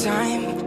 time.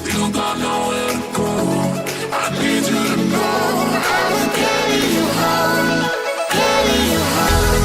You got nowhere to go. I need you to know I will carry you home, carry you home.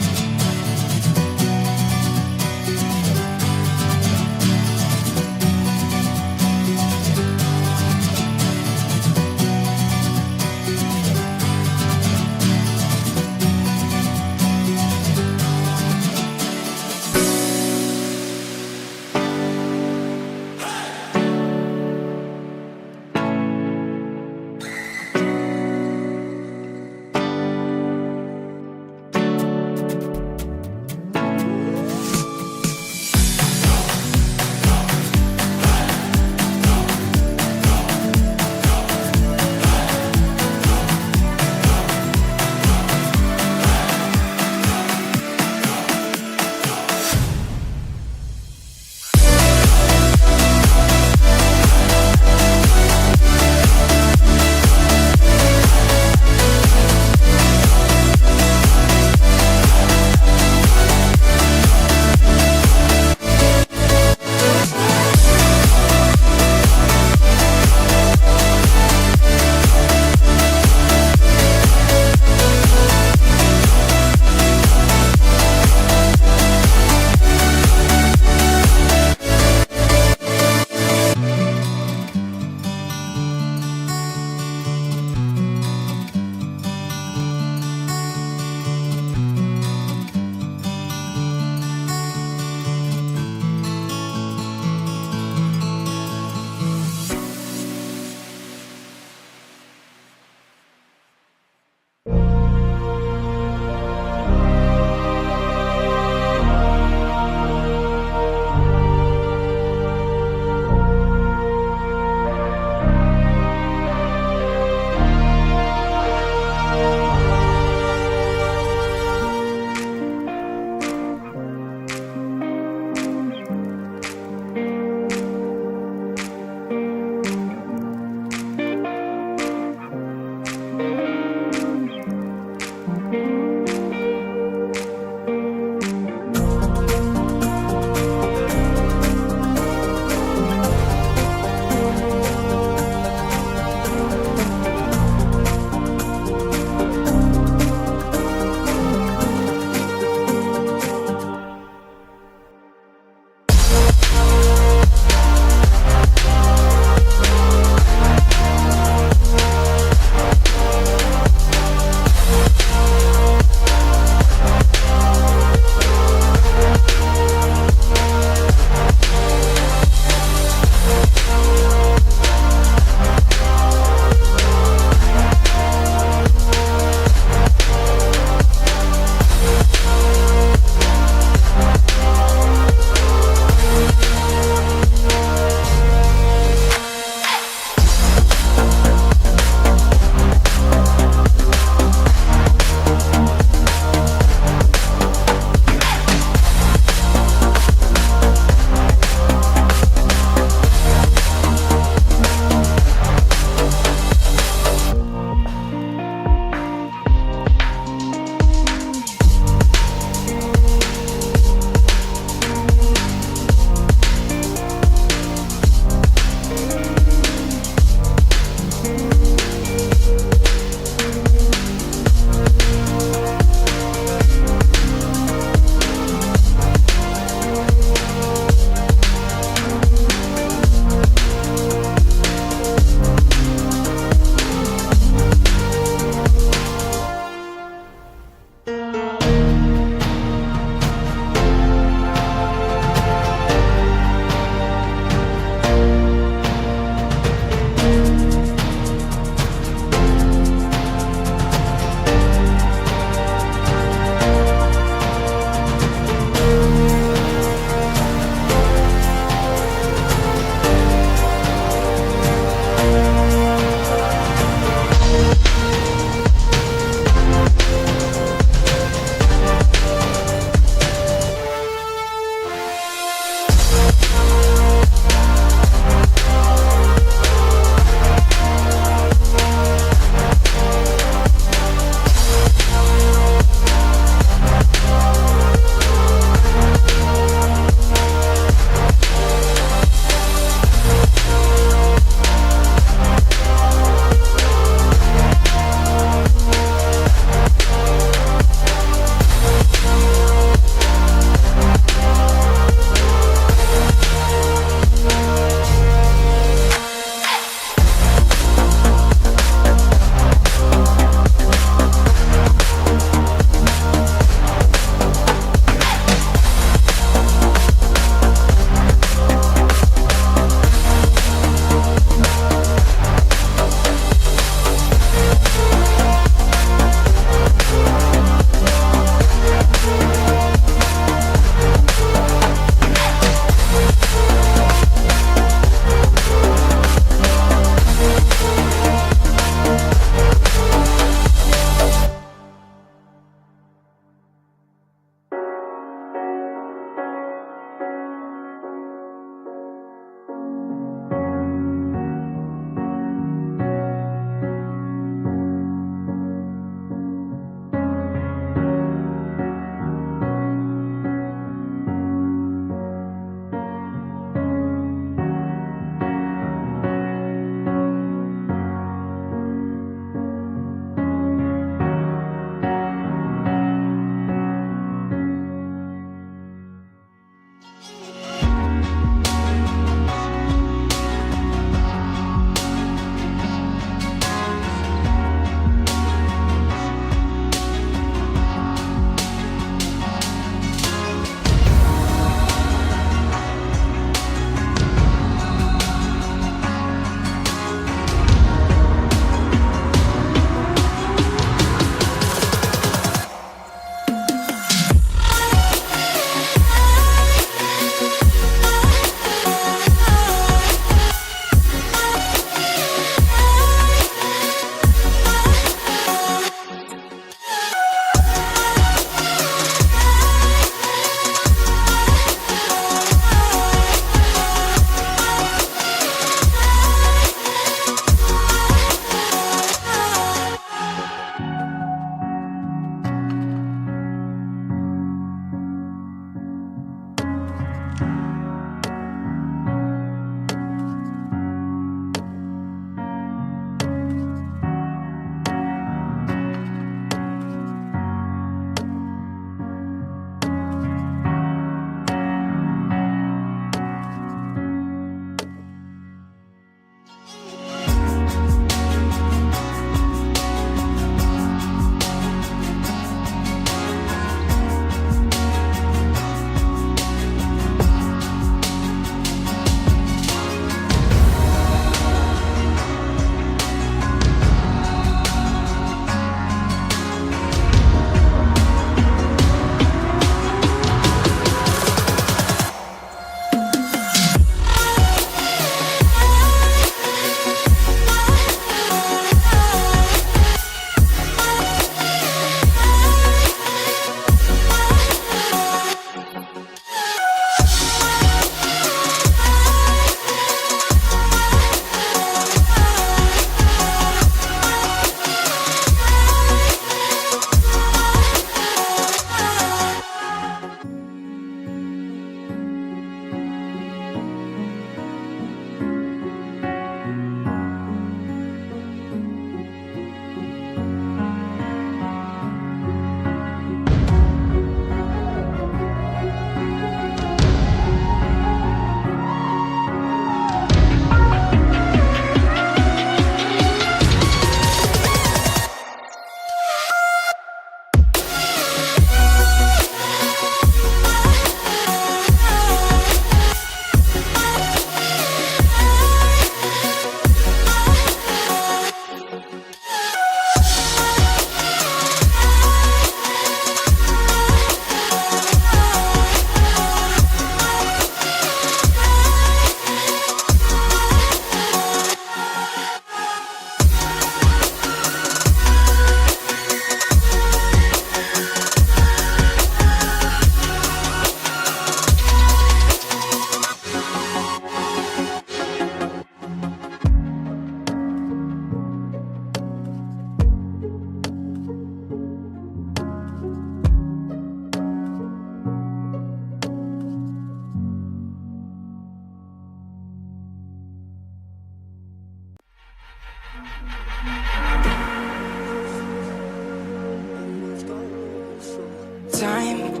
time.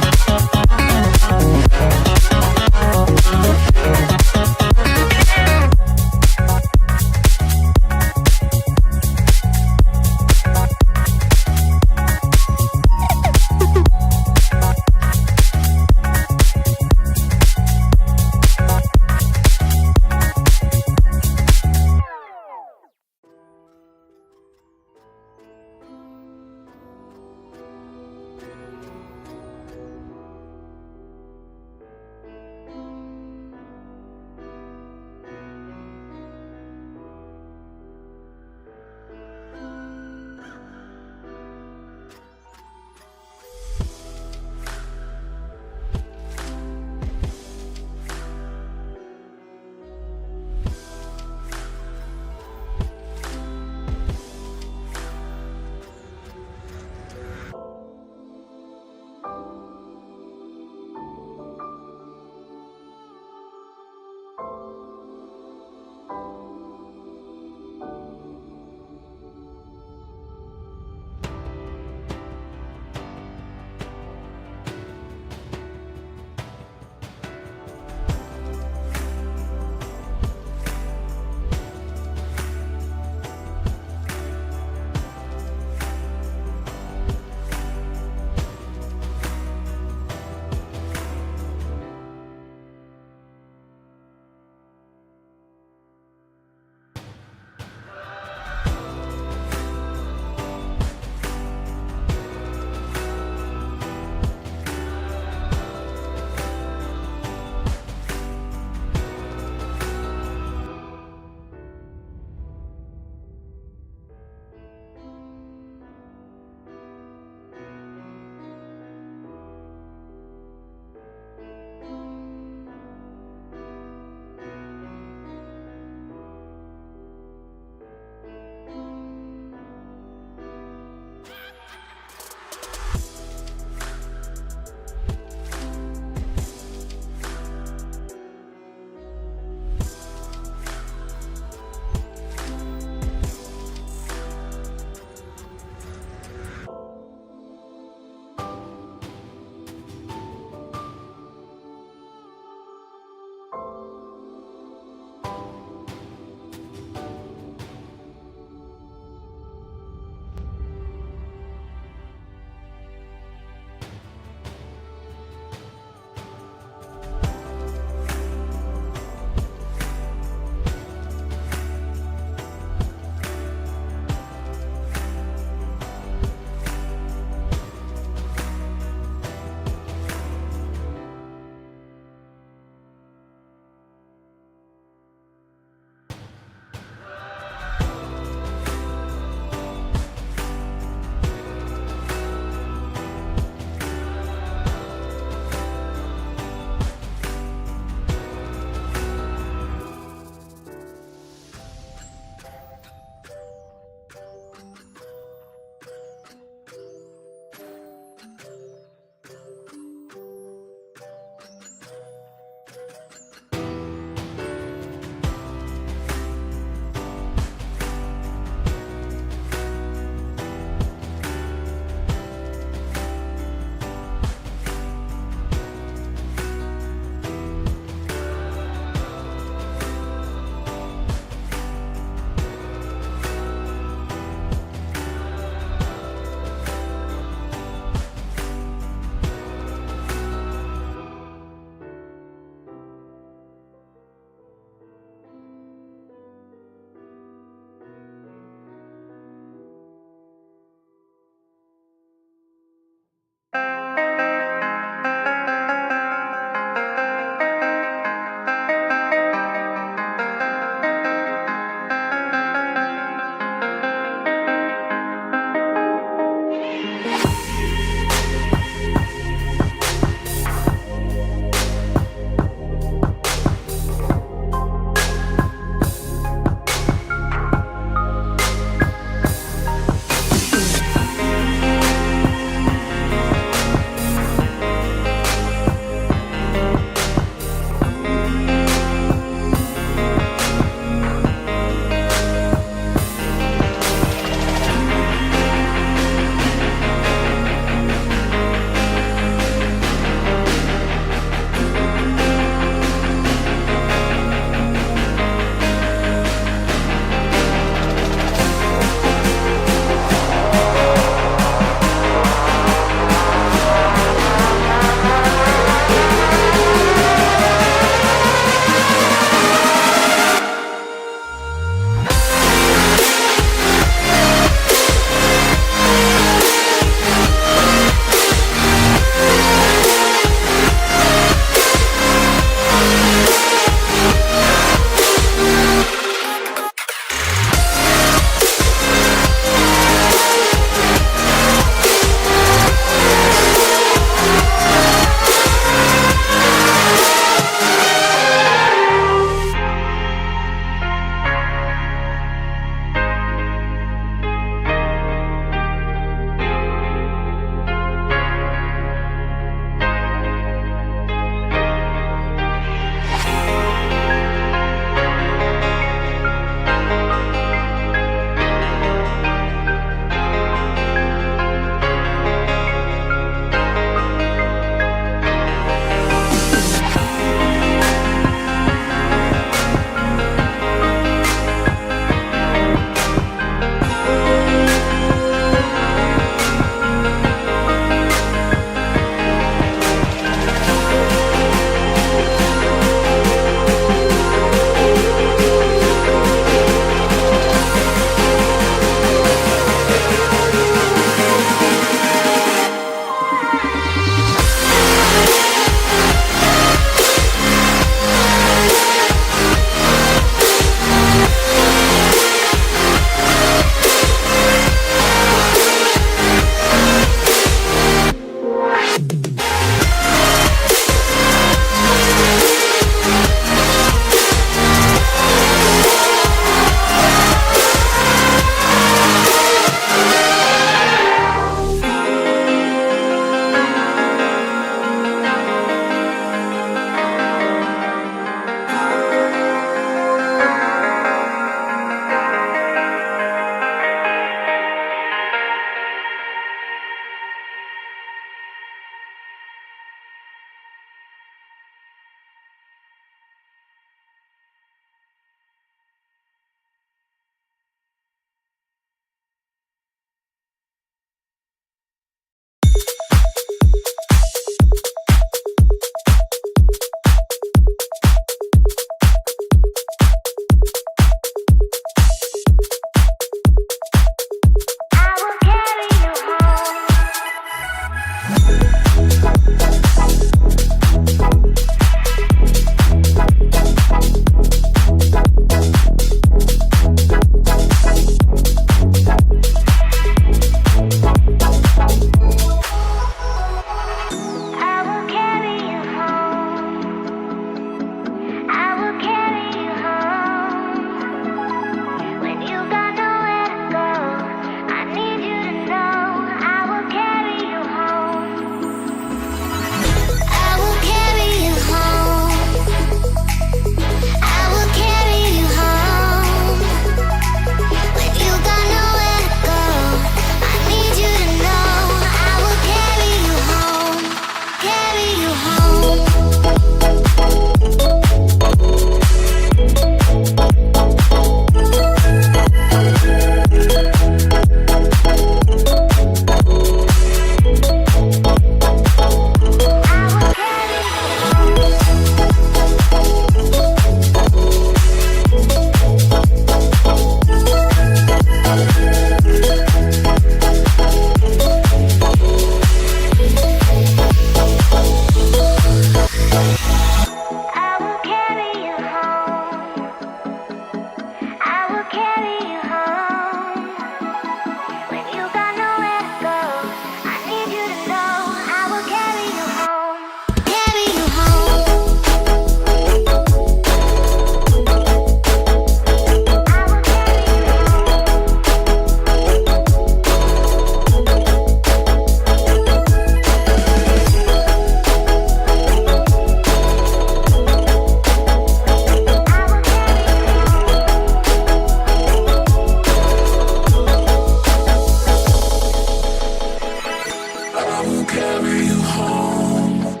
will carry you home.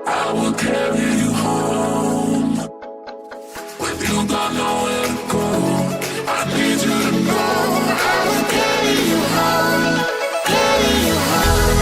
I will carry you home. When you got nowhere to go, I need you to know I will carry you home. Carry you home.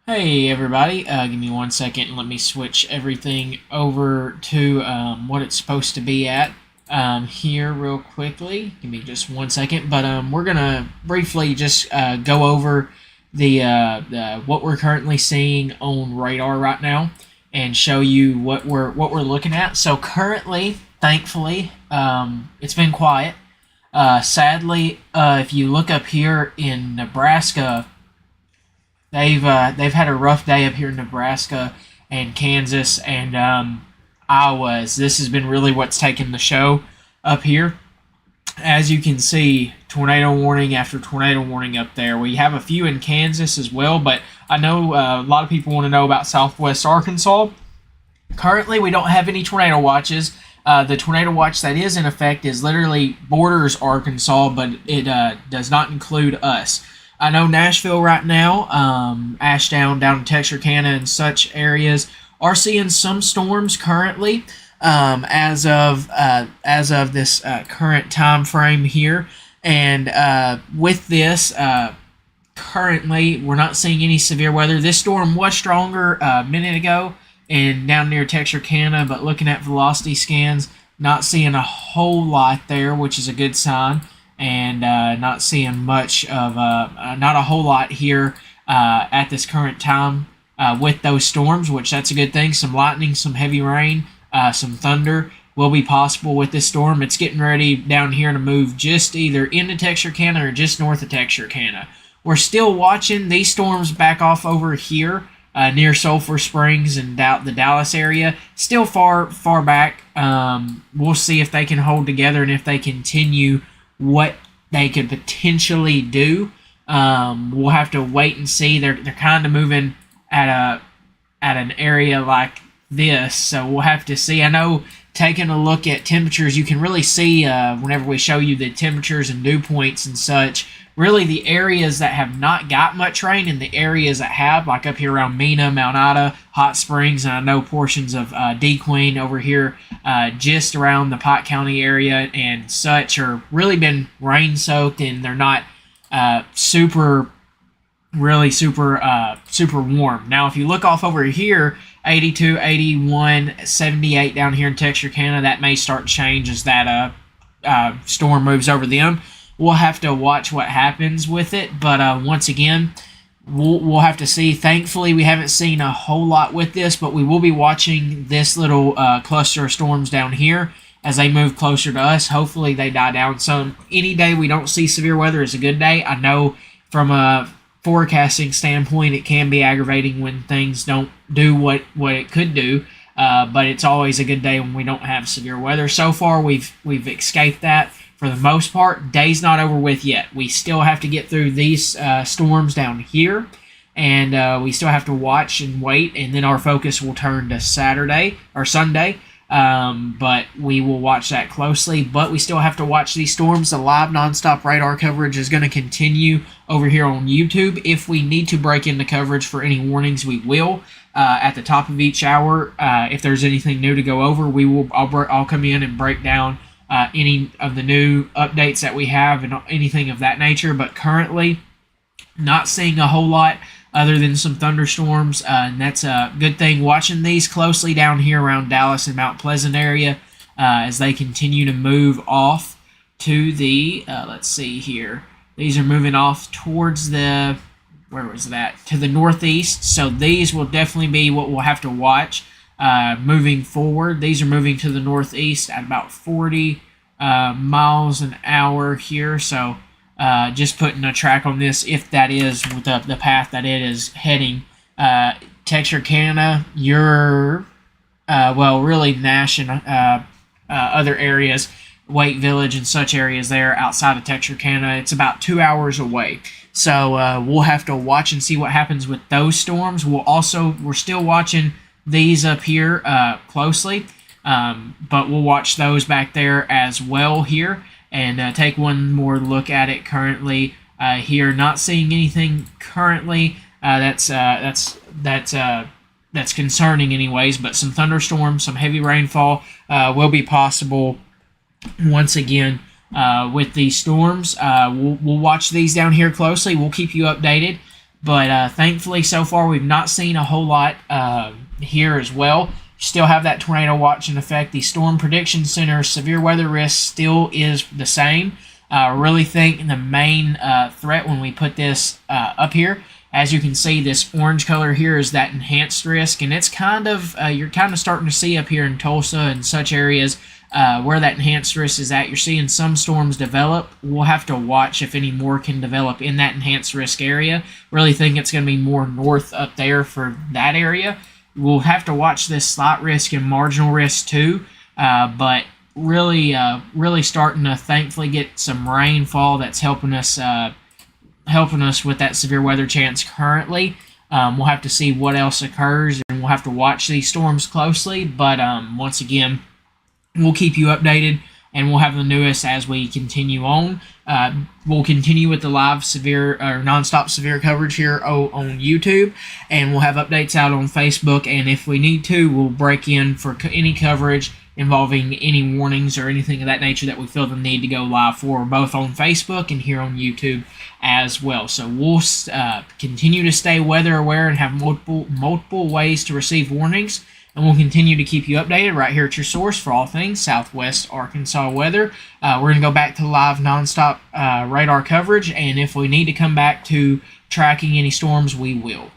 Hey everybody, give me 1 second and let me switch everything over to what it's supposed to be at here real quickly. Give me just 1 second, but we're gonna briefly just go over the what we're currently seeing on radar right now and show you what we're looking at. So currently, thankfully, it's been quiet. Sadly, if you look up here in Nebraska, they've had a rough day up here in Nebraska and Kansas and Iowa. This has been really what's taken the show up here. As you can see, tornado warning after tornado warning up there. We have a few in Kansas as well, but I know a lot of people want to know about Southwest Arkansas. Currently, we don't have any tornado watches. The tornado watch that is in effect is literally borders Arkansas, but it does not include us. I know Nashville right now, Ashdown, down in Texarkana and such areas are seeing some storms currently as of this current time frame here. And with this, currently we're not seeing any severe weather. This storm was stronger a minute ago and down near Texarkana, but looking at velocity scans, not seeing a whole lot there, which is a good sign. And not seeing much of not a whole lot here at this current time with those storms, which that's a good thing. Some lightning, some heavy rain, some thunder will be possible with this storm. It's getting ready down here to move just either into Texarkana or just north of Texarkana. We're still watching these storms back off over here near Sulphur Springs and the Dallas area. Still far back. We'll see if they can hold together and if they continue what they could potentially do. We'll have to wait and see. They're kind of moving at an area like this, so we'll have to see. I know taking a look at temperatures, you can really see whenever we show you the temperatures and dew points and such, really the areas that have not got much rain and the areas that have, like up here around Mena, Mount Ida, Hot Springs, and I know portions of DeQueen over here just around the Pike County area and such are really been rain soaked, and they're not super warm. Now if you look off over here, 82, 81, 78 down here in Texarkana, that may start to change as that storm moves over them. We'll have to watch what happens with it, but once again, we'll have to see. Thankfully, we haven't seen a whole lot with this, but we will be watching this little cluster of storms down here as they move closer to us. Hopefully, they die down some. Any day we don't see severe weather is a good day. I know from a forecasting standpoint, it can be aggravating when things don't do what it could do, but it's always a good day when we don't have severe weather. So far, we've escaped that. For the most part, day's not over with yet. We still have to get through these storms down here, and we still have to watch and wait, and then our focus will turn to Saturday or Sunday, but we will watch that closely. But we still have to watch these storms. The live nonstop radar coverage is going to continue over here on YouTube. If we need to break into coverage for any warnings, we will. At the top of each hour, if there's anything new to go over, I'll come in and break down any of the new updates that we have and anything of that nature. But currently, not seeing a whole lot other than some thunderstorms, and that's a good thing. Watching these closely down here around Dallas and Mount Pleasant area as they continue to move off to the, let's see here, these are moving off towards the, where was that, to the northeast. So these will definitely be what we'll have to watch moving forward. These are moving to the northeast at about 40 miles an hour here. So just putting a track on this, if that is the path that it is heading. Texarkana, really Nash and other areas, Wake Village and such areas there outside of Texarkana, it's about 2 hours away. So we'll have to watch and see what happens with those storms. We're still watching these up here closely, but we'll watch those back there as well here and take one more look at it currently here. Not seeing anything currently that's concerning anyways, but some thunderstorms, some heavy rainfall will be possible once again with these storms. We'll watch these down here closely. We'll keep you updated. But thankfully, so far, we've not seen a whole lot here as well. Still have that tornado watch in effect. The Storm Prediction Center severe weather risk still is the same. I really think the main threat when we put this up here, as you can see, this orange color here is that enhanced risk, and it's kind of, you're kind of starting to see up here in Tulsa and such areas where that enhanced risk is at. You're seeing some storms develop. We'll have to watch if any more can develop in that enhanced risk area. Really think it's going to be more north up there for that area. We'll have to watch this slight risk and marginal risk too, but really starting to thankfully get some rainfall that's helping us with that severe weather chance currently. We'll have to see what else occurs, and we'll have to watch these storms closely. But once again, we'll keep you updated, and we'll have the newest as we continue on. We'll continue with the live severe or nonstop severe coverage here on YouTube, and we'll have updates out on Facebook. And if we need to, we'll break in for any coverage involving any warnings or anything of that nature that we feel the need to go live for, both on Facebook and here on YouTube as well. So we'll continue to stay weather aware and have multiple ways to receive warnings. And we'll continue to keep you updated right here at your source for all things Southwest Arkansas weather. We're going to go back to live nonstop radar coverage, and if we need to come back to tracking any storms, we will.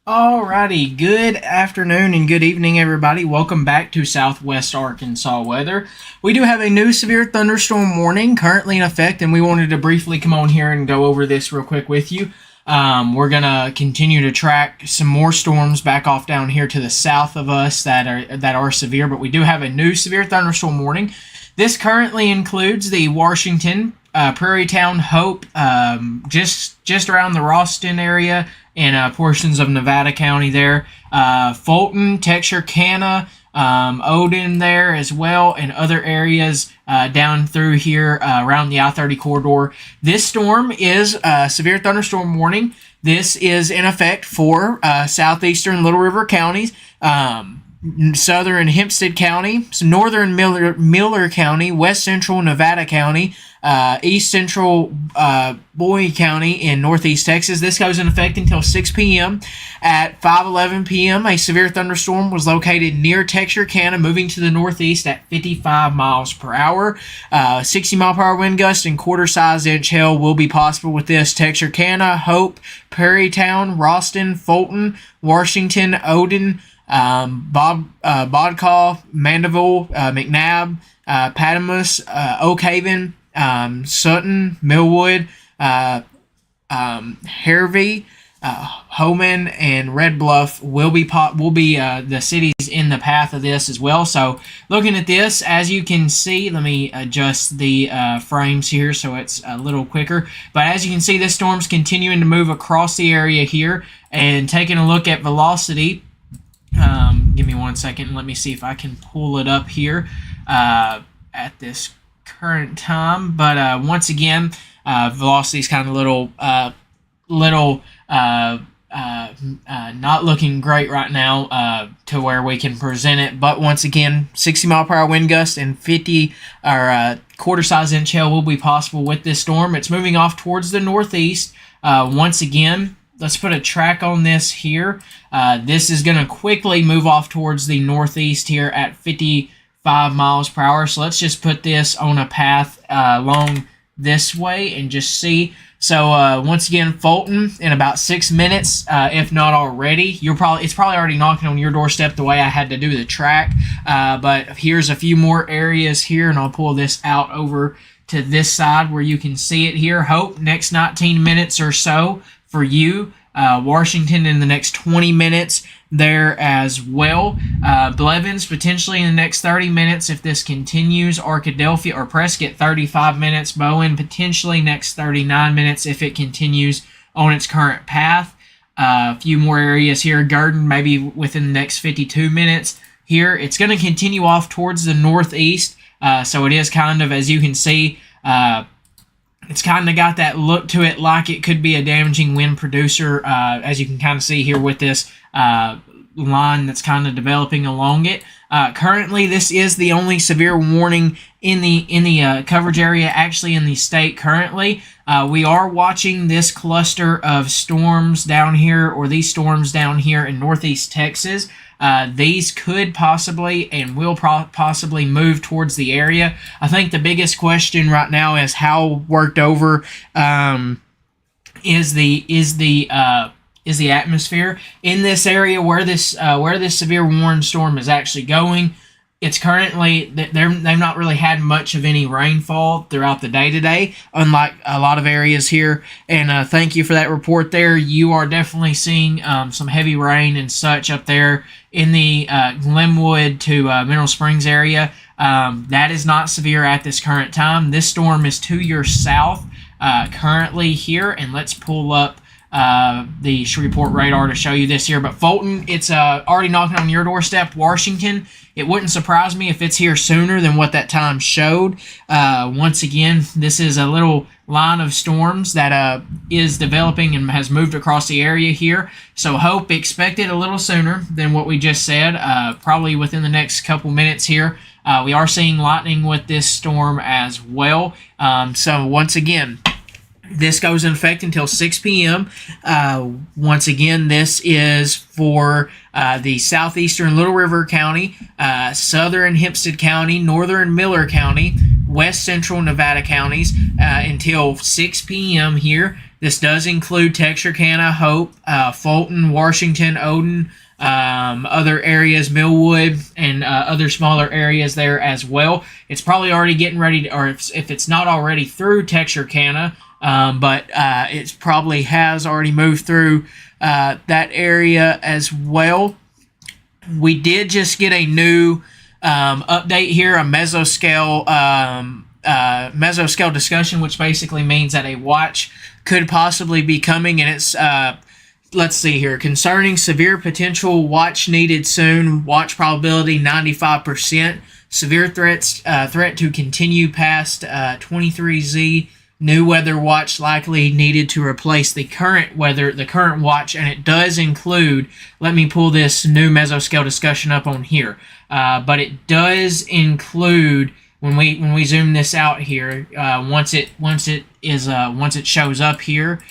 Alrighty, good afternoon and good evening, everybody. Welcome back to Southwest Arkansas weather. We do have a new severe thunderstorm warning currently in effect, and we wanted to briefly come on here and go over this real quick with you. We're gonna continue to track some more storms back off down here to the south of us that are severe, but we do have a new severe thunderstorm warning. This currently includes the Washington, Prairie Town, Hope, just around the Ralston area, and portions of Nevada County there. Fulton, Texarkana, Odin there as well, and other areas down through here around the I-30 corridor. This storm is a severe thunderstorm warning. This is in effect for southeastern Little River counties, southern Hempstead County, northern Miller County, west central Nevada County, east central Bowie County in northeast Texas. This goes in effect until 6 p.m. At 5:11 p.m., a severe thunderstorm was located near Texarkana, moving to the northeast at 55 miles per hour. 60 mile per hour wind gust and quarter-size inch hail will be possible with this. Texarkana, Hope, Prairie Town, Ralston, Fulton, Washington, Odin, Bodcaw, Mandeville, McNabb, Patamus, Oak Haven, Sutton, Millwood, Harvey, Homan, and Red Bluff will be the cities in the path of this as well. So looking at this, as you can see, let me adjust the frames here so it's a little quicker. But as you can see, this storm's continuing to move across the area here, and taking a look at velocity. Give me 1 second. Let me see if I can pull it up here at this current time. But once again, velocity is kind of not looking great right now to where we can present it. But once again, 60 mile per hour wind gust and 50 or quarter-size inch hail will be possible with this storm. It's moving off towards the northeast. Once again, let's put a track on this here. This is going to quickly move off towards the northeast here at 55 miles per hour. So let's just put this on a path along this way and just see. So once again, Fulton in about 6 minutes, if not already. It's probably already knocking on your doorstep the way I had to do the track. But here's a few more areas here, and I'll pull this out over to this side where you can see it here. Hope next 19 minutes or so for you. Washington in the next 20 minutes there as well. Blevins potentially in the next 30 minutes if this continues. Arkadelphia or Prescott 35 minutes. Bowen potentially next 39 minutes if it continues on its current path. A few more areas here. Garden maybe within the next 52 minutes. Here it's going to continue off towards the northeast. So it is kind of, as you can see, it's kind of got that look to it like it could be a damaging wind producer, as you can kind of see here with this line that's kind of developing along it. Currently, this is the only severe warning in the coverage area, actually in the state currently. We are watching this cluster of storms down here, or these storms down here in northeast Texas. These could possibly and will possibly move towards the area. I think the biggest question right now is how worked over is the atmosphere in this area where this severe warning storm is actually going. It's currently, they've not really had much of any rainfall throughout the day today, unlike a lot of areas here. And thank you for that report there. You are definitely seeing some heavy rain and such up there in the Glenwood to Mineral Springs area. That is not severe at this current time. This storm is to your south currently here. And let's pull up the Shreveport radar to show you this here. But Fulton, it's already knocking on your doorstep. Washington, it wouldn't surprise me if it's here sooner than what that time showed. Once again, this is a little line of storms that is developing and has moved across the area here. So Hope, expect it a little sooner than what we just said, probably within the next couple minutes here. We are seeing lightning with this storm as well. So once again, this goes in effect until 6 p.m. Once again, this is for the southeastern Little River County, southern Hempstead County, northern Miller County, west central Nevada counties until 6 p.m. here. This does include Texarkana, Hope, Fulton, Washington, Odin, other areas, Millwood, and other smaller areas there as well. It's probably already getting ready to, or if it's not already through Texarkana, but it probably has already moved through that area as well. We did just get a new update here, a mesoscale discussion, which basically means that a watch could possibly be coming, and it's let's see here, concerning severe potential watch needed soon, watch probability 95%, severe threat to continue past 23Z, new weather watch likely needed to replace the current watch, and it does include, let me pull this new mesoscale discussion up on here, but it does include, when we zoom this out here, once it shows up here,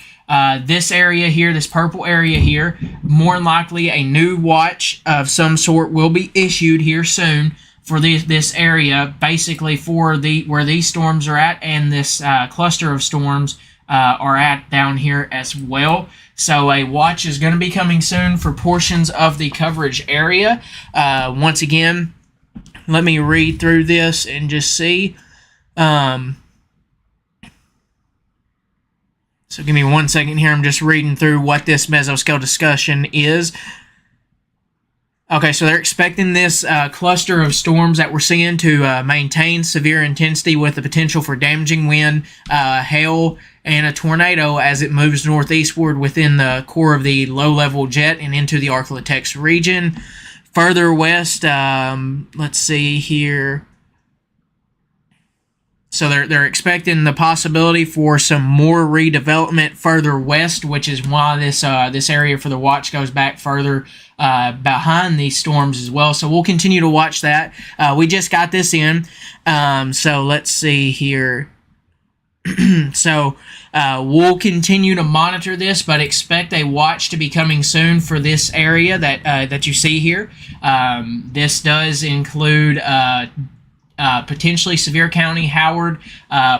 this area here, this purple area here, more than likely a new watch of some sort will be issued here soon for this area, basically for where these storms are at, and this cluster of storms are at down here as well. So a watch is going to be coming soon for portions of the coverage area. Once again, let me read through this and just see. So give me 1 second here. I'm just reading through what this mesoscale discussion is. Okay, so they're expecting this cluster of storms that we're seeing to maintain severe intensity with the potential for damaging wind, hail, and a tornado as it moves northeastward within the core of the low-level jet and into the Arklatex region. Further west, let's see here. So they're expecting the possibility for some more redevelopment further west, which is why this area for the watch goes back further behind these storms as well. So we'll continue to watch that. We just got this in. So let's see here. So we'll continue to monitor this, but expect a watch to be coming soon for this area that you see here. This does include potentially Sevier County, Howard,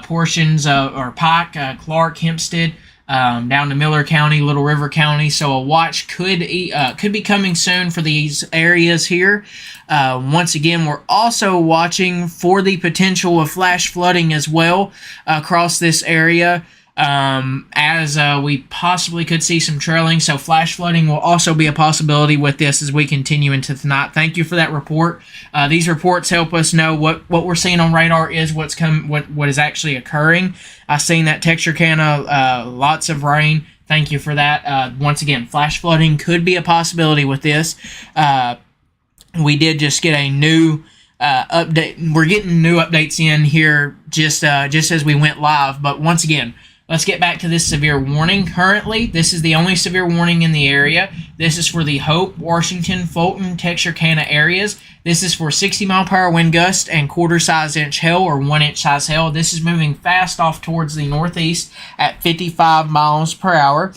portions or Pike, Clark, Hempstead, down to Miller County, Little River County. So a watch could be coming soon for these areas here. Once again, we're also watching for the potential of flash flooding as well across this area, as we possibly could see some trailing. So flash flooding will also be a possibility with this as we continue into tonight. Thank you for that report. These reports help us know what we're seeing on radar is what is actually occurring. I've seen that Texarkana, lots of rain. Thank you for that. Once again, flash flooding could be a possibility with this. We did just get a new update. We're getting new updates in here just as we went live. But once again, let's get back to this severe warning. Currently, this is the only severe warning in the area. This is for the Hope, Washington, Fulton, Texarkana areas. This is for 60-mile-per-hour wind gust and quarter-size inch hail or 1-inch size hail. This is moving fast off towards the northeast at 55 miles per hour.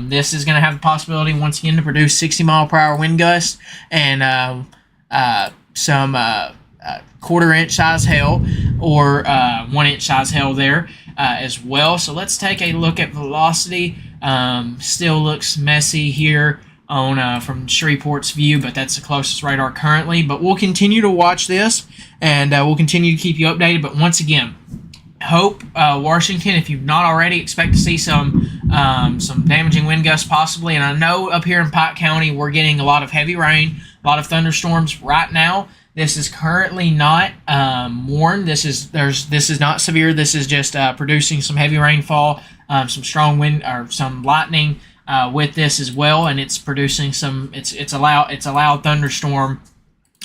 This is going to have the possibility, once again, to produce 60-mile-per-hour wind gusts and some quarter-inch size hail or 1-inch size hail there as well. So let's take a look at velocity. Still looks messy here on from Shreveport's view, but that's the closest radar currently. But we'll continue to watch this, and we'll continue to keep you updated. But once again, Hope, Washington, if you've not already, expect to see some damaging wind gusts possibly. And I know up here in Pike County we're getting a lot of heavy rain, a lot of thunderstorms right now. This is currently not warned. This is not severe. This is just producing some heavy rainfall, some strong wind or some lightning with this as well, and it's producing some. It's a loud thunderstorm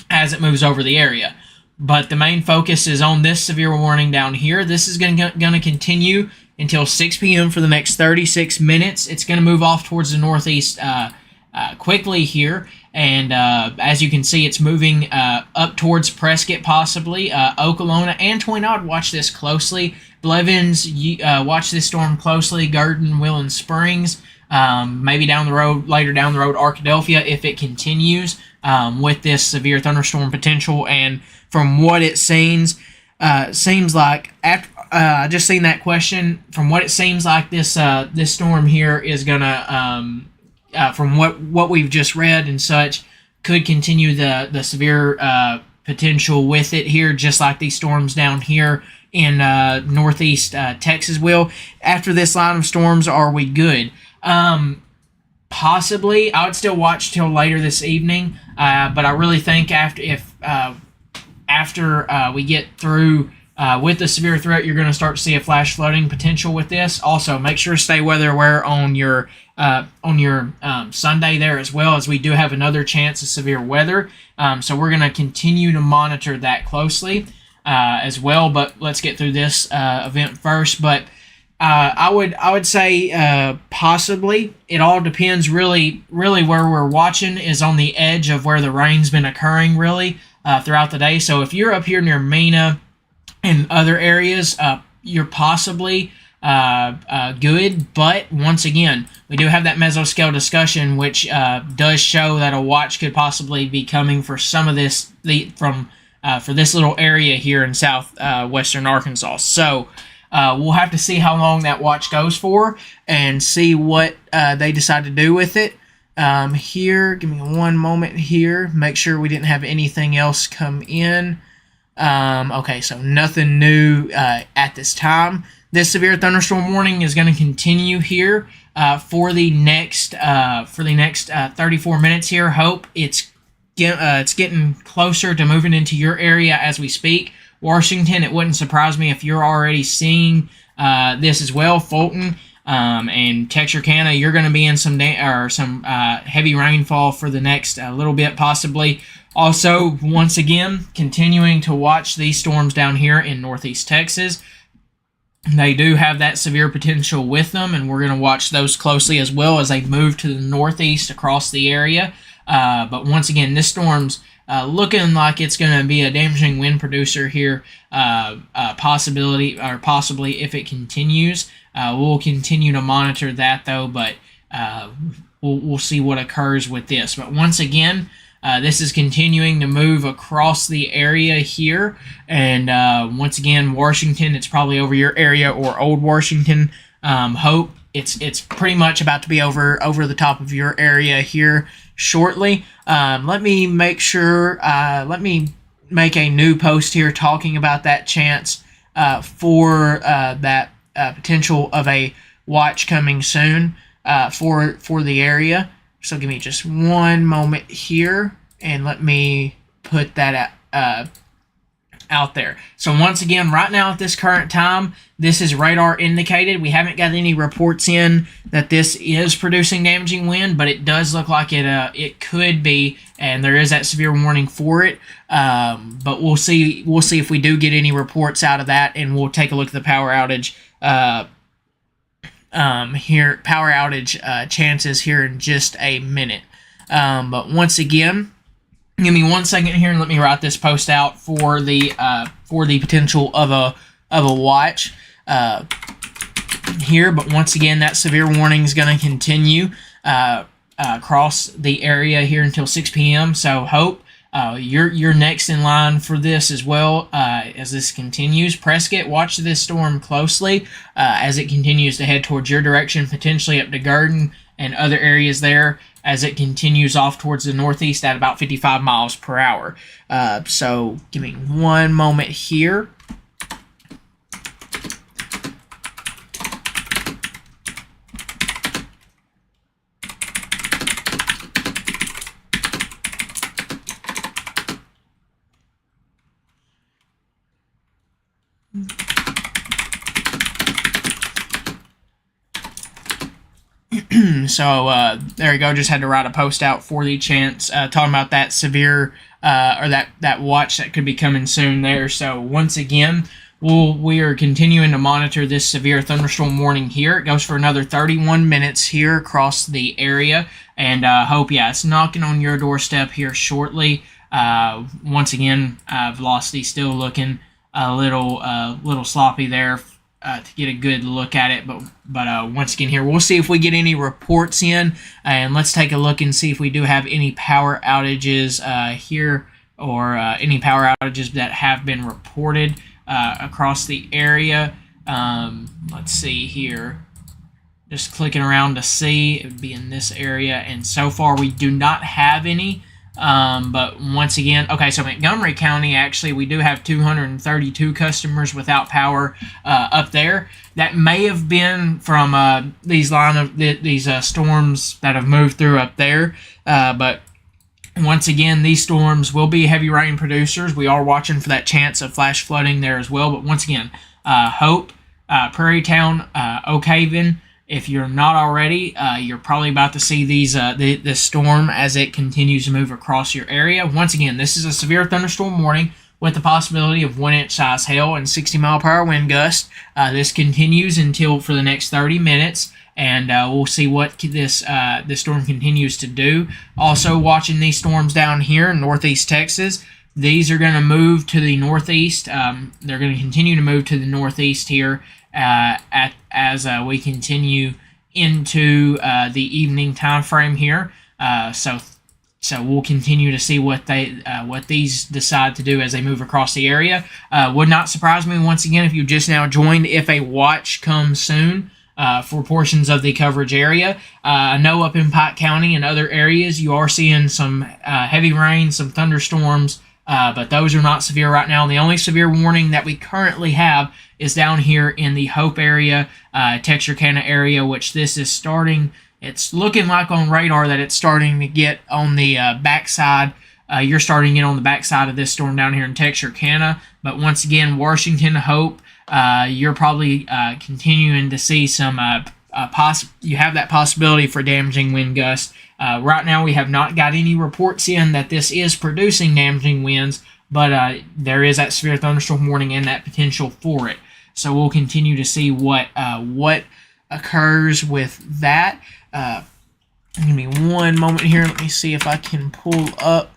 as it moves over the area. But the main focus is on this severe warning down here. This is going to continue until 6 p.m. for the next 36 minutes. It's going to move off towards the northeast quickly here. And as you can see, it's moving up towards Prescott, possibly. Okolona and Toynod, watch this closely. Blevins, watch this storm closely. Garden, Willen Springs. Maybe later down the road, Arkadelphia, if it continues with this severe thunderstorm potential. And from what it seems, seems like after I just seen that question. From what it seems like, this storm here is gonna, from what we've just read and such, could continue the severe potential with it here, just like these storms down here in northeast Texas will. After this line of storms, are we good? Possibly. I would still watch till later this evening, but I really think after we get through with the severe threat, you're going to start to see a flash flooding potential with this. Also, make sure to stay weather aware on your Sunday there, as well, as we do have another chance of severe weather. So we're going to continue to monitor that closely as well. But let's get through this event first. But I would say possibly. It all depends. Really where we're watching is on the edge of where the rain's been occurring really throughout the day. So if you're up here near Mena and other areas, you're possibly good. But once again, we do have that mesoscale discussion, which does show that a watch could possibly be coming for some of this for this little area here in southwestern Arkansas. So we'll have to see how long that watch goes for and see what they decide to do with it. Here, give me one moment here. Make sure we didn't have anything else come in. Okay, so nothing new at this time. This severe thunderstorm warning is going to continue here for the next 34 minutes here. Hope it's getting closer to moving into your area as we speak. Washington, it wouldn't surprise me if you're already seeing this as well. Fulton and Texarkana, you're going to be in some heavy rainfall for the next little bit possibly. Also, once again, continuing to watch these storms down here in northeast Texas. They do have that severe potential with them, and we're going to watch those closely as well as they move to the northeast across the area. But once again, this storm's looking like it's going to be a damaging wind producer here, possibly if it continues. We'll continue to monitor that though, but we'll see what occurs with this. But once again, this is continuing to move across the area here, and once again, Washington, it's probably over your area or Old Washington. Hope it's pretty much about to be over the top of your area here shortly. Let me make sure. Let me make a new post here talking about that chance for that potential of a watch coming soon for the area. So give me just one moment here, and let me put that out there. So once again, right now at this current time, this is radar indicated. We haven't got any reports in that this is producing damaging wind, but it does look like it could be, and there is that severe warning for it. But we'll see if we do get any reports out of that, and we'll take a look at the power outage chances here in just a minute. But once again, give me 1 second here and let me write this post out for the potential of a watch here. But once again, that severe warning is going to continue across the area here until 6 p.m. So Hope, you're next in line for this as well as this continues. Prescott, watch this storm closely as it continues to head towards your direction, potentially up to Garden and other areas there as it continues off towards the northeast at about 55 miles per hour. So give me one moment here. So there you go. Just had to write a post out for the chance talking about that severe or that watch that could be coming soon there. So once again, we are continuing to monitor this severe thunderstorm warning here. It goes for another 31 minutes here across the area, and Hope, yeah, it's knocking on your doorstep here shortly. Once again, velocity still looking a little sloppy there to get a good look at it, but once again here, we'll see if we get any reports in, and let's take a look and see if we do have any power outages here, or any power outages that have been reported across the area. Let's see here. Just clicking around to see. It would be in this area, and so far we do not have any. But once again, okay, so Montgomery County, actually, we do have 232 customers without power up there. That may have been from these storms that have moved through up there. But once again, these storms will be heavy rain producers. We are watching for that chance of flash flooding there as well. But once again, Hope, Prairie Town, Oak Haven. If you're not already, you're probably about to see this storm as it continues to move across your area. Once again, this is a severe thunderstorm warning with the possibility of 1-inch size hail and 60-mile-per-hour wind gusts. This continues until for the next 30 minutes, and we'll see what this storm continues to do. Also, watching these storms down here in northeast Texas. These are going to move to the northeast. They're going to continue to move to the northeast here as we continue into the evening time frame here. So we'll continue to see what these decide to do as they move across the area. Would not surprise me once again if you just now joined if a watch comes soon for portions of the coverage area. I know up in Pike County and other areas you are seeing some heavy rain, some thunderstorms. But those are not severe right now. And the only severe warning that we currently have is down here in the Hope area, Texarkana area, which this is starting. It's looking like on radar that it's starting to get on the backside. You're starting to get on the backside of this storm down here in Texarkana. But once again, Washington, Hope, you're probably continuing to see some you have that possibility for damaging wind gusts. Right now, we have not got any reports in that this is producing damaging winds, but there is that severe thunderstorm warning and that potential for it. So we'll continue to see what occurs with that. Give me one moment here. Let me see if I can pull up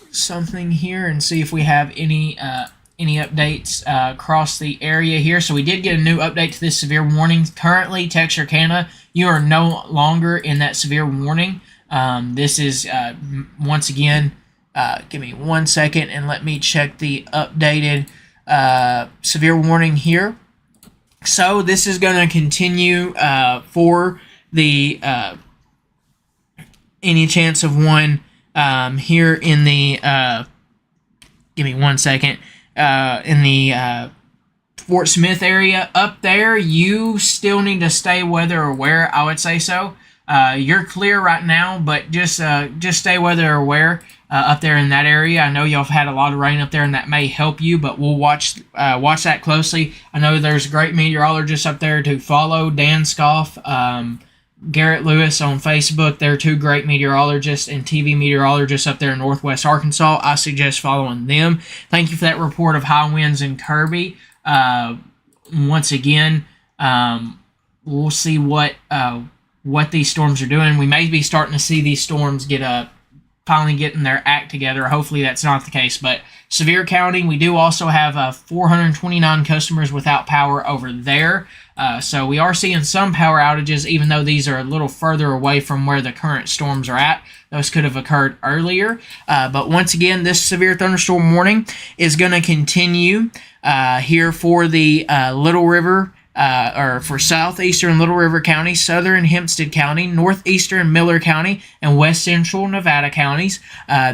something here and see if we have any updates across the area here. So we did get a new update to this severe warning. Currently, Texarkana, you are no longer in that severe warning. This is, once again, give me 1 second and let me check the updated severe warning here. So this is going to continue for the any chance of one here in the, give me 1 second, in the Fort Smith area up there, you still need to stay weather aware. I would say so. You're clear right now, but just stay weather aware up there in that area. I know y'all have had a lot of rain up there, and that may help you. But we'll watch that closely. I know there's great meteorologists up there to follow. Dan Scoff, Garrett Lewis on Facebook. They're two great meteorologists and TV meteorologists up there in Northwest Arkansas. I suggest following them. Thank you for that report of high winds in Kirby. Once again, we'll see what these storms are doing. We may be starting to see these storms finally getting their act together. Hopefully that's not the case. But Sevier County, we do also have 429 customers without power over there. So we are seeing some power outages, even though these are a little further away from where the current storms are at. Those could have occurred earlier. But once again, this severe thunderstorm warning is going to continue here for the Little River, or for southeastern Little River County, southern Hempstead County, northeastern Miller County, and west central Nevada counties.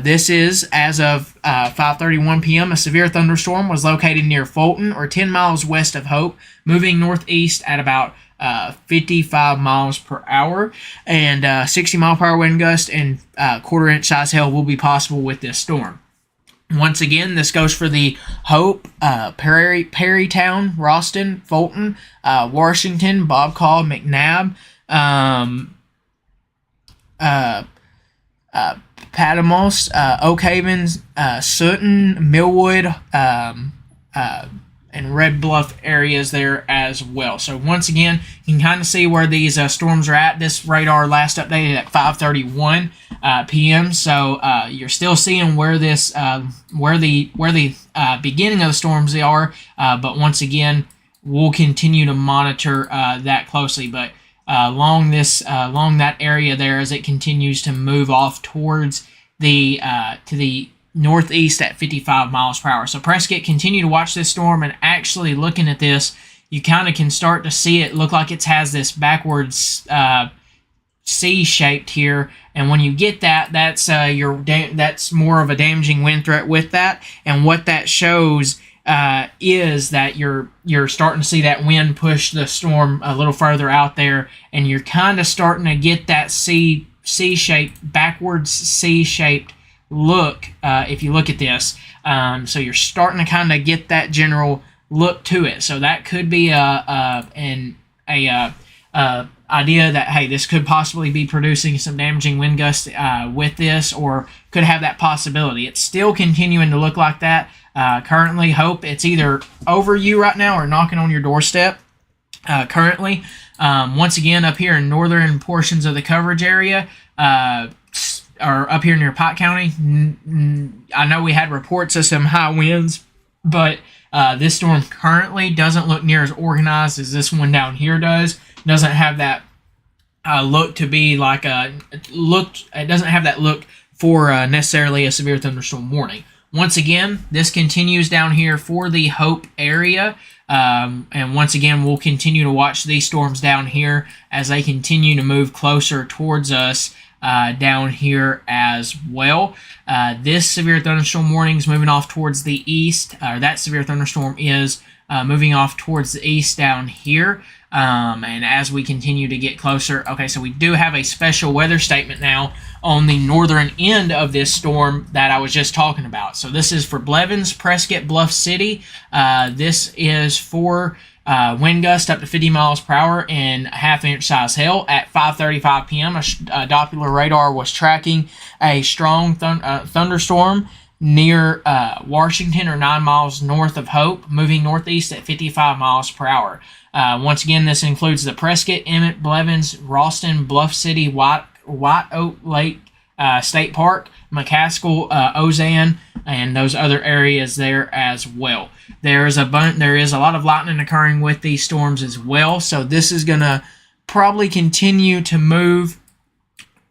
This is, as of 5:31 p.m., a severe thunderstorm was located near Fulton, or 10 miles west of Hope, moving northeast at about 55 miles per hour, and 60-mile-per-hour wind gust and quarter-inch size hail will be possible with this storm. Once again, this goes for the Hope, Perrytown, Ralston, Fulton, Washington, Bob Call, McNabb, Patmos, Oak Haven, Sutton, Millwood, and Red Bluff areas there as well. So once again, you can kind of see where these storms are at. This radar last updated at 5:31 p.m. So you're still seeing where this where the beginning of the storms are. But once again, we'll continue to monitor that closely. But along that area there, as it continues to move off towards the to the northeast at 55 miles per hour. So Prescott, continue to watch this storm, and actually looking at this, you kind of can start to see it look like it has this backwards C-shaped here, and when you get that, that's that's more of a damaging wind threat with that, and what that shows is that you're starting to see that wind push the storm a little further out there, and you're kind of starting to get that C-shaped, backwards C-shaped look if you look at this. So you're starting to kind of get that general look to it. So that could be an idea that, hey, this could possibly be producing some damaging wind gusts with this, or could have that possibility. It's still continuing to look like that. Currently, Hope, it's either over you right now or knocking on your doorstep. Currently, once again, up here in northern portions of the coverage area, or up here near Pike County, I know we had reports of some high winds, but this storm currently doesn't look near as organized as this one down here does. Doesn't have that look to be like it doesn't have that look for necessarily a severe thunderstorm warning. Once again, this continues down here for the Hope area. And once again, we'll continue to watch these storms down here as they continue to move closer towards us down here as well. This severe thunderstorm warning is moving off towards the east. That severe thunderstorm is moving off towards the east down here. And as we continue to get closer, okay, so we do have a special weather statement now on the northern end of this storm that I was just talking about. So this is for Blevins, Prescott, Bluff City. This is for wind gust up to 50 miles per hour and half-inch size hail. At 5:35 p.m., a Doppler radar was tracking a strong thunderstorm near Washington, or 9 miles north of Hope, moving northeast at 55 miles per hour. Once again, this includes the Prescott, Emmett, Blevins, Ralston, Bluff City, White Oak Lake State Park, McCaskill, Ozan, and those other areas there as well. There is a lot of lightning occurring with these storms as well, so this is going to probably continue to move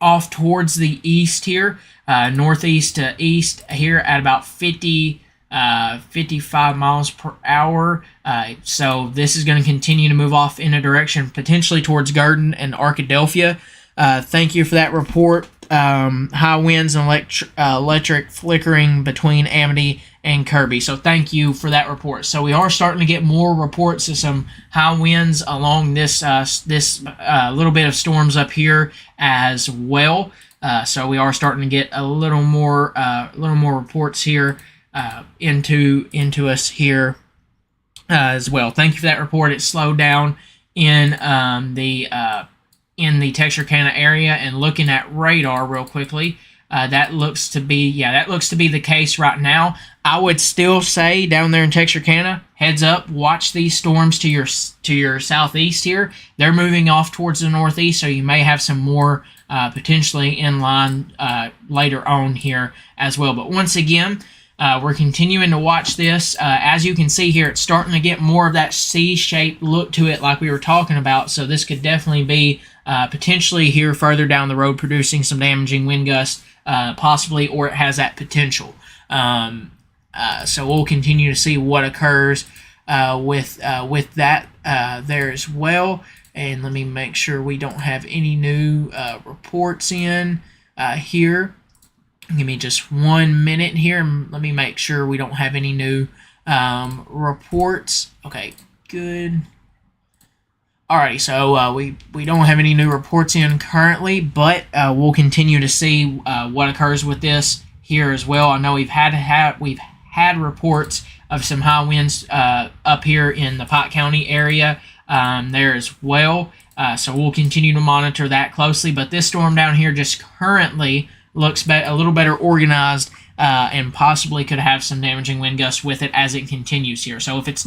off towards the east here, northeast to east here at about 55 miles per hour. So this is going to continue to move off in a direction potentially towards Garden and Arkadelphia. Thank you for that report. High winds and electric flickering between Amity and Kirby. So thank you for that report. So we are starting to get more reports of some high winds along this little bit of storms up here as well. So we are starting to get a little more reports here into us here as well. Thank you for that report. It slowed down in the Texarkana area, and looking at radar real quickly, that looks to be the case right now. I would still say down there in Texarkana, heads up, watch these storms to your southeast here. They're moving off towards the northeast, so you may have some more potentially in line later on here as well. But once again, we're continuing to watch this. As you can see here, it's starting to get more of that C-shaped look to it like we were talking about. So this could definitely be potentially here further down the road producing some damaging wind gusts, possibly, or it has that potential. So we'll continue to see what occurs with that there as well. And let me make sure we don't have any new reports in here. Give me just 1 minute here. Let me make sure we don't have any new reports. Okay, good. Alrighty, so we don't have any new reports in currently, but we'll continue to see what occurs with this here as well. I know we've had reports of some high winds up here in the Pike County area there as well. So we'll continue to monitor that closely. But this storm down here just currently looks a little better organized and possibly could have some damaging wind gusts with it as it continues here. So if it's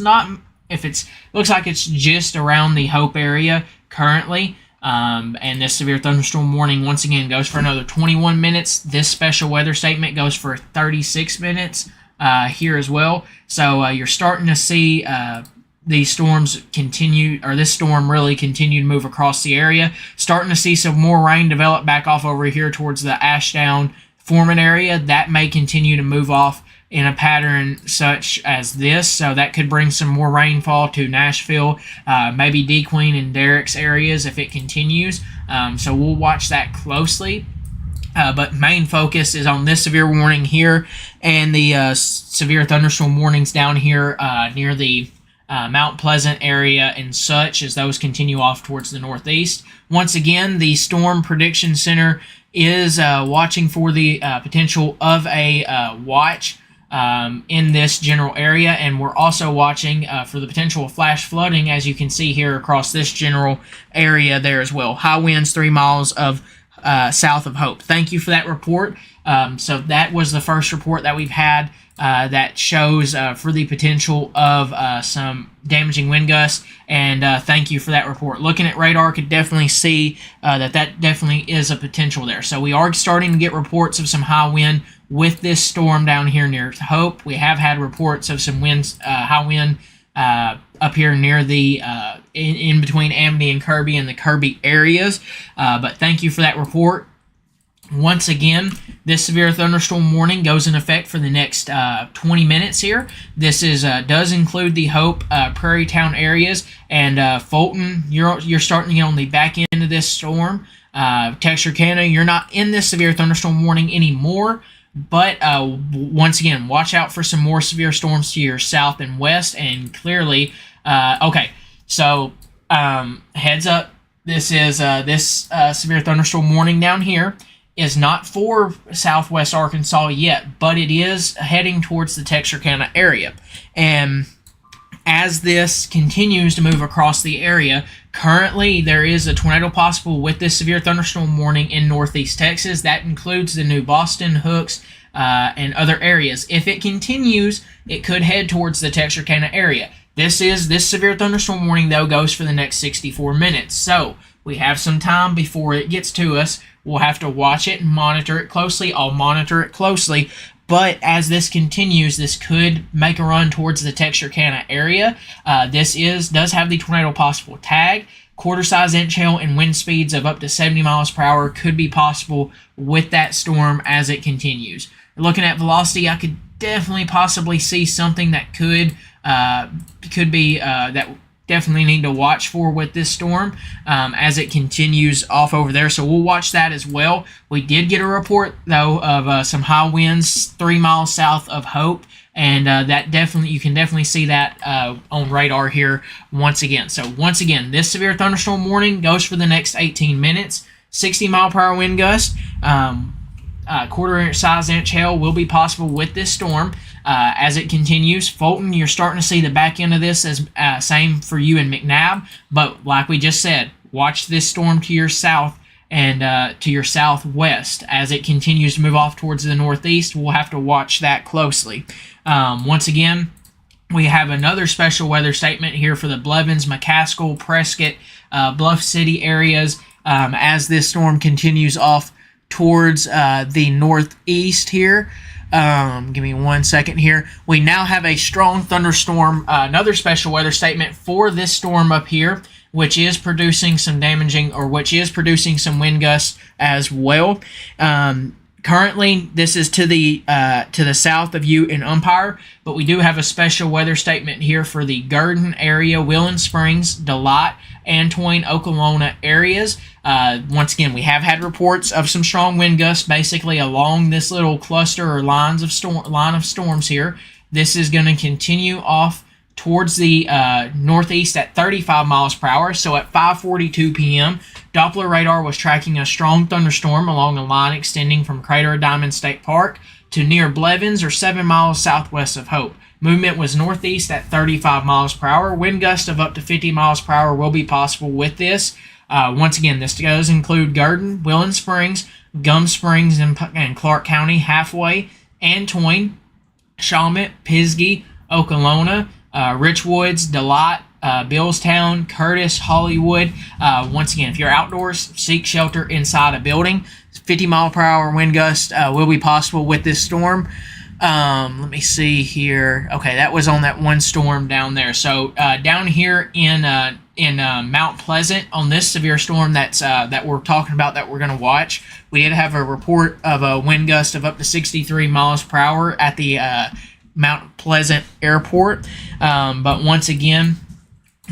looks like it's just around the Hope area currently, and this severe thunderstorm warning once again goes for another 21 minutes. This special weather statement goes for 36 minutes here as well. So you're starting to see these storms continue, or this storm really continue to move across the area. Starting to see some more rain develop back off over here towards the Ashdown, form an area, that may continue to move off in a pattern such as this. So that could bring some more rainfall to Nashville, maybe DeQueen and Derrick's areas if it continues. So we'll watch that closely. But main focus is on this severe warning here and the severe thunderstorm warnings down here near the Mount Pleasant area and such, as those continue off towards the northeast. Once again, the Storm Prediction Center is watching for the potential of a watch in this general area, and we're also watching for the potential of flash flooding, as you can see here across this general area there as well. High winds 3 miles of south of Hope. Thank you for that report. So that was the first report that we've had that shows for the potential of some damaging wind gusts, and thank you for that report. Looking at radar, could definitely see that definitely is a potential there. So we are starting to get reports of some high wind with this storm down here near Hope. We have had reports of some winds, high wind up here near the in between Amity and Kirby and the Kirby areas. But thank you for that report. Once again, this severe thunderstorm warning goes in effect for the next 20 minutes here. This is does include the Hope Prairie Town areas, and Fulton. You're starting to get on the back end of this storm. Texarkana, you're not in this severe thunderstorm warning anymore. But once again, watch out for some more severe storms to your south and west. And clearly, okay, so heads up, this is this severe thunderstorm warning down here is not for southwest Arkansas yet, but it is heading towards the Texarkana area. And as this continues to move across the area, currently there is a tornado possible with this severe thunderstorm warning in northeast Texas. That includes the New Boston, Hooks, and other areas. If it continues, it could head towards the Texarkana area. This severe thunderstorm warning, though, goes for the next 64 minutes. So we have some time before it gets to us. We'll have to watch it and monitor it closely. I'll monitor it closely. But as this continues, this could make a run towards the Texarkana area. This does have the tornado possible tag. Quarter-size inch hail and wind speeds of up to 70 miles per hour could be possible with that storm as it continues. Looking at velocity, I could definitely possibly see something that could be that definitely need to watch for with this storm as it continues off over there. So we'll watch that as well. We did get a report, though, of some high winds 3 miles south of Hope, and that definitely, you can definitely see that on radar here once again. So once again, this severe thunderstorm warning goes for the next 18 minutes. 60 mile per hour wind gust. Quarter size inch hail will be possible with this storm as it continues. Fulton, you're starting to see the back end of this, as same for you in McNabb. But like we just said, watch this storm to your south and to your southwest as it continues to move off towards the northeast. We'll have to watch that closely. Once again, we have another special weather statement here for the Blevins, McCaskill, Prescott, Bluff City areas as this storm continues off towards the northeast here. Give me 1 second here. We now have a strong thunderstorm, another special weather statement for this storm up here, which is producing some which is producing some wind gusts as well. Currently, this is to the south of you in Umpire, but we do have a special weather statement here for the Gurdon area, Wheeling Springs, Delight, Antoine, Okolona areas. Once again, we have had reports of some strong wind gusts basically along this little cluster or line of storms here. This is going to continue off towards the northeast at 35 miles per hour. So at 5:42 p.m., Doppler radar was tracking a strong thunderstorm along a line extending from Crater of Diamond State Park to near Blevins, or 7 miles southwest of Hope. Movement was northeast at 35 miles per hour. Wind gusts of up to 50 miles per hour will be possible with this. Once again, this does include Gurdon, Wheeling Springs, Gum Springs and Clark County, Halfway, Antoine, Shawmut, Pisgah, Okolona, Richwoods, Delight, Billstown, Curtis, Hollywood. Once again, if you're outdoors, seek shelter inside a building. 50 mile per hour wind gust will be possible with this storm. Let me see here. Okay, that was on that one storm down there. So down here in in Mount Pleasant on this severe storm that we're talking about that we're going to watch. We did have a report of a wind gust of up to 63 miles per hour at the Mount Pleasant Airport. But once again,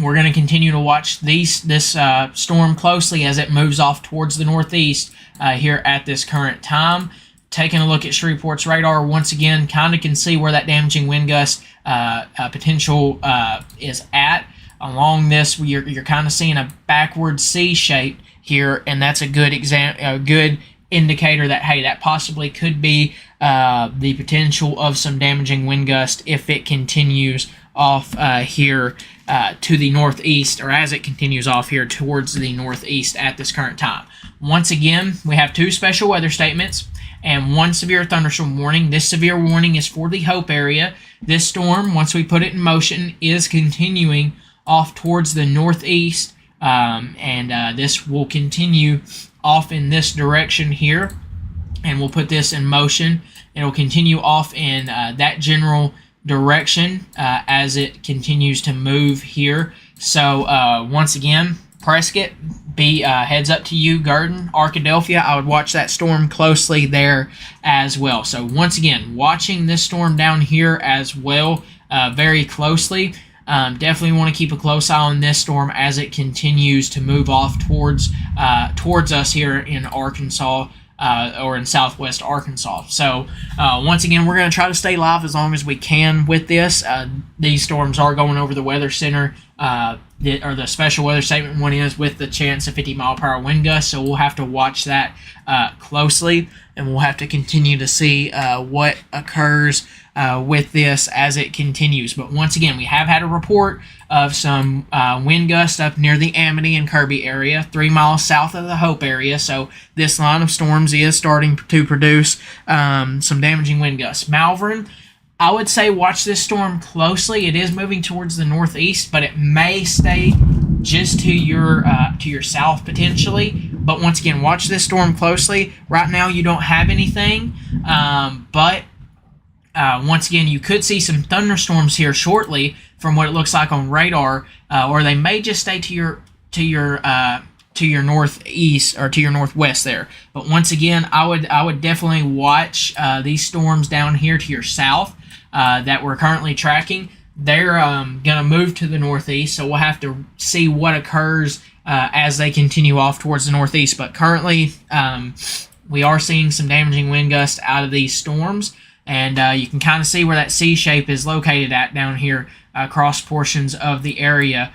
we're going to continue to watch this storm closely as it moves off towards the northeast here at this current time. Taking a look at Shreveport's radar once again, kind of can see where that damaging wind gust potential is at. Along this, you're kind of seeing a backward C shape here, and that's a good indicator that, hey, that possibly could be the potential of some damaging wind gust if it continues off here to the northeast, or as it continues off here towards the northeast at this current time. Once again, we have 2 special weather statements and 1 severe thunderstorm warning. This severe warning is for the Hope area. This storm, once we put it in motion, is continuing off towards the northeast, and this will continue off in this direction here, and we'll put this in motion. It'll continue off in that general direction as it continues to move here. So once again, Prescott, be heads up to you, Garden, Arkadelphia. I would watch that storm closely there as well. So once again, watching this storm down here as well very closely. Definitely want to keep a close eye on this storm as it continues to move off towards us here in Arkansas or in southwest Arkansas. So once again, we're going to try to stay live as long as we can with this. These storms are going over the weather center, or the special weather statement one is with the chance of 50 mile per hour wind gusts. So we'll have to watch that closely, and we'll have to continue to see what occurs with this as it continues. But once again, we have had a report of some wind gusts up near the Amity and Kirby area, 3 miles south of the Hope area. So this line of storms is starting to produce some damaging wind gusts. Malvern, I would say watch this storm closely. It is moving towards the northeast, but it may stay just to your south potentially. But once again, watch this storm closely. Right now, you don't have anything, but once again, you could see some thunderstorms here shortly from what it looks like on radar, or they may just stay to your northeast or to your northwest there. But once again, I would definitely watch these storms down here to your south that we're currently tracking. They're going to move to the northeast, so we'll have to see what occurs as they continue off towards the northeast. But currently, we are seeing some damaging wind gusts out of these storms. And you can kind of see where that C shape is located at down here across portions of the area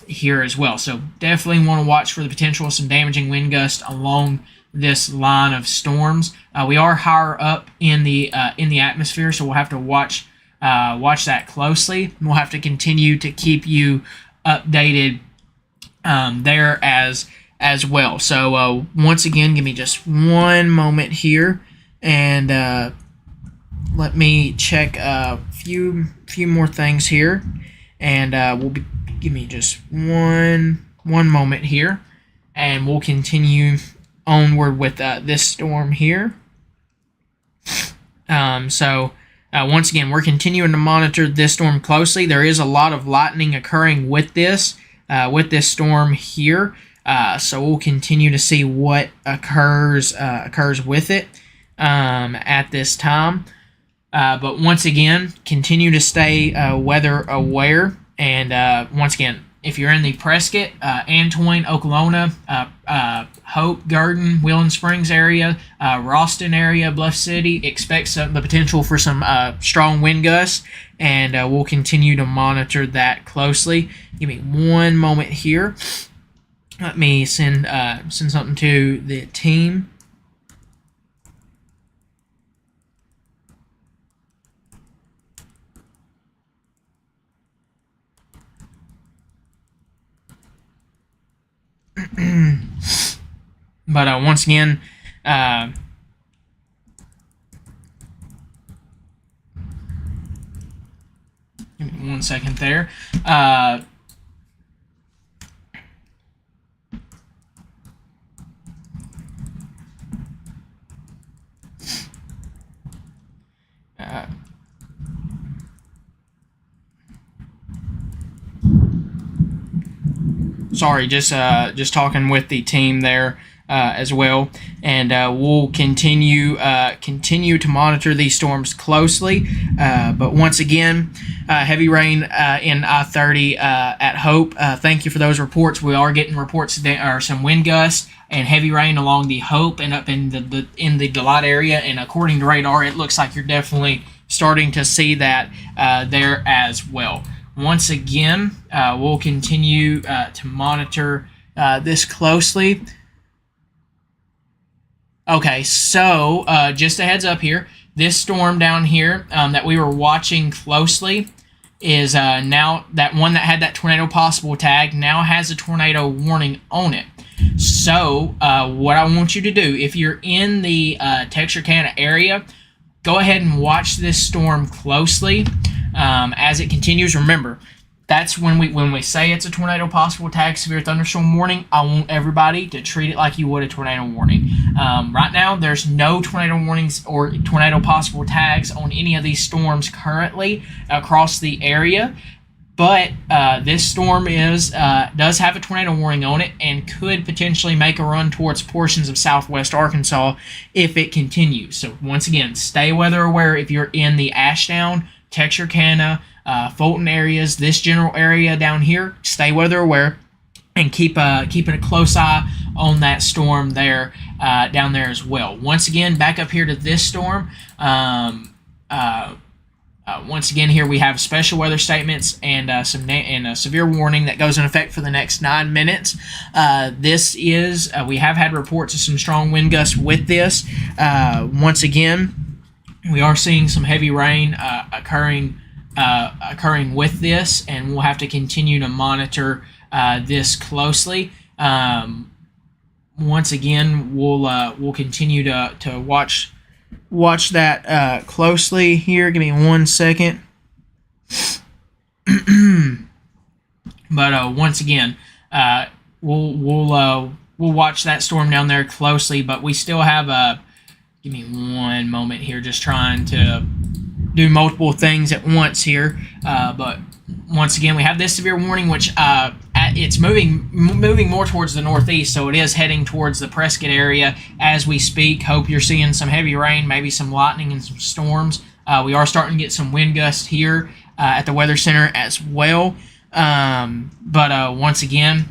here as well. So definitely want to watch for the potential of some damaging wind gusts along this line of storms. We are higher up in the atmosphere, so we'll have to watch that closely. We'll have to continue to keep you updated there as well. So once again, give me just one moment here, and let me check a few more things here, and give me just one moment here, and we'll continue onward with this storm here. So once again, we're continuing to monitor this storm closely. There is a lot of lightning occurring with this storm here, so we'll continue to see what occurs with it at this time. But once again, continue to stay weather aware. And once again, if you're in the Prescott, Antoine, Oklahoma, Hope, Garden, Wheeling Springs area, Ralston area, Bluff City, expect the potential for some strong wind gusts, and we'll continue to monitor that closely. Give me one moment here. Let me send something to the team. But once again, give me 1 second there. sorry, just talking with the team there as well, and we'll continue to monitor these storms closely. But once again, heavy rain in I-30 at Hope. Thank you for those reports. We are getting reports today, or some wind gusts and heavy rain along the Hope and up in the Delight area. And according to radar, it looks like you're definitely starting to see that there as well. Once again, we'll continue to monitor this closely. Okay, so just a heads up here, this storm down here that we were watching closely is now, that one that had that tornado possible tag now has a tornado warning on it. So what I want you to do, if you're in the Texarkana area, go ahead and watch this storm closely as it continues. Remember, that's when we say it's a tornado possible tag severe thunderstorm warning. I want everybody to treat it like you would a tornado warning. Right now, there's no tornado warnings or tornado possible tags on any of these storms currently across the area. But this storm does have a tornado warning on it and could potentially make a run towards portions of southwest Arkansas if it continues. So once again, stay weather aware if you're in the Ashdown, Texarkana, Fulton areas, this general area down here. Stay weather aware and keeping a close eye on that storm there down there as well. Once again, back up here to this storm. Once again, here we have special weather statements and a severe warning that goes in effect for the next 9 minutes. We have had reports of some strong wind gusts with this. Once again, we are seeing some heavy rain occurring with this, and we'll have to continue to monitor this closely. Once again, we'll continue to watch that closely here. Give me 1 second. But once again, we'll watch that storm down there closely. But we still have give me 1 moment here, just trying to do multiple things at once here. But once again, we have this severe warning, which it's moving more towards the northeast, so it is heading towards the Prescott area as we speak. Hope you're seeing some heavy rain, maybe some lightning and some storms. We are starting to get some wind gusts here at the Weather Center as well. But once again,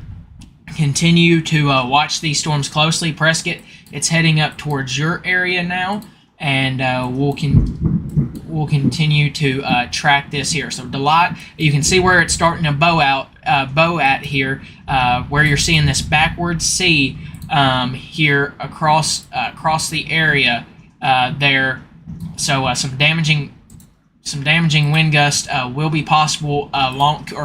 continue to watch these storms closely. Prescott, it's heading up towards your area now, and we'll continue to track this here. So Delight, you can see where it's starting to bow at here, where you're seeing this backward C here across the area there. So some damaging wind gusts will be possible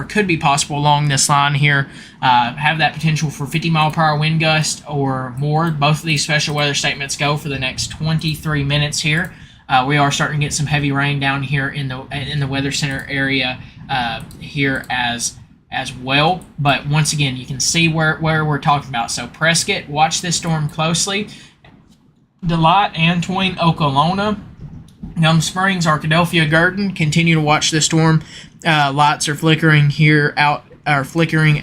could be possible along this line here. Have that potential for 50-mile-per-hour wind gust or more. Both of these special weather statements go for the next 23 minutes here. We are starting to get some heavy rain down here in the Weather Center area here as well. But once again, you can see where we're talking about. So Prescott, watch this storm closely. Delight, Antoine, Okolona, Gum Springs, Arkadelphia, Gurdon, continue to watch this storm. Lights are flickering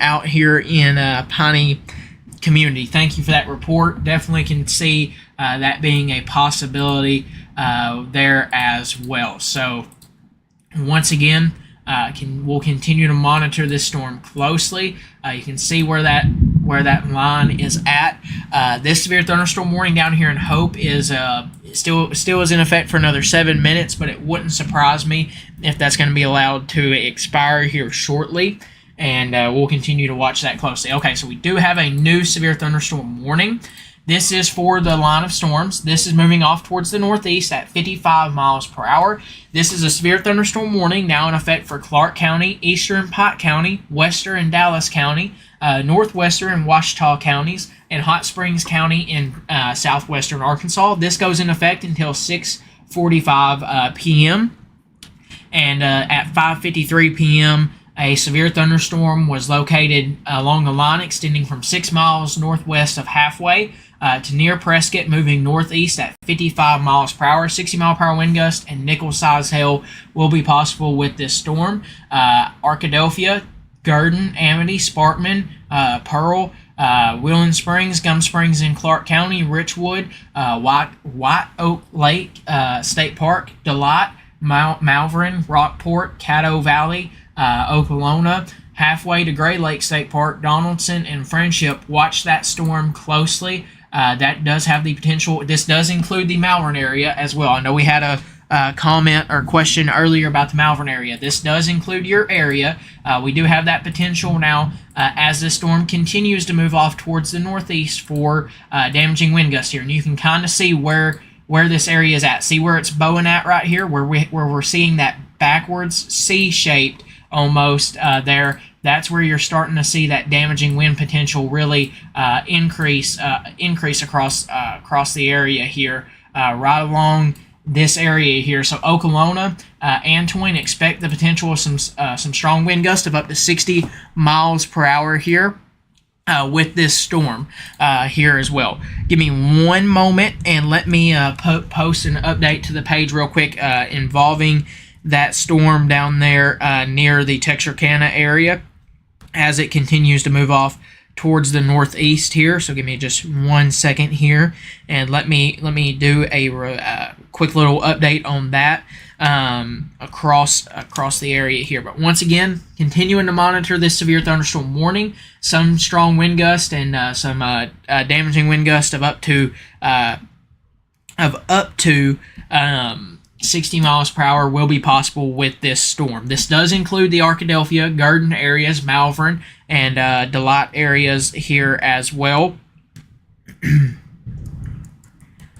out here in Piney community. Thank you for that report. Definitely can see that being a possibility there as well. So once again, we'll continue to monitor this storm closely. You can see where that line is at. This severe thunderstorm warning down here in Hope is still is in effect for another 7 minutes, but it wouldn't surprise me if that's going to be allowed to expire here shortly. And we'll continue to watch that closely. Okay, so we do have a new severe thunderstorm warning. This is for the line of storms. This is moving off towards the northeast at 55 miles per hour. This is a severe thunderstorm warning now in effect for Clark County, Eastern Pike County, Western and Dallas County, Northwestern and Ouachita counties, and Hot Springs County in southwestern Arkansas. This goes in effect until 6:45 p.m. And at 5:53 p.m., a severe thunderstorm was located along a line extending from 6 miles northwest of Halfway to near Prescott, moving northeast at 55 miles per hour. 60-mile-per-hour wind gust and nickel-size hail will be possible with this storm. Arkadelphia, Garden, Amity, Sparkman, Pearl, Wheeling Springs, Gum Springs in Clark County, Richwood, White Oak Lake State Park, Delight, Malvern, Rockport, Caddo Valley, Okolona, halfway to Gray Lake State Park, Donaldson, and Friendship. Watch that storm closely. That does have the potential. This does include the Malvern area as well. I know we had a comment or question earlier about the Malvern area. This does include your area. We do have that potential now as the storm continues to move off towards the northeast for damaging wind gusts here. And you can kind of see where this area is at. See where it's bowing at right here, where we're seeing that backwards C-shaped almost there. That's where you're starting to see that damaging wind potential really increase across the area here, right along this area here. So Okolona, Antoine, expect the potential of some strong wind gusts of up to 60 miles per hour here. With this storm here as well. Give me one moment and let me post an update to the page real quick involving that storm down there near the Texarkana area as it continues to move off towards the northeast here. So give me just 1 second here and let me do a quick little update on that across the area here. But once again, continuing to monitor this severe thunderstorm warning, some strong wind gust and some damaging wind gust of up to 60 miles per hour will be possible with this storm. This does include the Arkadelphia, Garden areas, Malvern, and Delight areas here as well. Give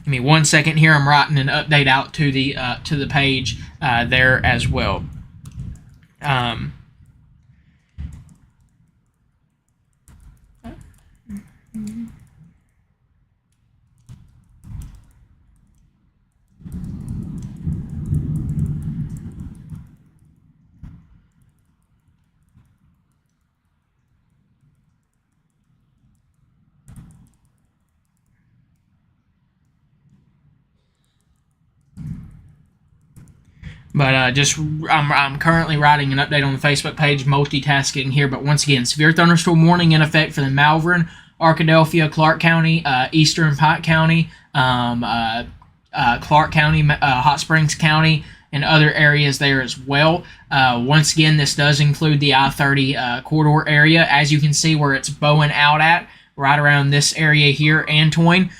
me 1 second here. I'm writing an update out to the page there as well. But I'm currently writing an update on the Facebook page, multitasking here. But once again, severe thunderstorm warning in effect for the Malvern, Arkadelphia, Clark County, Eastern Pike County, Clark County, Hot Springs County, and other areas there as well. Once again, this does include the I-30 corridor area, as you can see where it's bowing out at, right around this area here, Antoine.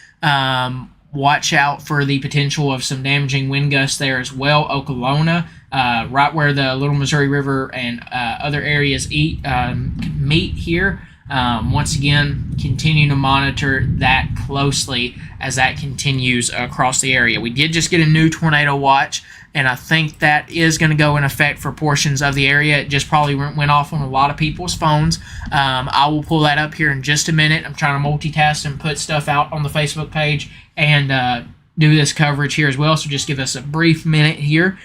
Watch out for the potential of some damaging wind gusts there as well. Okolona, right where the Little Missouri River and other areas meet here. Once again, continue to monitor that closely as that continues across the area. We did just get a new tornado watch, and I think that is going to go in effect for portions of the area. It just probably went off on a lot of people's phones. I will pull that up here in just a minute. I'm trying to multitask and put stuff out on the Facebook page and do this coverage here as well. So just give us a brief minute here.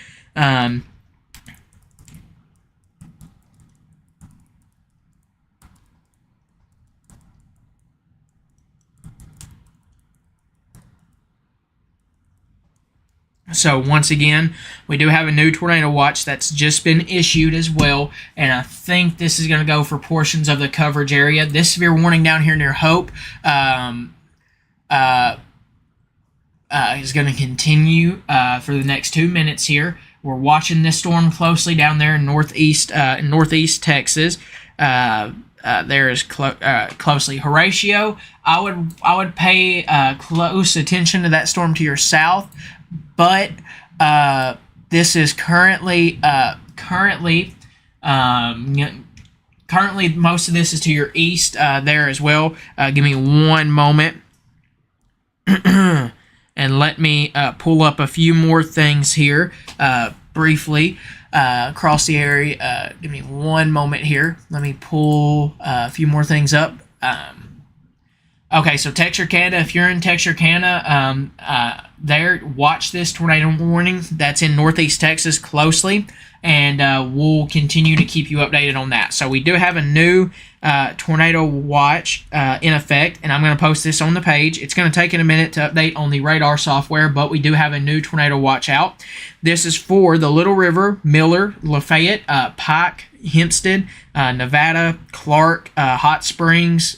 So once again, we do have a new tornado watch that's just been issued as well, and I think this is going to go for portions of the coverage area. This severe warning down here near Hope is going to continue for the next 2 minutes here. We're watching this storm closely down there in northeast Texas. There is closely. Horatio, I would pay close attention to that storm to your south. But this is currently most of this is to your east there as well. Give me one moment and let me pull up a few more things here briefly across the area. Give me one moment here. Let me pull a few more things up. Okay, so Texarkana, if you're in Texarkana, watch this tornado warning that's in northeast Texas closely, and we'll continue to keep you updated on that. So we do have a new tornado watch in effect, and I'm going to post this on the page. It's going to take a minute to update on the radar software, but we do have a new tornado watch out. This is for the Little River, Miller, Lafayette, Pike, Hempstead, Nevada, Clark, Hot Springs,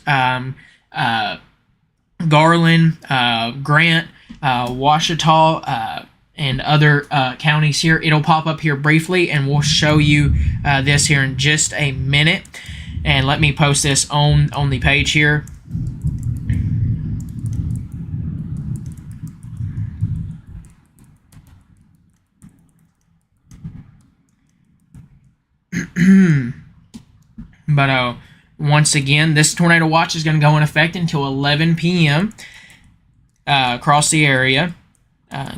Garland, Grant, Ouachita, and other counties here. It'll pop up here briefly, and we'll show you this here in just a minute. And let me post this on the page here. But once again, this tornado watch is going to go in effect until 11 p.m. Across the area.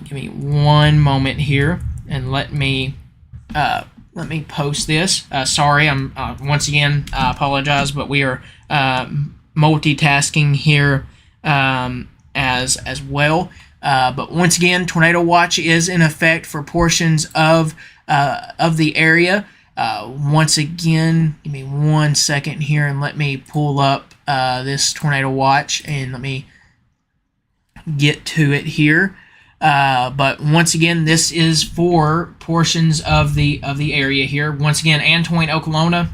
Give me one moment here, and let me post this. Sorry, I'm once again, I apologize, but we are multitasking here as well. But once again, tornado watch is in effect for portions of the area. Once again, give me 1 second here, and let me pull up this tornado watch, and let me get to it here. But once again, this is for portions of the area here. Once again, Antoine, Oklahoma.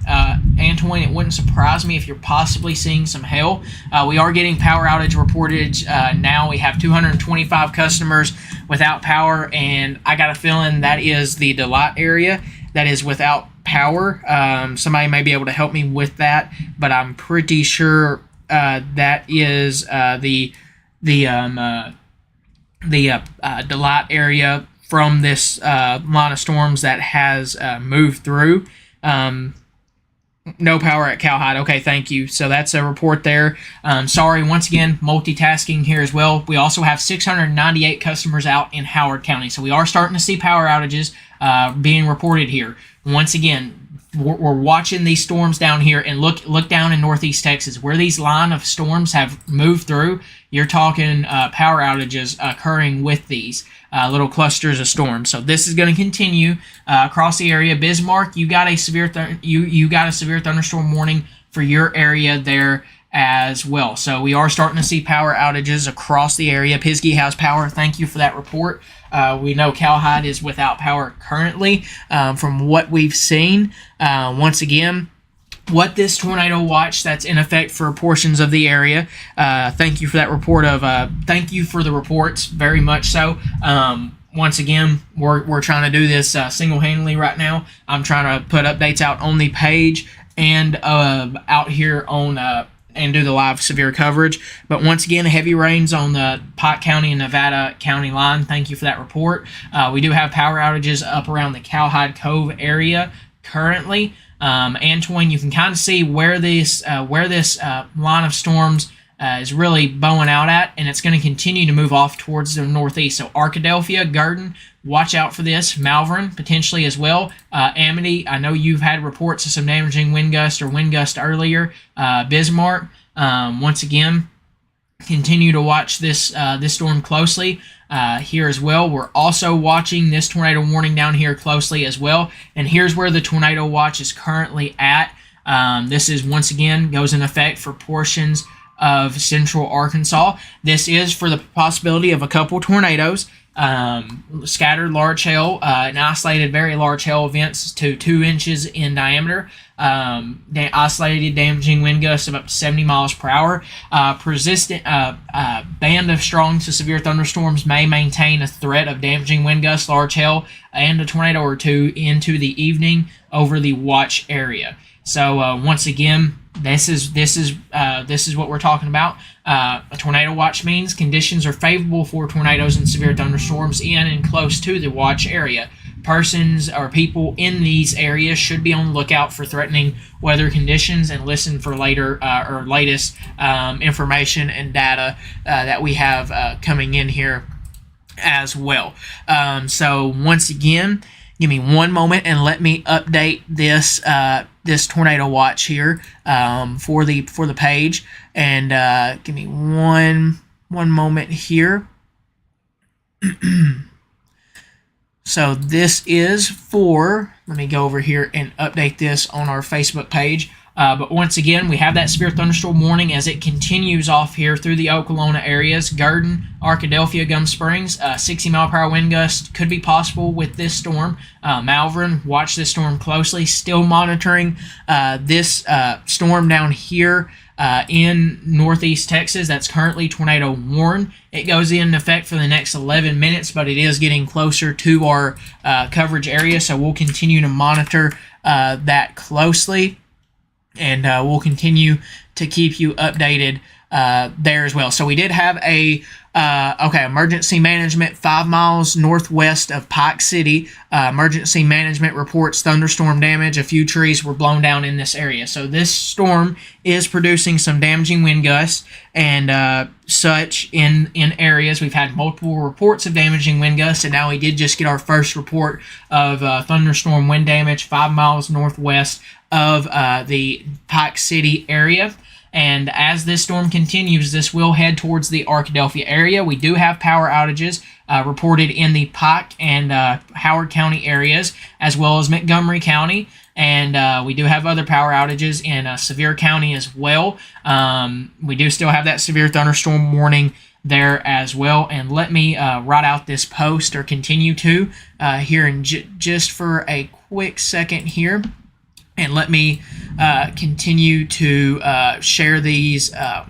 Antoine, it wouldn't surprise me if you're possibly seeing some hail. We are getting power outage reported now. We have 225 customers without power, and I got a feeling that is the Delight area that is without power. Somebody may be able to help me with that, but I'm pretty sure that is the Delight area from this line of storms that has moved through. No power at Cowhide. Okay, thank you. So that's a report there. Sorry, once again, multitasking here as well. We also have 698 customers out in Howard County. So we are starting to see power outages being reported here. Once again, we're watching these storms down here, and look down in northeast Texas where these line of storms have moved through. You're talking power outages occurring with these little clusters of storms. So this is going to continue across the area. Bismarck, you got a severe you got a severe thunderstorm warning for your area there as well. So we are starting to see power outages across the area. Pisgah has power. Thank you for that report. We know Cowhide is without power currently from what we've seen. Once again, what this tornado watch that's in effect for portions of the area. Thank you for that report thank you for the reports, very much so. Once again, we're trying to do this single-handedly right now. I'm trying to put updates out on the page and out here on and do the live severe coverage. But once again, heavy rains on the Pike County and Nevada County line. Thank you for that report. We do have power outages up around the Cowhide Cove area currently. Antoine, you can kind of see where this line of storms is really bowing out at, and it's going to continue to move off towards the northeast. So Arkadelphia, Garden, watch out for this. Malvern, potentially as well. Amity, I know you've had reports of some damaging wind gust earlier. Bismarck, once again, continue to watch this storm closely here as well. We're also watching this tornado warning down here closely as well. And here's where the tornado watch is currently at. This is, once again, goes in effect for portions of central Arkansas. This is for the possibility of a couple tornadoes, scattered large hail, and isolated very large hail events to 2 inches in diameter, isolated damaging wind gusts of up to 70 miles per hour. Persistent band of strong to severe thunderstorms may maintain a threat of damaging wind gusts, large hail, and a tornado or two into the evening over the watch area. So once again, this is what we're talking about. A tornado watch means conditions are favorable for tornadoes and severe thunderstorms in and close to the watch area. Persons or people in these areas should be on the lookout for threatening weather conditions and listen for later or latest information and data that we have coming in here as well. So once again, give me one moment and let me update this this tornado watch here for the page, and give me one moment here. So this is for, let me go over here and update this on our Facebook page. But once again, we have that severe thunderstorm warning as it continues off here through the Okolona areas. Garden, Arkadelphia, Gum Springs, 60-mile-per-hour wind gust could be possible with this storm. Malvern, watch this storm closely. Still monitoring this storm down here in northeast Texas. That's currently tornado warned. It goes in effect for the next 11 minutes, but it is getting closer to our coverage area, so we'll continue to monitor that closely, and we'll continue to keep you updated there as well. So we did have a emergency management 5 miles northwest of Pike City. Emergency management reports thunderstorm damage. A few trees were blown down in this area. So this storm is producing some damaging wind gusts and such in areas. We've had multiple reports of damaging wind gusts, and now we did just get our first report of thunderstorm wind damage 5 miles northwest of the Pike City area. And as this storm continues, this will head towards the Arkadelphia area. We do have power outages reported in the Pike and Howard County areas, as well as Montgomery County. And we do have other power outages in Sevier County as well. We do still have that severe thunderstorm warning there as well. And let me write out this post, or continue to, here in just for a quick second here. And let me continue to share these, or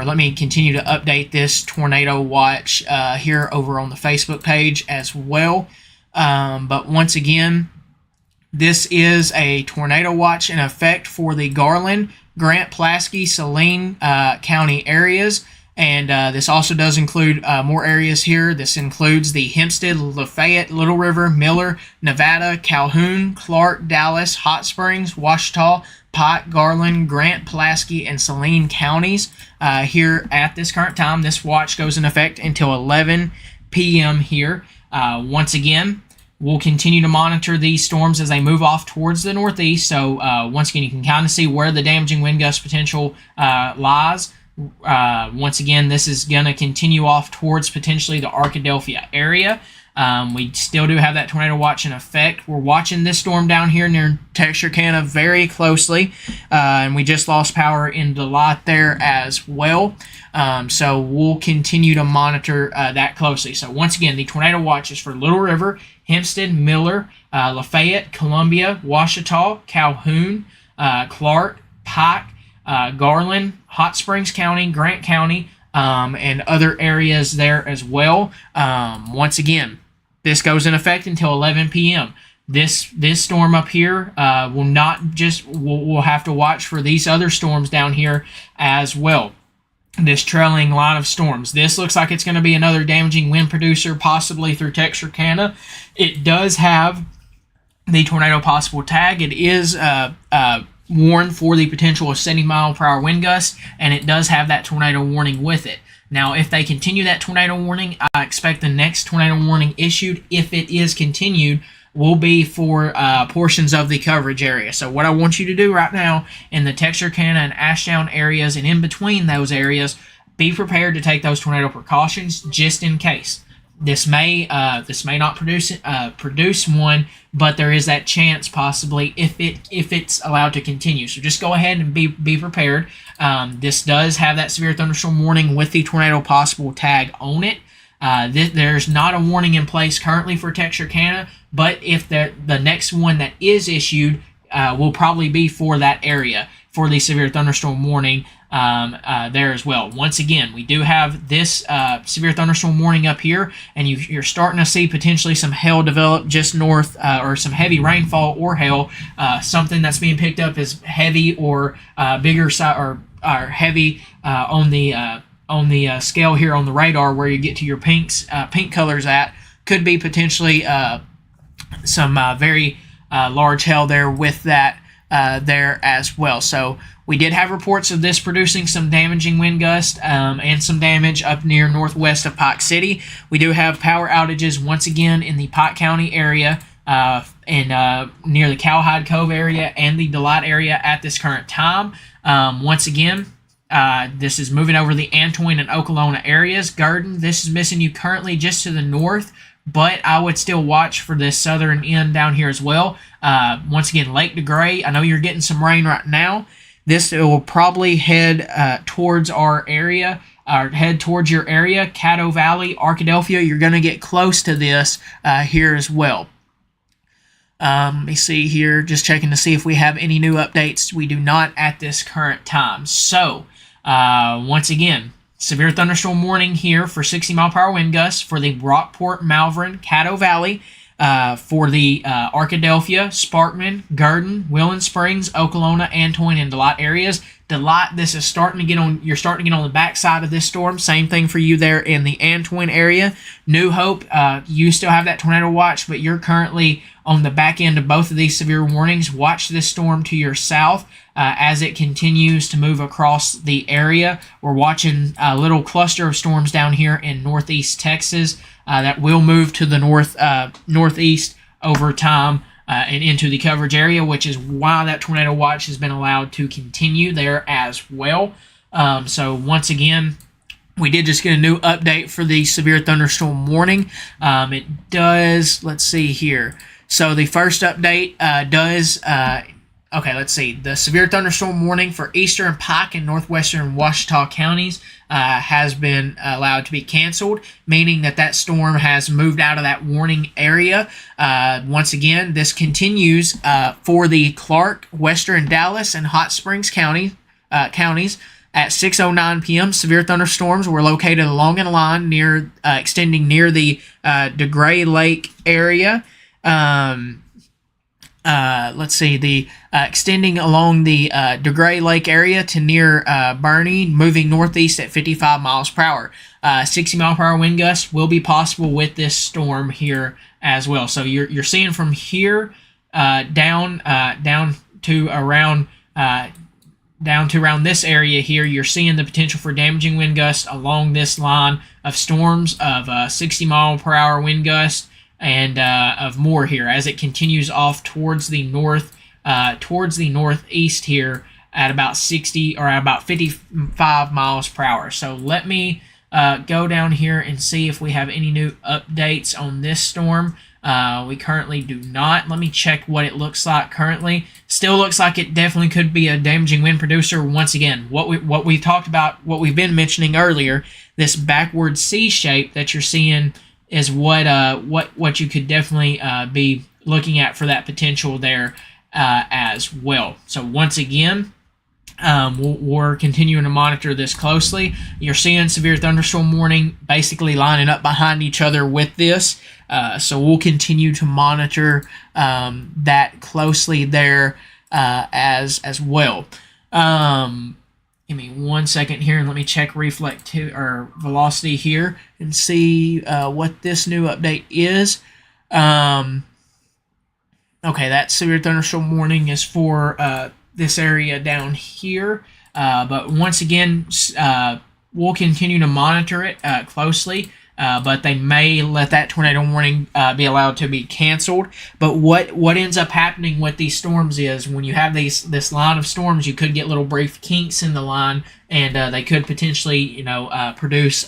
let me continue to update this tornado watch here over on the Facebook page as well. But once again, this is a tornado watch in effect for the Garland, Grant, Pulaski, Saline County areas. And this also does include more areas here. This includes the Hempstead, Lafayette, Little River, Miller, Nevada, Calhoun, Clark, Dallas, Hot Springs, Ouachita, Pike, Garland, Grant, Pulaski, and Saline counties here at this current time. This watch goes in effect until 11 p.m. here. Once again, we'll continue to monitor these storms as they move off towards the northeast. So once again, you can kind of see where the damaging wind gust potential lies. Once again, this is going to continue off towards potentially the Arkadelphia area. We still do have that tornado watch in effect. We're watching this storm down here near Texarkana very closely, and we just lost power in the lot there as well. So we'll continue to monitor that closely. So once again, the tornado watch is for Little River, Hempstead, Miller, Lafayette, Columbia, Ouachita, Calhoun, Clark, Pike, Garland, Hot Springs County, Grant County, and other areas there as well. Once again, this goes in effect until 11 p.m. This storm up here will not just, we'll have to watch for these other storms down here as well. This trailing line of storms. This looks like it's going to be another damaging wind producer, possibly through Texarkana. It does have the tornado possible tag. It is warned for the potential of 70-mile-per-hour wind gusts, and it does have that tornado warning with it. Now, if they continue that tornado warning, I expect the next tornado warning issued, if it is continued, will be for portions of the coverage area. So what I want you to do right now in the Texarkana and Ashdown areas and in between those areas, be prepared to take those tornado precautions just in case. This may not produce one, but there is that chance possibly if it's allowed to continue. So just go ahead and be prepared. This does have that severe thunderstorm warning with the tornado possible tag on it. There's not a warning in place currently for Texarkana, but if the next one that is issued will probably be for that area for the severe thunderstorm warning there as well. Once again, we do have this severe thunderstorm warning up here, and you're starting to see potentially some hail develop just north, or some heavy rainfall or hail. Something that's being picked up as heavy or bigger or heavy on the scale here on the radar, where you get to your pink colors at, could be potentially some very large hail there with that there as well. So we did have reports of this producing some damaging wind gusts and some damage up near northwest of Pike City. We do have power outages once again in the Pike County area and near the Cowhide Cove area and the Delight area at this current time. Once again, this is moving over the Antoine and Okolona areas. Garden, this is missing you currently just to the north. but I would still watch for this southern end down here as well. Once again, Lake DeGray, I know you're getting some rain right now. This will probably head towards our area, or head towards your area, Caddo Valley, Arkadelphia. You're going to get close to this here as well. Let me see here, just checking to see if we have any new updates. We do not at this current time. So, once again, severe thunderstorm warning here for 60-mile-per-hour wind gusts for the Rockport, Malvern, Caddo Valley, for the Arkadelphia, Sparkman, Gurdon, Willing Springs, Okolona, Antoine, and Delight areas. Delight, this is starting to get on. You're starting to get on the backside of this storm. Same thing for you there in the Antoine area. New Hope, you still have that tornado watch, but you're currently on the back end of both of these severe warnings. Watch this storm to your south as it continues to move across the area. We're watching a little cluster of storms down here in northeast Texas that will move to the northeast over time and into the coverage area, which is why that tornado watch has been allowed to continue there as well. So once again, we did just get a new update for the severe thunderstorm warning. It does, let's see here. So the first update does, okay, let's see. The severe thunderstorm warning for eastern Pike and northwestern Ouachita counties has been allowed to be canceled, meaning that storm has moved out of that warning area. Once again, this continues for the Clark, Western Dallas, and Hot Springs counties. At 6:09 p.m., severe thunderstorms were located along a line extending near the DeGray Lake area. Let's see, extending along the DeGray Lake area to near Bernie, moving northeast at 55 miles per hour. 60-mile-per-hour wind gusts will be possible with this storm here as well. So you're seeing from here down to around this area here. You're seeing the potential for damaging wind gusts along this line of storms of 60-mile-per-hour wind gusts. And of more here as it continues off towards the northeast here at about 60 or about 55 miles per hour. So let me go down here and see if we have any new updates on this storm. We currently do not. Let me check what it looks like currently. Still looks like it definitely could be a damaging wind producer. Once again, what we talked about, what we've been mentioning earlier, this backward C shape that you're seeing is what you could definitely be looking at for that potential there as well. So once again, we're continuing to monitor this closely. You're seeing severe thunderstorm warning basically lining up behind each other with this. So we'll continue to monitor that closely there as well. Give me 1 second here and let me check velocity here and see what this new update is. Okay, that severe thunderstorm warning is for this area down here. But once again, we'll continue to monitor it closely. But they may let that tornado warning be allowed to be canceled. But what ends up happening with these storms is when you have this line of storms, you could get little brief kinks in the line, and they could potentially produce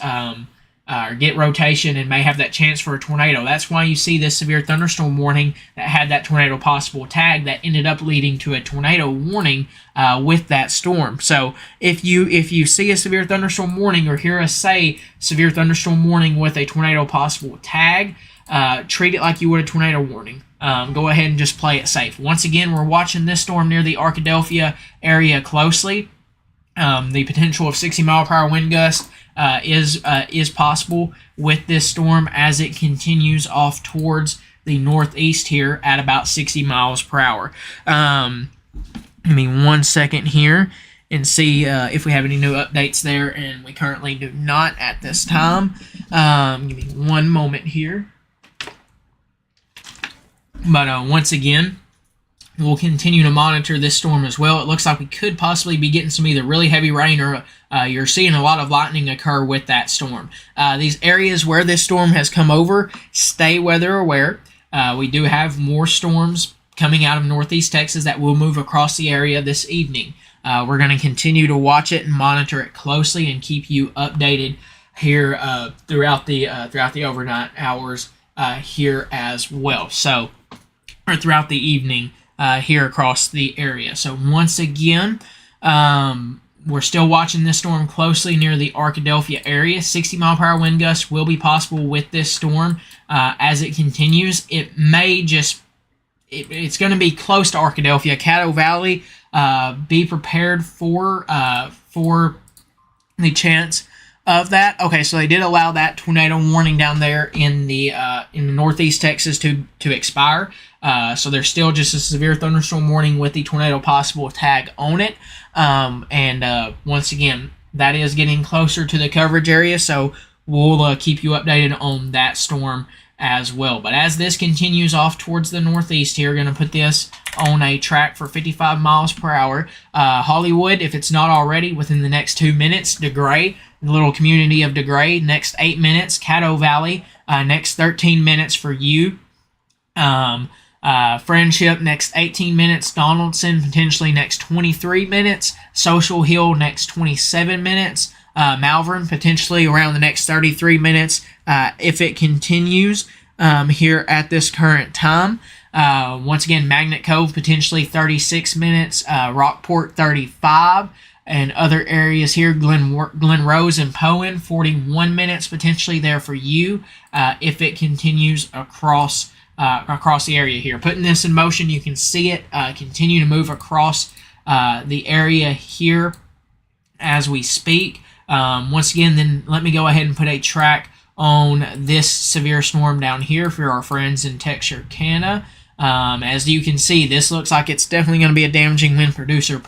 or get rotation and may have that chance for a tornado. That's why you see this severe thunderstorm warning that had that tornado possible tag that ended up leading to a tornado warning with that storm. So if you see a severe thunderstorm warning or hear us say severe thunderstorm warning with a tornado possible tag, treat it like you would a tornado warning. Go ahead and just play it safe. Once again, we're watching this storm near the Arkadelphia area closely. The potential of 60-mile-per-hour wind gusts is possible with this storm as it continues off towards the northeast here at about 60 miles per hour. Give me 1 second here and see if we have any new updates there, and we currently do not at this time. Give me 1 moment here. But once again, we'll continue to monitor this storm as well. It looks like we could possibly be getting some either really heavy rain or you're seeing a lot of lightning occur with that storm. These areas where this storm has come over, stay weather aware. We do have more storms coming out of northeast Texas that will move across the area this evening. We're going to continue to watch it and monitor it closely and keep you updated here throughout the overnight hours here as well. So, or throughout the evening here across the area. So once again, we're still watching this storm closely near the Arkadelphia area. 60-mile-per-hour wind gusts will be possible with this storm as it continues. It may just it's going to be close to Arkadelphia. Caddo Valley, be prepared for the chance of that. Okay, so they did allow that tornado warning down there in the northeast Texas to expire. So there's still just a severe thunderstorm warning with the tornado possible tag on it. Once again, that is getting closer to the coverage area, so we'll keep you updated on that storm as well. But as this continues off towards the northeast here, going to put this on a track for 55 miles per hour. Hollywood, if it's not already, within the next 2 minutes. DeGray, the little community of DeGray, next 8 minutes. Caddo Valley, next 13 minutes for you. Friendship, next 18 minutes. Donaldson, potentially next 23 minutes. Social Hill, next 27 minutes. Malvern, potentially around the next 33 minutes if it continues here at this current time. Once again, Magnet Cove, potentially 36 minutes. Rockport, 35. And other areas here, Glen Rose and Poen, 41 minutes potentially there for you if it continues across the area here. Putting this in motion, you can see it continue to move across the area here as we speak. Once again, then let me go ahead and put a track on this severe storm down here for our friends in Texarkana. As you can see, this looks like it's definitely going to be a damaging wind producer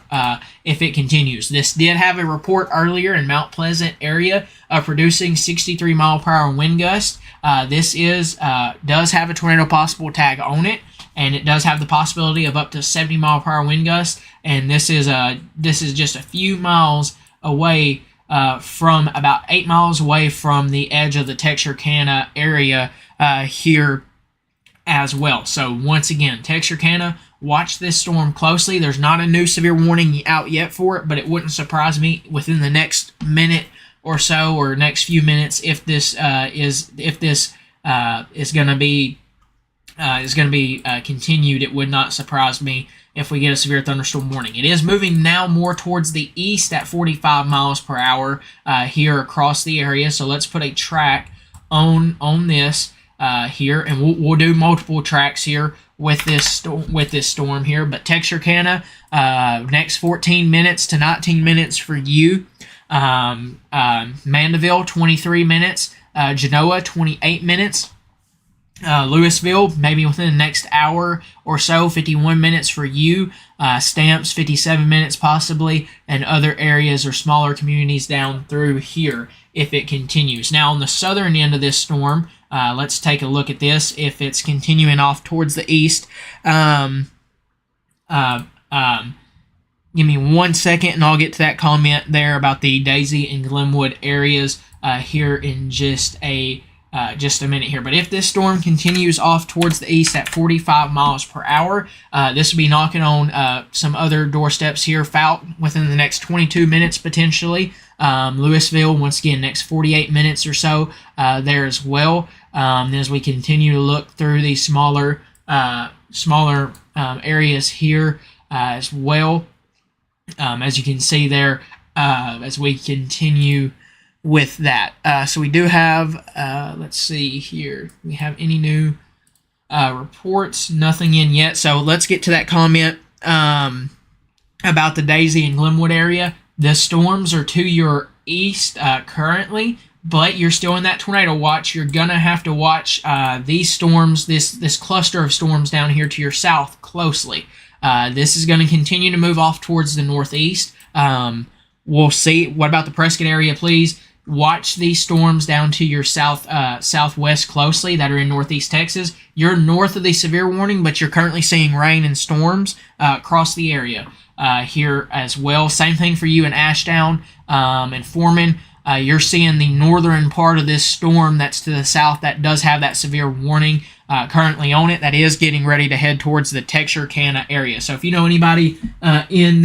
if it continues. This did have a report earlier in Mount Pleasant area of producing 63-mile-per-hour wind gusts. This does have a tornado possible tag on it, and it does have the possibility of up to 70-mile-per-hour wind gusts. And this is just a few miles away from about 8 miles away from the edge of the Texarkana area here as well. So once again, Texarkana, watch this storm closely. There's not a new severe warning out yet for it, but it wouldn't surprise me within the next minute or so, or next few minutes, if this is going to be continued. It would not surprise me if we get a severe thunderstorm warning. It is moving now more towards the east at 45 miles per hour here across the area. So let's put a track on this here, and we'll do multiple tracks here with this storm here. But Texarkana, next 14 minutes to 19 minutes for you. Mandeville, 23 minutes. Genoa, 28 minutes. Louisville, maybe within the next hour or so, 51 minutes for you. Stamps, 57 minutes possibly, and other areas or smaller communities down through here if it continues. Now, on the southern end of this storm, let's take a look at this. If it's continuing off towards the east, give me 1 second, and I'll get to that comment there about the Daisy and Glenwood areas here in just a minute here. But if this storm continues off towards the east at 45 miles per hour, this will be knocking on some other doorsteps here. Fout within the next 22 minutes potentially. Louisville, once again, next 48 minutes or so there as well. As we continue to look through these smaller areas here as well. As you can see there, as we continue with that. So we do have, let's see here, we have any new reports? Nothing in yet. So let's get to that comment about the Daisy and Glenwood area. The storms are to your east currently, but you're still in that tornado watch. You're going to have to watch these storms, this cluster of storms down here to your south closely. This is going to continue to move off towards the northeast. We'll see. What about the Prescott area, please? Watch these storms down to your southwest closely that are in northeast Texas. You're north of the severe warning, but you're currently seeing rain and storms across the area here as well. Same thing for you in Ashdown and Foreman. You're seeing the northern part of this storm that's to the south that does have that severe warning currently on it. That is getting ready to head towards the Texarkana area. So if you know anybody in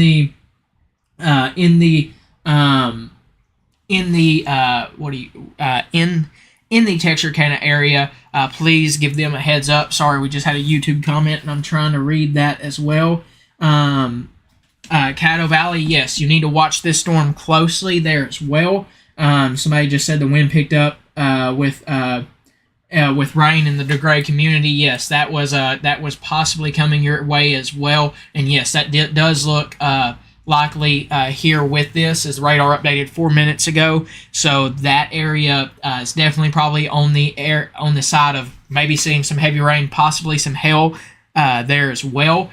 in the Texarkana area, please give them a heads up. Sorry, we just had a YouTube comment, and I'm trying to read that as well. Caddo Valley, yes, you need to watch this storm closely there as well. Somebody just said the wind picked up with rain in the DeGray community. Yes, that was possibly coming your way as well. And yes, that does look likely here with this, as the radar updated 4 minutes ago. So that area is definitely probably on the side of maybe seeing some heavy rain, possibly some hail there as well.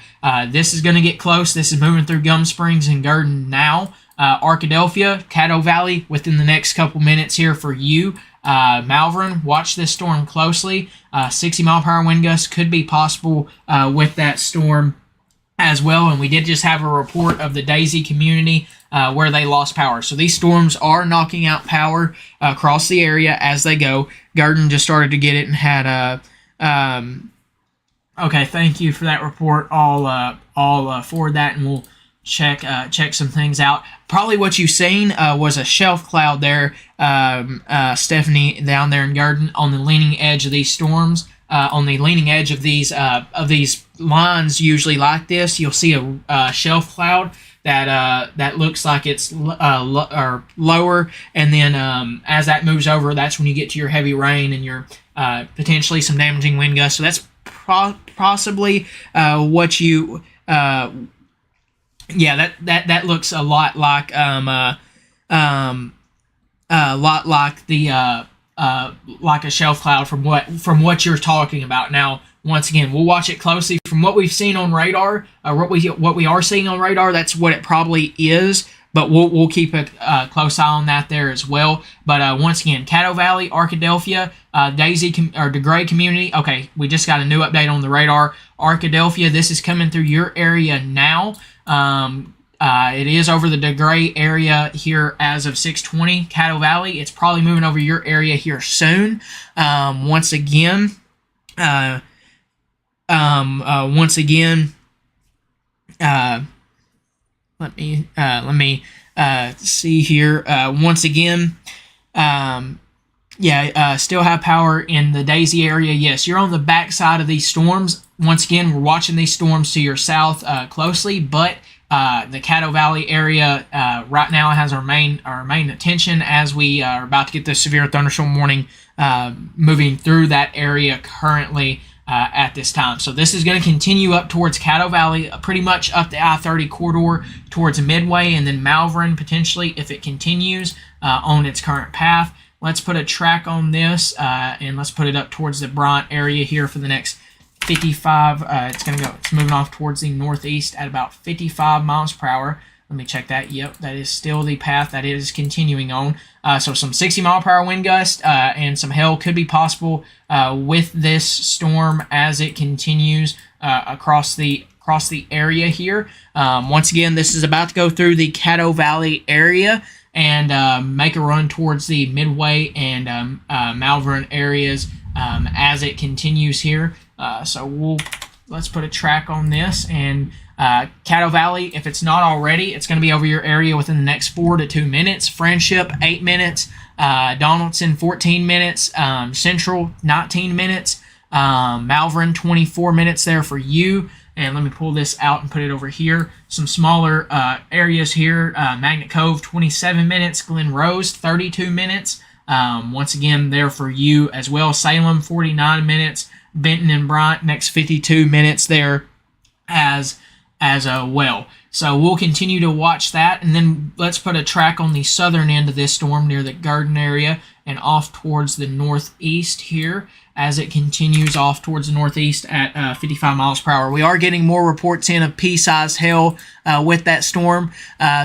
This is going to get close. This is moving through Gum Springs and Garden now. Arkadelphia, Caddo Valley within the next couple minutes here for you. Malvern, watch this storm closely. 60-mile-per-hour wind gusts could be possible with that storm as well. And we did just have a report of the Daisy community where they lost power. So these storms are knocking out power across the area as they go. Garden just started to get it and had okay, thank you for that report. I'll forward that, and we'll check some things out. Probably what you've seen was a shelf cloud there, Stephanie, down there in Garden on the leaning edge of these storms. On the leaning edge of these lines, usually like this, you'll see a shelf cloud that looks like it's lower, and then as that moves over, that's when you get to your heavy rain and your potentially some damaging wind gusts. So that's possibly what you that looks a lot like like a shelf cloud from what you're talking about. Now, once again, we'll watch it closely. From what we've seen on radar, what we are seeing on radar, that's what it probably is. But we'll keep a close eye on that there as well. But once again, Caddo Valley, Arkadelphia, Daisy or DeGray community. Okay, we just got a new update on the radar. Arkadelphia, this is coming through your area now. It is over the DeGray area here as of 6:20. Caddo Valley, it's probably moving over your area here soon. Once again, let me see here. Once again, still have power in the Daisy area. Yes, you're on the backside of these storms. Once again, we're watching these storms to your south closely, but the Caddo Valley area right now has our main attention as we are about to get the severe thunderstorm warning moving through that area currently at this time. So this is going to continue up towards Caddo Valley, pretty much up the I-30 corridor towards Midway, and then Malvern potentially if it continues on its current path. Let's put a track on this and let's put it up towards the Bryant area here for the next 55. It's moving off towards the northeast at about 55 miles per hour. Let me check that. Yep, that is still the path that it is continuing on. So some 60-mile-per-hour wind gust and some hail could be possible with this storm as it continues across the area here. Once again, this is about to go through the Caddo Valley area and make a run towards the Midway and Malvern areas as it continues here. So let's put a track on this, and Caddo Valley, if it's not already, it's going to be over your area within the next 4 to 2 minutes. Friendship, 8 minutes. Donaldson, 14 minutes. Central, 19 minutes. Malvern, 24 minutes there for you. And let me pull this out and put it over here. Some smaller areas here. Magnet Cove, 27 minutes. Glen Rose, 32 minutes. Once again, there for you as well. Salem, 49 minutes. Benton and Bryant, next 52 minutes there as well. So we'll continue to watch that, and then let's put a track on the southern end of this storm near the Garden area and off towards the northeast here as it continues off towards the northeast at 55 miles per hour. We are getting more reports in of pea-sized hail with that storm.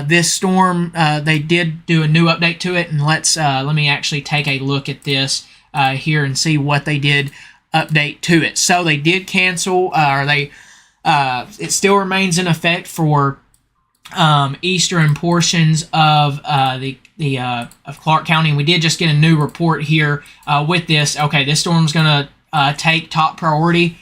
This storm, they did do a new update to it, and let me actually take a look at this here and see what they did update to it. So they did cancel, it still remains in effect for eastern portions of of Clark County. And we did just get a new report here with this. Okay, this storm's going to take top priority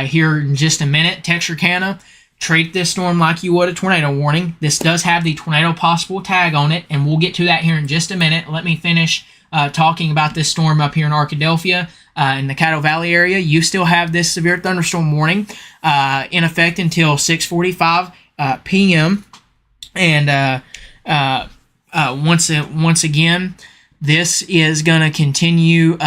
here in just a minute. Texarkana, treat this storm like you would a tornado warning. This does have the tornado possible tag on it, and we'll get to that here in just a minute. Let me finish talking about this storm up here in Arkadelphia in the Caddo Valley area. You still have this severe thunderstorm warning in effect until 6:45 p.m. And once again, this is going to continue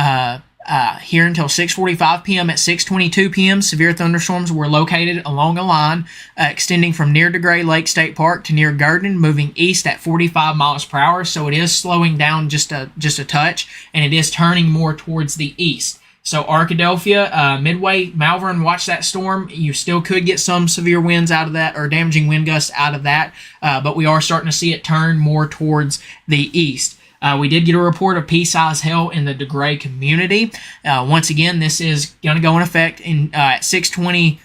here until 6:45 p.m. At 6:22 p.m., severe thunderstorms were located along a line extending from near DeGray Lake State Park to near Garden, moving east at 45 miles per hour. So it is slowing down just a touch, and it is turning more towards the east. So Arkadelphia, Midway, Malvern, watch that storm. You still could get some severe winds out of that, or damaging wind gusts out of that, but we are starting to see it turn more towards the east. We did get a report of pea-sized hail in the DeGray community. Once again, this is going to go in effect at 6:20.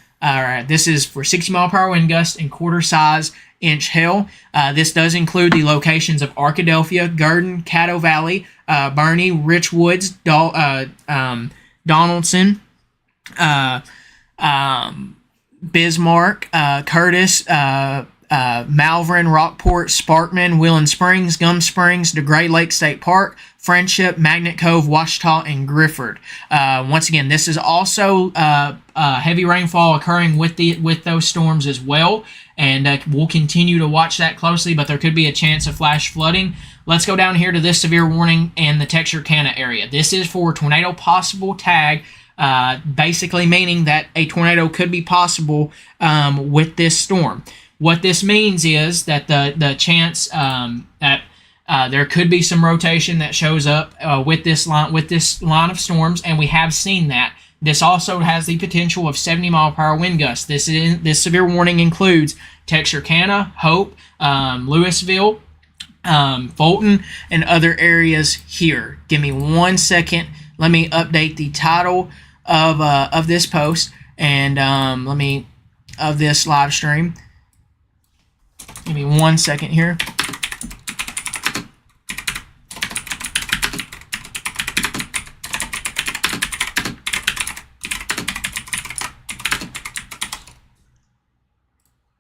This is for 60-mile-per-hour wind gusts and quarter-size inch hail. This does include the locations of Arkadelphia, Garden, Caddo Valley, Bernie, Rich Woods, Donaldson, Bismarck, Curtis, Malvern, Rockport, Sparkman, Wheeling Springs, Gum Springs, DeGray Lake State Park, Friendship, Magnet Cove, Washita, and Grifford. Once again, this is also heavy rainfall occurring with those storms as well, and we'll continue to watch that closely, but there could be a chance of flash flooding. Let's go down here to this severe warning in the Texarkana area. This is for tornado possible tag, basically meaning that a tornado could be possible with this storm. What this means is that the chance that there could be some rotation that shows up with this line of storms, and we have seen that. This also has the potential of 70-mile-per-hour wind gusts. This severe warning includes Texarkana, Hope, Louisville, Fulton, and other areas here. Give me 1 second. Let me update the title of this post and of this live stream. Give me 1 second here.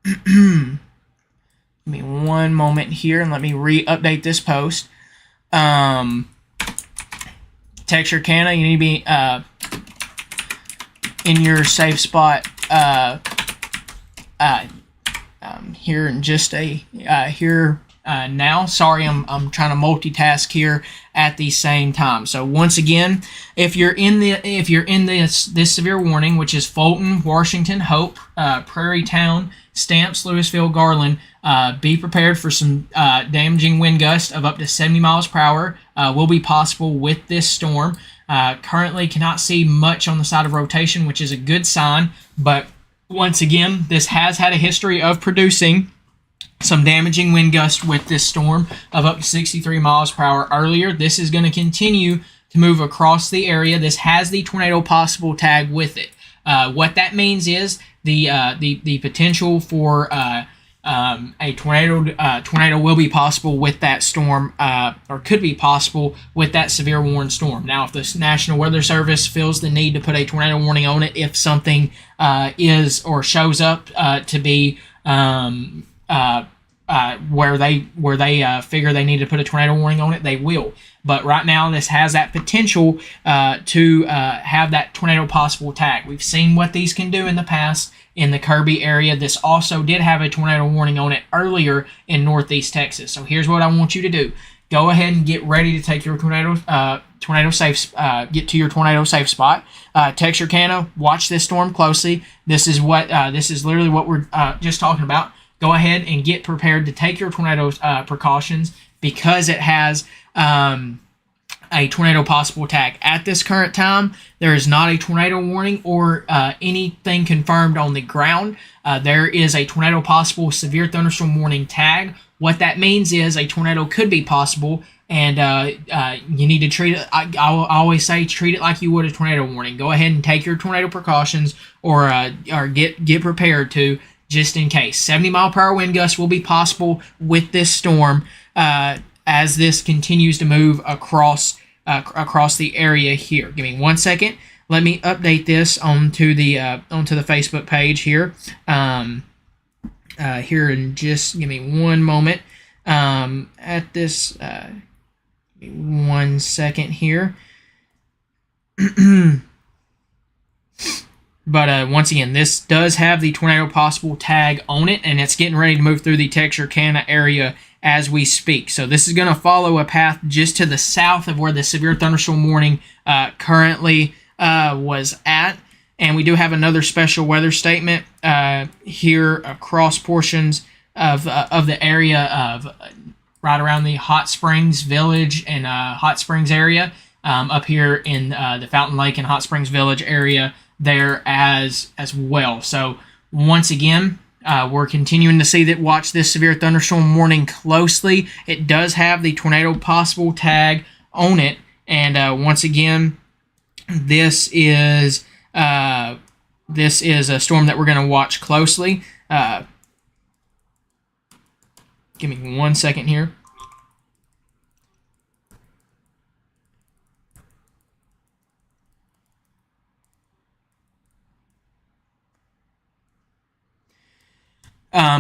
Give me one moment here and let me re-update this post. Texarkana, you need to be in your safe spot here in just now. Sorry, I'm trying to multitask here at the same time. So once again, if you're in this severe warning, which is Fulton, Washington, Hope, Prairie Town, Stamps, Louisville, Garland, be prepared for some damaging wind gusts of up to 70 miles per hour will be possible with this storm. Currently cannot see much on the side of rotation, which is a good sign, but once again, this has had a history of producing some damaging wind gusts with this storm of up to 63 miles per hour earlier. This is going to continue to move across the area. This has the tornado possible tag with it. What that means is the potential for a tornado will be possible with that storm, or could be possible with that severe warning storm. Now, if the National Weather Service feels the need to put a tornado warning on it, if something is or shows up to be where they figure they need to put a tornado warning on it, they will. But right now, this has that potential to have that tornado possible tag. We've seen what these can do in the past in the Kirby area. This also did have a tornado warning on it earlier in northeast Texas. So here's what I want you to do. Go ahead and get ready to take your tornado safe. Get to your tornado safe spot. Texarkana, watch this storm closely. This is literally what we're just talking about. Go ahead and get prepared to take your tornado precautions, because it has a tornado possible tag. At this current time, there is not a tornado warning or anything confirmed on the ground. There is a tornado possible severe thunderstorm warning tag. What that means is a tornado could be possible, and you need to treat it. I always say treat it like you would a tornado warning. Go ahead and take your tornado precautions, or get prepared to, just in case. 70-mile-per-hour wind gusts will be possible with this storm as this continues to move across the area here. Give me 1 second. Let me update this onto the Facebook page here. Here in just give me one moment. At this, give 1 second here. But once again, this does have the tornado possible tag on it, and it's getting ready to move through the Texarkana area as we speak. So this is going to follow a path just to the south of where the severe thunderstorm warning currently was at. And we do have another special weather statement here across portions of the area of right around the Hot Springs Village and Hot Springs area, up here in the Fountain Lake and Hot Springs Village area there as well. So once again, we're continuing to watch this severe thunderstorm warning closely. It does have the tornado possible tag on it, and once again, this is a storm that we're going to watch closely. Give me 1 second here.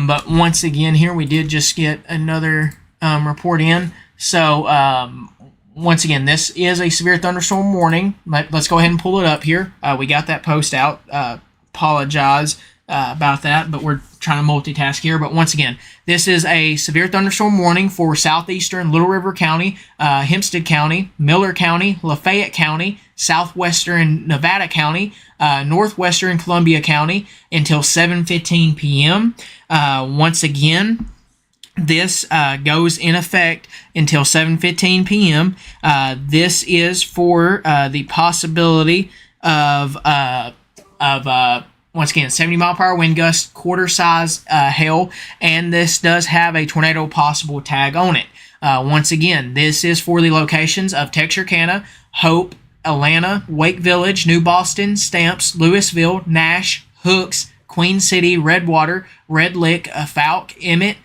But once again here, we did just get another report in. So once again, this is a severe thunderstorm warning. Let's go ahead and pull it up here. We got that post out. Apologize about that, but we're trying to multitask here. But once again, this is a severe thunderstorm warning for southeastern Little River County, Hempstead County, Miller County, Lafayette County, southwestern Nevada County, northwestern Columbia County until 7:15 p.m. Once again, this goes in effect until 7:15 p.m. This is for the possibility of once again, 70-mile-per-hour wind gusts, quarter-size hail, and this does have a tornado possible tag on it. Once again, this is for the locations of Texarkana, Hope, Atlanta, Wake Village, New Boston, Stamps, Louisville, Nash, Hooks, Queen City, Redwater, Red Lick, Fouke, Emmett,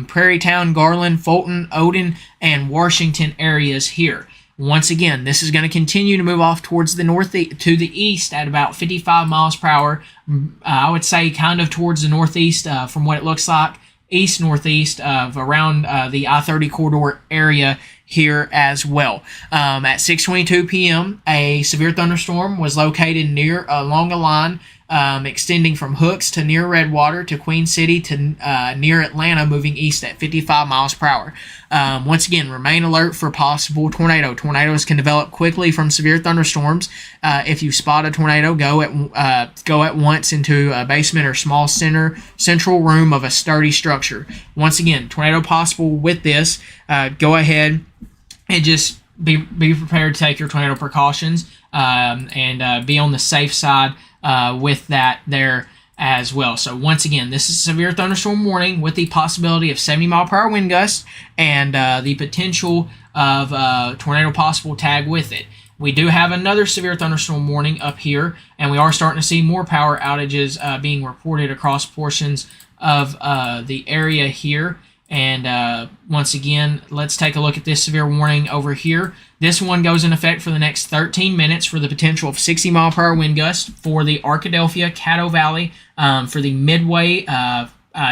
Prairie Town, Garland, Fulton, Odin, and Washington areas here. Once again, this is going to continue to move off towards the to the east at about 55 miles per hour. I would say kind of towards the northeast from what it looks like, east-northeast of around the I-30 corridor area here as well. At 6:22 p.m., a severe thunderstorm was located along a line extending from Hooks to near Redwater to Queen City to near Atlanta, moving east at 55 miles per hour. Once again, remain alert for possible tornado. Tornadoes can develop quickly from severe thunderstorms. If you spot a tornado, go at once into a basement or small central room of a sturdy structure. Once again, tornado possible with this. Go ahead and just be prepared to take your tornado precautions and be on the safe side with that there as well. So once again, this is a severe thunderstorm warning with the possibility of 70-mile-per-hour wind gusts and the potential of tornado possible tag with it. We do have another severe thunderstorm warning up here, and we are starting to see more power outages being reported across portions of the area here. And once again, let's take a look at this severe warning over here. This one goes in effect for the next 13 minutes for the potential of 60-mile-per-hour wind gusts for the Arkadelphia, Caddo Valley, for the Midway,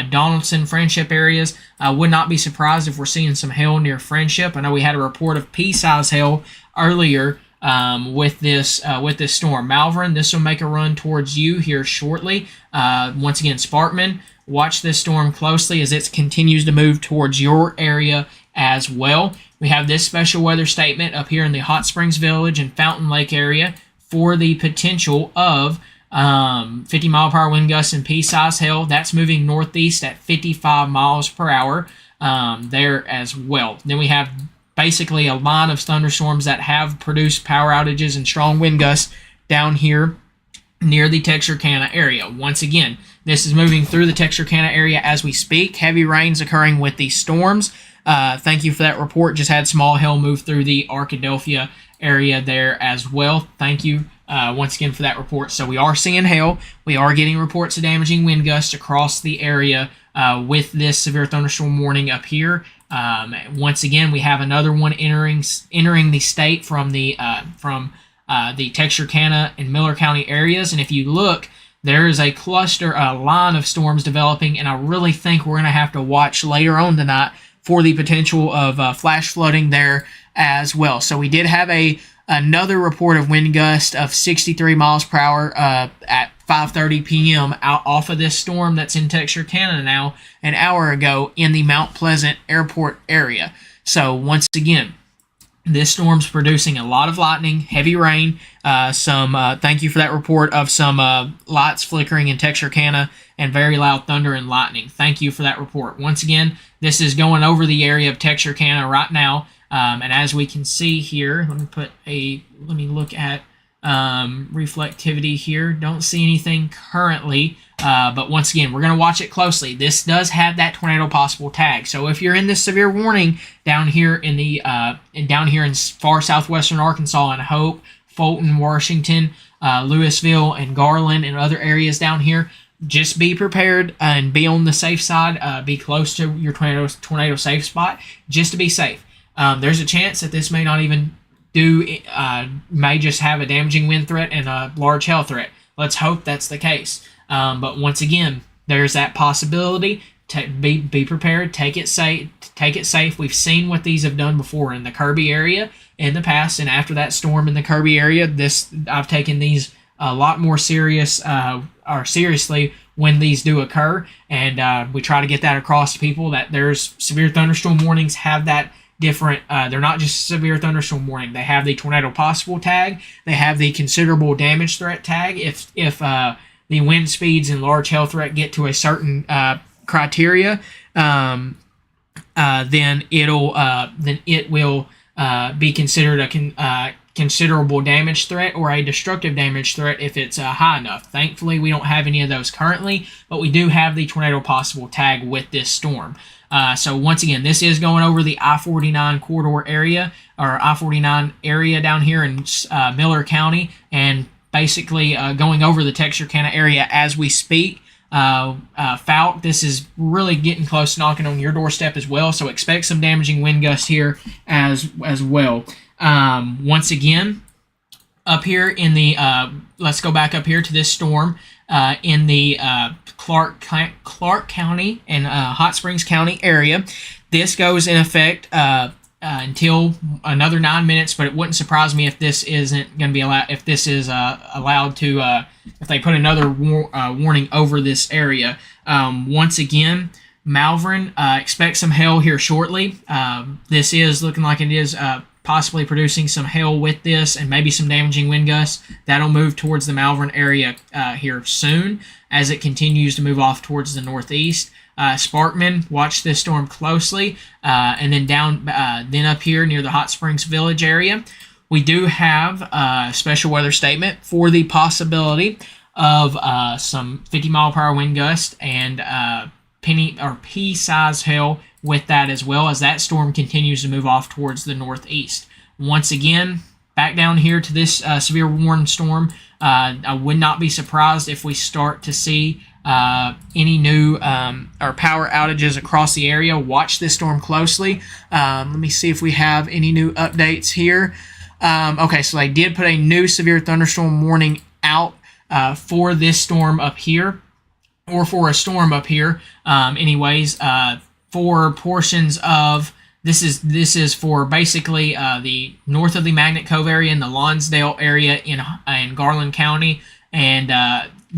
Donaldson, Friendship areas. I would not be surprised if we're seeing some hail near Friendship. I know we had a report of pea-size hail earlier with this storm. Malvern, this will make a run towards you here shortly. Once again, Sparkman, watch this storm closely as it continues to move towards your area as well. We have this special weather statement up here in the Hot Springs Village and Fountain Lake area for the potential of 50-mile-per-hour wind gusts and pea-size hail. That's moving northeast at 55 miles per hour there as well. Then we have basically a line of thunderstorms that have produced power outages and strong wind gusts down here near the Texarkana area. Once again, this is moving through the Texarkana area as we speak. Heavy rains occurring with these storms. Thank you for that report. Just had small hail move through the Arkadelphia area there as well. Thank you once again for that report. So we are seeing hail. We are getting reports of damaging wind gusts across the area with this severe thunderstorm warning up here. Once again, we have another one entering the state from the Texarkana and Miller County areas. And if you look, there is a line of storms developing, and I really think we're going to have to watch later on tonight for the potential of flash flooding there as well. So we did have another report of wind gust of 63 miles per hour at 5:30 p.m. out off of this storm that's in Texarkana now an hour ago in the Mount Pleasant Airport area. So once again, this storm's producing a lot of lightning, heavy rain, thank you for that report of some lights flickering in Texarkana and very loud thunder and lightning. Thank you for that report. Once again, this is going over the area of Texarkana right now. And as we can see here, let me look at reflectivity here. Don't see anything currently, but once again, we're going to watch it closely. This does have that tornado possible tag. So if you're in this severe warning down here in far southwestern Arkansas and Hope, Fulton, Washington, Louisville, and Garland, and other areas down here, just be prepared and be on the safe side. Be close to your tornado safe spot just to be safe. There's a chance that this may not even may just have a damaging wind threat and a large hail threat. Let's hope that's the case. But once again, there's that possibility. Be prepared. Take it safe. We've seen what these have done before in the Kirby area in the past, and after that storm in the Kirby area, I've taken these a lot more seriously when these do occur, and we try to get that across to people that there's severe thunderstorm warnings have that different. They're not just severe thunderstorm warning. They have the tornado possible tag. They have the considerable damage threat tag. If the wind speeds and large hail threat get to a certain criteria, then it will be considered a considerable damage threat or a destructive damage threat if it's high enough. Thankfully, we don't have any of those currently, but we do have the tornado possible tag with this storm. So once again, this is going over the I-49 corridor area, or I-49 area down here in Miller County, and basically going over the Texarkana area as we speak. Falk, this is really getting close, knocking on your doorstep as well, so expect some damaging wind gusts here as well. Once again, up here in the, let's go back up here to this storm in the Clark County and Hot Springs County area. This goes in effect until another 9 minutes, but it wouldn't surprise me if this isn't going to be allowed, if this is allowed to, if they put another warning over this area. Once again, Malvern, expect some hail here shortly. This is looking like it is possibly producing some hail with this and maybe some damaging wind gusts. That'll move towards the Malvern area here soon as it continues to move off towards the northeast. Sparkman, watch this storm closely. And then then up here near the Hot Springs Village area, we do have a special weather statement for the possibility of some 50-mile-per-hour wind gusts and pea-size hail with that, as well as that storm continues to move off towards the northeast. Once again, back down here to this severe warning storm, I would not be surprised if we start to see any new or power outages across the area. Watch this storm closely. Let me see if we have any new updates here. Okay, so they did put a new severe thunderstorm warning out for this storm up here, or for a storm up here. For portions of this is for basically the north of the Magnet Cove area and the Lonsdale area in Garland County and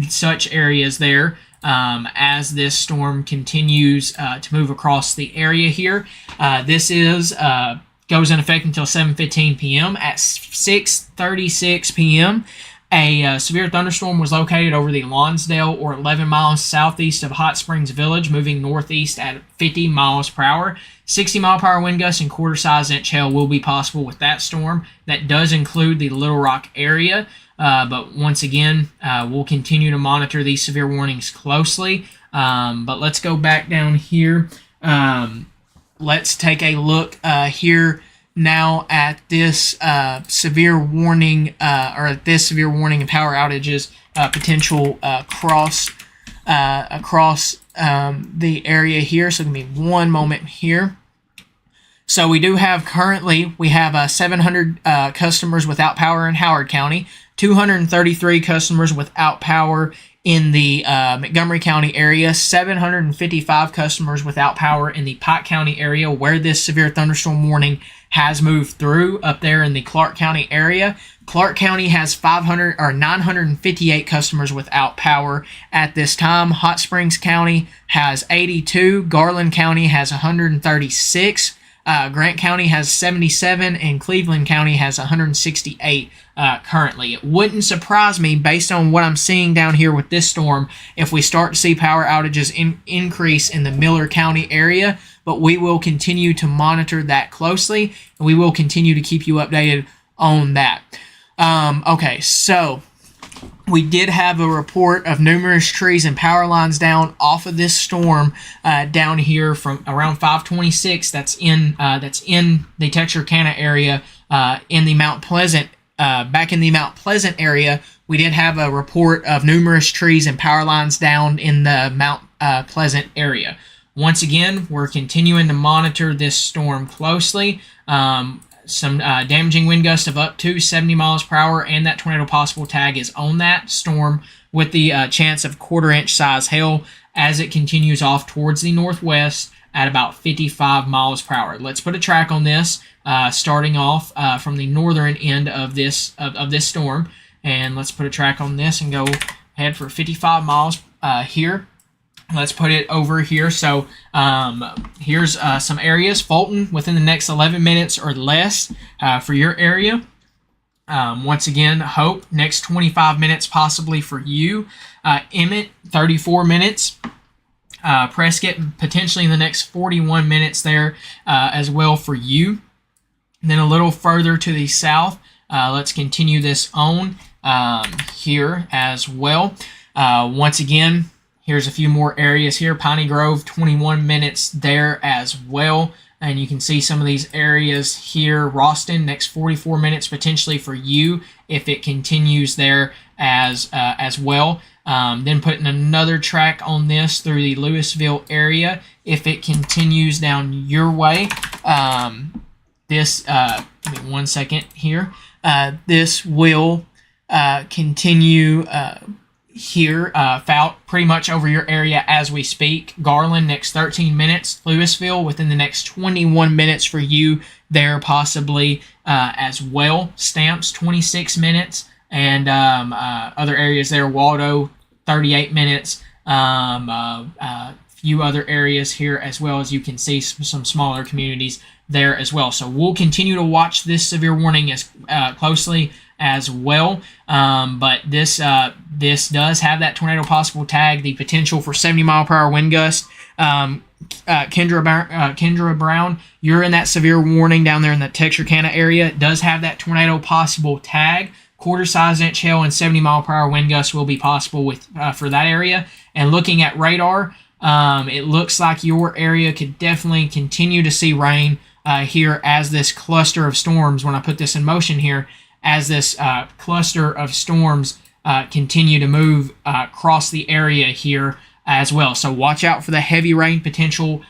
such areas there. As this storm continues to move across the area here, this goes in effect until 7:15 p.m. At 6:36 p.m. A severe thunderstorm was located over the Lonsdale, or 11 miles southeast of Hot Springs Village, moving northeast at 50 miles per hour. 60-mile-per-hour wind gusts and quarter-size inch hail will be possible with that storm. That does include the Little Rock area, but once again, we'll continue to monitor these severe warnings closely. But let's go back down here. Let's take a look here now at this severe warning, or at this severe warning of power outages potential across the area here. So give me one moment here. So we have 700 customers without power in Howard County, 233 customers without power in the Montgomery County area, 755 customers without power in the Pike County area where this severe thunderstorm warning has moved through up there in the Clark County area. Clark County has 958 customers without power at this time. Hot Springs County has 82. Garland County has 136. Grant County has 77, and Cleveland County has 168 currently. It wouldn't surprise me, based on what I'm seeing down here with this storm, if we start to see power outages increase in the Miller County area, but we will continue to monitor that closely, and we will continue to keep you updated on that. Okay, so we did have a report of numerous trees and power lines down off of this storm down here from around 526. That's in the Texarkana area in the Mount Pleasant. Back in the Mount Pleasant area, we did have a report of numerous trees and power lines down in the Mount Pleasant area. Once again, we're continuing to monitor this storm closely. Some damaging wind gusts of up to 70 miles per hour, and that tornado possible tag is on that storm with the chance of quarter-inch size hail as it continues off towards the northwest at about 55 miles per hour. Let's put a track on this, starting off from the northern end of this storm, and let's put a track on this and go ahead for 55 miles here. Let's put it over here. So here's some areas. Fulton within the next 11 minutes or less for your area. Once again, Hope, next 25 minutes possibly for you. Emmett, 34 minutes. Prescott, potentially in the next 41 minutes there as well for you. And then a little further to the south, let's continue this on here as well. Once again, here's a few more areas here. Piney Grove, 21 minutes there as well. And you can see some of these areas here. Ralston, next 44 minutes potentially for you if it continues there as well. Then putting another track on this through the Louisville area if it continues down your way. Give me 1 second here. This will continue here, pretty much over your area as we speak. Garland, next 13 minutes. Louisville, within the next 21 minutes for you there possibly as well. Stamps, 26 minutes. And other areas there, Waldo, 38 minutes. Few other areas here as well, as you can see some smaller communities there as well. So we'll continue to watch this severe warning as closely as well. But this does have that tornado possible tag, the potential for 70 mile per hour wind gust. Kendra Brown, you're in that severe warning down there in the Texarkana area. It does have that tornado possible tag. Quarter-size inch hail and 70 mile per hour wind gusts will be possible with for that area. And looking at radar, it looks like your area could definitely continue to see rain here as this cluster of storms, when I put this in motion here, as this cluster of storms continue to move across the area here as well. So watch out for the heavy rain potential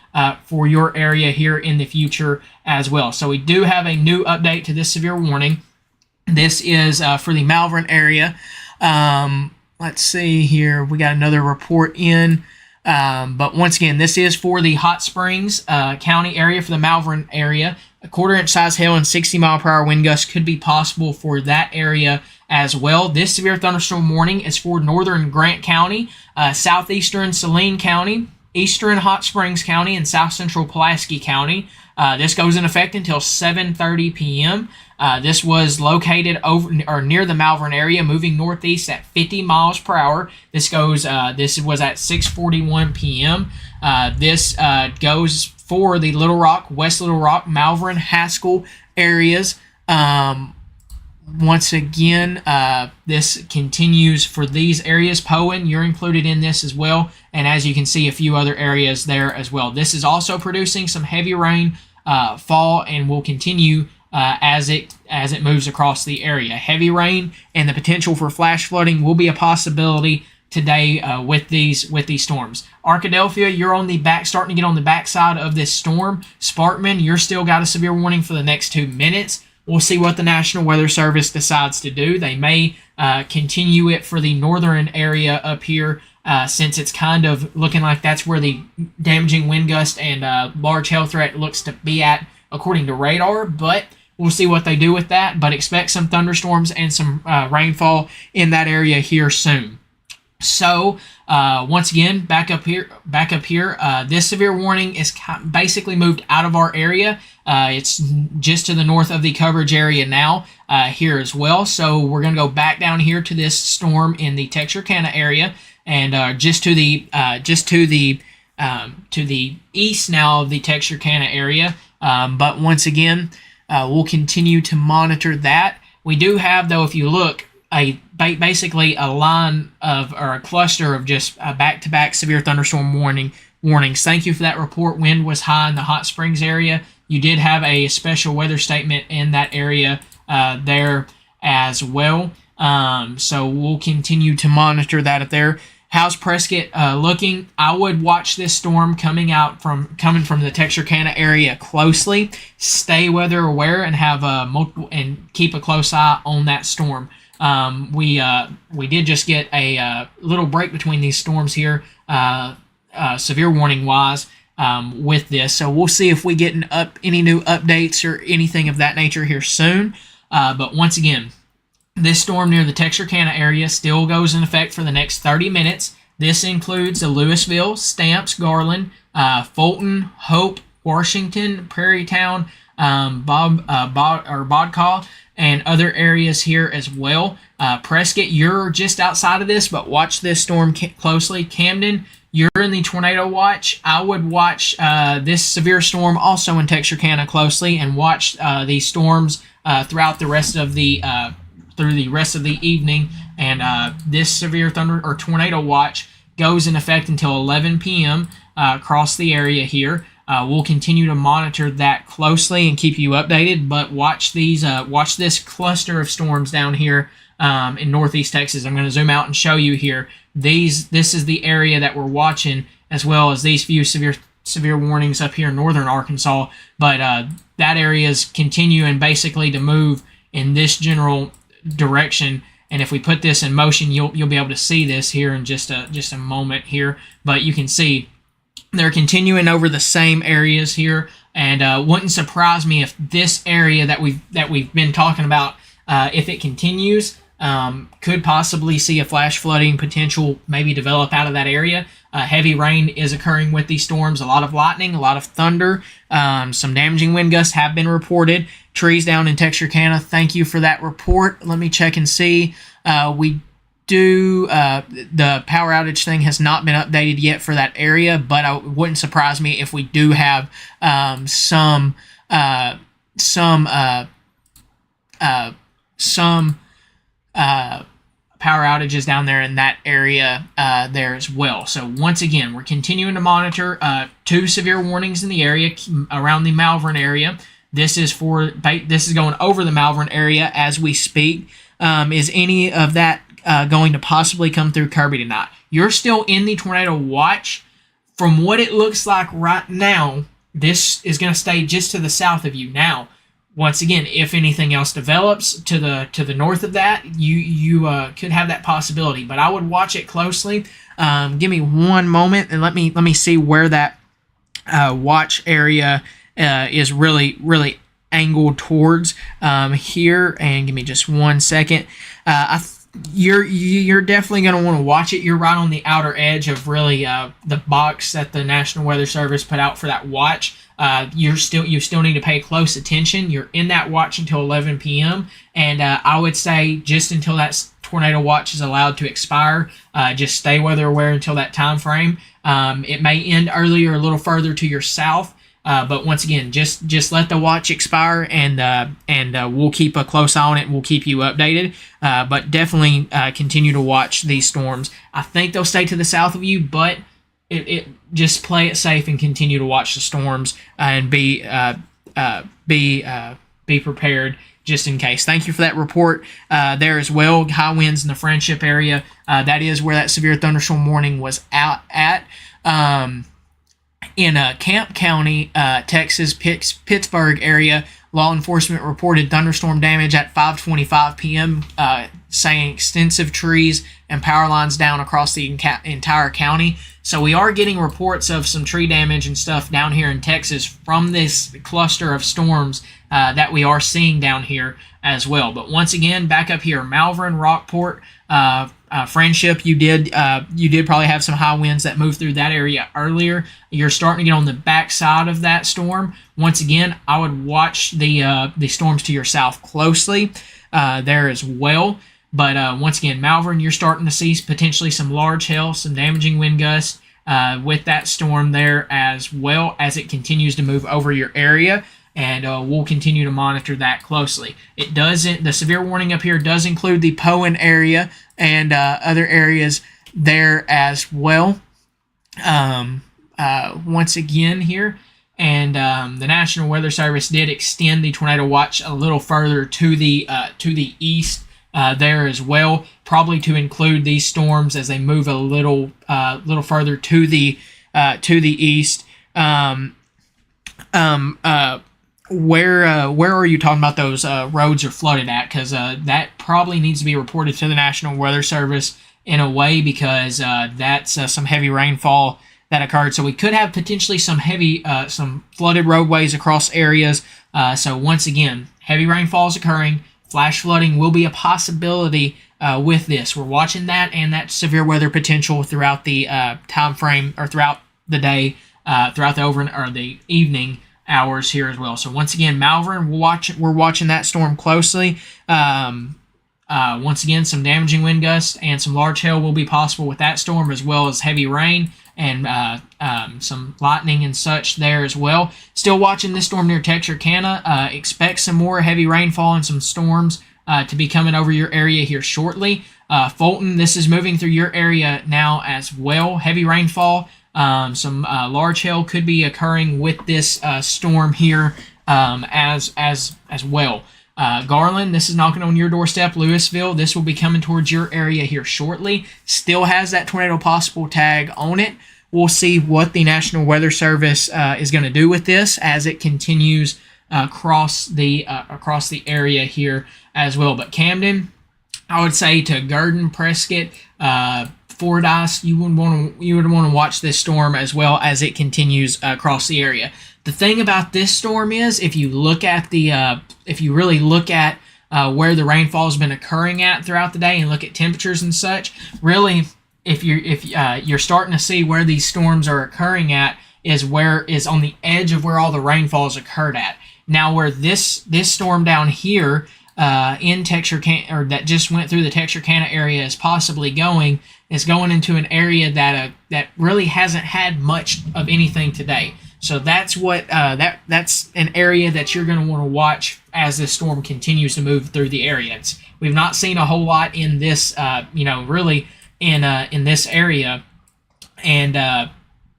for your area here in the future as well. So we do have a new update to this severe warning. This is for the Malvern area. Let's see here. We got another report in. But once again, this is for the Hot Springs County area, for the Malvern area. A quarter-inch size hail and 60 mile per hour wind gusts could be possible for that area as well. This severe thunderstorm warning is for northern Grant County, southeastern Saline County, eastern Hot Springs County, and south central Pulaski County. This goes in effect until 7:30 p.m. This was located over or near the Malvern area, moving northeast at 50 miles per hour. This was at 6:41 p.m. This goes for the Little Rock, West Little Rock, Malvern, Haskell areas. Once again, this continues for these areas. Poen, you're included in this as well. And as you can see, a few other areas there as well. This is also producing some heavy rain fall and will continue as it moves across the area. Heavy rain and the potential for flash flooding will be a possibility today with these storms. Arkadelphia, you're on the back, starting to get on the backside of this storm. Sparkman, you're still got a severe warning for the next 2 minutes. We'll see what the National Weather Service decides to do. They may continue it for the northern area up here, since it's kind of looking like that's where the damaging wind gust and large hail threat looks to be at, according to radar. But we'll see what they do with that. But expect some thunderstorms and some rainfall in that area here soon. So once again, back up here. This severe warning is basically moved out of our area. It's just to the north of the coverage area now here as well. So we're going to go back down here to this storm in the Texarkana area, and just to the east now of the Texarkana area. But once again, we'll continue to monitor that. We do have, though, if you look, basically a line of, or a cluster of just back-to-back severe thunderstorm warnings. Thank you for that report. Wind was high in the Hot Springs area. You did have a special weather statement in that area there as well. So we'll continue to monitor that up there. How's Prescott looking? I would watch this storm coming from the Texarkana area closely. Stay weather aware and have and keep a close eye on that storm. We did just get a little break between these storms here, severe warning wise, with this. So we'll see if we get any new updates or anything of that nature here soon. But once again, this storm near the Texarkana area still goes in effect for the next 30 minutes. This includes the Louisville, Stamps, Garland, Fulton, Hope, Washington, Prairie Town, Bodcaw, and other areas here as well. Prescott, you're just outside of this, but watch this storm closely. Camden, you're in the tornado watch. I would watch this severe storm also in Texarkana closely, and watch these storms throughout the rest of the evening. And this severe thunder or tornado watch goes in effect until 11 p.m. Across the area here. We'll continue to monitor that closely and keep you updated. But watch this cluster of storms down here in northeast Texas. I'm going to zoom out and show you here. This is the area that we're watching, as well as these few severe warnings up here in northern Arkansas. But that area is continuing basically to move in this general direction. And if we put this in motion, you'll be able to see this here in just a moment here. But you can see they're continuing over the same areas here, and wouldn't surprise me if this area that we've been talking about, if it continues, could possibly see a flash flooding potential maybe develop out of that area. Heavy rain is occurring with these storms. A lot of lightning, a lot of thunder, some damaging wind gusts have been reported. Trees down in Texarkana. Thank you for that report. Let me check and see. The power outage thing has not been updated yet for that area, but it wouldn't surprise me if we do have some power outages down there in that area there as well. So once again, we're continuing to monitor 2 severe warnings in the area around the Malvern area. This is going over the Malvern area as we speak. Is any of that going to possibly come through Kirby tonight? You're still in the tornado watch. From what it looks like right now, this is going to stay just to the south of you. Now, once again, if anything else develops to the north of that, you could have that possibility. But I would watch it closely. Give me one moment and let me see where that watch area is really angled towards here. And give me just 1 second. You're definitely going to want to watch it. You're right on the outer edge of really the box that the National Weather Service put out for that watch. You still need to pay close attention. You're in that watch until 11 p.m. and I would say just until that tornado watch is allowed to expire, just stay weather aware until that time frame. It may end earlier, a little further to your south. But once again, just let the watch expire, and we'll keep a close eye on it, and we'll keep you updated. But definitely continue to watch these storms. I think they'll stay to the south of you, but it just play it safe and continue to watch the storms and be prepared just in case. Thank you for that report there as well. High winds in the Friendship area. That is where that severe thunderstorm warning was out at. In Camp County, Texas, Pittsburgh area, Law enforcement reported thunderstorm damage at 5:25 p.m., saying extensive trees and power lines down across the entire county. So we are getting reports of some tree damage and stuff down here in Texas from this cluster of storms that we are seeing down here as well. But once again, back up here, Malvern, Rockport, Friendship, you did probably have some high winds that moved through that area earlier. You're starting to get on the back side of that storm. Once again, I would watch the storms to your south closely there as well. But once again, Malvern, you're starting to see potentially some large hail, some damaging wind gusts with that storm there, as well as it continues to move over your area. And we'll continue to monitor that closely. It doesn't. The severe warning up here does include the Poen area and other areas there as well. Once again here, and the National Weather Service did extend the tornado watch a little further to the east there as well, probably to include these storms as they move a little further to the east. Where are you talking about those roads are flooded at? Because that probably needs to be reported to the National Weather Service in a way, because that's some heavy rainfall that occurred. So we could have potentially some flooded roadways across areas. So once again, heavy rainfall is occurring. Flash flooding will be a possibility with this. We're watching that and that severe weather potential throughout the time frame, or throughout the day, throughout the evening hours here as well. So once again, Malvern, we're watching that storm closely. Once again, some damaging wind gusts and some large hail will be possible with that storm, as well as heavy rain and some lightning and such there as well. Still watching this storm near Texarkana. Expect some more heavy rainfall and some storms to be coming over your area here shortly. Fulton, this is moving through your area now as well. Heavy rainfall. Some large hail could be occurring with this storm here as well. Garland, this is knocking on your doorstep. Louisville, this will be coming towards your area here shortly. Still has that tornado possible tag on it. We'll see what the National Weather Service is going to do with this as it continues across the area here as well. But Camden, I would say to Gurdon, Prescott, Fordyce, you would want to watch this storm as well as it continues across the area. The thing about this storm is, if you really look at where the rainfall has been occurring at throughout the day and look at temperatures and such, really, if you're starting to see where these storms are occurring at is on the edge of where all the rainfalls occurred at. Now, where this storm down here in Texarkana, or that just went through the Texarkana area, is possibly going into an area that really hasn't had much of anything today. So that's that's an area that you're going to want to watch as this storm continues to move through the area. We've not seen a whole lot in this, really in this area, and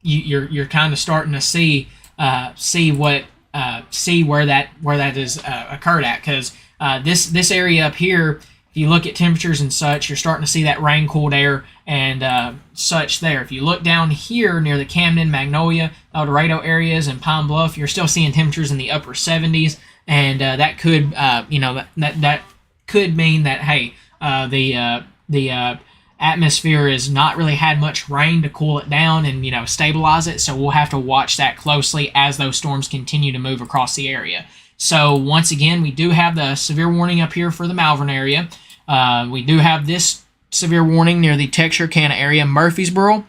you're kind of starting to see where that is occurred at, because this area up here, if you look at temperatures and such, you're starting to see that rain-cooled air and such there. If you look down here near the Camden, Magnolia, El Dorado areas, and Pine Bluff, you're still seeing temperatures in the upper 70s, and that could, that could mean that, hey, the atmosphere has not really had much rain to cool it down and stabilize it. So we'll have to watch that closely as those storms continue to move across the area. So once again, we do have the severe warning up here for the Malvern area. We do have this severe warning near the Texarkana area. Murfreesboro,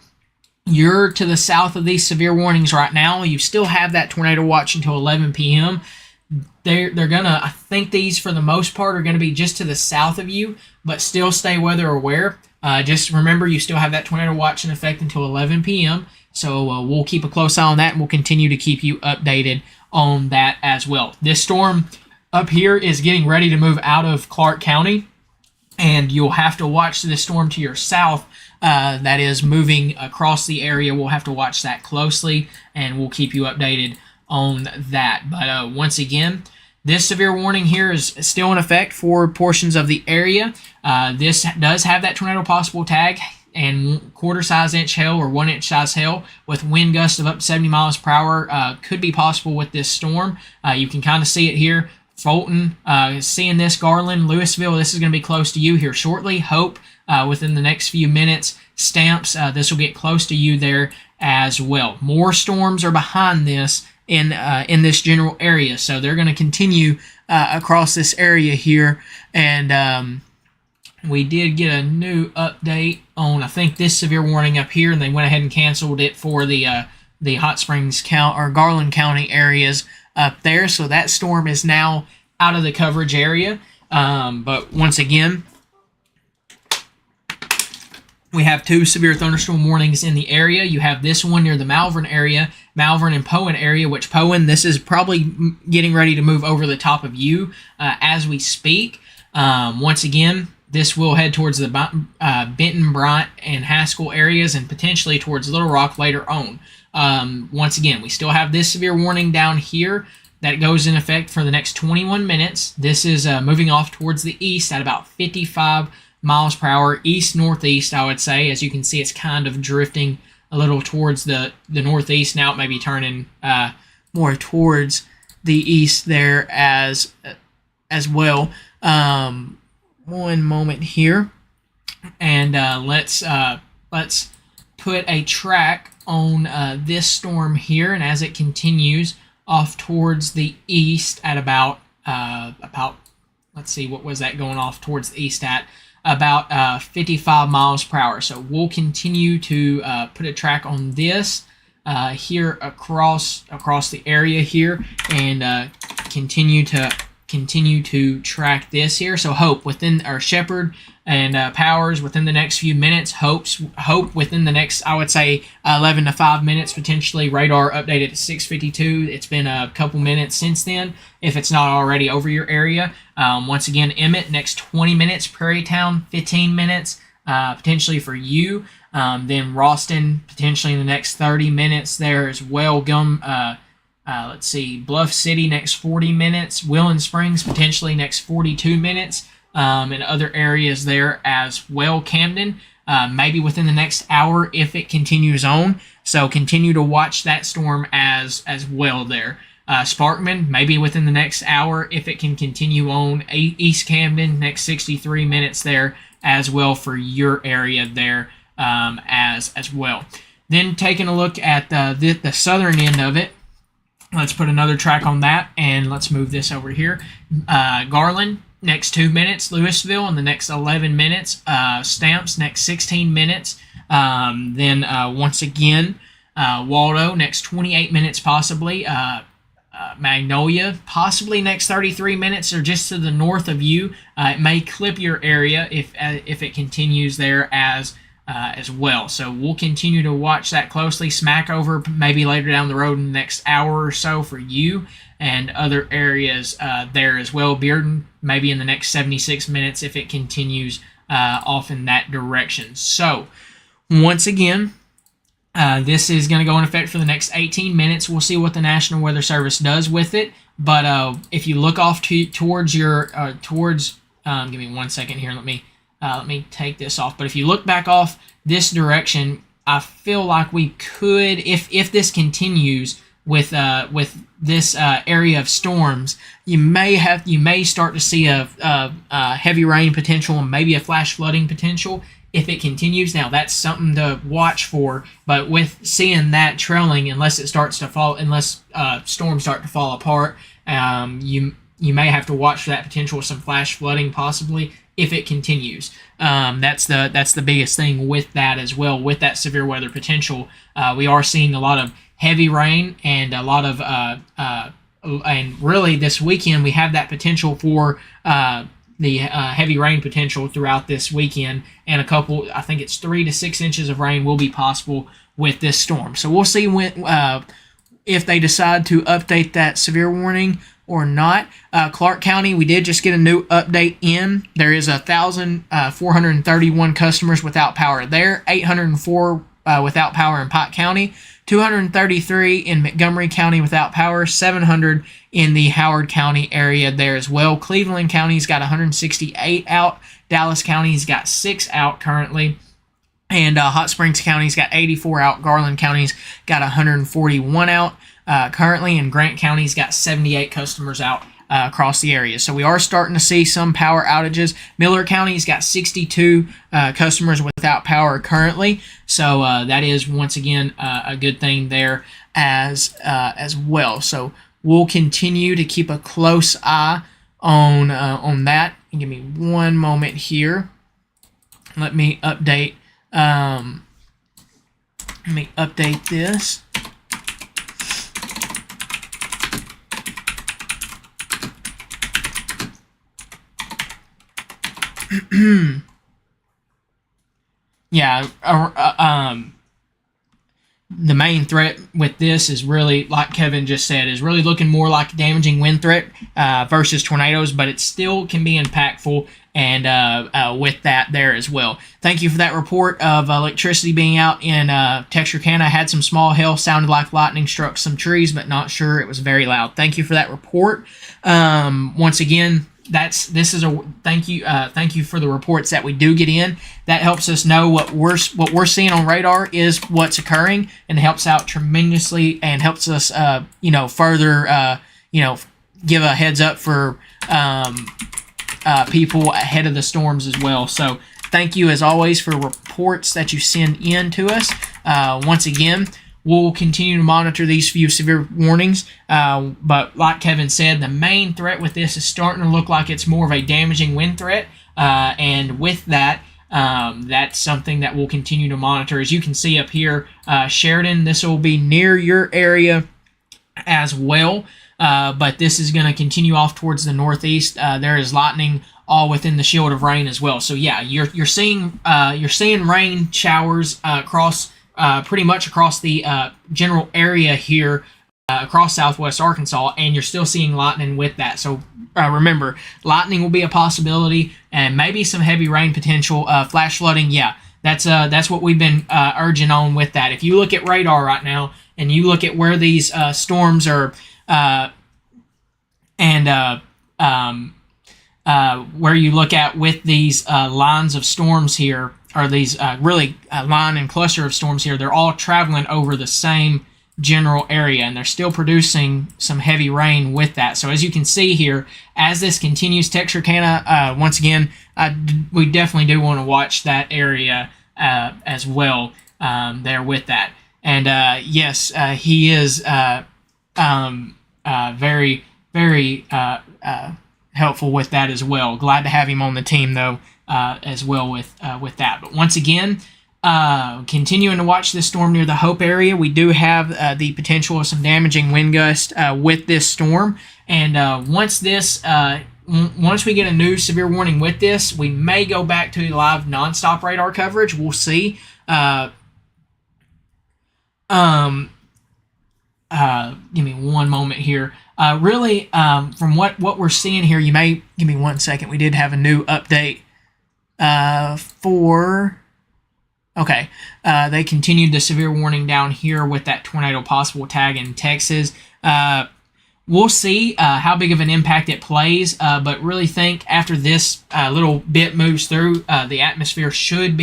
you're to the south of these severe warnings right now. You still have that tornado watch until 11 p.m. They're gonna, I think these for the most part are gonna be just to the south of you, but still stay weather aware. Just remember, you still have that tornado watch in effect until 11 p.m. So we'll keep a close eye on that, and we'll continue to keep you updated on that as well. This storm up here is getting ready to move out of Clark County, and you'll have to watch this storm to your south that is moving across the area. We'll have to watch that closely, and we'll keep you updated on that. But once again, this severe warning here is still in effect for portions of the area. This does have that tornado possible tag. and quarter size inch hail or 1 inch size hail with wind gusts of up to 70 miles per hour could be possible with this storm. You can kind of see it here. Fulton, seeing this, Garland, Louisville, this is going to be close to you here shortly. Hope within the next few minutes. Stamps, this will get close to you there as well. More storms are behind this in this general area, so they're going to continue across this area here. And we did get a new update on, I think, this severe warning up here, and they went ahead and canceled it for the Hot Springs or Garland County areas up there. So that storm is now out of the coverage area. But once again, we have 2 severe thunderstorm warnings in the area. You have this one near the Malvern area, Malvern and Poen area, which Poen, this is probably getting ready to move over the top of you as we speak. Once again, this will head towards the Benton, Bryant, and Haskell areas and potentially towards Little Rock later on. Once again, we still have this severe warning down here that goes in effect for the next 21 minutes. This is moving off towards the east at about 55 miles per hour, east-northeast, I would say. As you can see, it's kind of drifting a little towards the northeast. Now it may be turning more towards the east there as well. One moment here, and let's put a track on this storm here, and as it continues off towards the east at about let's see, what was that going off towards the east at? About 55 miles per hour. So we'll continue to put a track on this here across the area here, and continue to track this here. So Hope within our Shepherd and Powers within the next few minutes. Hope within the next, I would say, 11 to 5 minutes potentially. Radar updated at 6:52. It's been a couple minutes since then, if it's not already over your area. Once again, Emmett next 20 minutes. Prairie Town 15 minutes potentially for you. Then Ralston potentially in the next 30 minutes there as well. Let's see, Bluff City next 40 minutes. Willing Springs potentially next 42 minutes. And other areas there as well. Camden, maybe within the next hour if it continues on. So continue to watch that storm as well there. Sparkman, maybe within the next hour if it can continue on. East Camden, next 63 minutes there as well for your area there as well. Then taking a look at the southern end of it, let's put another track on that, and let's move this over here. Garland, next 2 minutes. Louisville in the next 11 minutes. Stamps, next 16 minutes. Then once again, Waldo, next 28 minutes possibly. Magnolia, possibly next 33 minutes or just to the north of you. It may clip your area if it continues there as well. So we'll continue to watch that closely. Smackover maybe later down the road in the next hour or so for you and other areas there as well. Bearden maybe in the next 76 minutes if it continues off in that direction. So once again, this is going to go in effect for the next 18 minutes. We'll see what the National Weather Service does with it. But if you look off towards your give me 1 second here. Let me take this off. But if you look back off this direction, I feel like we could, if this continues with this area of storms, you may start to see a heavy rain potential and maybe a flash flooding potential if it continues. Now that's something to watch for, but with seeing that trailing, unless storms start to fall apart, you may have to watch for that potential of some flash flooding possibly if it continues. That's the biggest thing with that as well. With that severe weather potential, we are seeing a lot of heavy rain and a lot of and really this weekend we have that potential for the heavy rain potential throughout this weekend, and I think it's 3 to 6 inches of rain will be possible with this storm. So we'll see if they decide to update that severe warning or not. Clark County, we did just get a new update in. There is 1,431 customers without power there, 804 without power in Pike County, 233 in Montgomery County without power, 700 in the Howard County area there as well. Cleveland County's got 168 out. Dallas County's got 6 out currently. And Hot Springs County's got 84 out. Garland County's got 141 out currently, and Grant County's got 78 customers out across the area. So we are starting to see some power outages. Miller County's got 62 customers without power currently. So that is, once again, a good thing there as well. So we'll continue to keep a close eye on that. Give me one moment here. Let me update. Let me update this. Yeah, the main threat with this is really, like Kevin just said, is really looking more like a damaging wind threat versus tornadoes, but it still can be impactful, and with that there as well. Thank you for that report of electricity being out in Texarkana. Had some small hail, sounded like lightning struck some trees, but not sure. It was very loud. Thank you for that report. Once again, thank you for the reports that we do get in. That helps us know what we're seeing on radar is what's occurring, and helps out tremendously, and helps us further give a heads up for people ahead of the storms as well. So thank you as always for reports that you send in to us. Once again, we'll continue to monitor these few severe warnings, but like Kevin said, the main threat with this is starting to look like it's more of a damaging wind threat, and with that, that's something that we'll continue to monitor. As you can see up here, Sheridan, this will be near your area as well, but this is going to continue off towards the northeast. There is lightning all within the shield of rain as well. So yeah, you're seeing rain showers across. Pretty much across the general area here across southwest Arkansas, and you're still seeing lightning with that. So remember, lightning will be a possibility, and maybe some heavy rain potential. Flash flooding, yeah, that's what we've been urging on with that. If you look at radar right now, and you look at where these storms are, where you look at with these lines of storms here, or these line and cluster of storms here, they're all traveling over the same general area, and they're still producing some heavy rain with that. So as you can see here, as this continues, Texarkana, once again, we definitely do want to watch that area as well there with that. And yes, he is very, very helpful with that as well. Glad to have him on the team, though, as well with that. But once again, continuing to watch this storm near the Hope area, we do have the potential of some damaging wind gusts with this storm. And once we get a new severe warning with this, we may go back to live nonstop radar coverage. We'll see. Give me one moment here. From what we're seeing here, you may give me 1 second. We did have a new update they continued the severe warning down here with that tornado possible tag in Texas. We'll see how big of an impact it plays, but really think after this little bit moves through, the atmosphere should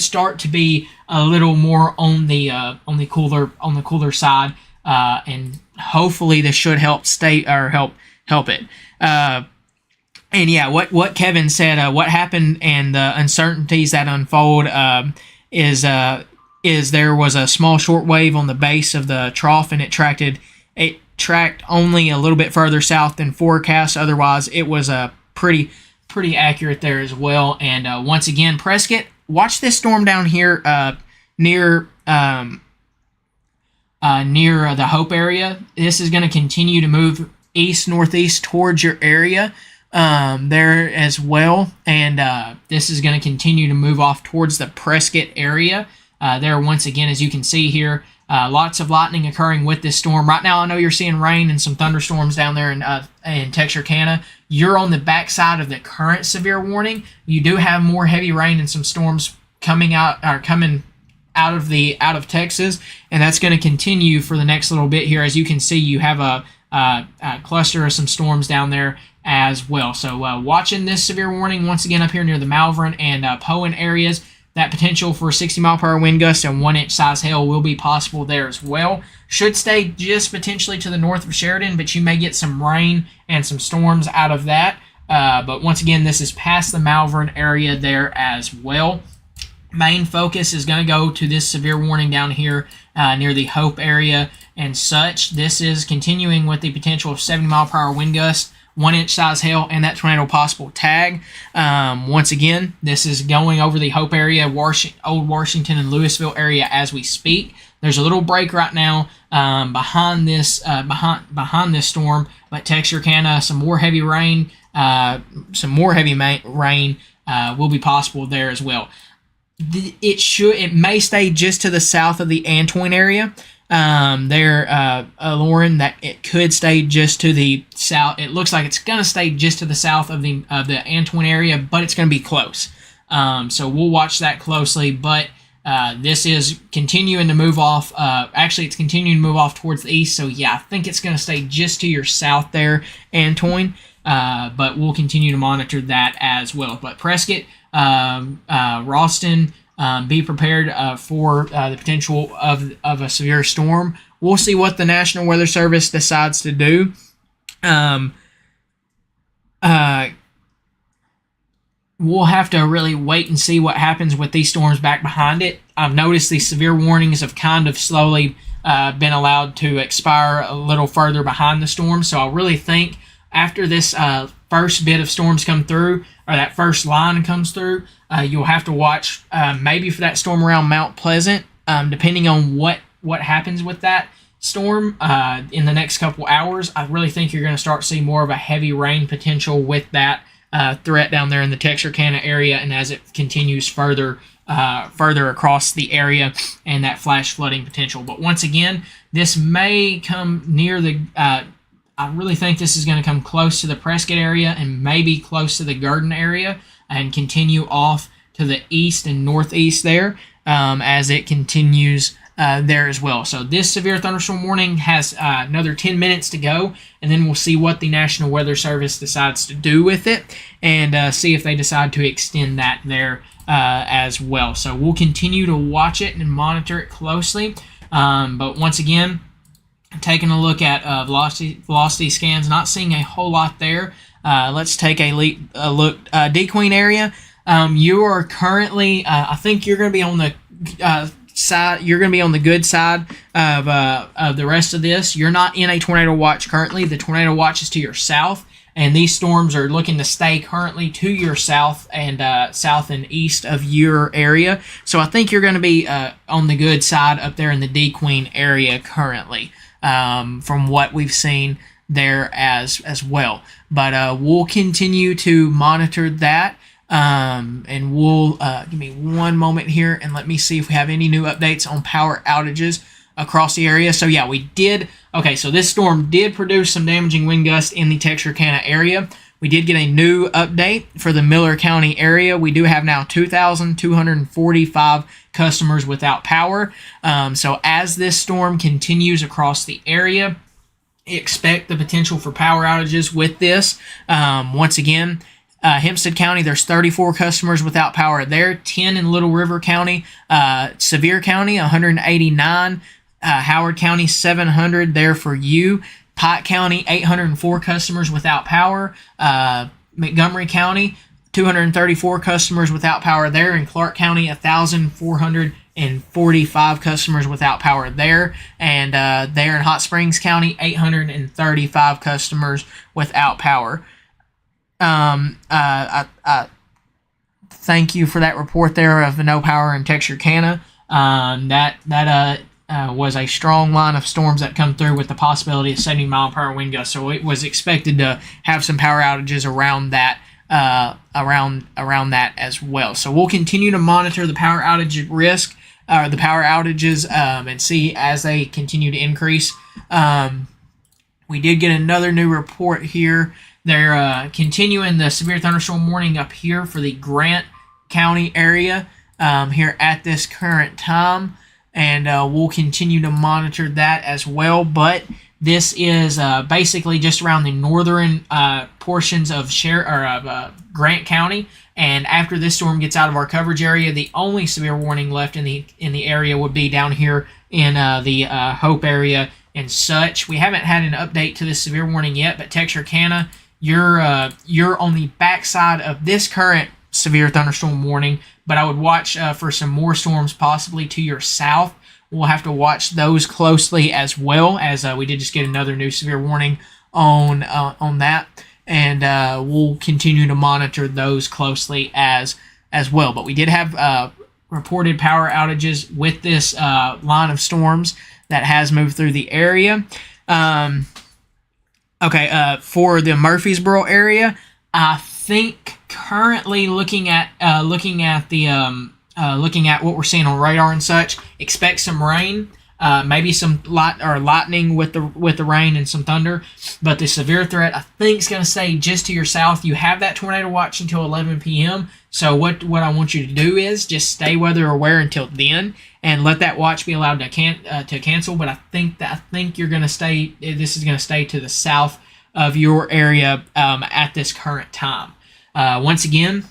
start to be a little more on the cooler side, and hopefully this should help help it. And yeah, what Kevin said, what happened, and the uncertainties that unfold is there was a small shortwave on the base of the trough, and it tracked only a little bit further south than forecast. Otherwise, it was pretty accurate there as well. And once again, Prescott, watch this storm down here near the Hope area. This is going to continue to move east-northeast towards your area there as well, and this is going to continue to move off towards the Prescott area there. Once again, as you can see here, lots of lightning occurring with this storm right now. I know you're seeing rain and some thunderstorms down there in Texarkana. You're on the backside of the current severe warning. You do have more heavy rain and some storms coming out of Texas, and that's going to continue for the next little bit here. As you can see, you have a cluster of some storms down there as well. So watching this severe warning once again up here near the Malvern and Poen areas, that potential for 60 mile per hour wind gusts and 1-inch size hail will be possible there as well. Should stay just potentially to the north of Sheridan, but you may get some rain and some storms out of that. But once again, this is past the Malvern area there as well. Main focus is going to go to this severe warning down here near the Hope area and such. This is continuing with the potential of 70 mile per hour wind gusts, 1-inch size hail, and that tornado possible tag. Once again, this is going over the Hope area, Old Washington and Louisville area as we speak. There's a little break right now behind this storm, but Texarkana, some more heavy rain will be possible there as well. It may stay just to the south of the Antoine area. Lauren, that it could stay just to the south. It looks like it's going to stay just to the south of the Antoine area, but it's going to be close. So we'll watch that closely. But this is continuing to move off. Actually, it's continuing to move off towards the east. So yeah, I think it's going to stay just to your south there, Antoine. But we'll continue to monitor that as well. But Prescott, Ralston, be prepared for the potential of a severe storm. We'll see what the National Weather Service decides to do. We'll have to really wait and see what happens with these storms back behind it. I've noticed these severe warnings have kind of slowly been allowed to expire a little further behind the storm. So I really think after this first bit of storms come through, or that first line comes through, you'll have to watch maybe for that storm around Mount Pleasant, depending on what happens with that storm in the next couple hours. I really think you're going to start seeing more of a heavy rain potential with that threat down there in the Texarkana area, and as it continues further across the area, and that flash flooding potential. But once again, this may come near the I really think this is going to come close to the Prescott area and maybe close to the Garden area and continue off to the east and northeast there as it continues there as well. So this severe thunderstorm warning has another 10 minutes to go, and then we'll see what the National Weather Service decides to do with it and see if they decide to extend that there as well. So we'll continue to watch it and monitor it closely. But once again, taking a look at velocity scans, not seeing a whole lot there. Let's take a look. DeQueen area, you are currently, I think you're going to be on the side. You're going to be on the good side of the rest of this. You're not in a tornado watch currently. The tornado watch is to your south, and these storms are looking to stay currently to your south and east of your area. So I think you're going to be on the good side up there in the DeQueen area currently. From what we've seen there as well. But we'll continue to monitor that, and we'll give me one moment here and let me see if we have any new updates on power outages across the area. So yeah, we did. Okay, so this storm did produce some damaging wind gusts in the Texarkana area. We did get a new update for the Miller County area. We do have now 2,245 customers without power. So as this storm continues across the area, expect the potential for power outages with this. Once again, Hempstead County, there's 34 customers without power there. 10 in Little River County. Sevier County, 189. Howard County, 700 there for you. Pike County, 804 customers without power. Montgomery County, 234 customers without power there. In Clark County, 1,445 customers without power there. And there in Hot Springs County, 835 customers without power. I thank you for that report there of the no power in Texarkana. That was a strong line of storms that come through with the possibility of 70 mile per hour wind gusts. So it was expected to have some power outages around that around that as well. So we'll continue to monitor the power outage risk, the power outages, and see as they continue to increase. We did get another new report here. They're continuing the severe thunderstorm warning up here for the Grant County area here at this current time. And we'll continue to monitor that as well. But This is basically just around the northern portions of Grant County. And after this storm gets out of our coverage area, the only severe warning left in the area would be down here in the Hope area and such. We haven't had an update to this severe warning yet, but Texarkana, you're on the backside of this current severe thunderstorm warning. But I would watch for some more storms possibly to your south. We'll have to watch those closely as well, as we did just get another new severe warning on that, and we'll continue to monitor those closely as well. But we did have reported power outages with this line of storms that has moved through the area. For the Murfreesboro area, I think currently looking at what we're seeing on radar and such, expect some rain, maybe some lightning with the rain and some thunder. But the severe threat, I think, is going to stay just to your south. You have that tornado watch until 11 p.m. So what I want you to do is just stay weather aware until then, and let that watch be allowed to cancel. But I think you're going to stay. This is going to stay to the south of your area at this current time. Once again,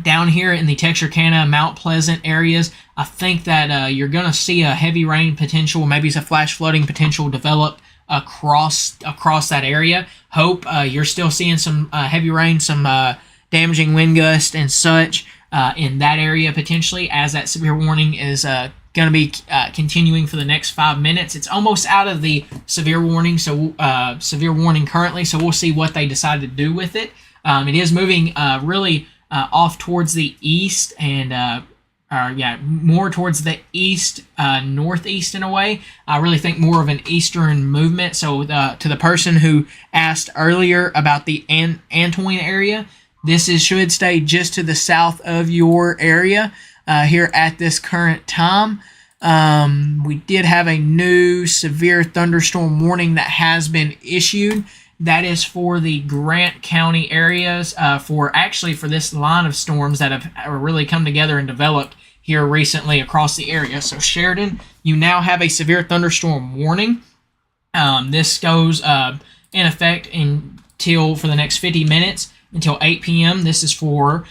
down here in the Texarkana, Mount Pleasant areas, I think that you're going to see a heavy rain potential, maybe some flash flooding potential develop across that area. Hope you're still seeing some heavy rain, some damaging wind gusts and such in that area potentially, as that severe warning is going to be continuing for the next 5 minutes. It's almost out of the severe warning currently, so we'll see what they decide to do with it. It is moving really off towards the east and more towards the east northeast in a way. I really think more of an eastern movement. So to the person who asked earlier about the Antoine area, should stay just to the south of your area here at this current time. We did have a new severe thunderstorm warning that has been issued. That is for the Grant County areas, for this line of storms that have really come together and developed here recently across the area. So Sheridan, you now have a severe thunderstorm warning. This goes in effect for the next 50 minutes until 8 p.m. This is for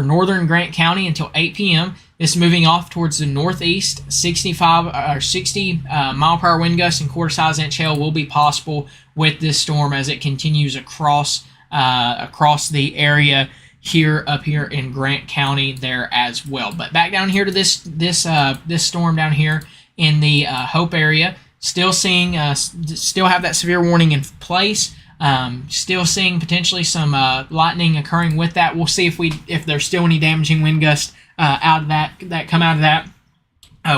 northern Grant County until 8 p.m. This is moving off towards the northeast. 60 mile per hour wind gusts and quarter-size inch hail will be possible with this storm as it continues across the area up here in Grant County there as well. But back down here to this storm down here in the Hope area, still have that severe warning in place. Still seeing potentially some lightning occurring with that. We'll see if there's still any damaging wind gusts out of that come out of that.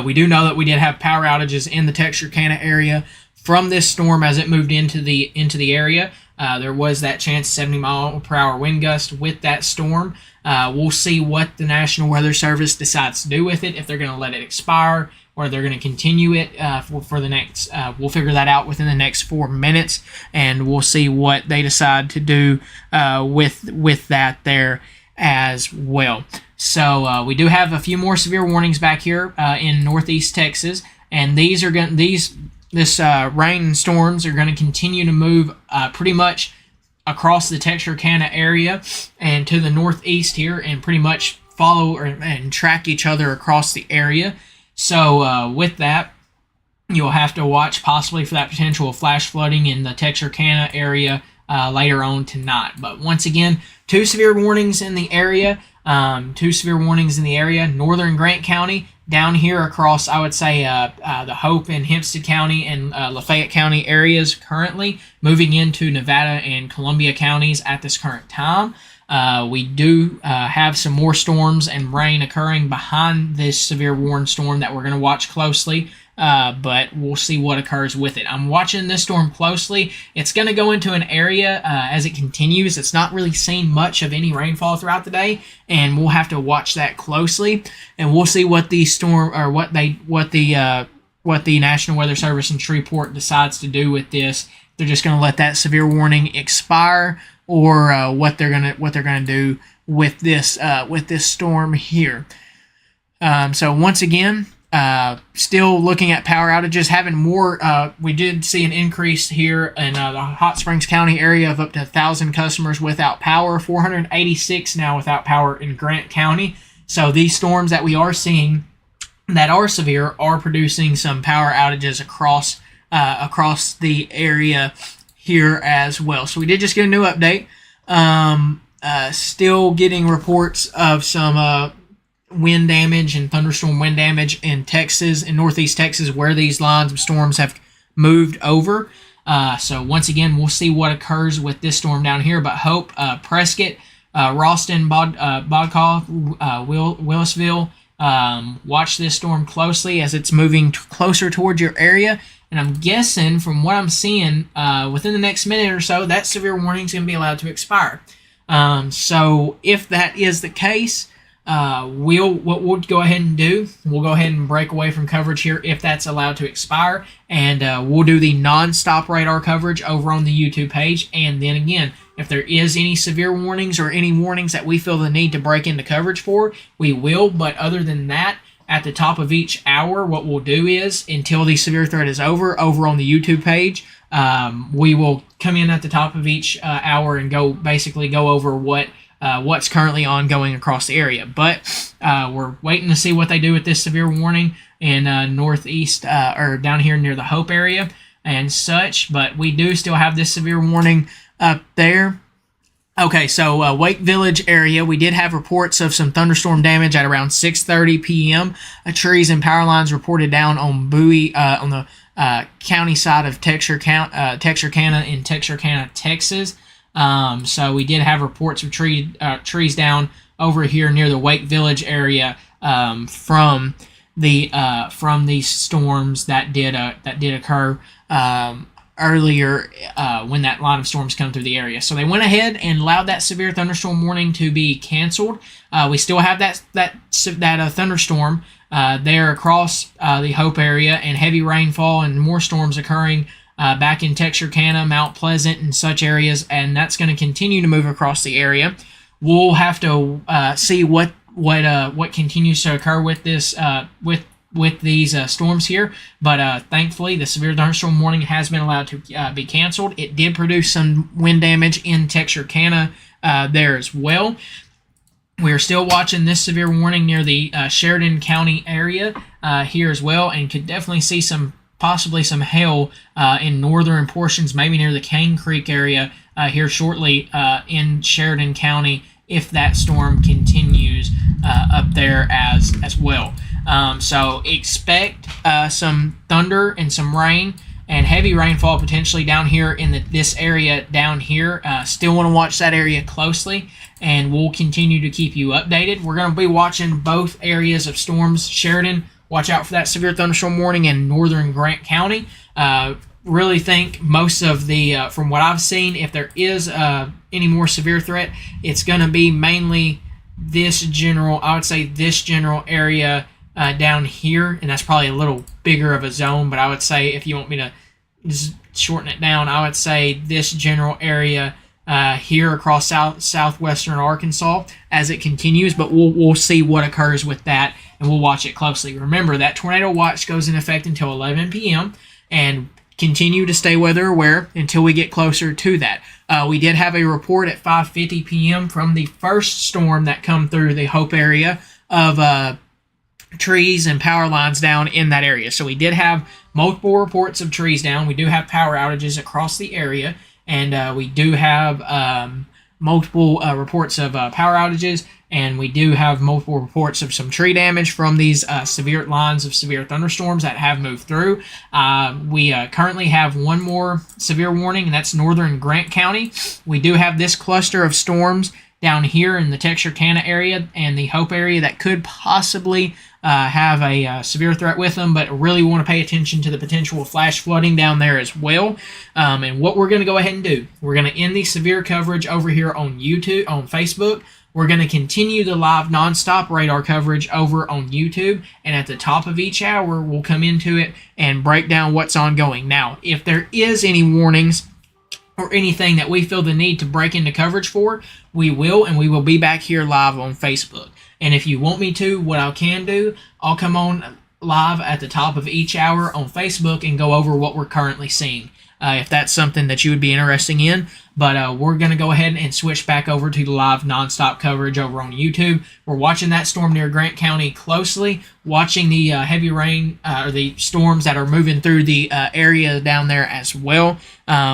We do know that we did have power outages in the Texarkana area from this storm as it moved into the area. There was that chance 70 mile per hour wind gust with that storm. We'll see what the National Weather Service decides to do with it, if they're going to let it expire or they're going to continue it for the next. We'll figure that out within the next 4 minutes, and we'll see what they decide to do with that there as well. So we do have a few more severe warnings back here in northeast Texas, and this rain and storms are going to continue to move pretty much across the Texarkana area and to the northeast here, and pretty much follow and track each other across the area. So with that, you'll have to watch possibly for that potential flash flooding in the Texarkana area later on tonight. But once again, two severe warnings in the area. Northern Grant County, down here across, I would say, the Hope and Hempstead County and Lafayette County areas currently, moving into Nevada and Columbia counties at this current time. We do have some more storms and rain occurring behind this severe warning storm that we're going to watch closely, but we'll see what occurs with it. I'm watching this storm closely. It's going to go into an area as it continues. It's not really seen much of any rainfall throughout the day, and we'll have to watch that closely, and we'll see what the storm or what the National Weather Service in Shreveport decides to do with this. They're just going to let that severe warning expire, or what they're gonna do with this storm here. So once again, Still looking at power outages, having more. We did see an increase here in the Hot Springs County area of up to 1,000 customers without power, 486 now without power in Grant County. So these storms that we are seeing that are severe are producing some power outages across the area here as well. So we did just get a new update. Still getting reports of some wind damage and thunderstorm wind damage in Texas, in northeast Texas, where these lines of storms have moved over. So once again, we'll see what occurs with this storm down here. But Hope, Prescott, Ralston, Bodcaw, Willisville, watch this storm closely as it's moving closer towards your area. And I'm guessing, from what I'm seeing, within the next minute or so, that severe warning is going to be allowed to expire. So if that is the case, what we'll go ahead and do, we'll go ahead and break away from coverage here if that's allowed to expire, and we'll do the non-stop radar coverage over on the YouTube page. And then again, if there is any severe warnings or any warnings that we feel the need to break into coverage for, we will. But other than that, at the top of each hour, what we'll do is, until the severe threat is over on the YouTube page, we will come in at the top of each hour and go over what's currently ongoing across the area. But we're waiting to see what they do with this severe warning in northeast or down here near the Hope area and such. But we do still have this severe warning up there. Okay, so Wake Village area, we did have reports of some thunderstorm damage at around 6:30 p.m. Trees and power lines reported down on Bowie on the county side of Texarkana in Texarkana, Texas. So we did have reports of trees down over here near the Wake Village area from these storms that did occur earlier when that line of storms come through the area. So they went ahead and allowed that severe thunderstorm warning to be canceled. We still have that thunderstorm there across the Hope area, and heavy rainfall and more storms occurring back in Texarkana, Mount Pleasant, and such areas, and that's going to continue to move across the area. We'll have to see what continues to occur with this with these storms here, but thankfully the severe thunderstorm warning has been allowed to be canceled. It did produce some wind damage in Texarkana there as well. We're still watching this severe warning near the Sheridan County area here as well, and could definitely see possibly some hail in northern portions, maybe near the Cane Creek area here shortly in Sheridan County, if that storm continues up there as well. So expect some thunder and some rain and heavy rainfall potentially down here in this area down here. Still want to watch that area closely, and we'll continue to keep you updated. We're going to be watching both areas of storms. Sheridan, watch out for that severe thunderstorm warning in northern Grant County. Really think most of the, from what I've seen, if there is any more severe threat, it's going to be mainly this general area down here, and that's probably a little bigger of a zone, but I would say, if you want me to just shorten it down, I would say this general area here across southwestern Arkansas as it continues, but we'll see what occurs with that, and we'll watch it closely. Remember, that tornado watch goes in effect until 11 p.m., and continue to stay weather aware until we get closer to that. We did have a report at 5:50 p.m. from the first storm that come through the Hope area of trees and power lines down in that area. So we did have multiple reports of trees down. We do have power outages across the area, and we do have multiple reports of power outages, and we do have multiple reports of some tree damage from these severe lines of severe thunderstorms that have moved through. We currently have one more severe warning, and that's northern Grant County. We do have this cluster of storms down here in the Texarkana area and the Hope area that could possibly have a severe threat with them, but really want to pay attention to the potential of flash flooding down there as well. And what we're going to go ahead and do, we're going to end the severe coverage over here on YouTube, on Facebook. We're going to continue the live nonstop radar coverage over on YouTube, and at the top of each hour, we'll come into it and break down what's ongoing. Now, if there is any warnings or anything that we feel the need to break into coverage for, we will, and we will be back here live on Facebook. And if you want me to, what I can do, I'll come on live at the top of each hour on Facebook and go over what we're currently seeing, if that's something that you would be interested in. But we're going to go ahead and switch back over to the live nonstop coverage over on YouTube. We're watching that storm near Grant County closely, watching the heavy rain or the storms that are moving through the area down there as well.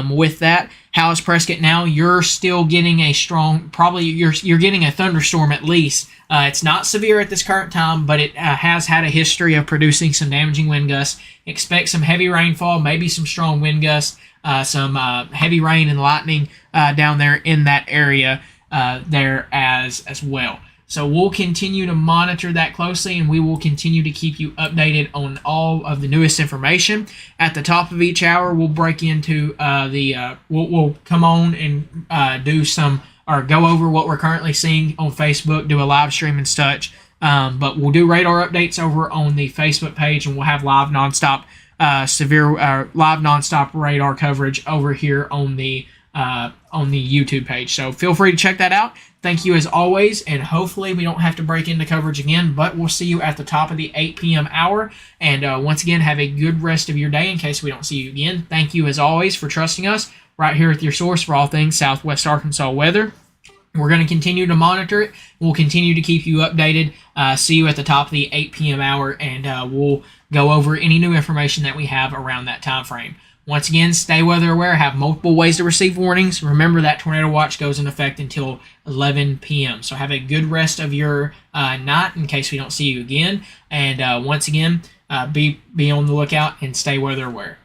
With that, how is Prescott now? You're still getting a strong, probably you're getting a thunderstorm at least. It's not severe at this current time, but it has had a history of producing some damaging wind gusts. Expect some heavy rainfall, maybe some strong wind gusts, some heavy rain and lightning down there in that area there as well. So we'll continue to monitor that closely, and we will continue to keep you updated on all of the newest information. At the top of each hour, we'll break into we'll come on and do some, or go over what we're currently seeing on Facebook, do a live stream and such. But we'll do radar updates over on the Facebook page, and we'll have live nonstop live nonstop radar coverage over here on the YouTube page. So feel free to check that out. Thank you as always, and hopefully we don't have to break into coverage again, but we'll see you at the top of the 8 p.m. hour. And once again, have a good rest of your day in case we don't see you again. Thank you as always for trusting us right here with your source for all things Southwest Arkansas weather. We're going to continue to monitor it. We'll continue to keep you updated. See you at the top of the 8 p.m. hour, and we'll go over any new information that we have around that time frame. Once again, stay weather aware. Have multiple ways to receive warnings. Remember that tornado watch goes in effect until 11 p.m. So have a good rest of your night in case we don't see you again. And once again, be on the lookout and stay weather aware.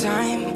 time.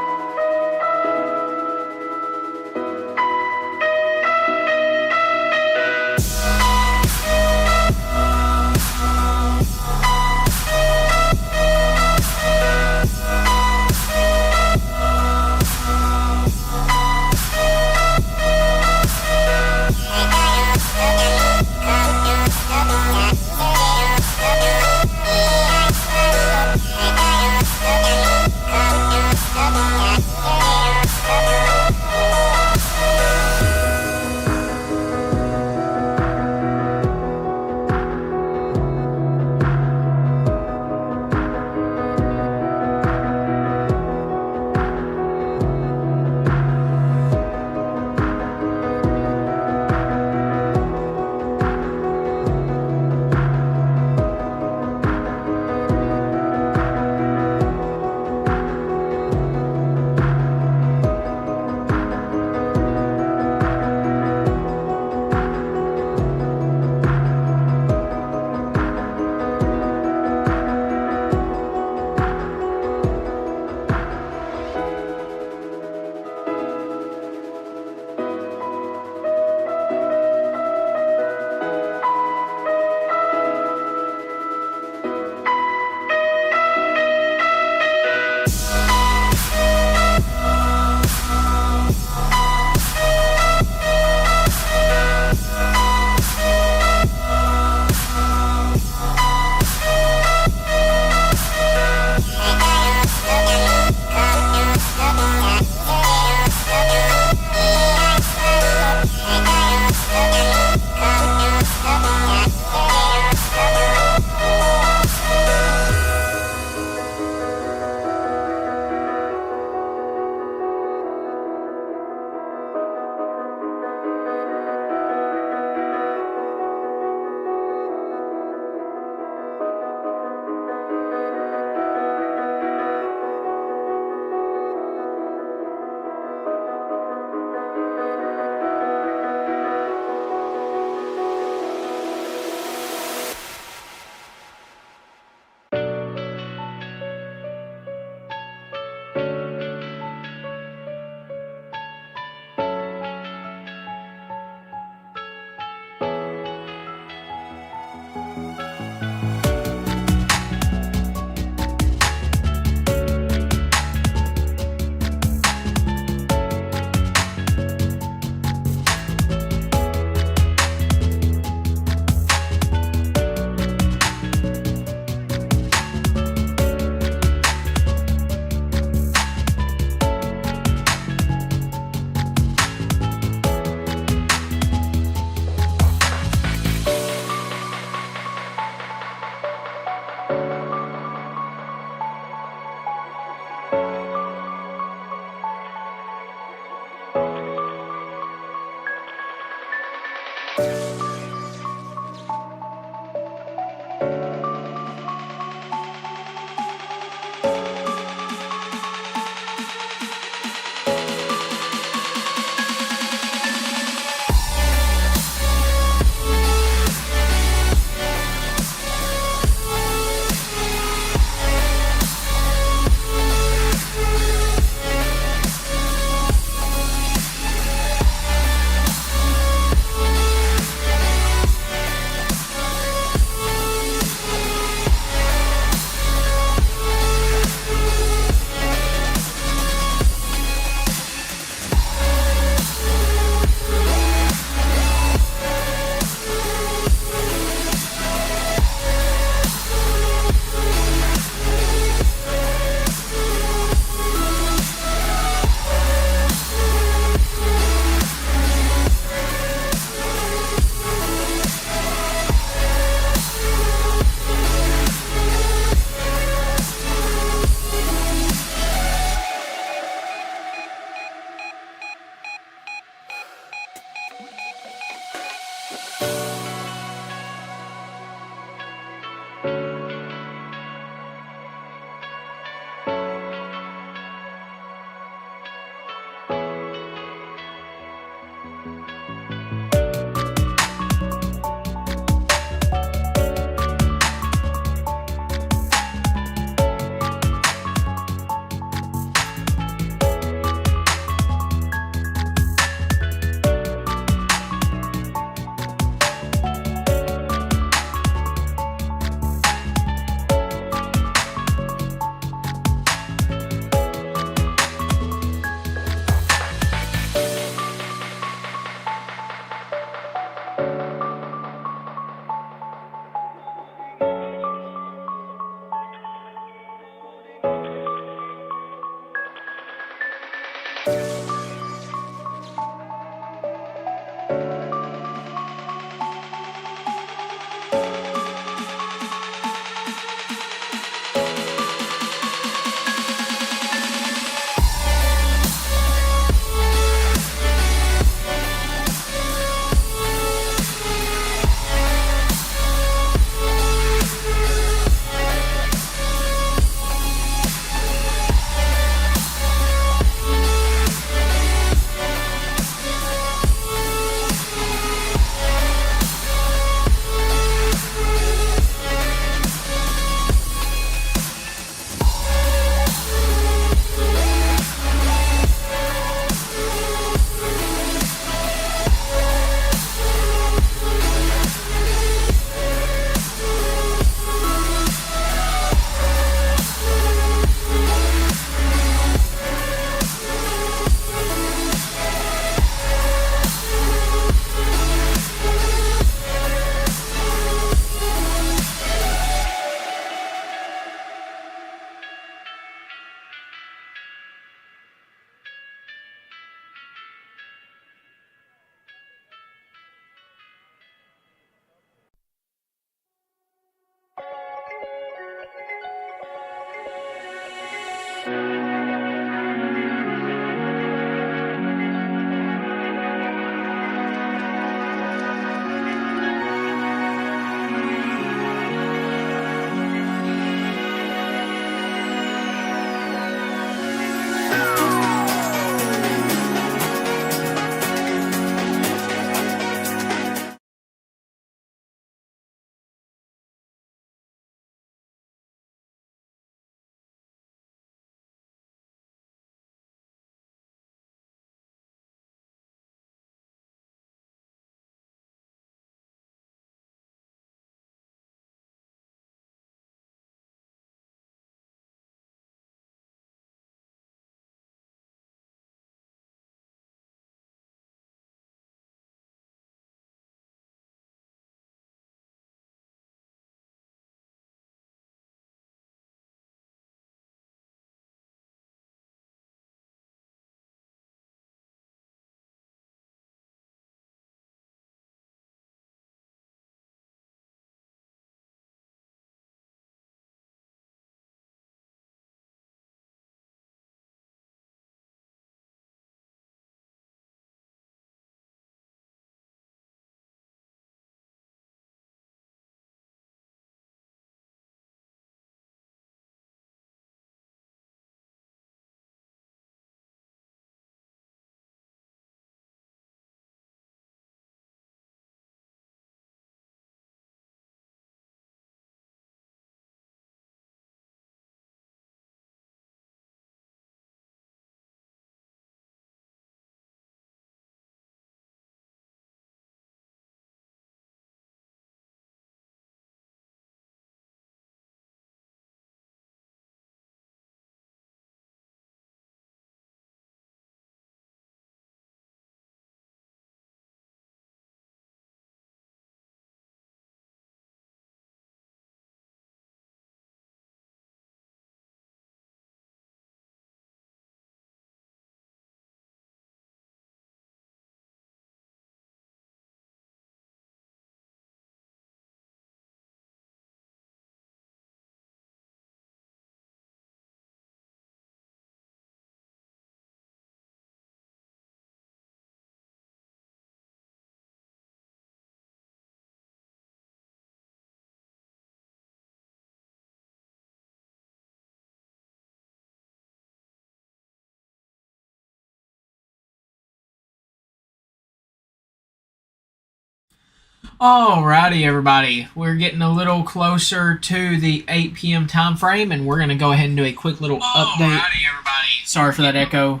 Alrighty, everybody. We're getting a little closer to the 8 p.m. time frame, and we're going to go ahead and do a quick little update. Alrighty, everybody. Sorry for that echo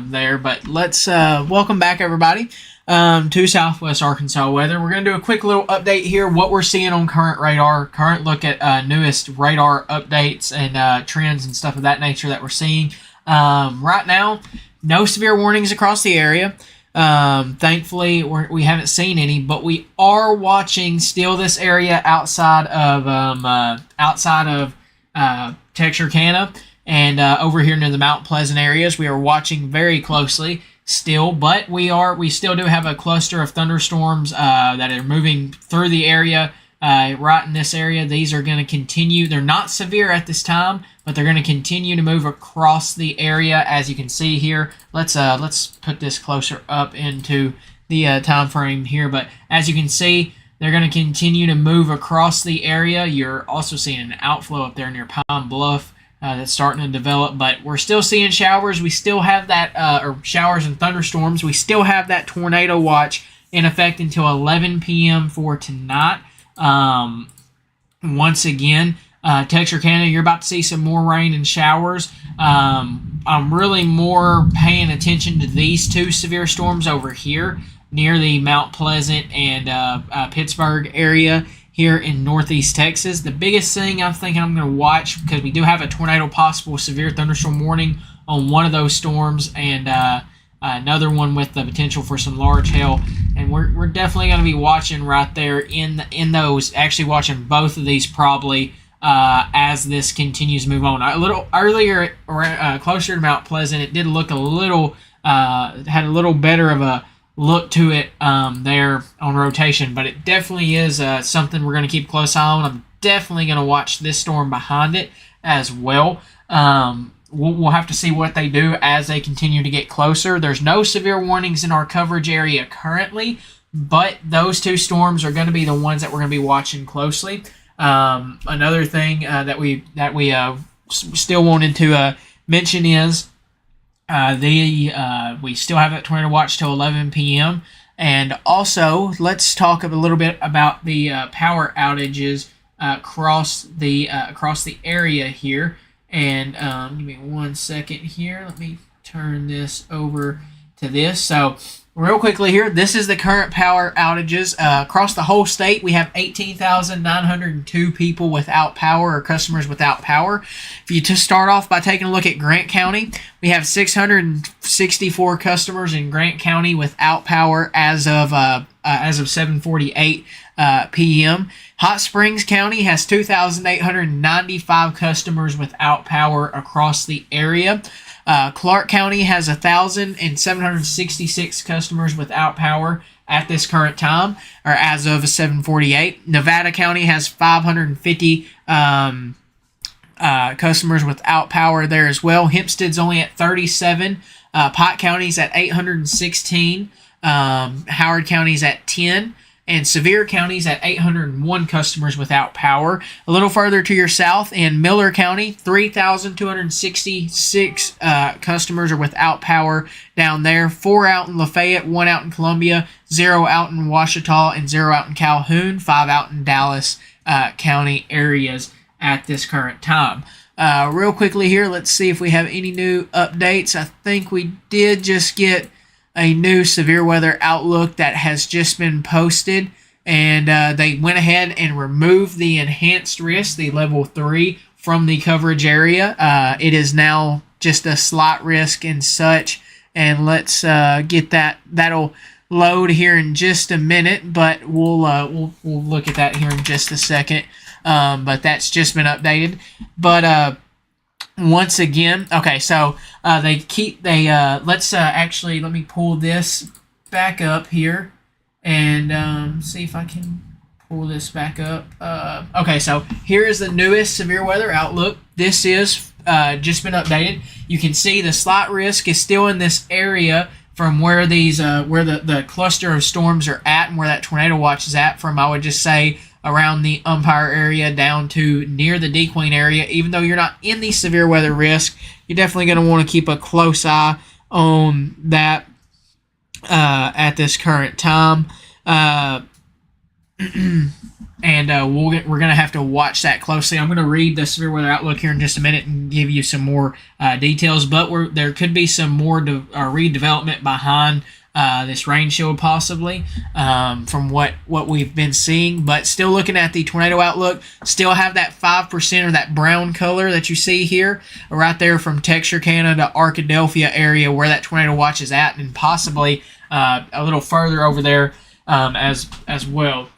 there, but let's welcome back, everybody, to Southwest Arkansas weather. We're going to do a quick little update here, what we're seeing on current radar, current look at newest radar updates and trends and stuff of that nature that we're seeing. Right now, no severe warnings across the area. Thankfully, we haven't seen any, but we are watching still this area outside of Texarkana and over here near the Mount Pleasant areas. We are watching very closely still, but we still do have a cluster of thunderstorms that are moving through the area. Right in this area, these are going to continue. They're not severe at this time, but they're going to continue to move across the area, as you can see here. Let's put this closer up into the time frame here. But as you can see, they're going to continue to move across the area. You're also seeing an outflow up there near Pine Bluff that's starting to develop, but we're still seeing showers. We still have that, or showers and thunderstorms. We still have that tornado watch in effect until 11 p.m. for tonight. Once again, Texarkana, you're about to see some more rain and showers. I'm really more paying attention to these two severe storms over here near the Mount Pleasant and Pittsburgh area here in northeast Texas. The biggest thing I'm thinking I'm going to watch, because we do have a tornado possible severe thunderstorm warning on one of those storms, and another one with the potential for some large hail. And we're definitely going to be watching right there in those, actually watching both of these probably as this continues to move on. A little earlier, closer to Mount Pleasant, it did look a little, had a little better of a look to it there on rotation, but it definitely is something we're going to keep a close eye on. I'm definitely going to watch this storm behind it as well. we'll have to see what they do as they continue to get closer. There's no severe warnings in our coverage area currently, but those two storms are going to be the ones that we're going to be watching closely. Another thing that we still wanted to mention is we still have that tornado watch till 11 p.m. And also, let's talk a little bit about the power outages across the area here. And give me 1 second here. Let me turn this over to this. So, real quickly here, this is the current power outages. Across the whole state, we have 18,902 people without power, or customers without power. If you just start off by taking a look at Grant County, we have 664 customers in Grant County without power as of 7:48 p.m. Hot Springs County has 2,895 customers without power across the area. Clark County has 1,766 customers without power at this current time, or as of 7:48. Nevada County has 550 customers without power there as well. Hempstead's only at 37. Pike County's at 816. Howard County's at 10. And Sevier County's at 801 customers without power. A little further to your south, in Miller County, 3,266 customers are without power down there. 4 out in Lafayette, 1 out in Columbia, 0 out in Ouachita, and 0 out in Calhoun, 5 out in Dallas County areas at this current time. Real quickly here, let's see if we have any new updates. I think we did just get a new severe weather outlook that has just been posted, and they went ahead and removed the enhanced risk, the level 3, from the coverage area. It is now just a slight risk and such, and let's get that. That'll load here in just a minute, but we'll look at that here in just a second. But that's just been updated. But once again, okay, so let's actually, let me pull this back up here and see if I can pull this back up. Okay, so here is the newest severe weather outlook. This is just been updated. You can see the slight risk is still in this area from where these where the cluster of storms are at, and where that tornado watch is at, from, I would just say, around the Umpire area down to near the DeQueen area. Even though you're not in the severe weather risk, you're definitely going to want to keep a close eye on that at this current time. And we're going to have to watch that closely. I'm going to read the severe weather outlook here in just a minute and give you some more details, but there could be some more redevelopment behind this rain shield possibly from what we've been seeing. But still looking at the tornado outlook, still have that 5% or that brown color that you see here right there from Texarkana to Arkadelphia area where that tornado watch is at, and possibly a little further over there as well.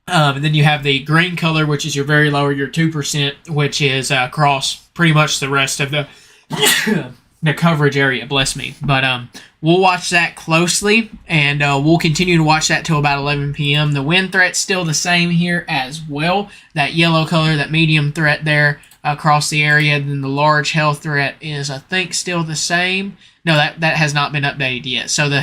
And then you have the green color, which is your very low, or your 2%, which is across pretty much the rest of the the coverage area. Bless me. But we'll watch that closely, and we'll continue to watch that till about 11 p.m. The wind threat's still the same here as well. That yellow color, that medium threat there across the area. Then the large hail threat is, I think, still the same. No, that has not been updated yet. So the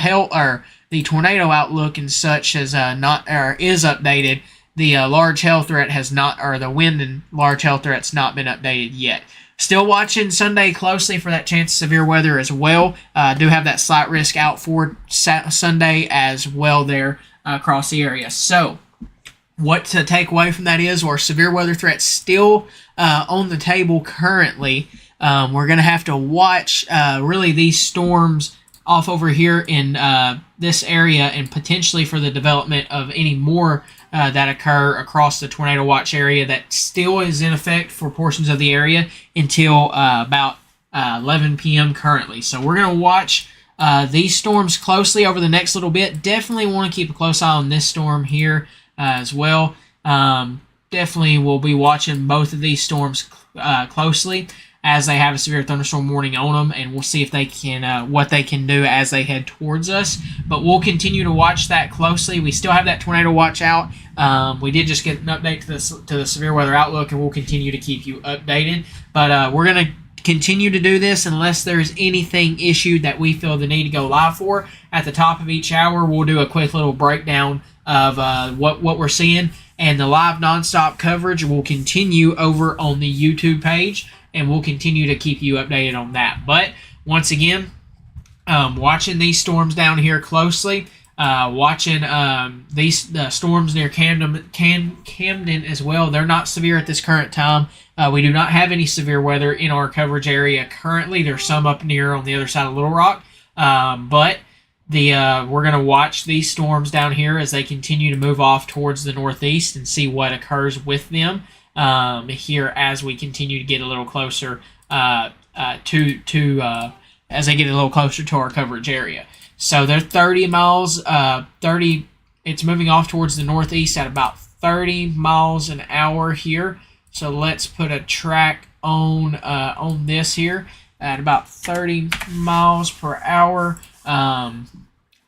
tornado outlook and such is updated. The large hail threat has not, or the wind and large hail threat's not been updated yet. Still watching Sunday closely for that chance of severe weather as well. Do have that slight risk out for Sunday as well there across the area. So what to take away from that is, or severe weather threats still on the table currently. We're going to have to watch really these storms off over here in this area, and potentially for the development of any more that occur across the tornado watch area that still is in effect for portions of the area until about 11 p.m. currently. So we're going to watch these storms closely over the next little bit. Definitely want to keep a close eye on this storm here as well. Definitely will be watching both of these storms closely as they have a severe thunderstorm warning on them, and we'll see if they can what they can do as they head towards us. But we'll continue to watch that closely. We still have that tornado watch out. We did just get an update to the severe weather outlook, and we'll continue to keep you updated. But we're going to continue to do this unless there's anything issued that we feel the need to go live for. At the top of each hour, we'll do a quick little breakdown of what we're seeing, and the live nonstop coverage will continue over on the YouTube page, and we'll continue to keep you updated on that. But once again, watching these storms down here closely, watching these storms near Camden as well. They're not severe at this current time. We do not have any severe weather in our coverage area currently. There's some up near on the other side of Little Rock, but we're going to watch these storms down here as they continue to move off towards the northeast and see what occurs with them here as we continue to get a little closer as they get a little closer to our coverage area. So they're 30 miles, it's moving off towards the northeast at about 30 miles an hour here. So let's put a track on this here at about 30 miles per hour.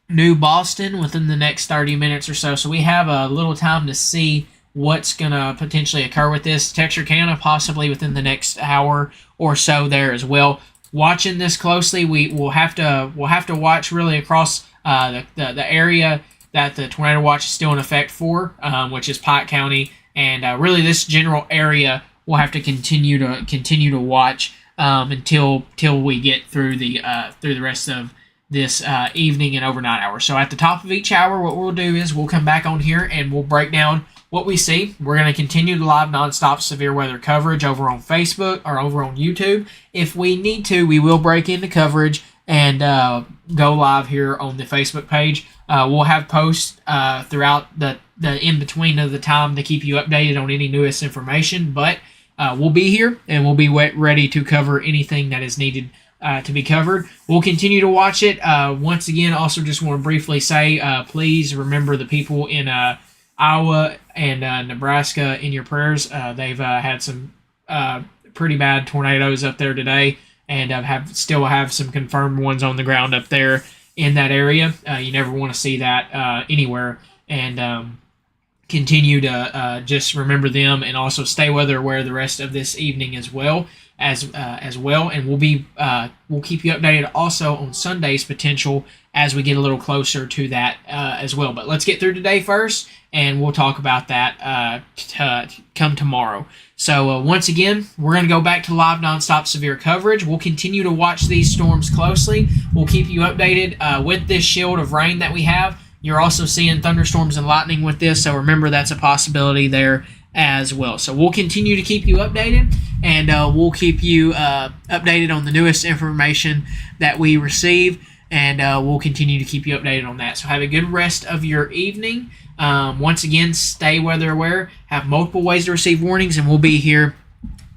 New Boston within the next 30 minutes or so. So we have a little time to see what's going to potentially occur with this. Texarkana possibly within the next hour or so there as well. Watching this closely, we'll have to watch really across the area that the tornado watch is still in effect for, which is Pike County, and really this general area we'll have to continue to watch until we get through the rest of this evening and overnight hours. So at the top of each hour, what we'll do is we'll come back on here and we'll break down what we see. We're going to continue the live nonstop severe weather coverage over on Facebook or over on YouTube. If we need to, we will break into coverage and go live here on the Facebook page. We'll have posts throughout the in-between of the time to keep you updated on any newest information, but we'll be here and we'll be ready to cover anything that is needed to be covered. We'll continue to watch it. Once again, also just want to briefly say, please remember the people in Iowa and Nebraska in your prayers. They've had some pretty bad tornadoes up there today, and still have some confirmed ones on the ground up there in that area. You never want to see that anywhere, and continue to just remember them, and also stay weather aware the rest of this evening as well. And we'll keep you updated also on Sunday's potential as we get a little closer to that as well. But let's get through today first, and we'll talk about that come tomorrow. So once again, we're going to go back to live nonstop severe coverage. We'll continue to watch these storms closely. We'll keep you updated with this shield of rain that we have. You're also seeing thunderstorms and lightning with this, so remember that's a possibility there as well. So we'll continue to keep you updated, and we'll keep you updated on the newest information that we receive, and we'll continue to keep you updated on that. So have a good rest of your evening. Once again, stay weather aware, have multiple ways to receive warnings, and we'll be here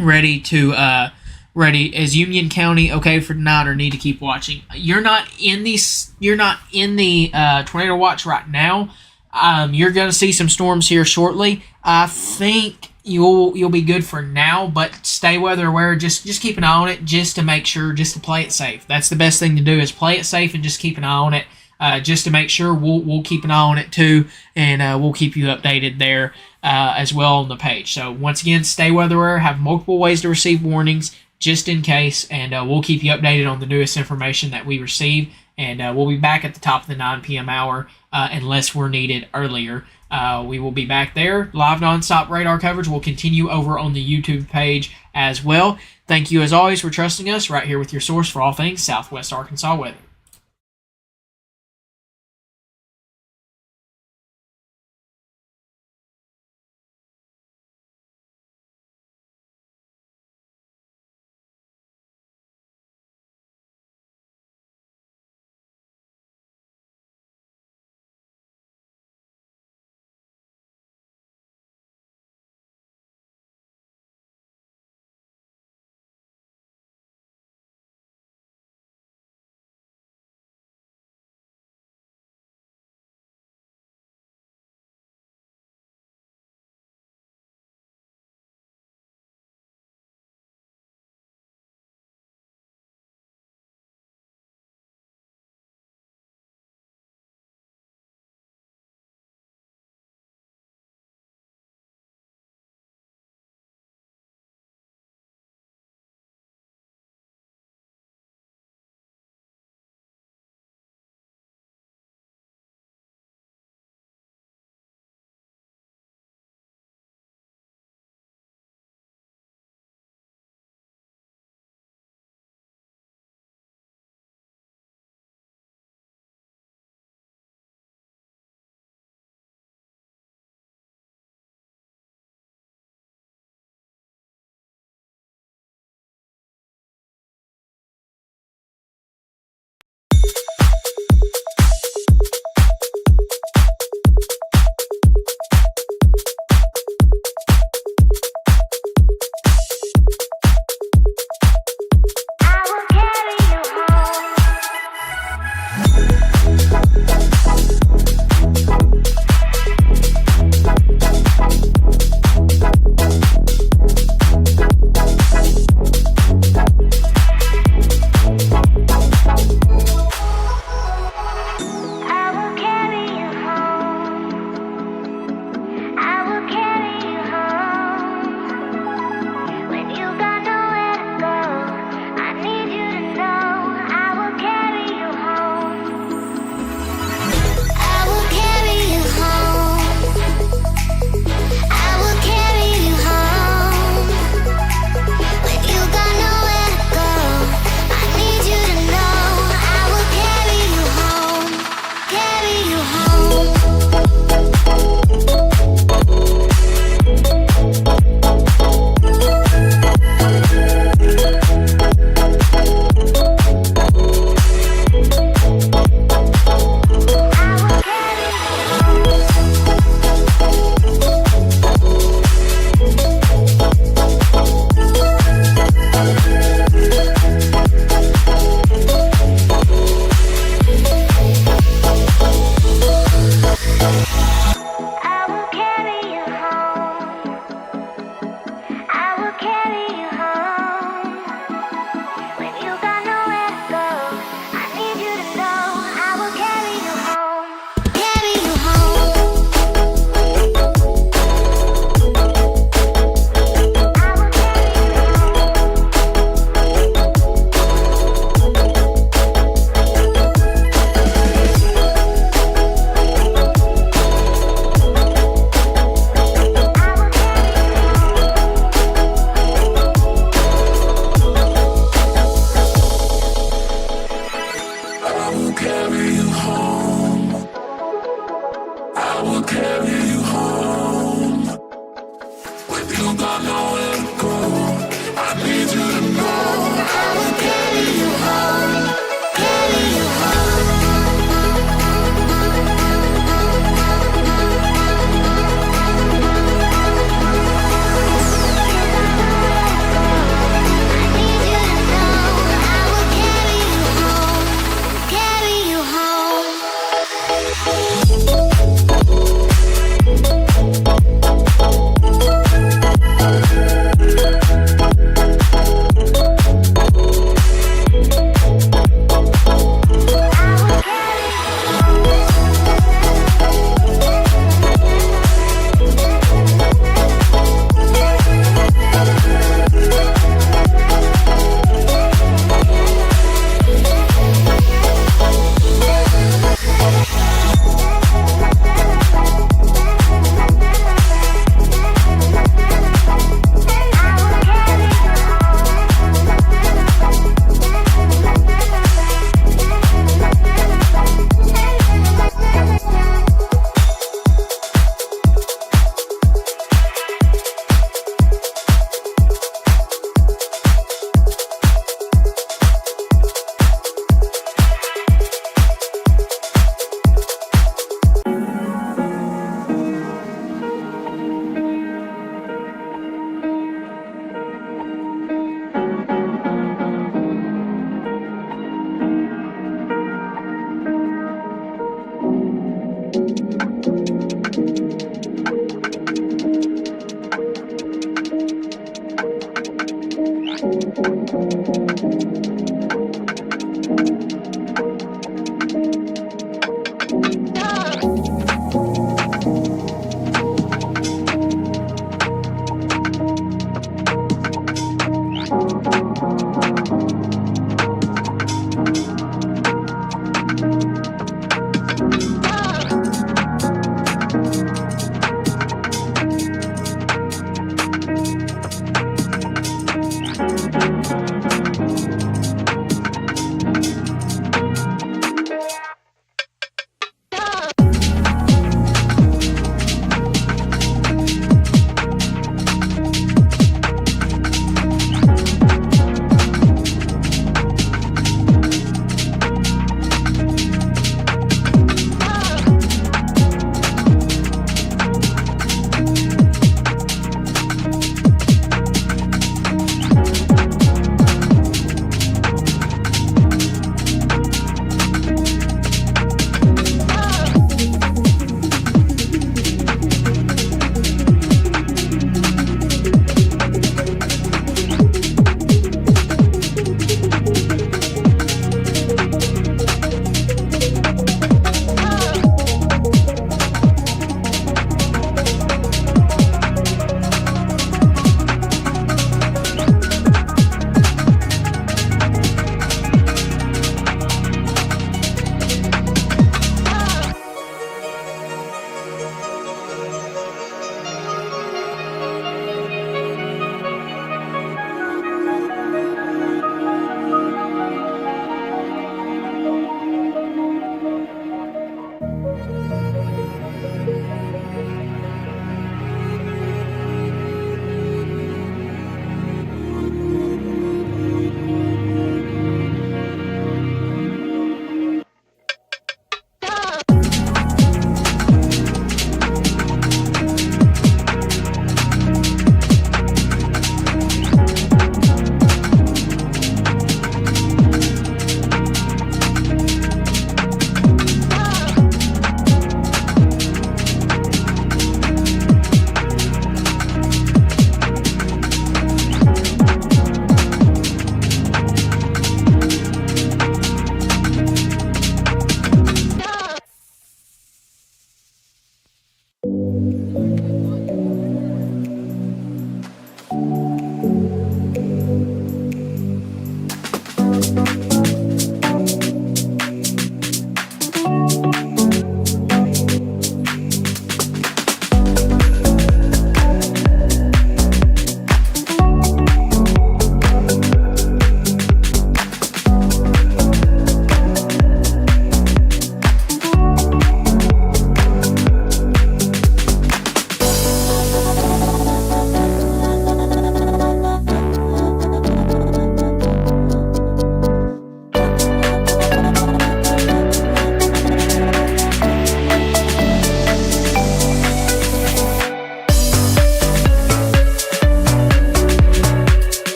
ready as Union County okay for tonight, or need to keep watching. You're not in the tornado watch right now. You're going to see some storms here shortly. I think you'll be good for now, but stay weather aware. Just keep an eye on it, just to make sure, just to play it safe. That's the best thing to do, is play it safe and just keep an eye on it, just to make sure. We'll keep an eye on it too, and we'll keep you updated there as well on the page. So once again, stay weather aware. Have multiple ways to receive warnings just in case, and we'll keep you updated on the newest information that we receive. And we'll be back at the top of the 9 p.m. hour unless we're needed earlier. We will be back there. Live nonstop radar coverage will continue over on the YouTube page as well. Thank you as always for trusting us right here with your source for all things Southwest Arkansas weather.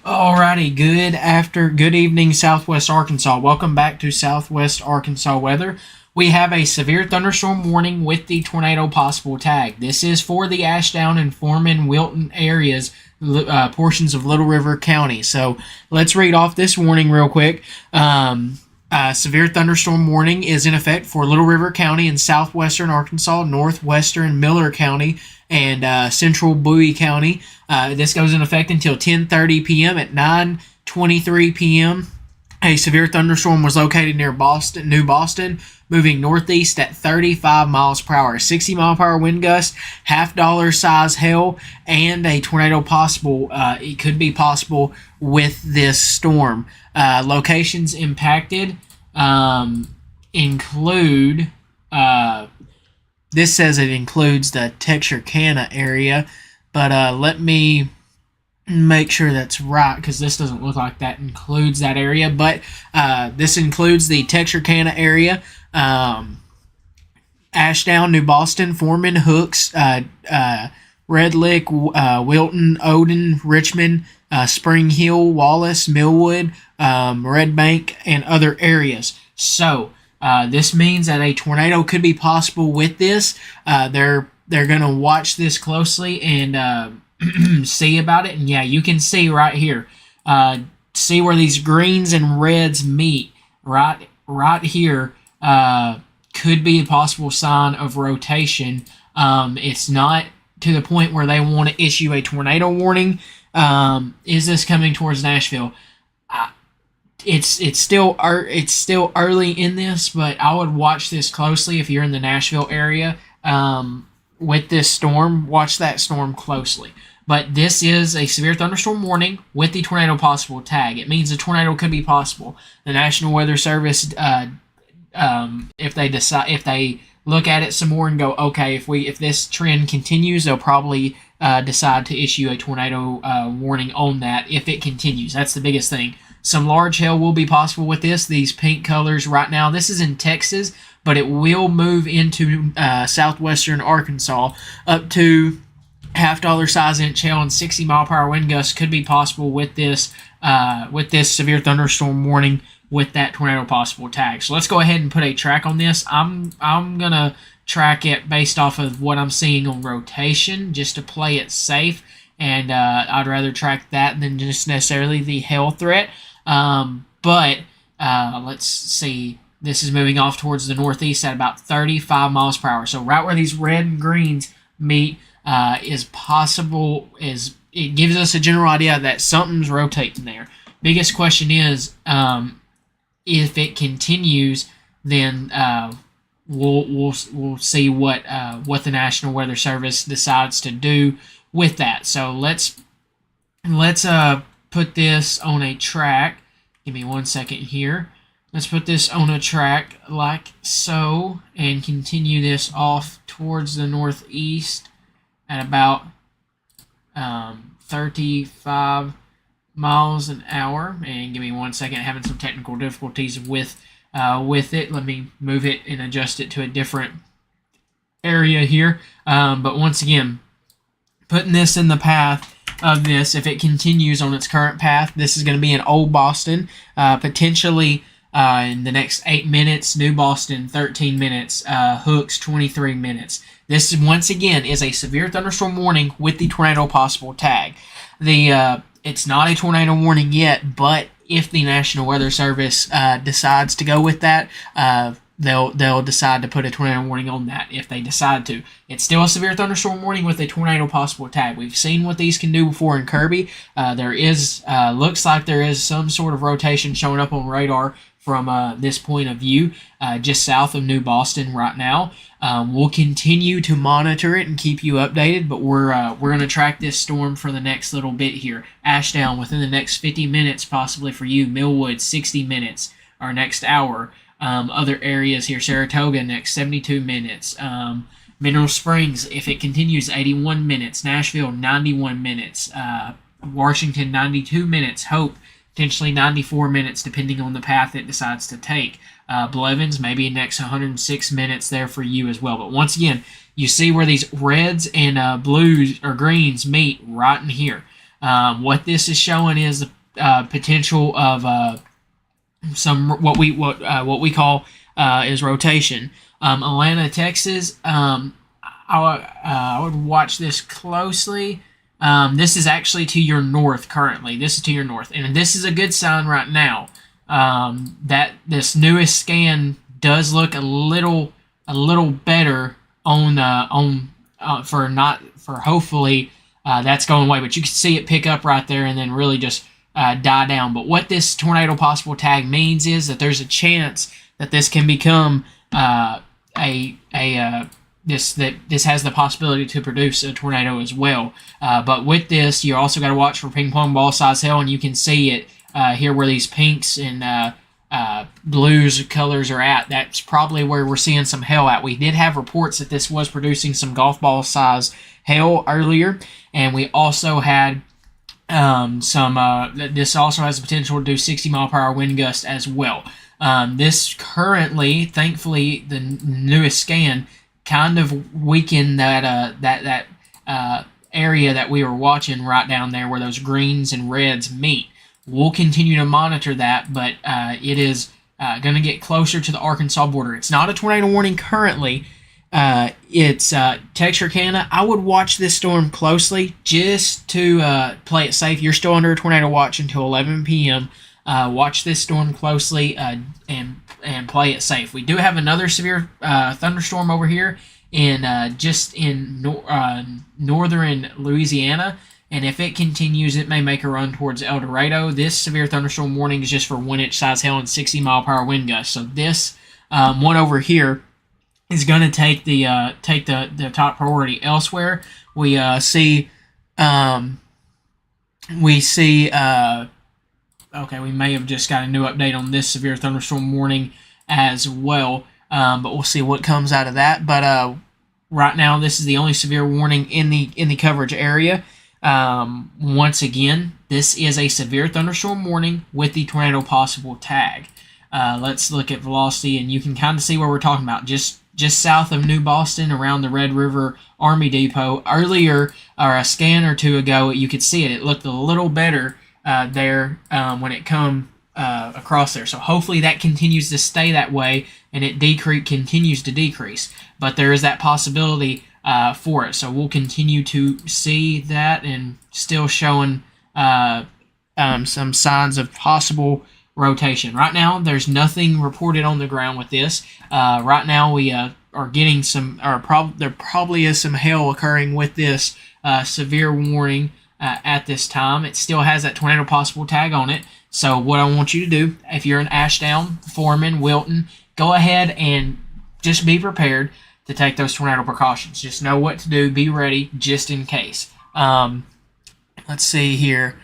Alrighty, good evening, Southwest Arkansas. Welcome back to Southwest Arkansas weather. We have a severe thunderstorm warning with the tornado possible tag. This is for the Ashdown and Foreman, Wilton areas, portions of Little River County. So let's read off this warning real quick. Severe thunderstorm warning is in effect for Little River County in southwestern Arkansas, northwestern Miller County, and central Bowie County. This goes in effect until 10:30 p.m. At 9:23 p.m., a severe thunderstorm was located near New Boston, moving northeast at 35 miles per hour, 60 mile per hour wind gust, $half size hail, and a tornado possible. It could be possible with this storm. Locations impacted include. This says it includes the Texarkana area, but let me make sure that's right, because this doesn't look like that includes that area, but this includes the Texarkana area, Ashdown, New Boston, Foreman, Hooks, Red Lick, Wilton, Odin, Richmond, Spring Hill, Wallace, Millwood, Red Bank, and other areas. So this means that a tornado could be possible with this. They're going to watch this closely and see about it. And yeah, you can see right here. See where these greens and reds meet. Right here could be a possible sign of rotation. It's not to the point where they want to issue a tornado warning. Is this coming towards Nashville? It's still early in this, but I would watch this closely if you're in the Nashville area. With this storm, watch that storm closely. But this is a severe thunderstorm warning with the tornado possible tag. It means a tornado could be possible. The National Weather Service, if they look at it some more and go, okay, if this trend continues, they'll probably decide to issue a tornado warning on that if it continues. That's the biggest thing. Some large hail will be possible with this. These pink colors right now, this is in Texas, but it will move into southwestern Arkansas. Up to $half size inch hail and 60 mile per hour wind gusts could be possible with this severe thunderstorm warning with that tornado possible tag. So let's go ahead and put a track on this. I'm gonna track it based off of what I'm seeing on rotation, just to play it safe. And I'd rather track that than just necessarily the hail threat. But let's see. This is moving off towards the northeast at about 35 miles per hour. So right where these red and greens meet is possible. It gives us a general idea that something's rotating there. Biggest question is if it continues, then we'll see what the National Weather Service decides to do with that. So let's put this on a track. Give me 1 second here. Let's put this on a track like so and continue this off towards the northeast at about 35 miles an hour. And give me 1 second. Having some technical difficulties with it. Let me move it and adjust it to a different area here. But once again, putting this in the path of this, if it continues on its current path, this is going to be in Old Boston, potentially in the next 8 minutes, New Boston 13 minutes, Hooks 23 minutes. This, once again, is a severe thunderstorm warning with the tornado possible tag. It's not a tornado warning yet, but if the National Weather Service decides to go with that, they'll decide to put a tornado warning on that if they decide to. It's still a severe thunderstorm warning with a tornado possible tag. We've seen what these can do before in Kirby. Looks like there is some sort of rotation showing up on radar from this point of view, just south of New Boston right now. We'll continue to monitor it and keep you updated, but we're going to track this storm for the next little bit here. Ashdown within the next 50 minutes, possibly for you. Millwood 60 minutes, our next hour. Other areas here, Saratoga next 72 minutes. Mineral Springs, if it continues, 81 minutes. Nashville 91 minutes. Washington 92 minutes. Hope potentially 94 minutes, depending on the path it decides to take. Blevins, maybe next 106 minutes there for you as well. But once again, you see where these reds and blues or greens meet right in here. What this is showing is potential of some what we call is rotation. Atlanta, Texas. I would watch this closely. This is actually to your north currently. This is to your north, and this is a good sign right now. That this newest scan does look a little better for hopefully that's going away. But you can see it pick up right there and then really just die down. But what this tornado possible tag means is that there's a chance that this can become this has the possibility to produce a tornado as well. But with this, you also got to watch for ping pong ball size hail, and you can see it here where these pinks and blues colors are at. That's probably where we're seeing some hail at. We did have reports that this was producing some golf ball size hail earlier, and we also had this also has the potential to do 60 mile per hour wind gust as well. This currently, thankfully, the newest scan kind of weakened that area that we were watching right down there where those greens and reds meet. We'll continue to monitor that, but it is going to get closer to the Arkansas border. It's not a tornado warning currently. It's Texarkana. I would watch this storm closely just to play it safe. You're still under a tornado watch until 11 p.m. Watch this storm closely and play it safe. We do have another severe thunderstorm over here in northern Louisiana, and if it continues, it may make a run towards El Dorado. This severe thunderstorm warning is just for 1-inch size hail and 60 mile per hour wind gusts. So this one over here is going to take the top priority. Elsewhere, we see. Okay, we may have just got a new update on this severe thunderstorm warning as well, but we'll see what comes out of that. But right now, this is the only severe warning in the coverage area. Once again, this is a severe thunderstorm warning with the tornado possible tag. Let's look at velocity, and you can kind of see where we're talking about. Just south of New Boston, around the Red River Army Depot. Earlier, or a scan or two ago, you could see it. It looked a little better there when it come across there. So hopefully that continues to stay that way and it continues to decrease. But there is that possibility for it. So we'll continue to see that, and still showing some signs of possible rotation. Right now, there's nothing reported on the ground with this. Right now, we are getting there probably is some hail occurring with this severe warning at this time. It still has that tornado possible tag on it. So what I want you to do, if you're in Ashdown, Foreman, Wilton, go ahead and just be prepared to take those tornado precautions. Just know what to do. Be ready just in case. Let's see here.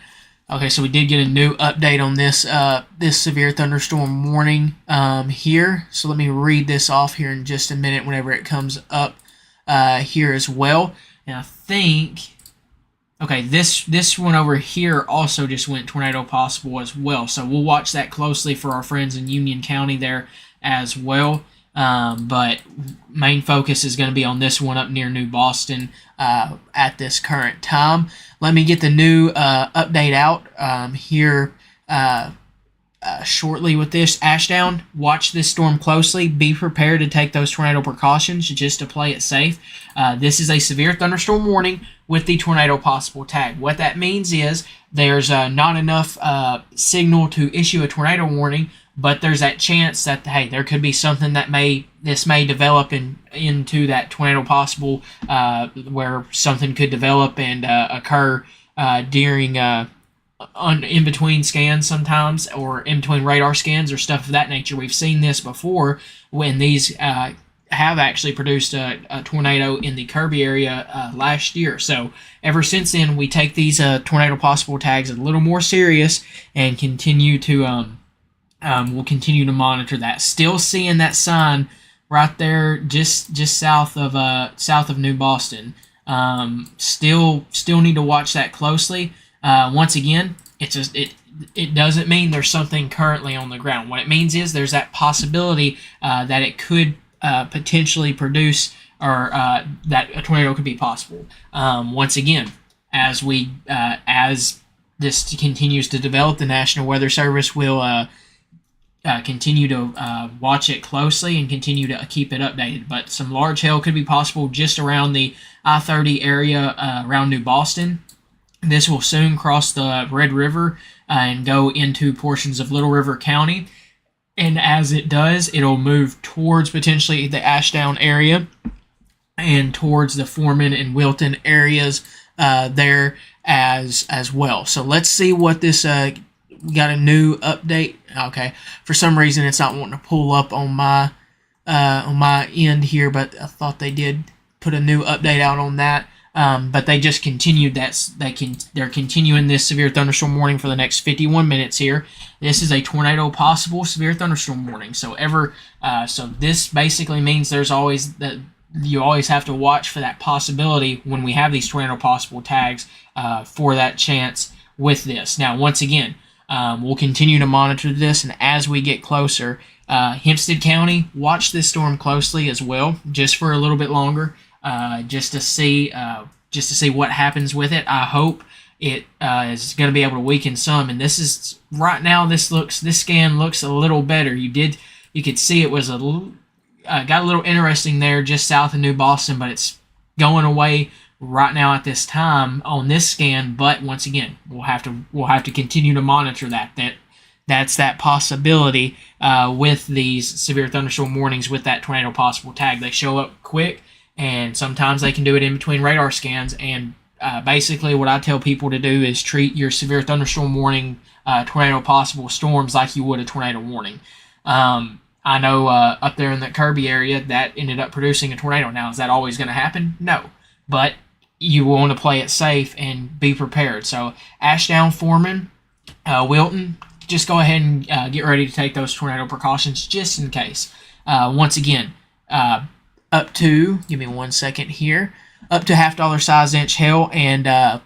Okay, so we did get a new update on this severe thunderstorm warning here. So let me read this off here in just a minute whenever it comes up here as well. And I think, okay, this one over here also just went tornado possible as well. So we'll watch that closely for our friends in Union County there as well. But main focus is going to be on this one up near New Boston at this current time. Let me get the new update out here shortly with this. Ashdown, watch this storm closely. Be prepared to take those tornado precautions just to play it safe. This is a severe thunderstorm warning with the tornado possible tag. What that means is there's not enough signal to issue a tornado warning, but there's that chance that, hey, there could be something that this may develop into that tornado possible, where something could develop and occur during in between scans sometimes, or in between radar scans or stuff of that nature. We've seen this before when these have actually produced a tornado in the Kirby area last year. So ever since then, we take these tornado possible tags a little more serious and continue to we'll continue to monitor that. Still seeing that sign right there, just south of New Boston. Still need to watch that closely. Once again, it doesn't mean there's something currently on the ground. What it means is there's that possibility that it could potentially produce, or that a tornado could be possible. Once again, as this continues to develop, the National Weather Service will continue to watch it closely and continue to keep it updated. But some large hail could be possible just around the I-30 area around New Boston. This will soon cross the Red River and go into portions of Little River County. And as it does, it'll move towards potentially the Ashdown area and towards the Foreman and Wilton areas there as well. So let's see what this we got a new update. Okay, for some reason it's not wanting to pull up on my end here, but I thought they did put a new update out on that. But they just continued that. They're continuing this severe thunderstorm warning for the next 51 minutes here. This is a tornado possible severe thunderstorm warning. So this basically means there's always that you always have to watch for that possibility when we have these tornado possible tags for that chance with this. Now, once again, we'll continue to monitor this, and as we get closer, Hempstead County, watch this storm closely as well, just for a little bit longer, just to see what happens with it. I hope it is going to be able to weaken some, and this is right now. This scan looks a little better. You could see it was got a little interesting there just south of New Boston, but it's going away right now at this time on this scan. But once again, we'll have to continue to monitor that's that possibility with these severe thunderstorm warnings with that tornado possible tag. They show up quick, and sometimes they can do it in between radar scans. And basically what I tell people to do is treat your severe thunderstorm warning tornado possible storms like you would a tornado warning. I know up there in the Kirby area that ended up producing a tornado. Now, is that always going to happen? No. But you want to play it safe and be prepared. So Ashdown, Foreman, Wilton, just go ahead and get ready to take those tornado precautions just in case. Once again, up to, give me 1 second here, up to $half size inch hail and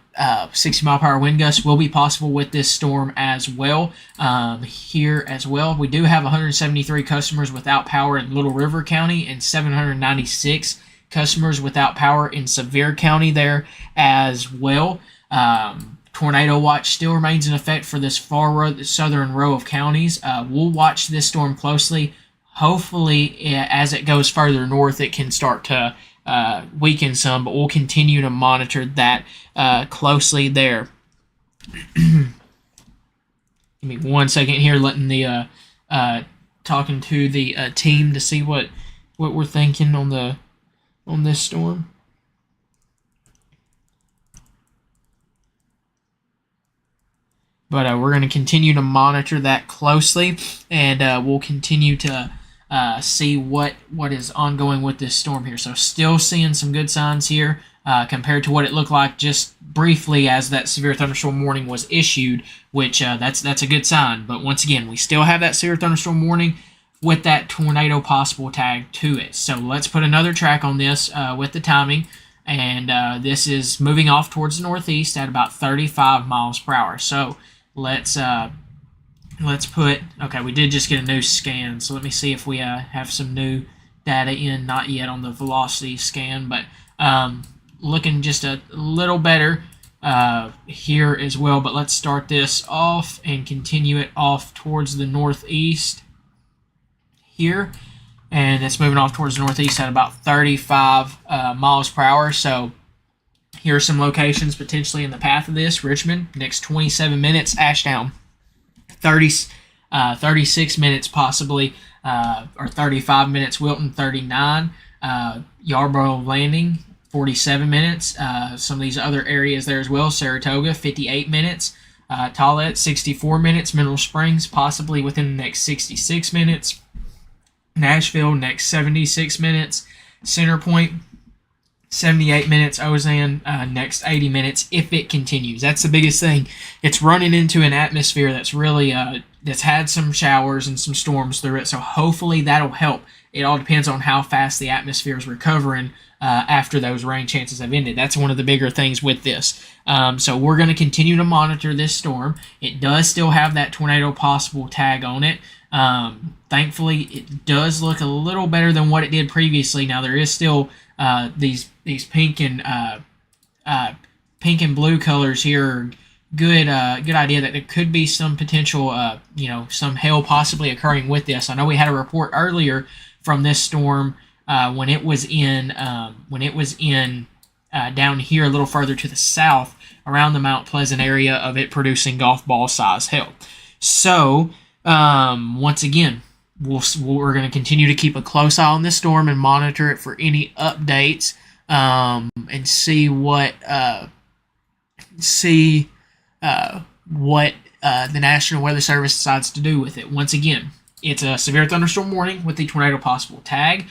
60 mile per hour wind gusts will be possible with this storm as well. Here as well, we do have 173 customers without power in Little River County and 796 customers without power in Sevier County there as well. Tornado watch still remains in effect for this southern row of counties. We'll watch this storm closely. Hopefully, as it goes further north, it can start to weaken some, but we'll continue to monitor that closely there. Give me 1 second here, letting the talking to the team to see what we're thinking on this storm. But we're going to continue to monitor that closely, and we'll continue to see what is ongoing with this storm here. So still seeing some good signs here compared to what it looked like just briefly as that severe thunderstorm warning was issued, which that's a good sign. But once again, we still have that severe thunderstorm warning with that tornado possible tag to it. So let's put another track on this with the timing. And this is moving off towards the northeast at about 35 miles per hour. So let's put, okay, we did just get a new scan, so let me see if we have some new data in, not yet on the velocity scan, but looking just a little better here as well. But let's start this off and continue it off towards the northeast here, and it's moving off towards the northeast at about 35 miles per hour. So here are some locations potentially in the path of this. Richmond, next 27 minutes. Ashdown, 36 minutes possibly, or 35 minutes. Wilton, 39. Yarborough Landing, 47 minutes. Some of these other areas there as well. Saratoga, 58 minutes. Tollet, 64 minutes. Mineral Springs, possibly within the next 66 minutes. Nashville, next 76 minutes. Center Point, 78 minutes. Ozan, next 80 minutes if it continues. That's the biggest thing. It's running into an atmosphere that's really that's had some showers and some storms through it, so hopefully that'll help. It all depends on how fast the atmosphere is recovering after those rain chances have ended. That's one of the bigger things with this. So we're going to continue to monitor this storm. It does still have that tornado possible tag on it. Thankfully, it does look a little better than what it did previously. Now there is still these pink and blue colors here good idea that there could be some potential, some hail possibly occurring with this. I know we had a report earlier from this storm when it was in down here a little further to the south around the Mount Pleasant area of it producing golf ball size hail. So once again, we're going to continue to keep a close eye on this storm and monitor it for any updates and see what the National Weather Service decides to do with it. Once again, it's a severe thunderstorm warning with the tornado possible tag.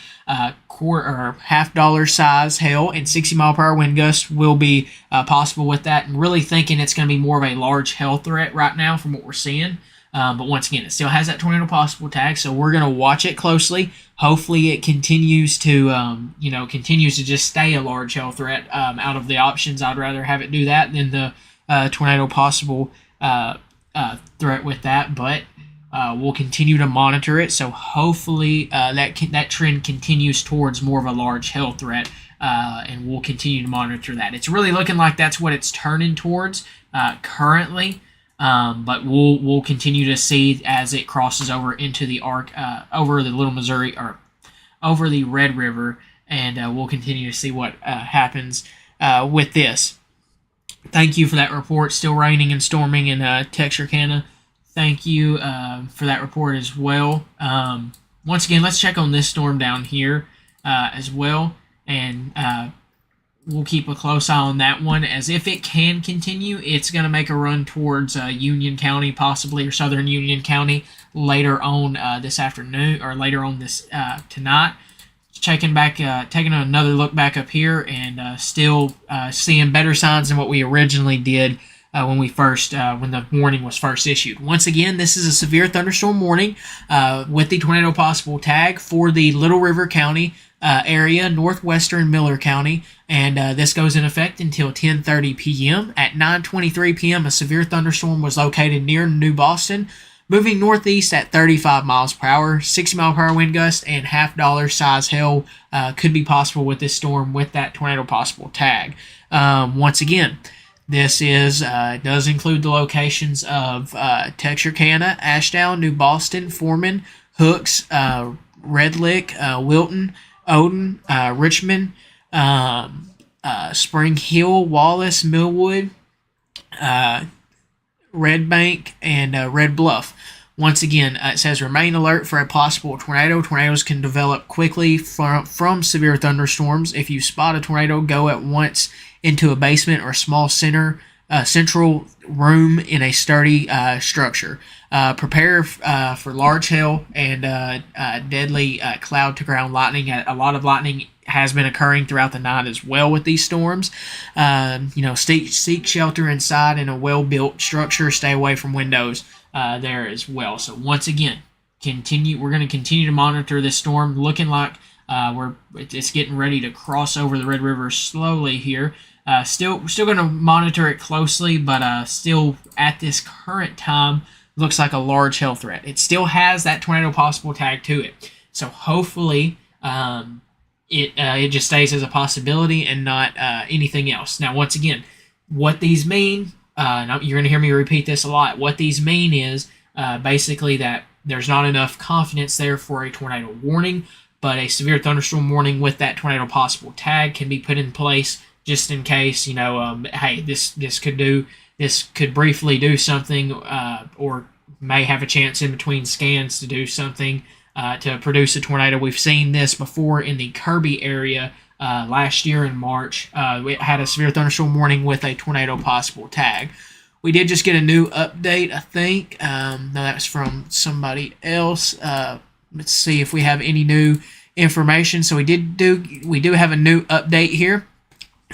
Quarter or $50 size hail and 60-mile-per-hour wind gusts will be possible with that. And really thinking it's going to be more of a large hail threat right now from what we're seeing. But once again, it still has that tornado possible tag, so we're going to watch it closely. Hopefully, it continues to just stay a large hail threat. Out of the options, I'd rather have it do that than the tornado possible threat with that. But we'll continue to monitor it. So hopefully, that trend continues towards more of a large hail threat, and we'll continue to monitor that. It's really looking like that's what it's turning towards currently. But we'll continue to see as it crosses over into the over the Little Missouri or over the Red River, and we'll continue to see what happens with this. Thank you for that report. Still raining and storming in Texarkana. Thank you for that report as well. Once again, let's check on this storm down here as well, and we'll keep a close eye on that one, as if it can continue, it's going to make a run towards Union County, possibly, or southern Union County later on this afternoon, or later on this tonight. Taking another look back up here, and still seeing better signs than what we originally did when the warning was first issued. Once again, this is a severe thunderstorm warning with the tornado possible tag for the Little River County area, northwestern Miller County, and this goes in effect until 10:30 p.m. At 9:23 p.m., a severe thunderstorm was located near New Boston, moving northeast at 35 miles per hour. 60-mile-per-hour wind gust and $50 size hail could be possible with this storm with that tornado possible tag. Once again, this does include the locations of Texarkana, Ashdown, New Boston, Foreman, Hooks, Red Lick, Wilton, Odin, Richmond, Spring Hill, Wallace, Millwood, Red Bank, and Red Bluff. Once again, it says remain alert for a possible tornado. Tornadoes can develop quickly from severe thunderstorms. If you spot a tornado, go at once into a basement or small central room in a sturdy structure. Prepare for large hail and deadly cloud-to-ground lightning. A lot of lightning has been occurring throughout the night as well with these storms. Seek shelter inside in a well-built structure. Stay away from windows there as well. So once again, we're going to continue to monitor this storm. Looking like it's getting ready to cross over the Red River slowly here. Still going to monitor it closely, but still at this current time looks like a large hail threat. It still has that tornado possible tag to it, so hopefully it just stays as a possibility and not anything else. Now, once again, what these mean, you're going to hear me repeat this a lot. What these mean is basically that there's not enough confidence there for a tornado warning, but a severe thunderstorm warning with that tornado possible tag can be put in place just in case, hey, this could briefly do something, or may have a chance in between scans to do something to produce a tornado. We've seen this before in the Kirby area last year in March. We had a severe thunderstorm warning with a tornado possible tag. We did just get a new update, I think. No, that was from somebody else. Let's see if we have any new information. So we do have a new update here.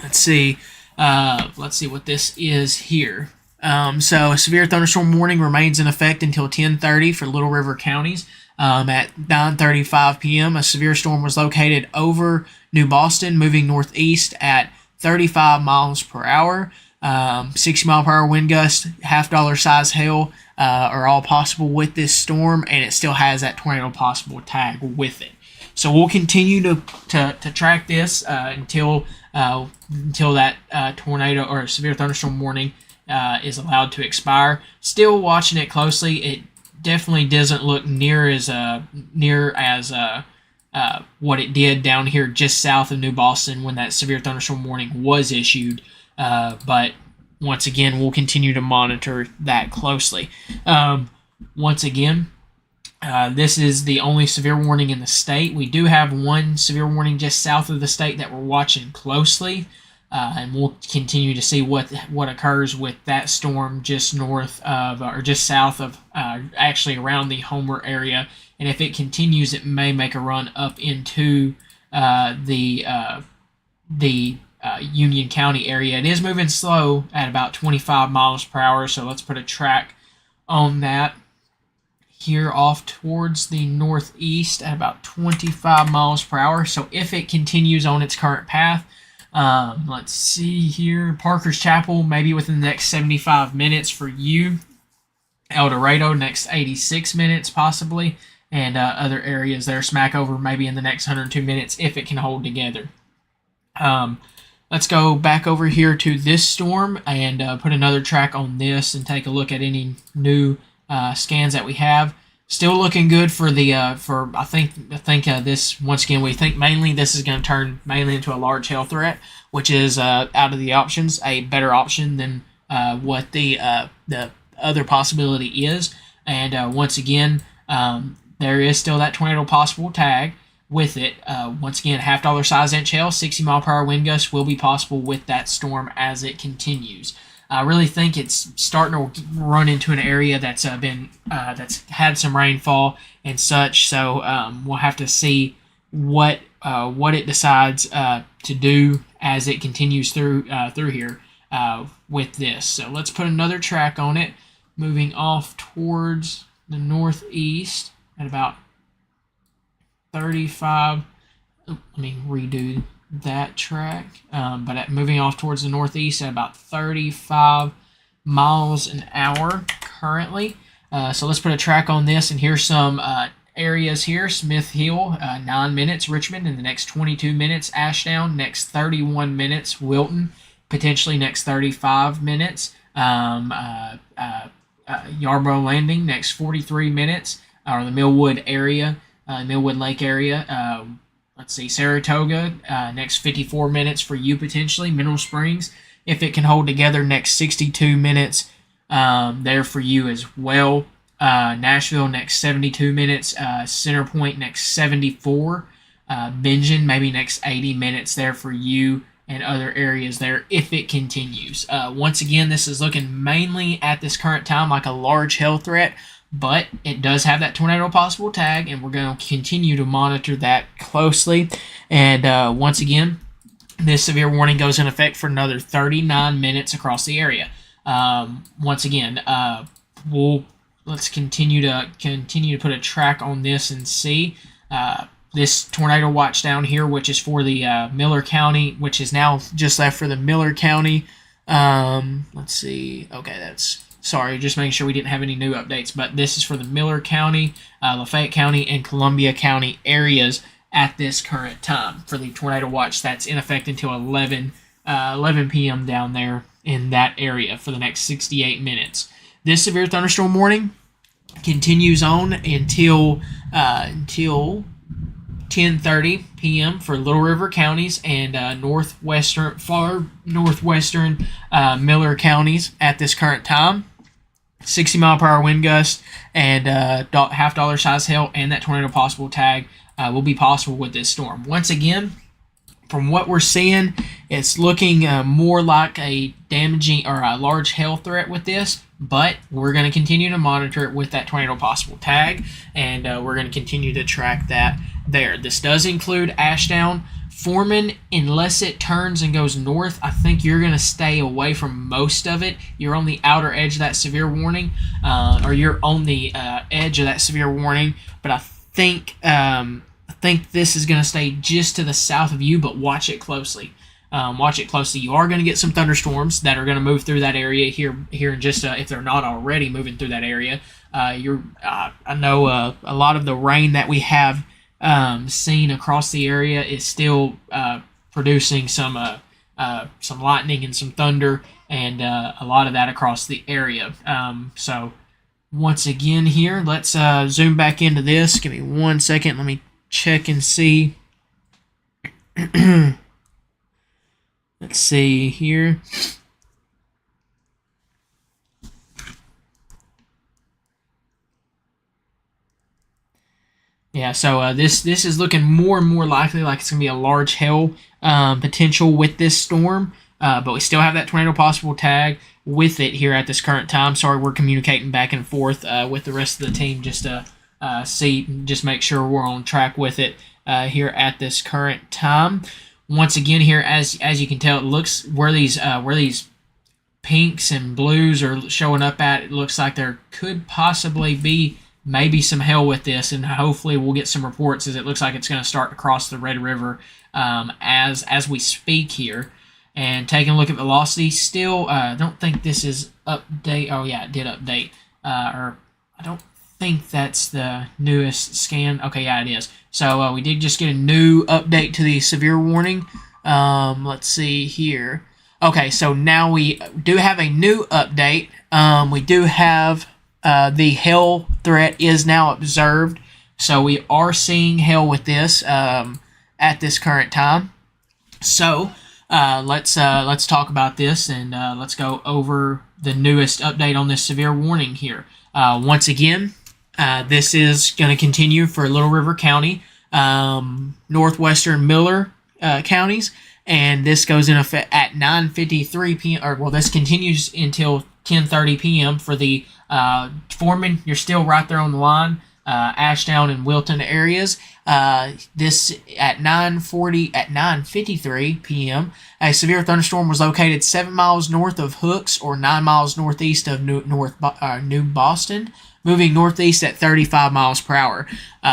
Let's see what this is here. So a severe thunderstorm warning remains in effect until 10:30 for Little River counties. At 9:35 p.m., a severe storm was located over New Boston, moving northeast at 35 miles per hour. 60-mile-per-hour wind gust, $50 size hail are all possible with this storm, and it still has that tornado possible tag with it. So we'll continue to track this until that tornado or severe thunderstorm warning is allowed to expire. Still watching it closely. It definitely doesn't look near as what it did down here just south of New Boston when that severe thunderstorm warning was issued. But once again, we'll continue to monitor that closely. Once again, this is the only severe warning in the state. We do have one severe warning just south of the state that we're watching closely, and we'll continue to see what occurs with that storm just north of or just south of, actually around the Homer area. And if it continues, it may make a run up into the Union County area. It is moving slow at about 25 miles per hour, so let's put a track on that. Here off towards the northeast at about 25 miles per hour. So if it continues on its current path, let's see here, Parker's Chapel maybe within the next 75 minutes for you. El Dorado next 86 minutes possibly, and other areas there smack over maybe in the next 102 minutes if it can hold together. Let's go back over here to this storm and put another track on this and take a look at any new scans that we have. Still looking good for the I think this, once again, we think mainly this is going to turn mainly into a large hail threat, which is out of the options a better option than what the other possibility is. And once again, there is still that tornado possible tag with it. Once again, $half size inch hail, 60 mile per hour wind gusts will be possible with that storm as it continues. I really think it's starting to run into an area that's had some rainfall and such. So we'll have to see what it decides to do as it continues through here with this. So let's put another track on it, moving off towards the northeast at about 35. Let me redo that track, but moving off towards the northeast at about 35 miles an hour currently. So let's put a track on this, and here's some areas here. Smith Hill, 9 minutes. Richmond in the next 22 minutes. Ashdown next 31 minutes. Wilton potentially next 35 minutes. Yarborough Landing next 43 minutes, or the Millwood area, Millwood Lake area. Let's see, Saratoga, next 54 minutes for you potentially. Mineral Springs, if it can hold together, next 62 minutes there for you as well. Nashville, next 72 minutes. Center Point, next 74. Bingen, maybe next 80 minutes there for you and other areas there if it continues. Once again, this is looking mainly at this current time like a large hail threat, but it does have that tornado possible tag, and we're going to continue to monitor that closely. And once again, this severe warning goes in effect for another 39 minutes across the area. Once again, let's continue to put a track on this and see this tornado watch down here, which is for the Miller County, which is now just left for the Miller County. Let's see. Okay, sorry, just making sure we didn't have any new updates, but this is for the Miller County, Lafayette County, and Columbia County areas at this current time for the tornado watch that's in effect until 11 p.m. down there in that area for the next 68 minutes. This severe thunderstorm warning continues on until 10:30 p.m. for Little River counties and far northwestern Miller counties at this current time. 60 mile per hour wind gust and $half size hail and that tornado possible tag will be possible with this storm. Once again, from what we're seeing, it's looking more like a damaging or a large hail threat with this, but we're going to continue to monitor it with that tornado possible tag, and we're going to continue to track that there. This does include Ashdown. Foreman, unless it turns and goes north, I think you're going to stay away from most of it. You're on the outer edge of that severe warning, or you're on the edge of that severe warning, but I think this is going to stay just to the south of you, but watch it closely. You are going to get some thunderstorms that are going to move through that area here in just if they're not already moving through that area. I know a lot of the rain that we have seen across the area is still producing some some lightning and some thunder, and a lot of that across the area. So once again here, let's zoom back into this. Give me 1 second. Let me check and see. Let's see here. Yeah, so this is looking more and more likely like it's going to be a large hail potential with this storm, but we still have that tornado possible tag with it here at this current time. Sorry, we're communicating back and forth with the rest of the team just to just make sure we're on track with it here at this current time. Once again here, as you can tell, it looks where these pinks and blues are showing up at, it looks like there could possibly be maybe some hail with this, and hopefully we'll get some reports as it looks like it's going to start to cross the Red River as we speak here. And taking a look at velocity, still I don't think this is update. Oh yeah, it did update, or I don't think that's the newest scan. Okay, yeah, it is. So we did just get a new update to the severe warning. Let's see here. Okay, so now we do have a new update. We do have the hail threat is now observed. So we are seeing hail with this at this current time. So let's talk about this, and let's go over the newest update on this severe warning here. Once again, this is going to continue for Little River County, northwestern Miller counties, and this goes in effect at 9:53 p.m. Or well, this continues until 10:30 p.m. for the Foreman. You're still right there on the line. Ashdown and Wilton areas. This at 9:53 p.m. A severe thunderstorm was located 7 miles north of Hooks or 9 miles northeast of New Boston, moving northeast at 35 miles per hour.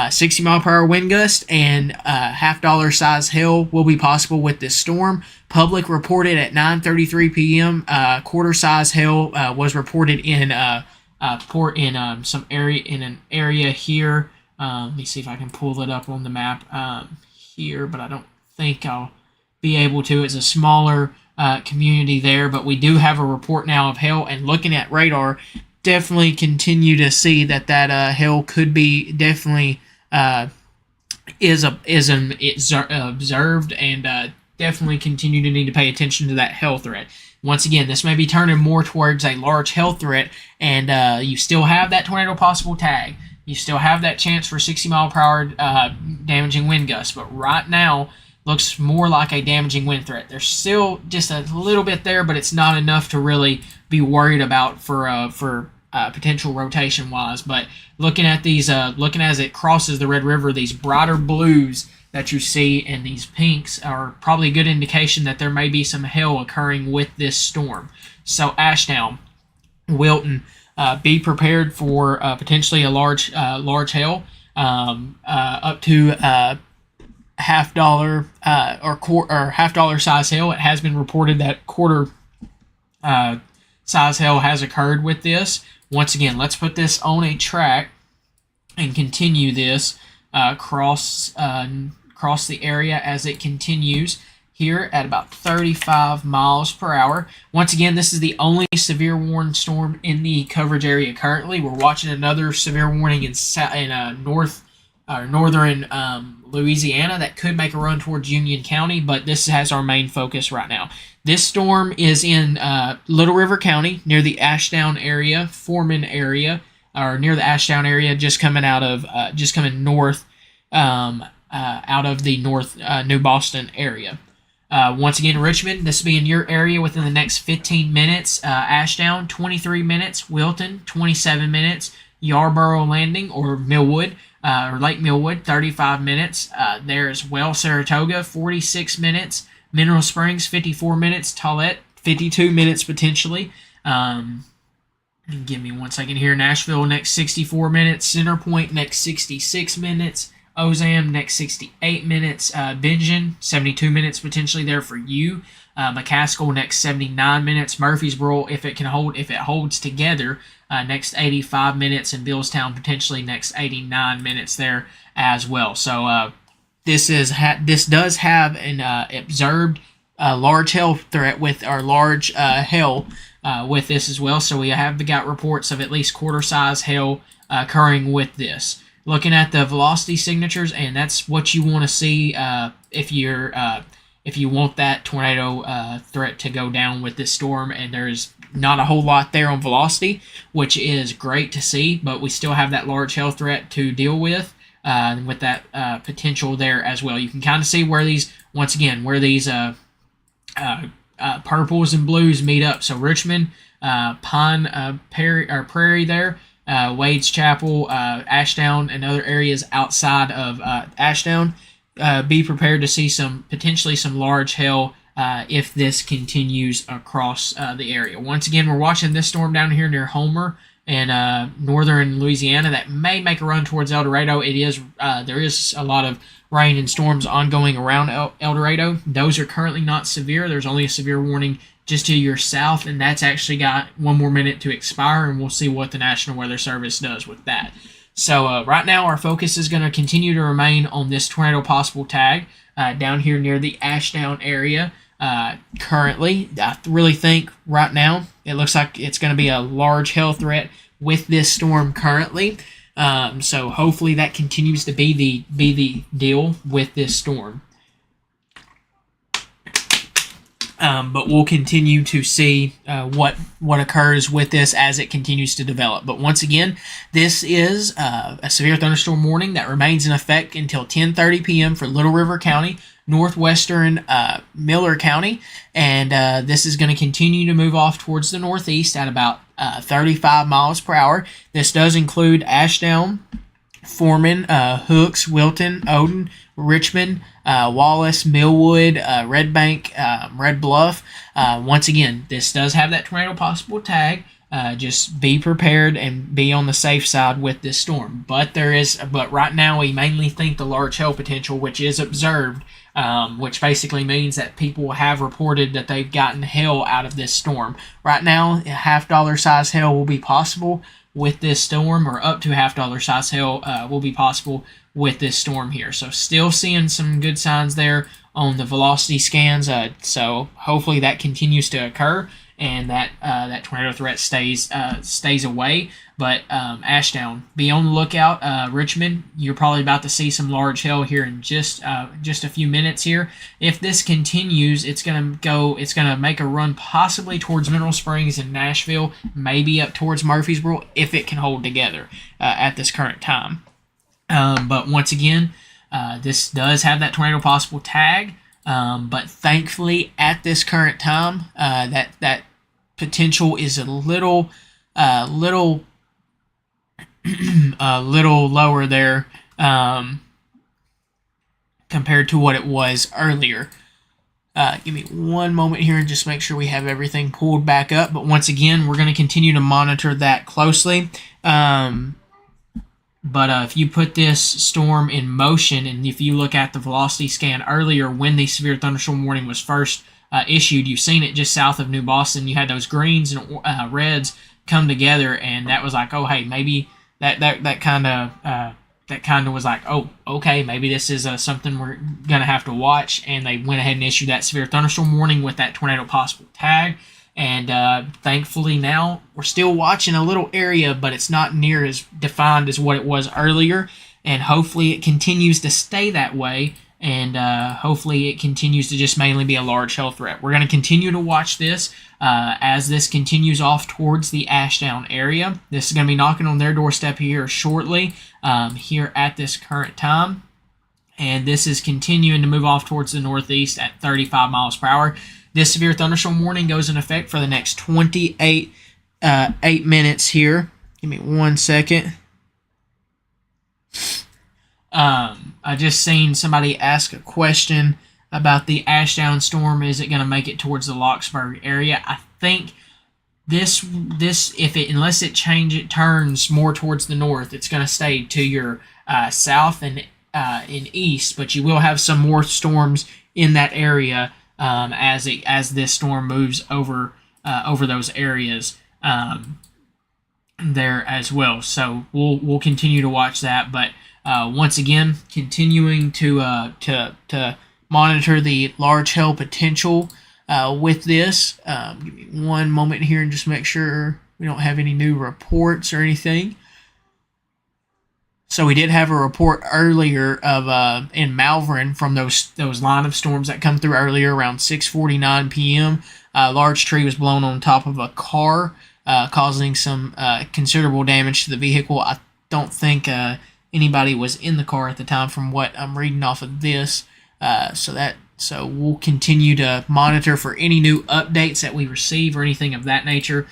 60 mile per hour wind gust and $half size hail will be possible with this storm. Public reported at 9:33 p.m. Quarter size hail was reported in some area in an area here. Let me see if I can pull it up on the map here, but I don't think I'll be able to. It's a smaller community there, but we do have a report now of hail, and looking at radar, definitely continue to see that hail could be definitely is observed, and definitely continue to need to pay attention to that hail threat. Once again, this may be turning more towards a large hail threat, and you still have that tornado possible tag. You still have that chance for 60 mile per hour damaging wind gusts, but right now looks more like a damaging wind threat. There's still just a little bit there, but it's not enough to really be worried about for potential rotation wise. But looking at these, looking as it crosses the Red River, these brighter blues that you see and these pinks are probably a good indication that there may be some hail occurring with this storm. So Ashdown, Wilton, be prepared for potentially a large hail, up to $half or $half size hail. It has been reported that quarter size hail has occurred with this. Once again, let's put this on a track and continue this cross the area as it continues here at about 35 miles per hour. Once again, this is the only severe warning storm in the coverage area currently. We're watching another severe warning in northern Louisiana that could make a run towards Union County, but this has our main focus right now. This storm is in Little River County near the Ashdown area, Foreman area, or near the Ashdown area, just coming north out of the New Boston area. Once again, Richmond, this will be in your area within the next 15 minutes. Ashdown, 23 minutes. Wilton, 27 minutes. Yarborough Landing or Millwood, or Lake Millwood, 35 minutes. There as well. Saratoga, 46 minutes. Mineral Springs, 54 minutes. Tollette, 52 minutes potentially. Give me 1 second here. Nashville, next 64 minutes. Center Point, next 66 minutes. Ozam, next 68 minutes. Bingen, 72 minutes potentially there for you. McCaskill, next 79 minutes. Murfreesboro, if it holds together, next 85 minutes. And Billstown, potentially next 89 minutes there as well. So this does have an observed large hail threat with our large hail with this as well. So we have got reports of at least quarter size hail occurring with this. Looking at the velocity signatures, and that's what you want to see if you want that tornado threat to go down with this storm. And there's not a whole lot there on velocity, which is great to see, but we still have that large hail threat to deal with that potential there as well. You can kind of see where these, once again, where these purples and blues meet up. So Richmond, Prairie there, Wade's Chapel, Ashdown, and other areas outside of Ashdown. Be prepared to see potentially some large hail if this continues across the area. Once again, we're watching this storm down here near Homer and northern Louisiana that may make a run towards El Dorado. There is a lot of rain and storms ongoing around El Dorado. Those are currently not severe. There's only a severe warning just to your south, and that's actually got 1 more minute to expire, and we'll see what the National Weather Service does with that. So right now our focus is going to continue to remain on this tornado possible tag down here near the Ashdown area. Currently, I really think right now it looks like it's going to be a large hail threat with this storm currently. So hopefully that continues to be the deal with this storm. But we'll continue to see what occurs with this as it continues to develop. But once again, this is a severe thunderstorm warning that remains in effect until 10:30 p.m. for Little River County, northwestern Miller County, and this is going to continue to move off towards the northeast at about 35 miles per hour. This does include Ashdown, Foreman, Hooks, Wilton, Odin, Richmond, Wallace, Millwood, Red Bank, Red Bluff. Once again, this does have that tornado possible tag. Just be prepared and be on the safe side with this storm. But right now we mainly think the large hail potential, which is observed, which basically means that people have reported that they've gotten hail out of this storm. Right now, $half size hail will be possible with this storm, or up to $half size hail will be possible with this storm here. So still seeing some good signs there on the velocity scans. So hopefully that continues to occur and that tornado threat stays away. But Ashdown, be on the lookout. Richmond, you're probably about to see some large hail here in just a few minutes here. If this continues, it's gonna make a run possibly towards Mineral Springs and Nashville, maybe up towards Murfreesboro if it can hold together at this current time. But once again, this does have that tornado possible tag. But thankfully, at this current time, that potential is a little lower there compared to what it was earlier. Give me one moment here and just make sure we have everything pulled back up. But once again, we're going to continue to monitor that closely. But if you put this storm in motion, and if you look at the velocity scan earlier when the severe thunderstorm warning was first issued, you've seen it just south of New Boston. You had those greens and reds come together, and that was like, oh, hey, maybe that kind of was like, oh, okay, maybe this is something we're gonna have to watch. And they went ahead and issued that severe thunderstorm warning with that tornado possible tag. And thankfully now we're still watching a little area, but it's not near as defined as what it was earlier. And hopefully it continues to stay that way. And hopefully it continues to just mainly be a large hail threat. We're going to continue to watch this as this continues off towards the Ashdown area. This is going to be knocking on their doorstep here shortly, here at this current time. And this is continuing to move off towards the northeast at 35 miles per hour. This severe thunderstorm warning goes in effect for the next 28 minutes here. Give me 1 second. I just seen somebody ask a question about the Ashdown storm. Is it going to make it towards the Locksburg area? I think this unless it turns more towards the north, it's going to stay to your south and east. But you will have some more storms in that area as this storm moves over those areas there as well. So we'll continue to watch that, but once again, continuing to monitor the large hail potential with this. Give me one moment here and just make sure we don't have any new reports or anything. So we did have a report earlier of in Malvern from those line of storms that come through earlier around 6:49 p.m. A large tree was blown on top of a car, causing some considerable damage to the vehicle. I don't think anybody was in the car at the time, from what I'm reading off of this. So we'll continue to monitor for any new updates that we receive or anything of that nature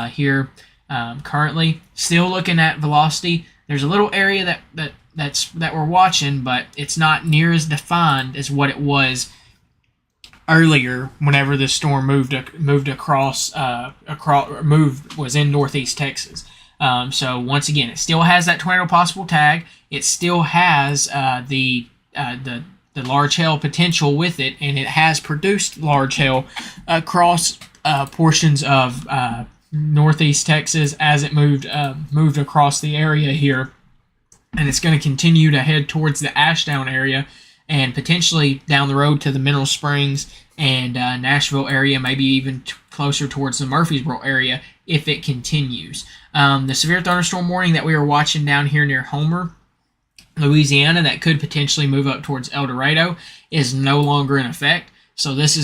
here. Currently, still looking at velocity. There's a little area that we're watching, but it's not near as defined as what it was earlier whenever the storm moved was in northeast Texas. So once again, it still has that tornado possible tag. It still has the large hail potential with it, and it has produced large hail across portions of northeast Texas as it moved across the area here, and it's going to continue to head towards the Ashdown area and potentially down the road to the Mineral Springs and Nashville area, maybe even closer towards the Murfreesboro area if it continues. The severe thunderstorm warning that we were watching down here near Homer, Louisiana, that could potentially move up towards El Dorado is no longer in effect. So this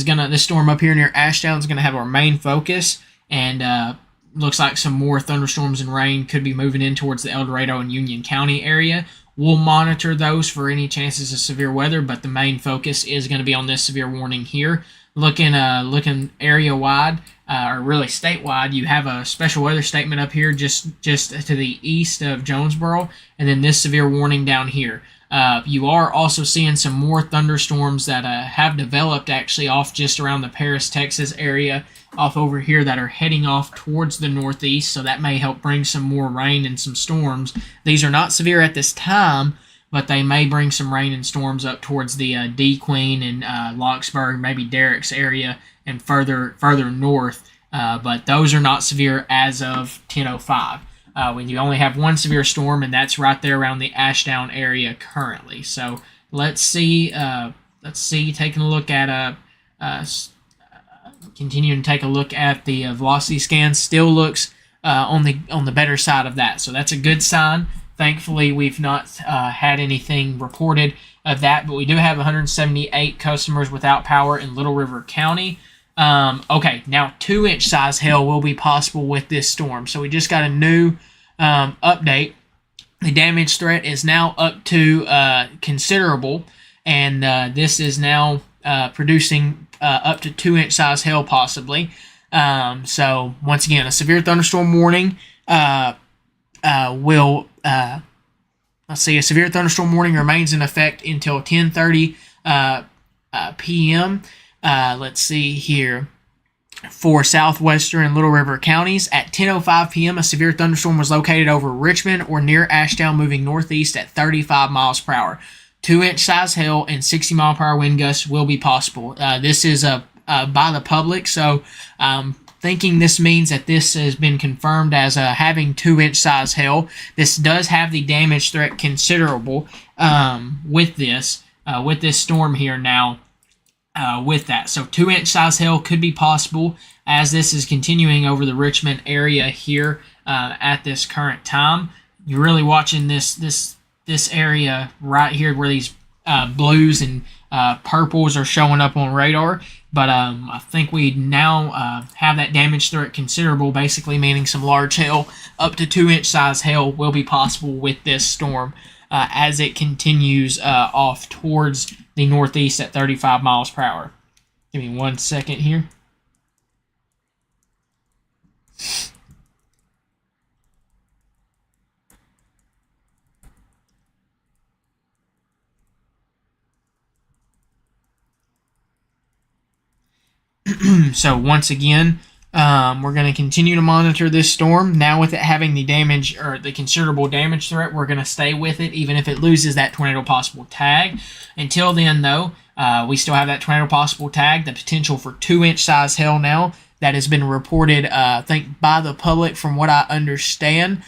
storm up here near Ashdown is going to have our main focus, and looks like some more thunderstorms and rain could be moving in towards the El Dorado and Union County area. We'll monitor those for any chances of severe weather, but the main focus is going to be on this severe warning here. Looking area-wide, or really statewide, you have a special weather statement up here just to the east of Jonesboro, and then this severe warning down here. You are also seeing some more thunderstorms that have developed actually off just around the Paris, Texas area, off over here, that are heading off towards the northeast, so that may help bring some more rain and some storms. These are not severe at this time, but they may bring some rain and storms up towards the D Queen and Locksburg, maybe Derrick's area, and further north. But those are not severe as of 10:05. When you only have one severe storm, and that's right there around the Ashdown area currently. So let's see. Taking a look at continuing to take a look at the velocity scan. Still looks on the better side of that. So that's a good sign. Thankfully, we've not had anything reported of that, but we do have 178 customers without power in Little River County. Okay, now 2-inch size hail will be possible with this storm. So we just got a new update. The damage threat is now up to considerable, and this is now producing up to 2-inch size hail possibly. So once again, a severe thunderstorm warning a severe thunderstorm warning remains in effect until 10:30 p.m. Let's see here. For southwestern and Little River counties, at 10:05 p.m., a severe thunderstorm was located over Richmond or near Ashdown, moving northeast at 35 miles per hour. 2-inch size hail and 60-mile-per-hour wind gusts will be possible. This is by the public, so thinking this means that this has been confirmed as having 2-inch size hail. This does have the damage threat considerable with this storm here now. With that, so 2-inch size hail could be possible as this is continuing over the Richmond area here at this current time. You're really watching this area right here where these blues and purples are showing up on radar. But I think we now have that damage threat considerable, basically meaning some large hail, up to 2-inch size hail will be possible with this storm as it continues off towards the northeast at 35 miles per hour. Give me 1 second here. So once again, we're going to continue to monitor this storm. Now with it having the damage or the considerable damage threat, we're going to stay with it even if it loses that tornado possible tag. Until then, though, we still have that tornado possible tag, the potential for 2-inch size hail now that has been reported, I think, by the public from what I understand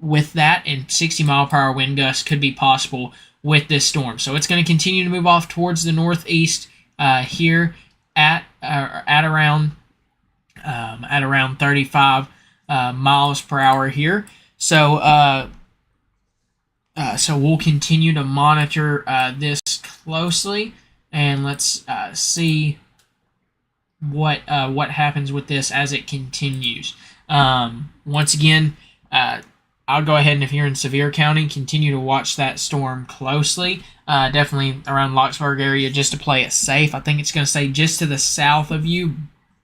with that, and 60-mile-per-hour wind gusts could be possible with this storm. So it's going to continue to move off towards the northeast here at around 35 miles per hour here. So so we'll continue to monitor this closely, and let's see what happens with this as it continues. Once again, I'll go ahead and, if you're in Sevier County, continue to watch that storm closely. Definitely around Locksburg area, just to play it safe. I think it's going to stay just to the south of you,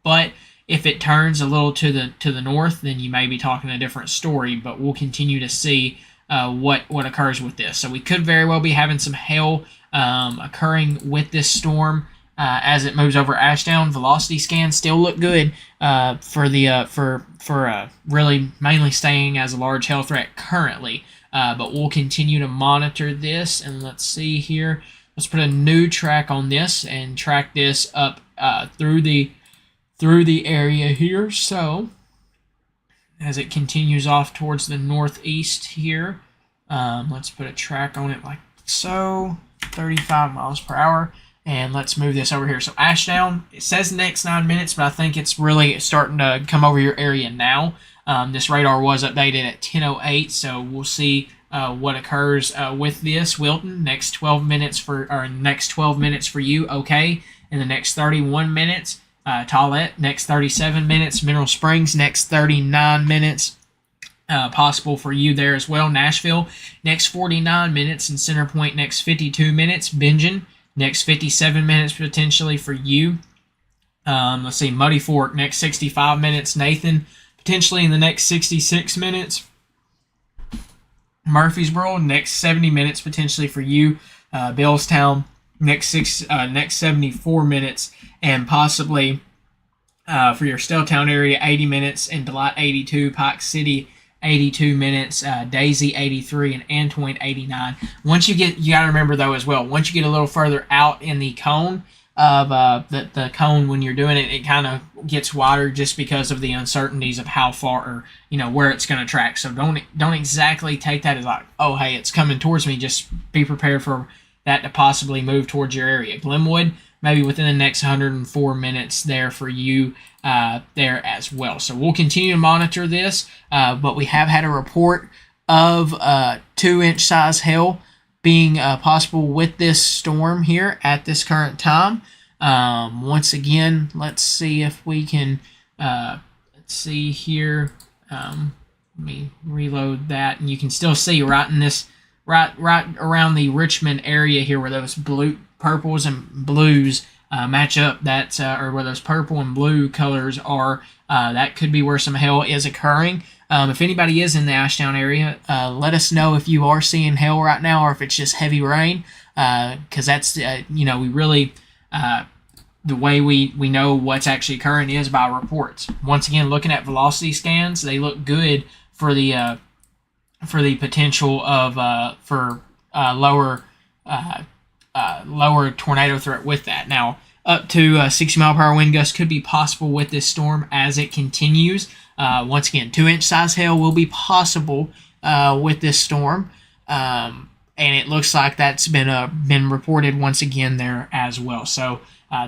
but if it turns a little to the north, then you may be talking a different story. But we'll continue to see what occurs with this. So we could very well be having some hail occurring with this storm as it moves over Ashdown. Velocity scans still look good for really mainly staying as a large hail threat currently. But we'll continue to monitor this, and let's see here. Let's put a new track on this and track this up through the area here. So as it continues off towards the northeast here, let's put a track on it like so, 35 miles per hour. And let's move this over here. So Ashdown, it says next 9 minutes, but I think it's really starting to come over your area now. This radar was updated at 10:08, so we'll see what occurs with this. Wilton, next 12 minutes for you, okay. In the next 31 minutes, Tollet, next 37 minutes. Mineral Springs, next 39 minutes. Possible for you there as well. Nashville, next 49 minutes. And Center Point, next 52 minutes. Bingen, next 57 minutes potentially for you. Let's see, Muddy Fork, next 65 minutes. Nathan, potentially in the next 66 minutes. Murfreesboro, next 70 minutes potentially for you. Billstown, next 74 minutes. And possibly for your Stelltown area, 80 minutes. And Delight, 82. Pike City, 82 minutes, Daisy 83, and Antoine 89. You got to remember though as well, once you get a little further out in the cone of the cone when you're doing it, it kind of gets wider just because of the uncertainties of how far or where it's going to track. So don't exactly take that as like, oh hey, it's coming towards me. Just be prepared for that to possibly move towards your area. Glenwood, maybe within the next 104 minutes there for you there as well. So we'll continue to monitor this, but we have had a report of 2-inch size hail being possible with this storm here at this current time. Once again, let's see if we can, let's see here, let me reload that, and you can still see right in this, right around the Richmond area here where those purples and blues match up. That's or where those purple and blue colors are. That could be where some hail is occurring. If anybody is in the Ashdown area, let us know if you are seeing hail right now or if it's just heavy rain. Because that's we really the way we know what's actually occurring is by reports. Once again, looking at velocity scans, they look good for the potential of lower tornado threat with that. Now, up to 60 mile per hour wind gusts could be possible with this storm as it continues. Once again, 2-inch size hail will be possible with this storm, and it looks like that's been reported once again there as well. So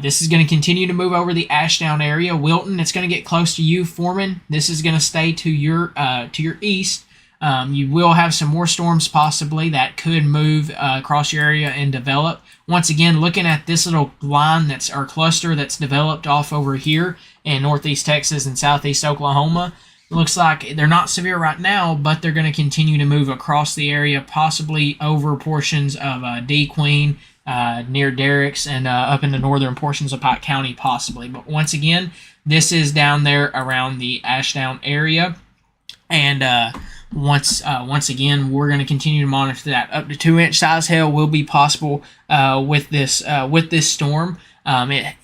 this is going to continue to move over the Ashdown area. Wilton, it's going to get close to you. Foreman, this is going to stay to your east. You will have some more storms possibly that could move across your area and develop. Once again, looking at this little line or cluster that's developed off over here in northeast Texas and southeast Oklahoma, it looks like they're not severe right now, but they're going to continue to move across the area, possibly over portions of D. Queen, near Derricks, and up in the northern portions of Pike County possibly. But once again, this is down there around the Ashdown area. And once again, we're going to continue to monitor that. Up to 2-inch size hail will be possible with this storm. The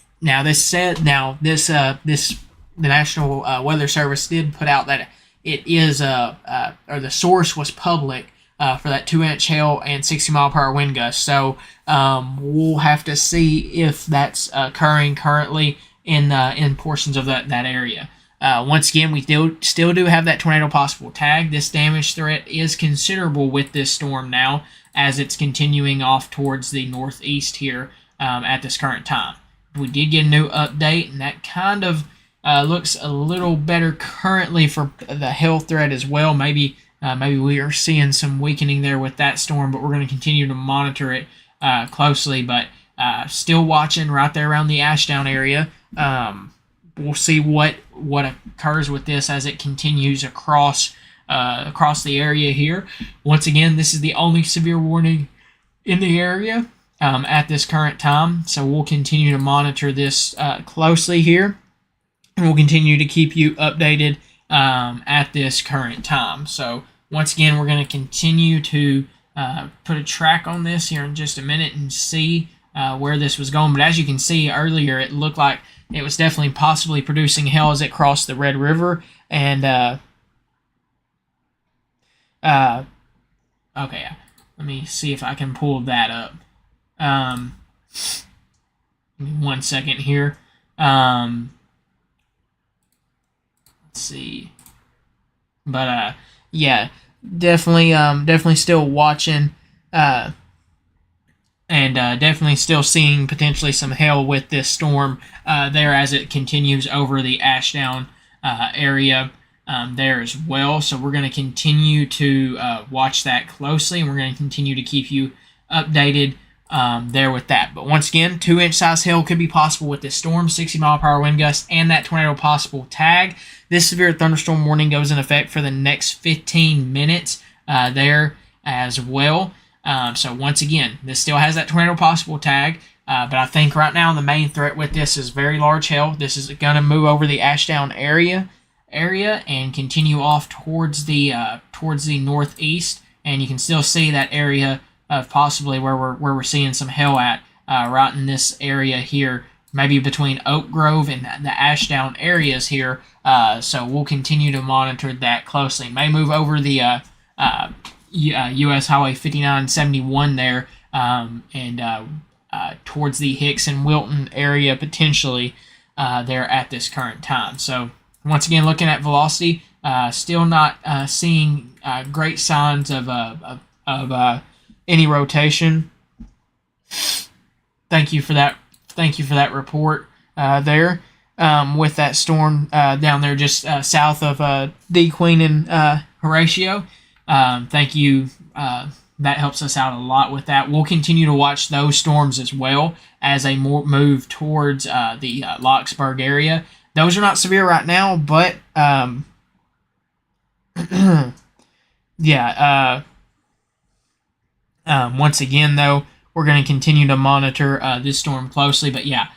National Weather Service did put out that it is or the source was public for that 2-inch hail and 60 mile per hour wind gusts. So we'll have to see if that's occurring currently in portions of that area. Once again, we still do have that tornado possible tag. This damage threat is considerable with this storm now, as it's continuing off towards the northeast here at this current time. We did get a new update, and that kind of looks a little better currently for the hail threat as well. Maybe we are seeing some weakening there with that storm, but we're going to continue to monitor it closely. But still watching right there around the Ashdown area. We'll see what occurs with this as it continues across the area here. Once again, this is the only severe warning in the area at this current time, so we'll continue to monitor this closely here, and we'll continue to keep you updated at this current time. So once again, we're going to continue to put a track on this here in just a minute and see where this was going. But as you can see earlier, it looked like it was definitely possibly producing hail as it crossed the Red River. And okay, let me see if I can pull that up. Give me 1 second here. Let's see. But yeah, definitely still watching. And definitely still seeing potentially some hail with this storm there as it continues over the Ashdown area there as well. So we're going to continue to watch that closely, and we're going to continue to keep you updated there with that. But once again, 2-inch size hail could be possible with this storm, 60-mile-per-hour wind gusts, and that tornado possible tag. This severe thunderstorm warning goes in effect for the next 15 minutes there as well. So once again, this still has that tornado possible tag, but I think right now the main threat with this is very large hail. This is going to move over the Ashdown area and continue off towards the northeast, and you can still see that area of possibly where we're seeing some hail at right in this area here, maybe between Oak Grove and the Ashdown areas here. So we'll continue to monitor that closely. It may move over the U.S. Highway 5971 there, and towards the Hicks and Wilton area potentially there at this current time. So once again, looking at velocity, still not seeing great signs of any rotation. Thank you for that report there. With that storm down there just south of D. Queen and Horatio. Thank you. That helps us out a lot with that. We'll continue to watch those storms as well as they move towards the Locksburg area. Those are not severe right now, but yeah. Once again, though, we're going to continue to monitor this storm closely. But yeah,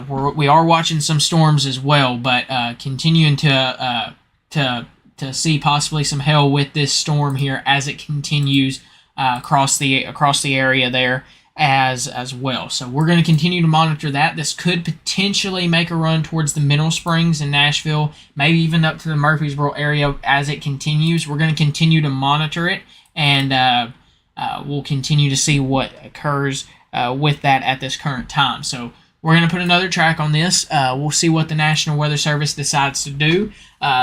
we are watching some storms as well, but continuing to see possibly some hail with this storm here as it continues across the area there as well. So we're going to continue to monitor that. This could potentially make a run towards the Mineral Springs in Nashville, maybe even up to the Murfreesboro area as it continues. We're going to continue to monitor it, and we'll continue to see what occurs with that at this current time. So we're going to put another track on this. We'll see what the National Weather Service decides to do.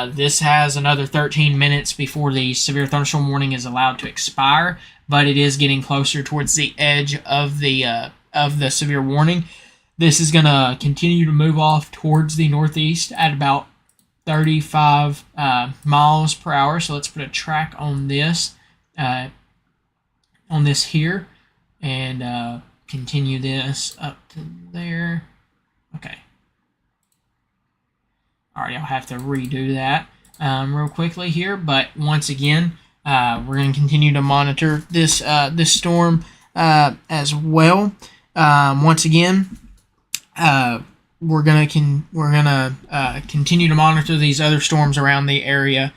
This has another 13 minutes before the severe thunderstorm warning is allowed to expire, but it is getting closer towards the edge of the severe warning. This is going to continue to move off towards the northeast at about 35 miles per hour. So let's put a track on this here, and continue this up to there. Okay. Alright, I'll have to redo that real quickly here, but once again, we're going to continue to monitor this storm as well. Once again, we're gonna continue to monitor these other storms around the area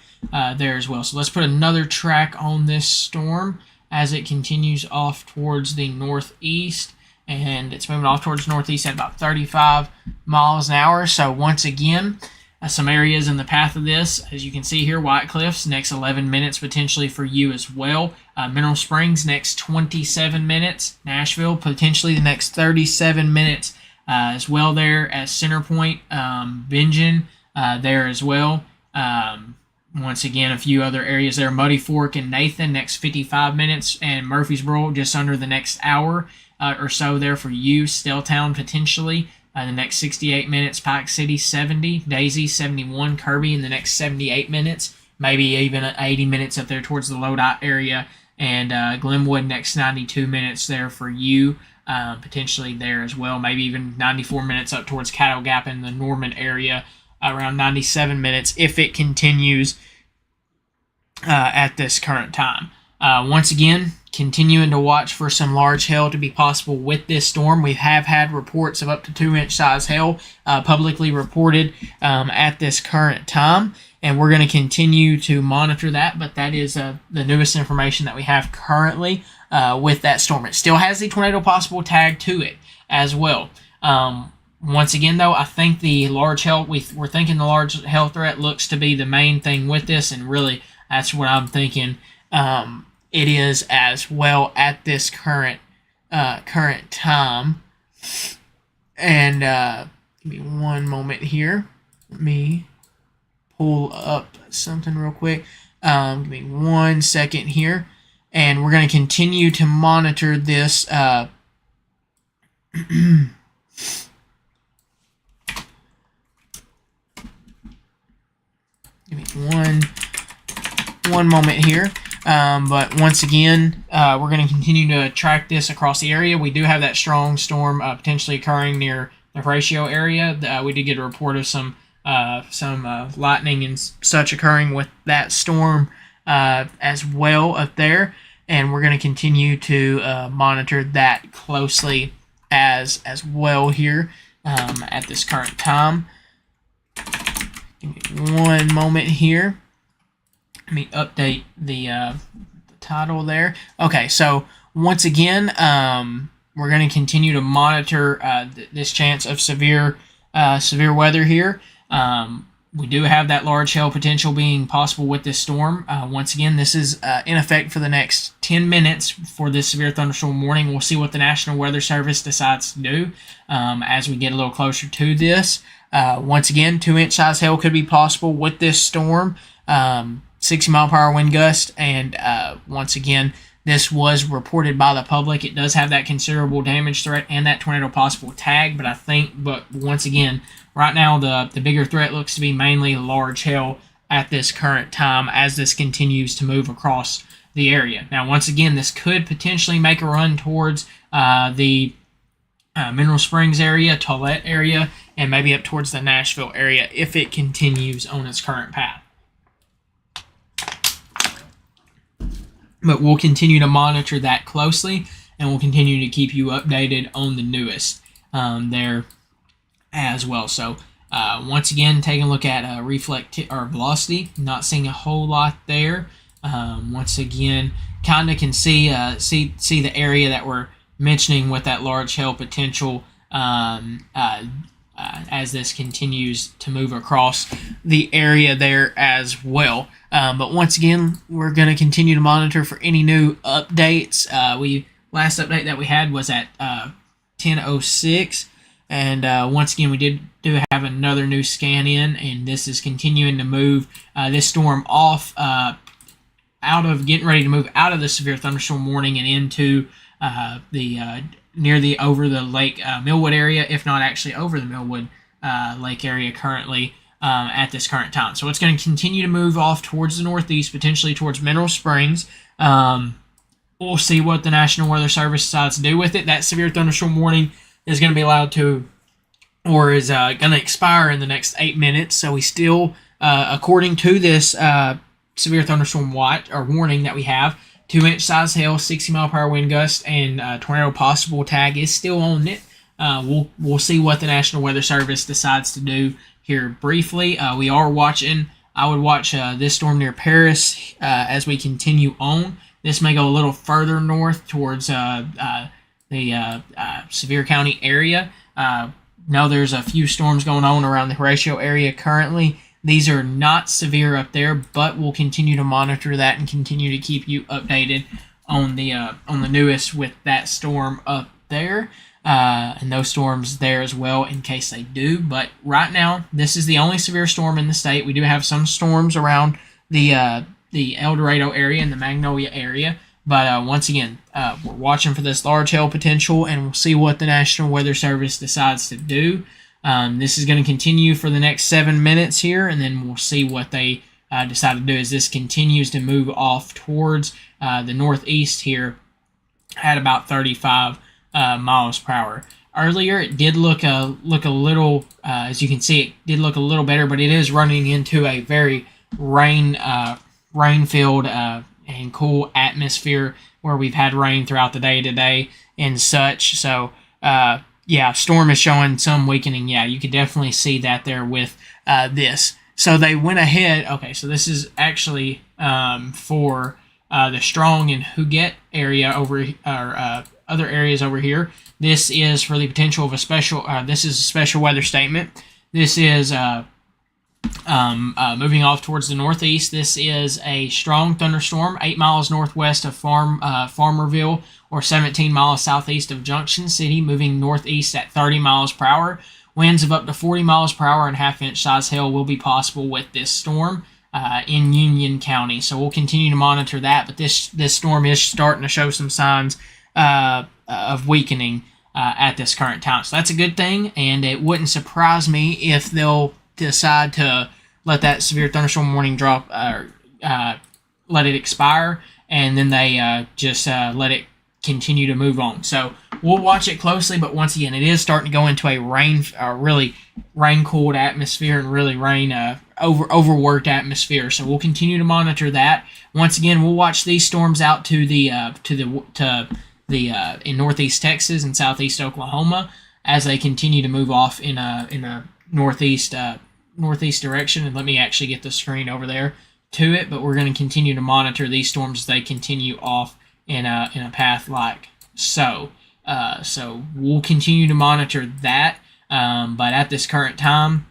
there as well. So let's put another track on this storm as it continues off towards the northeast, and it's moving off towards northeast at about 35 miles an hour. So once again, some areas in the path of this, as you can see here, White Cliffs, next 11 minutes potentially for you as well. Mineral Springs, next 27 minutes. Nashville, potentially the next 37 minutes as well there as Center Point. Bingen there as well. Once again, a few other areas there. Muddy Fork and Nathan, next 55 minutes. And Murfreesboro, just under the next hour or so there for you. Stelltown, potentially. The next 68 minutes. Pike City, 70. Daisy, 71. Kirby in the next 78 minutes. Maybe even 80 minutes up there towards the Lodi area. And Glenwood, next 92 minutes there for you. Potentially there as well. Maybe even 94 minutes up towards Cattle Gap in the Norman area. Around 97 minutes if it continues at this current time. Once again, continuing to watch for some large hail to be possible with this storm. We have had reports of up to 2-inch size hail publicly reported at this current time, and we're going to continue to monitor that, but that is the newest information that we have currently with that storm. It still has the tornado possible tag to it as well. Once again, though, I think the large hail, we're thinking the large hail threat looks to be the main thing with this, and really that's what I'm thinking it is as well at this current time. And give me one moment here. Let me pull up something real quick. Give me 1 second here, and we're going to continue to monitor this. Give me one moment here. But once again, we're going to continue to track this across the area. We do have that strong storm potentially occurring near the Horatio area. We did get a report of some lightning and such occurring with that storm as well up there. And we're going to continue to monitor that closely as well here at this current time. Give me one moment here. Let me update the title there. Okay, so once again, we're going to continue to monitor this chance of severe weather here. We do have that large hail potential being possible with this storm. Once again, this is in effect for the next 10 minutes for this severe thunderstorm warning. We'll see what the National Weather Service decides to do as we get a little closer to this. Once again, 2-inch size hail could be possible with this storm. 60-mile-per-hour wind gust, and once again, this was reported by the public. It does have that considerable damage threat and that tornado possible tag, but once again, right now the bigger threat looks to be mainly large hail at this current time as this continues to move across the area. Now, once again, this could potentially make a run towards the Mineral Springs area, Tollette area, and maybe up towards the Nashville area if it continues on its current path. But we'll continue to monitor that closely, and we'll continue to keep you updated on the newest there as well. So once again, taking a look at velocity, not seeing a whole lot there. Once again, kind of can see the area that we're mentioning with that large hail potential as this continues to move across the area there as well. But once again, we're going to continue to monitor for any new updates. Last update that we had was at 10:06, and once again, we do have another new scan in, and this is continuing to move this storm off getting ready to move out of the severe thunderstorm warning and into near the over the Lake Millwood area, if not actually over the Millwood Lake area currently. At this current time. So it's going to continue to move off towards the northeast, potentially towards Mineral Springs. We'll see what the National Weather Service decides to do with it. That severe thunderstorm warning is going to be allowed to, or is going to expire in the next 8 minutes. So we still, according to this severe thunderstorm warning that we have, 2-inch size hail, 60-mile-per-hour wind gust, and tornado possible tag is still on it. We'll see what the National Weather Service decides to do here briefly. We are watching. I would watch this storm near Paris as we continue on. This may go a little further north towards the Sevier County area. Now there's a few storms going on around the Horatio area currently. These are not severe up there, but we'll continue to monitor that and continue to keep you updated on the newest with that storm up there. And those storms there as well in case they do. But right now, this is the only severe storm in the state. We do have some storms around the El Dorado area and the Magnolia area. But once again, we're watching for this large hail potential, and we'll see what the National Weather Service decides to do. This is going to continue for the next 7 minutes here, and then we'll see what they decide to do as this continues to move off towards the northeast here at about 35 miles per hour. Earlier, it did look a little, as you can see, it did look a little better, but it is running into a very rain-filled and cool atmosphere where we've had rain throughout the day today and such. So, yeah, storm is showing some weakening. Yeah, you could definitely see that there with this. So they went ahead. Okay, so this is actually for the Strong and Huguet area over, or other areas over here. This is for the potential of a special. This is a special weather statement. This is moving off towards the northeast. This is a strong thunderstorm, 8 miles northwest of Farmerville, or 17 miles southeast of Junction City, moving northeast at 30 miles per hour. Winds of up to 40 miles per hour and half-inch size hail will be possible with this storm in Union County. So we'll continue to monitor that, but this storm is starting to show some signs of weakening at this current time. So that's a good thing, and it wouldn't surprise me if they'll decide to let that severe thunderstorm warning drop, let it expire, and then they just let it continue to move on. So we'll watch it closely, but once again, it is starting to go into a really rain-cooled atmosphere and really overworked atmosphere. So we'll continue to monitor that. Once again, we'll watch these storms out to the in northeast Texas and southeast Oklahoma as they continue to move off in a northeast direction. And let me actually get the screen over there to it. But we're going to continue to monitor these storms as they continue off in a path like so. So we'll continue to monitor that. But at this current time,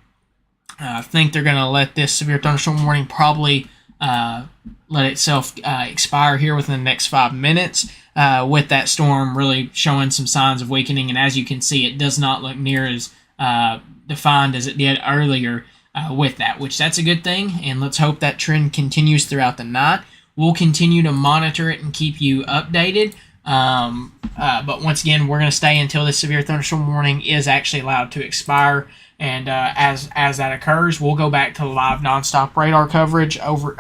I think they're going to let this severe thunderstorm warning probably let itself expire here within the next 5 minutes, with that storm really showing some signs of weakening. And as you can see, it does not look near as defined as it did earlier with that, which that's a good thing. And let's hope that trend continues throughout the night. We'll continue to monitor it and keep you updated. But once again, we're going to stay until this severe thunderstorm warning is actually allowed to expire. And as that occurs, we'll go back to live nonstop radar coverage over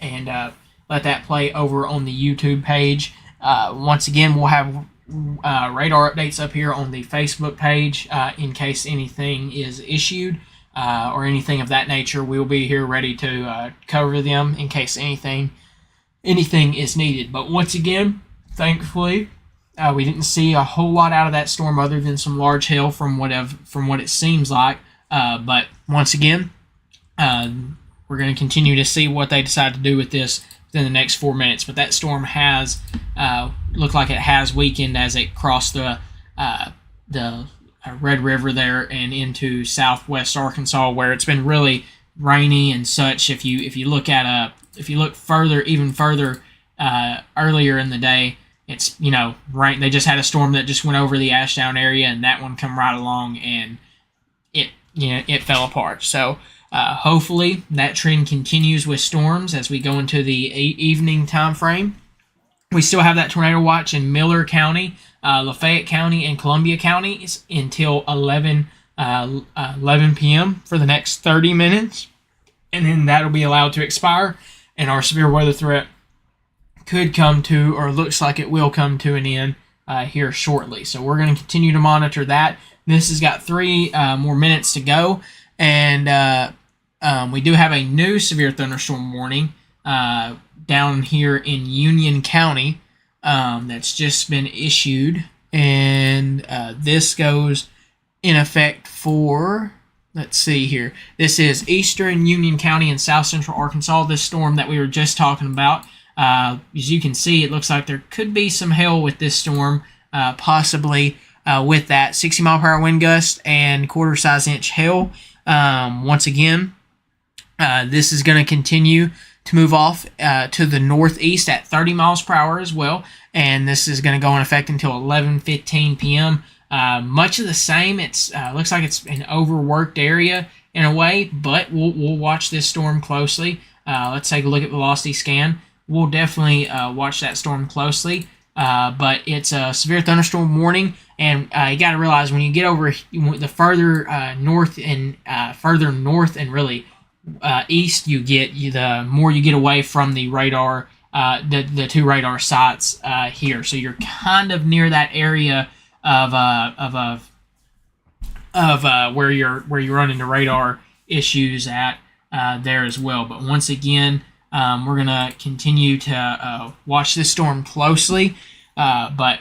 and let that play over on the YouTube page. Once again, we'll have radar updates up here on the Facebook page in case anything is issued or anything of that nature. We'll be here ready to cover them in case anything is needed. But once again, thankfully, we didn't see a whole lot out of that storm other than some large hail from what it seems like. But once again, we're going to continue to see what they decide to do with this within the next 4 minutes. But that storm has looked like it has weakened as it crossed the Red River there and into southwest Arkansas, where it's been really rainy and such. If you look even further earlier in the day, it's rain. They just had a storm that just went over the Ashdown area, and that one come right along, and it fell apart. So hopefully that trend continues with storms as we go into the evening time frame. We still have that tornado watch in Miller County, Lafayette County, and Columbia County until 11 p.m. for the next 30 minutes, and then that'll be allowed to expire, and our severe weather threat could come to, or looks like it will come to an end here shortly. So we're going to continue to monitor that. This has got 3 more minutes to go, and we do have a new severe thunderstorm warning down here in Union County that's just been issued, and this goes in effect for, let's see here, this is eastern Union County and south central Arkansas, this storm that we were just talking about. As you can see, it looks like there could be some hail with this storm, possibly with that 60 mile per hour wind gust and quarter size inch hail. Once again, this is going to continue to move off to the northeast at 30 miles per hour as well, and this is going to go in effect until 11:15 p.m. Much of the same. It's looks like it's an overworked area in a way, but we'll watch this storm closely. let's take a look at velocity scan. We'll definitely watch that storm closely. But it's a severe thunderstorm warning, and you got to realize when you get over the further north and really east you get, the more you get away from the radar, the two radar sites here. So you're kind of near that area of where you're running into radar issues at there as well. But once again, we're gonna continue to watch this storm closely, but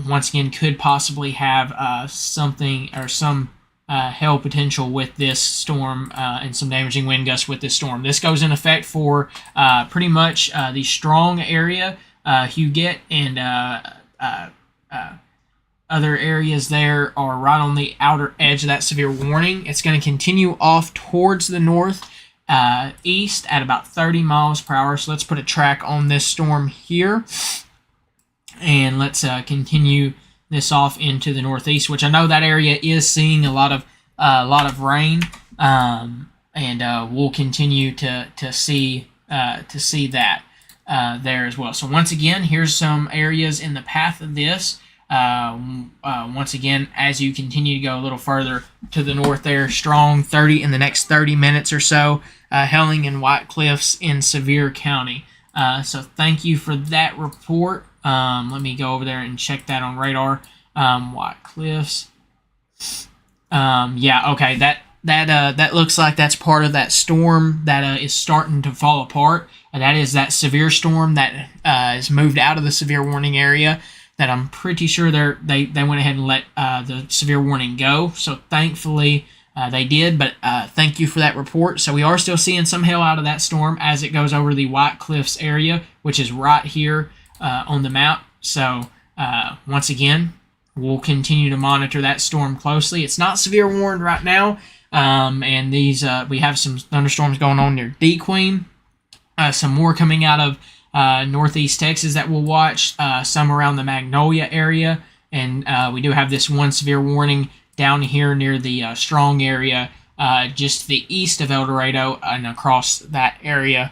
once again could possibly have something or some hail potential with this storm and some damaging wind gusts with this storm. This goes in effect for pretty much the strong area, Huguette, and other areas there are right on the outer edge of that severe warning. It's going to continue off towards the north east at about 30 miles per hour. So let's put a track on this storm here, and let's continue this off into the northeast, which I know that area is seeing a lot of rain, and we'll continue to see that there as well. So once again, here's some areas in the path of this. Once again, as you continue to go a little further to the north there, strong 30 in the next 30 minutes or so, Helling and White Cliffs in Sevier County. So thank you for that report. Let me go over there and check that on radar. White Cliffs. Yeah, okay, that looks like that's part of that storm that is starting to fall apart. That is that severe storm that is moved out of the severe warning area. That I'm pretty sure they went ahead and let the severe warning go. So thankfully they did. But thank you for that report. So we are still seeing some hail out of that storm as it goes over the White Cliffs area, which is right here on the map. So once again, we'll continue to monitor that storm closely. It's not severe warned right now, and these we have some thunderstorms going on near DeQueen. Some more coming out of northeast Texas that we'll watch, some around the Magnolia area, and we do have this one severe warning down here near the Strong area, just to the east of El Dorado and across that area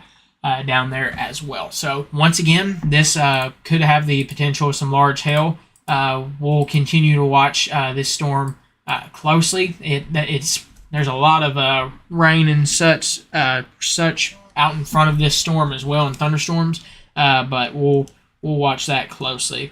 down there as well. So once again, this could have the potential of some large hail. We'll continue to watch this storm closely. There's a lot of rain and such out in front of this storm as well, and thunderstorms. But we'll watch that closely.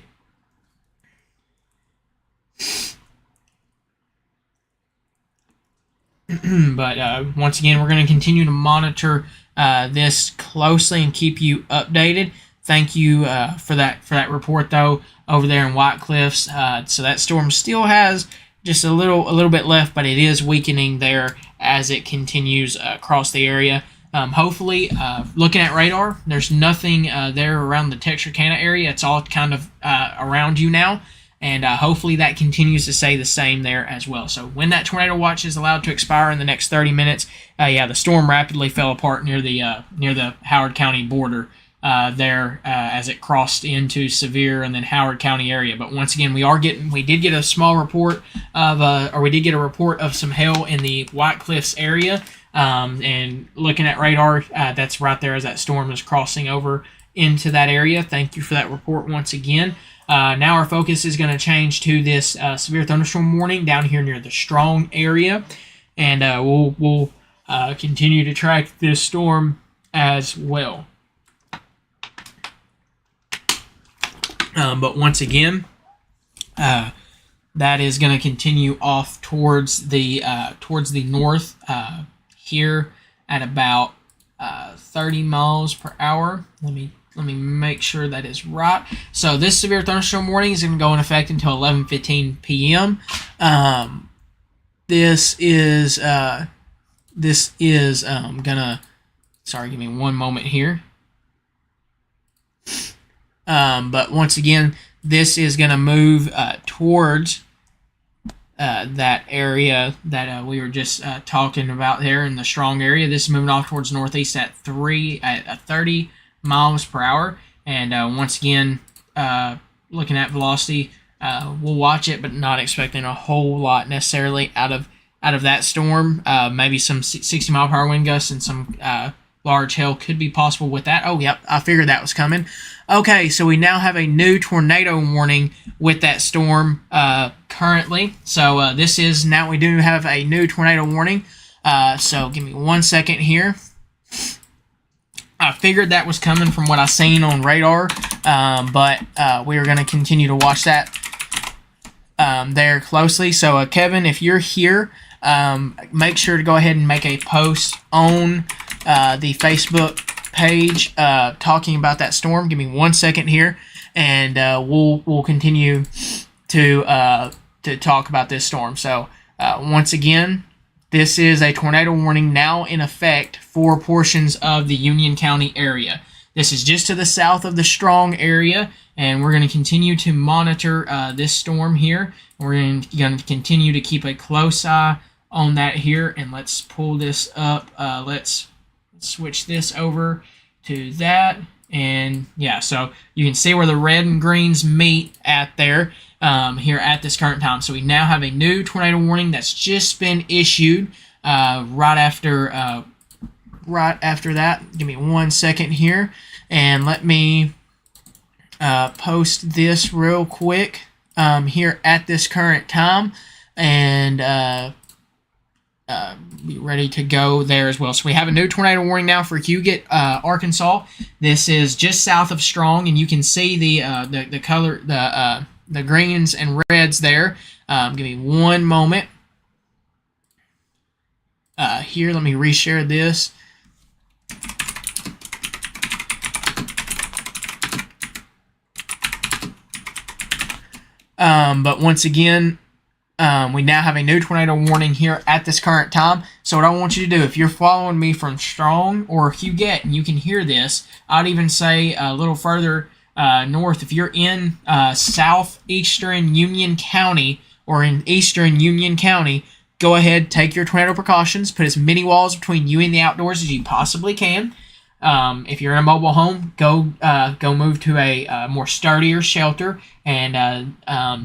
But once again, we're going to continue to monitor this closely and keep you updated. Thank you for that report though over there in White Cliffs. So that storm still has just a little bit left, but it is weakening there as it continues across the area. Hopefully, looking at radar, there's nothing there around the Texarkana area. It's all kind of around you now, and hopefully that continues to stay the same there as well. So when that tornado watch is allowed to expire in the next 30 minutes, the storm rapidly fell apart near the Howard County border there as it crossed into Sevier and then Howard County area. But once again, we did get a small report of some hail in the White Cliffs area. And looking at radar, that's right there as that storm is crossing over into that area. Thank you for that report once again. Now our focus is going to change to this severe thunderstorm warning down here near the Strong area, and we'll continue to track this storm as well. But once again, that is going to continue off towards the north. Here at about 30 miles per hour. Let me make sure that is right. So this severe thunderstorm warning is going to go in effect until 11:15 p.m. This is gonna. Sorry, give me one moment here. But once again, this is gonna move towards that area that we were just talking about there in the Strong area. This is moving off towards northeast at 30 miles per hour. And once again, looking at velocity, we'll watch it, but not expecting a whole lot necessarily out of that storm. Maybe some 60 mile per hour wind gusts and some large hail could be possible with that. Oh, yep, I figured that was coming. Okay, so we now have a new tornado warning with that storm currently. So this is, now we do have a new tornado warning. So give me 1 second here. I figured that was coming from what I seen on radar, but we're going to continue to watch that there closely. So Kevin, if you're here, make sure to go ahead and make a post on the Facebook page talking about that storm. Give me 1 second here, and we'll continue to talk about this storm. So once again, this is a tornado warning now in effect for portions of the Union County area. This is just to the south of the Strong area, and we're going to continue to monitor this storm here. We're going to continue to keep a close eye on that here, and let's pull this up. Let's switch this over to that, and yeah, so you can see where the red and greens meet at there here at this current time. So we now have a new tornado warning that's just been issued right after that. Give me 1 second here, and let me post this real quick here at this current time, and be ready to go there as well. So we have a new tornado warning now for Huguet, Arkansas. This is just south of Strong, and you can see the color, the greens and reds there. Give me one moment. Here, let me reshare this. But once again, we now have a new tornado warning here at this current time. So what I want you to do, if you're following me from Strong or Huguet and you can hear this, I'd even say a little further north, if you're in southeastern Union County or in eastern Union County, go ahead, take your tornado precautions, put as many walls between you and the outdoors as you possibly can. If you're in a mobile home, go move to a more sturdier shelter and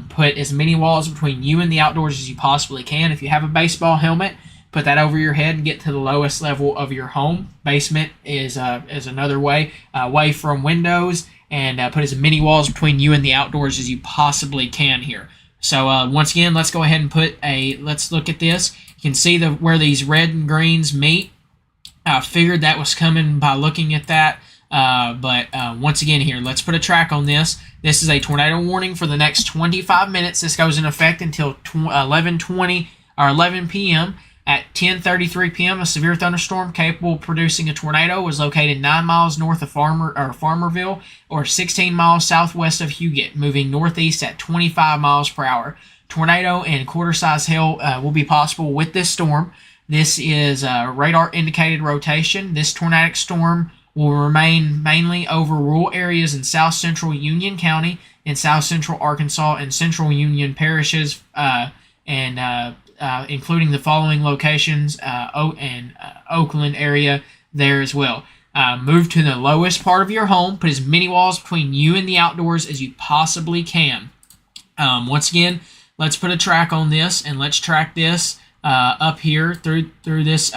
put as many walls between you and the outdoors as you possibly can. If you have a baseball helmet, put that over your head and get to the lowest level of your home. Basement is another way, away from windows, and put as many walls between you and the outdoors as you possibly can here. So once again, let's go ahead and let's look at this. You can see where these red and greens meet. I figured that was coming by looking at that, but once again here, let's put a track on this. This is a tornado warning for the next 25 minutes. This goes in effect until 11:20 or 11 p.m. At 10:33 p.m., a severe thunderstorm capable of producing a tornado was located 9 miles north of Farmerville or 16 miles southwest of Huguet, moving northeast at 25 miles per hour. Tornado and quarter-size hail will be possible with this storm. This is radar-indicated rotation. This tornadic storm will remain mainly over rural areas in south-central Union County, in south-central Arkansas, and central Union parishes, including the following locations, Oakland area there as well. Move to the lowest part of your home. Put as many walls between you and the outdoors as you possibly can. Once again, let's put a track on this, and let's track this up here through this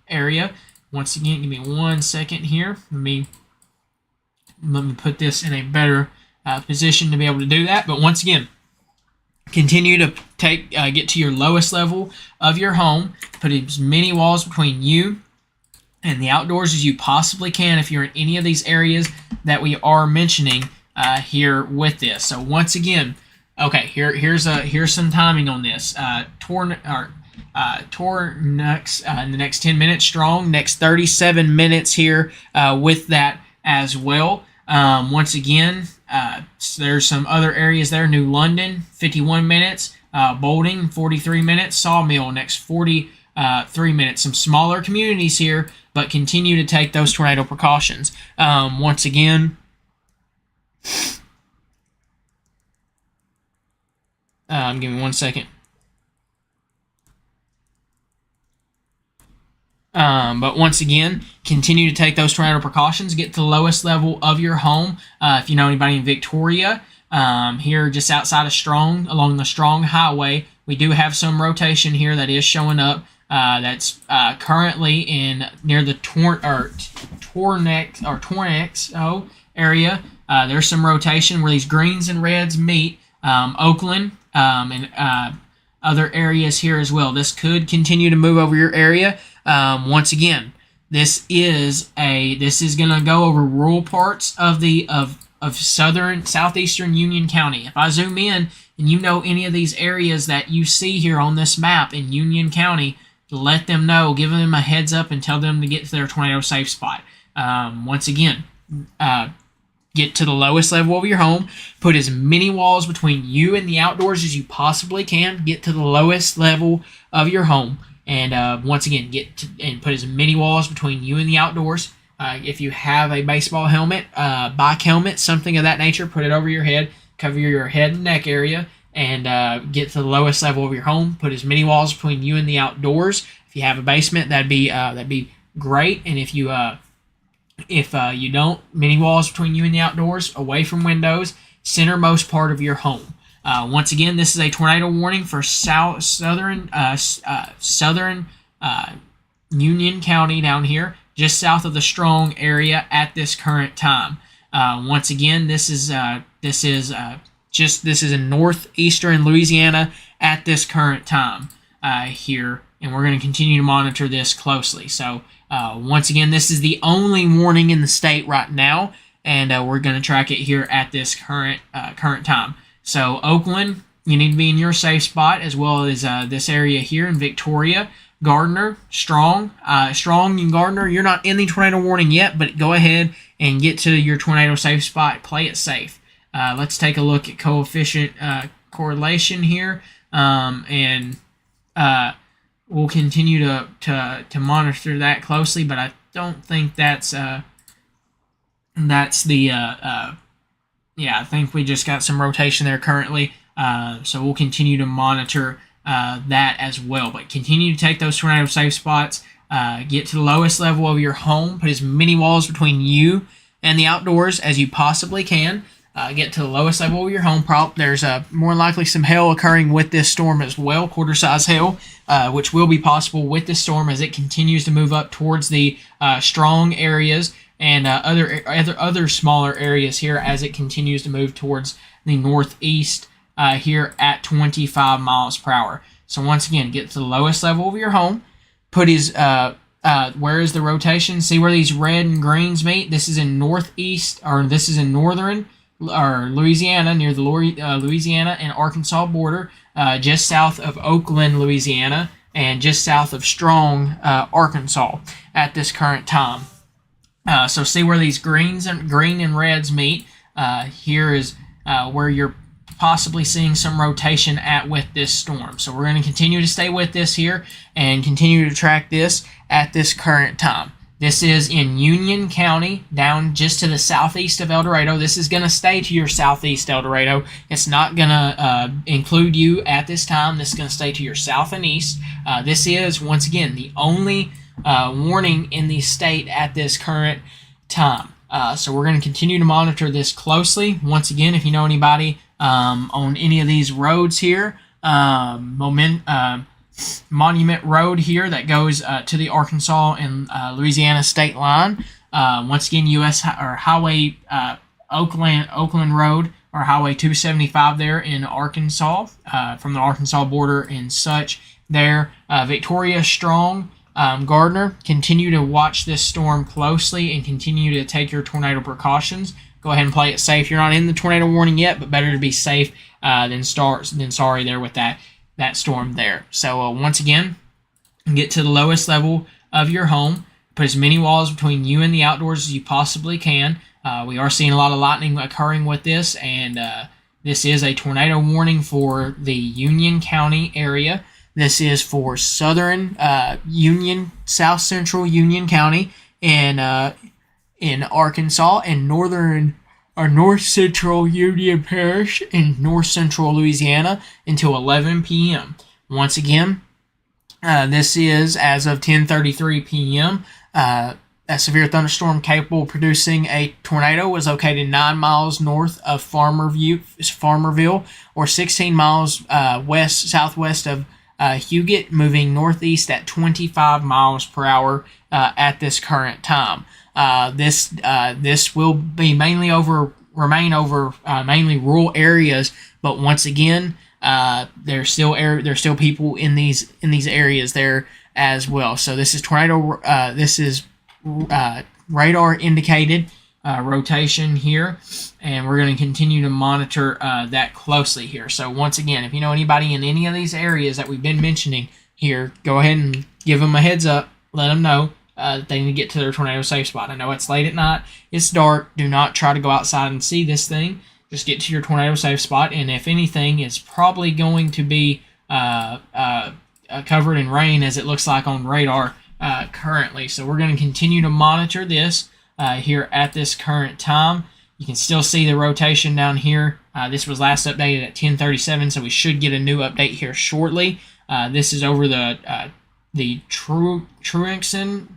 area. Once again, give me 1 second here. Let me put this in a better position to be able to do that. But once again, continue to get to your lowest level of your home. Put as many walls between you and the outdoors as you possibly can if you're in any of these areas that we are mentioning here with this. So once again, okay, here's some timing on this. Next in the next 10 minutes strong, next 37 minutes here with that as well. Once again, there's some other areas there. New London, 51 minutes. Boulding, 43 minutes. Sawmill, next 43 minutes. Some smaller communities here, but continue to take those tornado precautions. Once again, give me 1 second. But once again, continue to take those tornado precautions. Get to the lowest level of your home. If you know anybody in Victoria, here just outside of Strong, along the Strong Highway, we do have some rotation here that is showing up. That's currently near the Tornado area. There's some rotation where these greens and reds meet. Oakland and other areas here as well. This could continue to move over your area. Once again, this is going to go over rural parts of southeastern Union County. If I zoom in and you know any of these areas that you see here on this map in Union County, let them know, give them a heads up, and tell them to get to their tornado safe spot. Once again, get to the lowest level of your home. Put as many walls between you and the outdoors as you possibly can. Get to the lowest level of your home. And once again, put as many walls between you and the outdoors. If you have a baseball helmet, bike helmet, something of that nature, put it over your head. Cover your head and neck area. And get to the lowest level of your home. Put as many walls between you and the outdoors. If you have a basement, that'd be great. And if you don't, many walls between you and the outdoors, away from windows, centermost part of your home. Once again, this is a tornado warning for southern Union County down here, just south of the Strong area at this current time. Once again, this is in northeastern Louisiana at this current time here, and we're going to continue to monitor this closely. So once again, this is the only warning in the state right now, and we're going to track it here at this current time. So Oakland, you need to be in your safe spot, as well as this area here in Victoria. Gardner, Strong and Gardner, you're not in the tornado warning yet, but go ahead and get to your tornado safe spot. Play it safe. Let's take a look at coefficient correlation here, and we'll continue to monitor that closely. But I don't think that's the I think we just got some rotation there currently. So we'll continue to monitor that as well. But continue to take those tornado safe spots. Get to the lowest level of your home. Put as many walls between you and the outdoors as you possibly can. Get to the lowest level of your home. There's more likely some hail occurring with this storm as well, quarter-size hail, which will be possible with this storm as it continues to move up towards the Strong areas and other smaller areas here as it continues to move towards the northeast here at 25 miles per hour. So once again, get to the lowest level of your home. Where is the rotation? See where these red and greens meet? This is in northern Louisiana, near the Louisiana and Arkansas border, just south of Oakland, Louisiana, and just south of Strong, Arkansas at this current time. So see where these green and reds meet. Here is where you're possibly seeing some rotation with this storm. So we're going to continue to stay with this here and continue to track this at this current time. This is in Union County, down just to the southeast of El Dorado. This is going to stay to your southeast El Dorado. It's not going to include you at this time. This is going to stay to your south and east. This is, once again, the only warning in the state at this current time. So we're going to continue to monitor this closely. Once again, if you know anybody on any of these roads here, Monument Road here that goes to the Arkansas and Louisiana state line. Once again, U.S. or Highway Oakland Road or Highway 275 there in Arkansas, from the Arkansas border and such there. Victoria, Strong, Gardner, continue to watch this storm closely and continue to take your tornado precautions. Go ahead and play it safe. You're not in the tornado warning yet, but better to be safe than sorry there with that storm there. So once again, get to the lowest level of your home. Put as many walls between you and the outdoors as you possibly can. We are seeing a lot of lightning occurring with this, and this is a tornado warning for the Union County area. This is for southern south central Union County in Arkansas, and north central Union Parish in north central Louisiana until 11 p.m. Once again, this is as of 10:33 p.m. A severe thunderstorm capable of producing a tornado was located 9 miles north of Farmerville, or 16 miles southwest of Huguet, moving northeast at 25 miles per hour at this current time. This will be mainly remain over mainly rural areas, but once again, there's still people in these areas there as well. So this is radar indicated rotation here, and we're going to continue to monitor that closely here. So once again, if you know anybody in any of these areas that we've been mentioning here, go ahead and give them a heads up. Let them know that they need to get to their tornado safe spot. I know it's late at night, it's dark. Do not try to go outside and see this thing. Just get to your tornado safe spot, and if anything, it's probably going to be covered in rain, as it looks like on radar currently. So we're going to continue to monitor this here at this current time. You can still see the rotation down here. This was last updated at 10:37, so we should get a new update here shortly. This is over the Truanxon.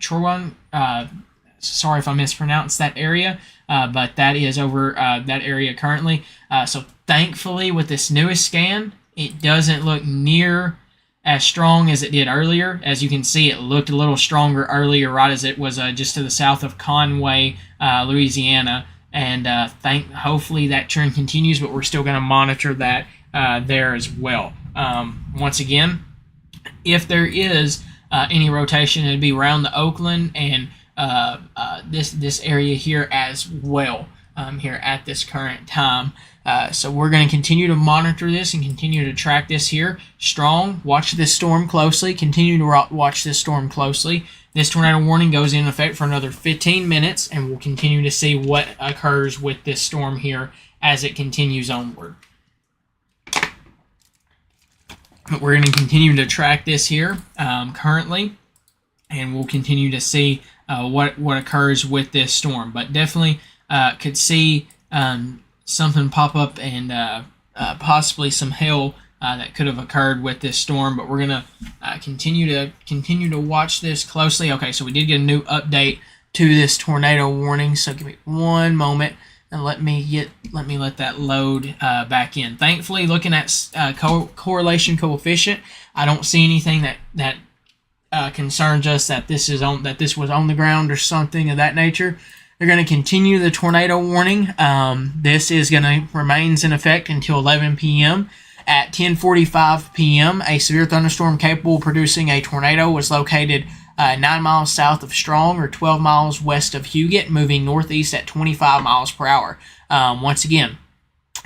Sorry if I mispronounced that area, but that is over that area currently. So thankfully, with this newest scan, it doesn't look near as strong as it did earlier. As you can see, it looked a little stronger earlier, right as it was just to the south of Conway, Louisiana. And hopefully that trend continues, but we're still going to monitor that there as well. Once again, if there is any rotation, it'd be around the Oakland and this area here as well, here at this current time. So we're going to continue to monitor this and continue to track this here strong. Watch this storm closely. Continue to watch this storm closely. This tornado warning goes in effect for another 15 minutes, and we'll continue to see what occurs with this storm here as it continues onward. But we're going to continue to track this here currently, and we'll continue to see what occurs with this storm. But definitely could see something pop up and possibly some hail that could have occurred with this storm. But we're gonna continue to watch this closely. Okay, so we did get a new update to this tornado warning. So give me one moment and let that load back in. Thankfully, looking at correlation coefficient, I don't see anything that concerns us that this was on the ground or something of that nature. They're going to continue the tornado warning. This is going to remains in effect until 11 p.m. At 10:45 p.m., a severe thunderstorm capable of producing a tornado was located 9 miles south of Strong or 12 miles west of Huguet, moving northeast at 25 miles per hour. Once again,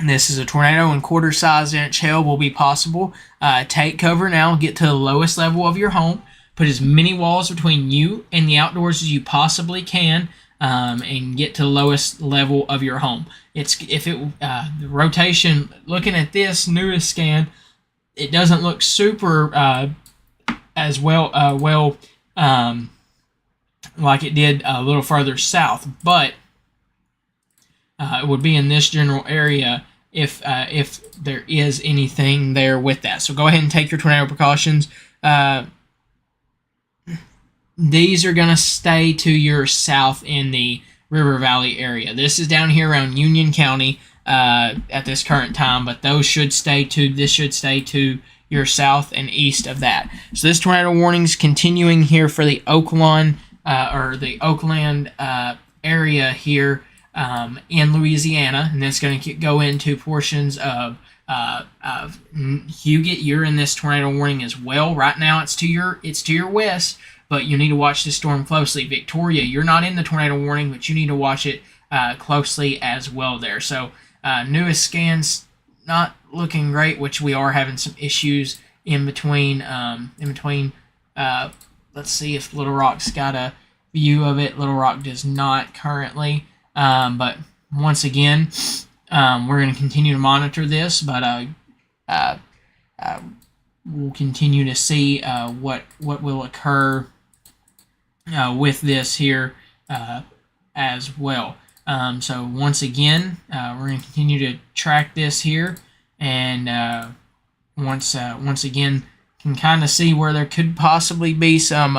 this is a tornado, and quarter-size inch hail will be possible. Take cover now. Get to the lowest level of your home. Put as many walls between you and the outdoors as you possibly can, and get to the lowest level of your home. The rotation. Looking at this newest scan, it doesn't look super as well like it did a little further south, but it would be in this general area if there is anything there with that. So go ahead and take your tornado precautions. These are going to stay to your south in the River Valley area. This is down here around Union County at this current time, but this should stay to your south and east of that. So this tornado warning is continuing here for the Oakland area here in Louisiana, and it's going to go into portions of Huguet. You're in this tornado warning as well. Right now, it's to your west, but you need to watch this storm closely. Victoria, you're not in the tornado warning, but you need to watch it closely as well there. So newest scans not looking great, which we are having some issues in between. Let's see if Little Rock's got a view of it. Little Rock does not currently. But once again, we're going to continue to monitor this, but we'll continue to see what will occur with this here as well. So once again, we're going to continue to track this here, and once again, can kind of see where there could possibly be some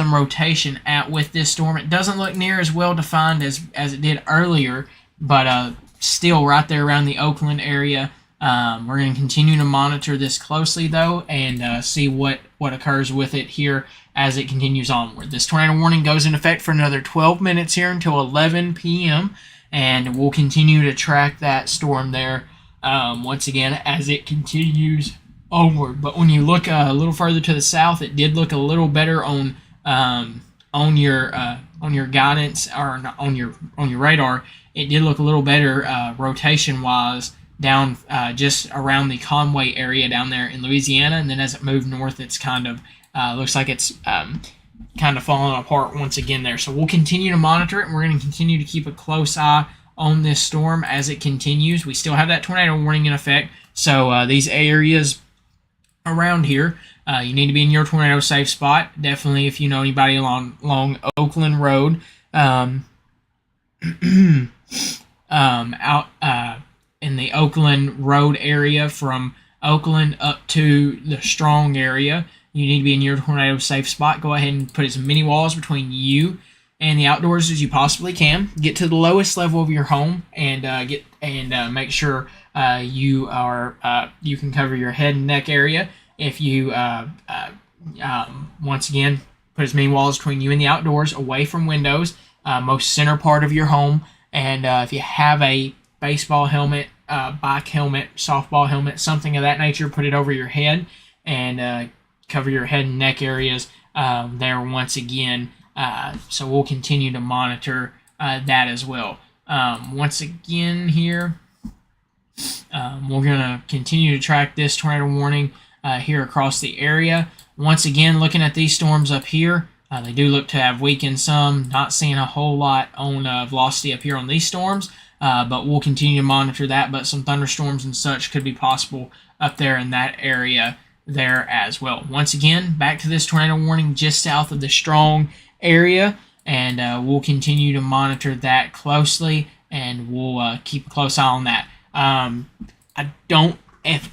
rotation with this storm. It doesn't look near as well defined as it did earlier, but still right there around the Oakland area. We're going to continue to monitor this closely though, and see what what occurs with it here as it continues onward. This tornado warning goes into effect for another 12 minutes here until 11 p.m. and we'll continue to track that storm there once again as it continues onward. But when you look a little further to the south, it did look a little better on your guidance, or on your radar. It did look a little better rotation wise down just around the Conway area down there in Louisiana, and then as it moved north, it's kind of looks like it's kind of falling apart once again there. So we'll continue to monitor it, and we're going to continue to keep a close eye on this storm as it continues. We still have that tornado warning in effect, so these areas around here, you need to be in your tornado safe spot. Definitely, if you know anybody along Oakland Road, out in the Oakland Road area from Oakland up to the Strong area, you need to be in your tornado safe spot. Go ahead and put as many walls between you and the outdoors as you possibly can. Get to the lowest level of your home and make sure you can cover your head and neck area. If you once again, put as many walls between you and the outdoors, away from windows, most center part of your home. And if you have a baseball helmet, bike helmet, softball helmet, something of that nature, put it over your head and cover your head and neck areas there once again. So we'll continue to monitor that as well. Once again here, we're going to continue to track this tornado warning here across the area. Once again, looking at these storms up here, they do look to have weakened some. Not seeing a whole lot on velocity up here on these storms, but we'll continue to monitor that. But some thunderstorms and such could be possible up there in that area there as well. Once again, back to this tornado warning just south of the Strong area, and we'll continue to monitor that closely, and we'll keep a close eye on that.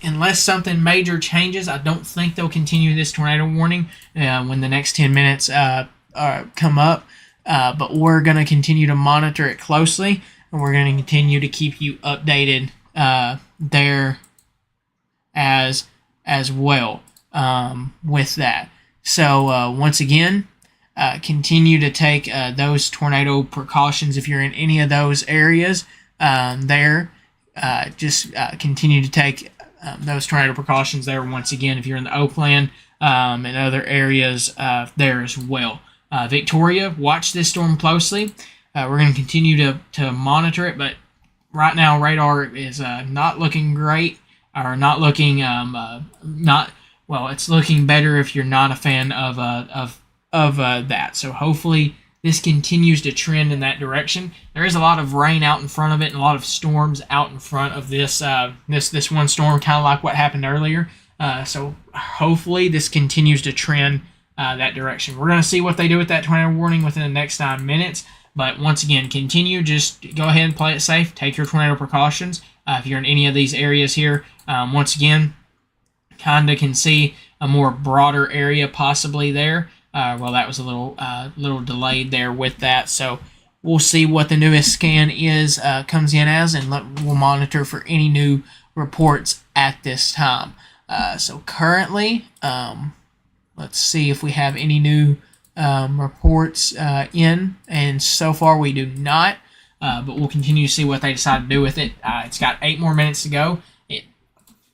Unless something major changes, I don't think they'll continue this tornado warning when the next 10 minutes come up. But we're going to continue to monitor it closely, and we're going to continue to keep you updated there as well with that. So once again, continue to take those tornado precautions if you're in any of those areas there. Just continue to take those tornado precautions there once again if you're in the Oakland and other areas there as well. Victoria, watch this storm closely. We're going to continue to monitor it, but right now radar is not looking great, or not looking it's looking better if you're not a fan of that. So hopefully this continues to trend in that direction. There is a lot of rain out in front of it, and a lot of storms out in front of this this one storm, kind of like what happened earlier. So hopefully this continues to trend that direction. We're going to see what they do with that tornado warning within the next 9 minutes. But once again, continue. Just go ahead and play it safe. Take your tornado precautions. If you're in any of these areas here, once again, kind of can see a more broader area possibly there. Well, that was a little delayed there with that. So we'll see what the newest scan comes in as, and we'll monitor for any new reports at this time. So currently, let's see if we have any new reports in, and so far we do not. But we'll continue to see what they decide to do with it. It's got 8 more minutes to go.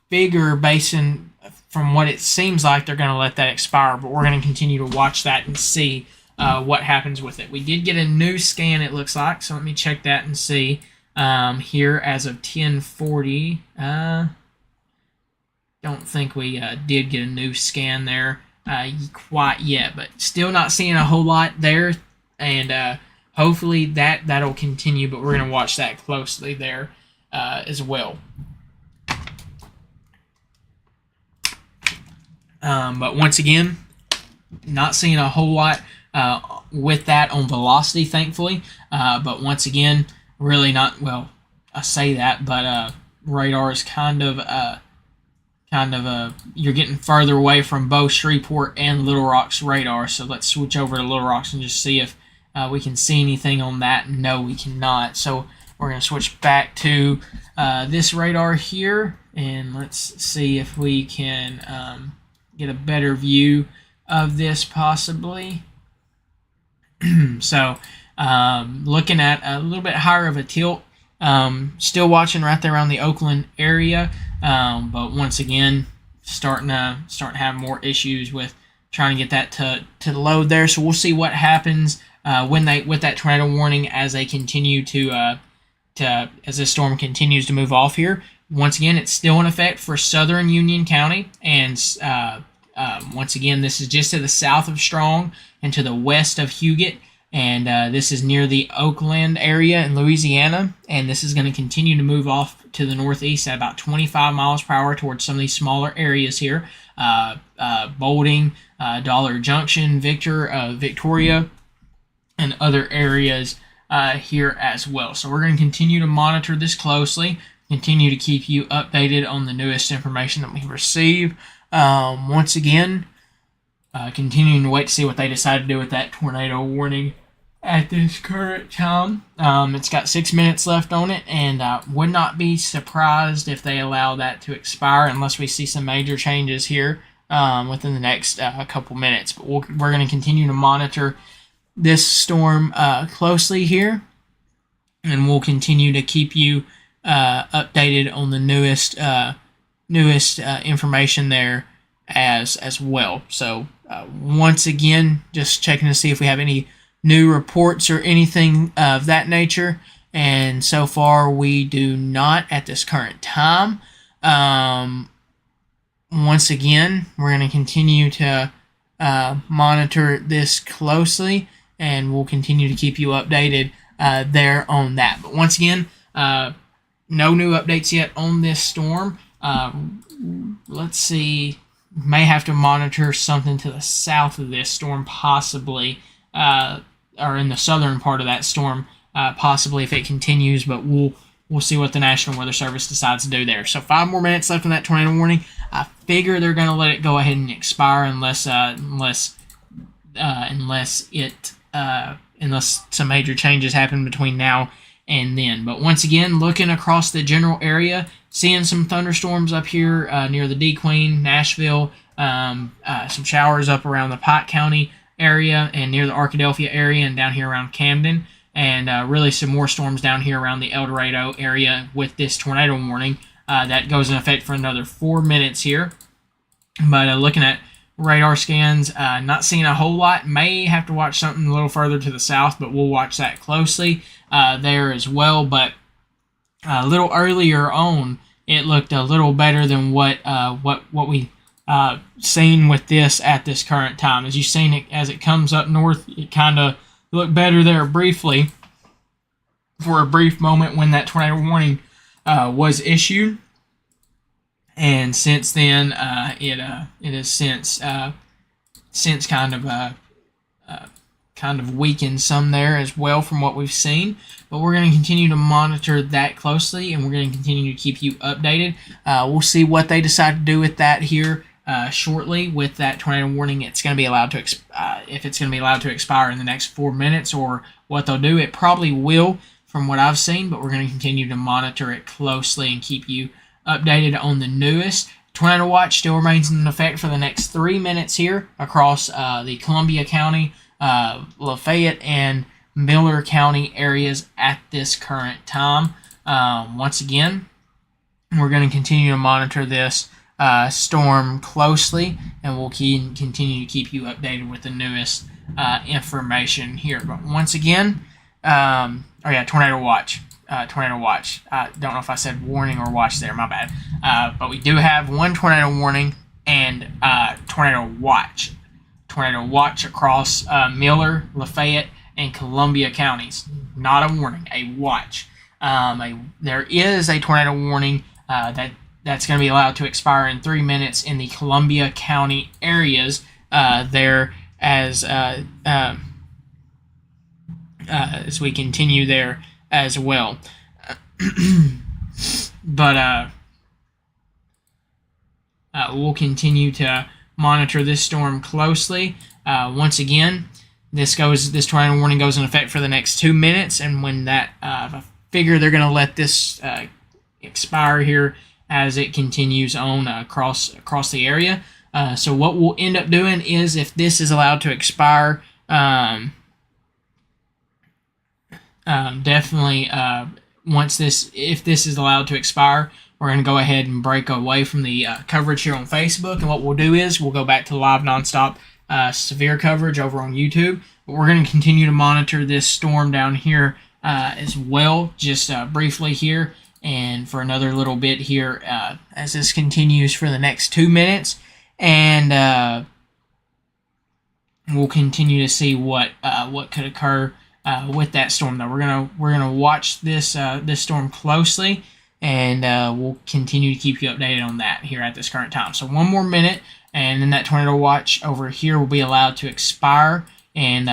Bigger basin. From what it seems like, they're going to let that expire, but we're going to continue to watch that and see what happens with it. We did get a new scan, it looks like, so let me check that and see here as of 10:40. Don't think we did get a new scan there quite yet, but still not seeing a whole lot there, and hopefully that'll continue, but we're going to watch that closely there as well. But once again, not seeing a whole lot with that on velocity, thankfully. But once again, really not, well, I say that, but radar is kind of you're getting further away from both Shreveport and Little Rock's radar. So let's switch over to Little Rock's and just see if we can see anything on that. No, we cannot. So we're going to switch back to this radar here, and let's see if we can get a better view of this possibly. So looking at a little bit higher of a tilt. Still watching right there around the Oakland area, but once again starting to have more issues with trying to get that to load there. So we'll see what happens when they with that tornado warning as they continue to as this storm continues to move off here. Once again, it's still in effect for southern Union County, and once again, this is just to the south of Strong and to the west of Huguet, and this is near the Oakland area in Louisiana, and this is going to continue to move off to the northeast at about 25 miles per hour towards some of these smaller areas here, Bolding, Dollar Junction, Victoria, and other areas here as well. So we're going to continue to monitor this closely, continue to keep you updated on the newest information that we receive. Once again, continuing to wait to see what they decide to do with that tornado warning at this current time. It's got 6 minutes left on it, and would not be surprised if they allow that to expire unless we see some major changes here within the next couple minutes. But we're going to continue to monitor this storm closely here, and we'll continue to keep you updated on the newest information there as well. So once again, just checking to see if we have any new reports or anything of that nature, and so far we do not at this current time. Once again, we're going to continue to monitor this closely, and we'll continue to keep you updated there on that. But once again, no new updates yet on this storm. Let's see, may have to monitor something to the south of this storm, possibly, or in the southern part of that storm, possibly if it continues, but we'll see what the National Weather Service decides to do there. So 5 more minutes left on that tornado warning. I figure they're going to let it go ahead and expire unless some major changes happen between now and then. But once again, looking across the general area, seeing some thunderstorms up here near the D. Queen, Nashville, some showers up around the Pike County area and near the Arkadelphia area and down here around Camden, and really some more storms down here around the El Dorado area with this tornado warning. That goes in effect for another 4 minutes here. But looking at radar scans, not seeing a whole lot. May have to watch something a little further to the south, but we'll watch that closely there as well. But a little earlier on, it looked a little better than what we seen with this at this current time. As you've seen it as it comes up north, it kind of looked better there briefly for a brief moment when that tornado warning was issued. And since then, it has since kind of weakened some there as well from what we've seen. But we're going to continue to monitor that closely, and we're going to continue to keep you updated. We'll see what they decide to do with that here shortly. With that tornado warning, it's going to be allowed to if it's going to be allowed to expire in the next 4 minutes, or what they'll do. It probably will, from what I've seen, but we're going to continue to monitor it closely and keep you updated on the newest. Tornado watch still remains in effect for the next 3 minutes here across the Columbia County, Lafayette, and Miller County areas at this current time. Once again, we're going to continue to monitor this storm closely, and we'll continue to keep you updated with the newest information here. But once again, tornado watch. Tornado watch. I don't know if I said warning or watch there, my bad. But we do have one tornado warning and tornado watch. Tornado watch across Miller, Lafayette, and Columbia counties. Not a warning, a watch. There is a tornado warning that's going to be allowed to expire in 3 minutes in the Columbia County areas there as we continue there as well. But we'll continue to monitor this storm closely. Once again, this tornado warning goes in effect for the next 2 minutes, and when that, I figure they're going to let this expire here as it continues on across the area. So what we'll end up doing is, if this is allowed to expire, definitely if this is allowed to expire, we're going to go ahead and break away from the coverage here on Facebook. And what we'll do is we'll go back to live nonstop severe coverage over on YouTube. But we're going to continue to monitor this storm down here as well, just briefly here and for another little bit here as this continues for the next 2 minutes. And we'll continue to see what could occur with that storm. Though we're gonna watch this storm closely, and we'll continue to keep you updated on that here at this current time. So 1 more minute, and then that tornado watch over here will be allowed to expire in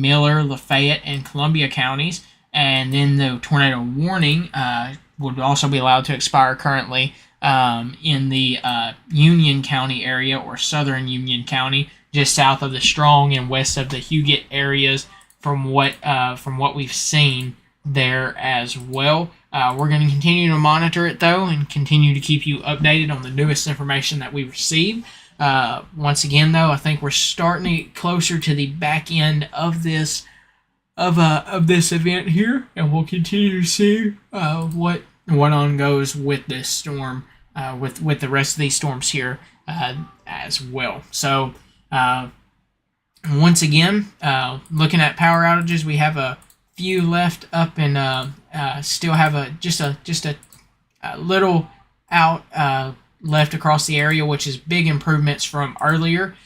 Miller, Lafayette, and Columbia counties, and then the tornado warning would also be allowed to expire currently in the Union County area, or southern Union County, just south of the Strong and west of the Huguet areas, from what we've seen there as well. We're going to continue to monitor it though, and continue to keep you updated on the newest information that we receive. Once again though, I think we're starting to get closer to the back end of this event here, and we'll continue to see what on goes with this storm, with the rest of these storms here as well. So once again, looking at power outages, we have a few left up, and still have just a little out left across the area, which is big improvements from earlier.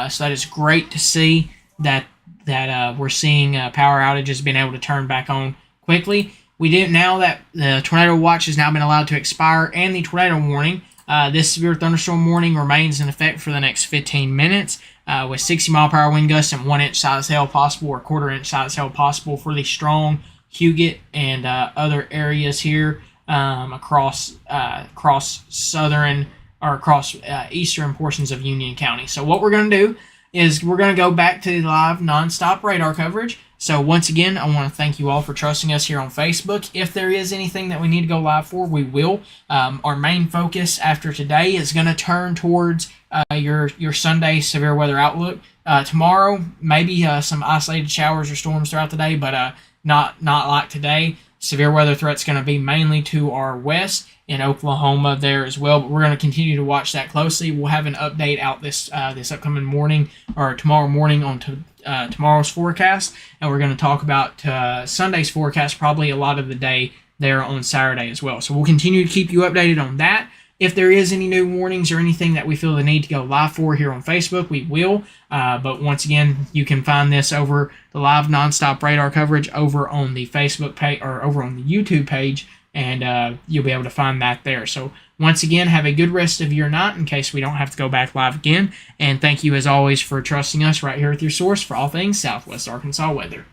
So that is great to see that we're seeing power outages being able to turn back on quickly. We did, now that the tornado watch has now been allowed to expire, and the tornado warning, this severe thunderstorm warning remains in effect for the next 15 minutes, with 60-mile-per-hour wind gusts and 1-inch size hail possible, or quarter-inch size hail possible for the Strong, Huguet, and other areas here across southern, or across eastern portions of Union County. So what we're going to do is we're going to go back to the live nonstop radar coverage. So once again, I want to thank you all for trusting us here on Facebook. If there is anything that we need to go live for, we will. Our main focus after today is going to turn towards your Sunday severe weather outlook. Tomorrow, maybe some isolated showers or storms throughout the day, but not like today. Severe weather threat's going to be mainly to our west, in Oklahoma there as well, but we're going to continue to watch that closely. We'll have an update out this upcoming morning, or tomorrow morning, on tomorrow's forecast, and we're going to talk about Sunday's forecast probably a lot of the day there on Saturday as well. So we'll continue to keep you updated on that. If there is any new warnings or anything that we feel the need to go live for here on Facebook, we will. But once again, you can find this over the live nonstop radar coverage over on the Facebook page, or over on the YouTube page, and you'll be able to find that there. So once again, have a good rest of your night, in case we don't have to go back live again. And thank you as always for trusting us right here with your source for all things Southwest Arkansas weather.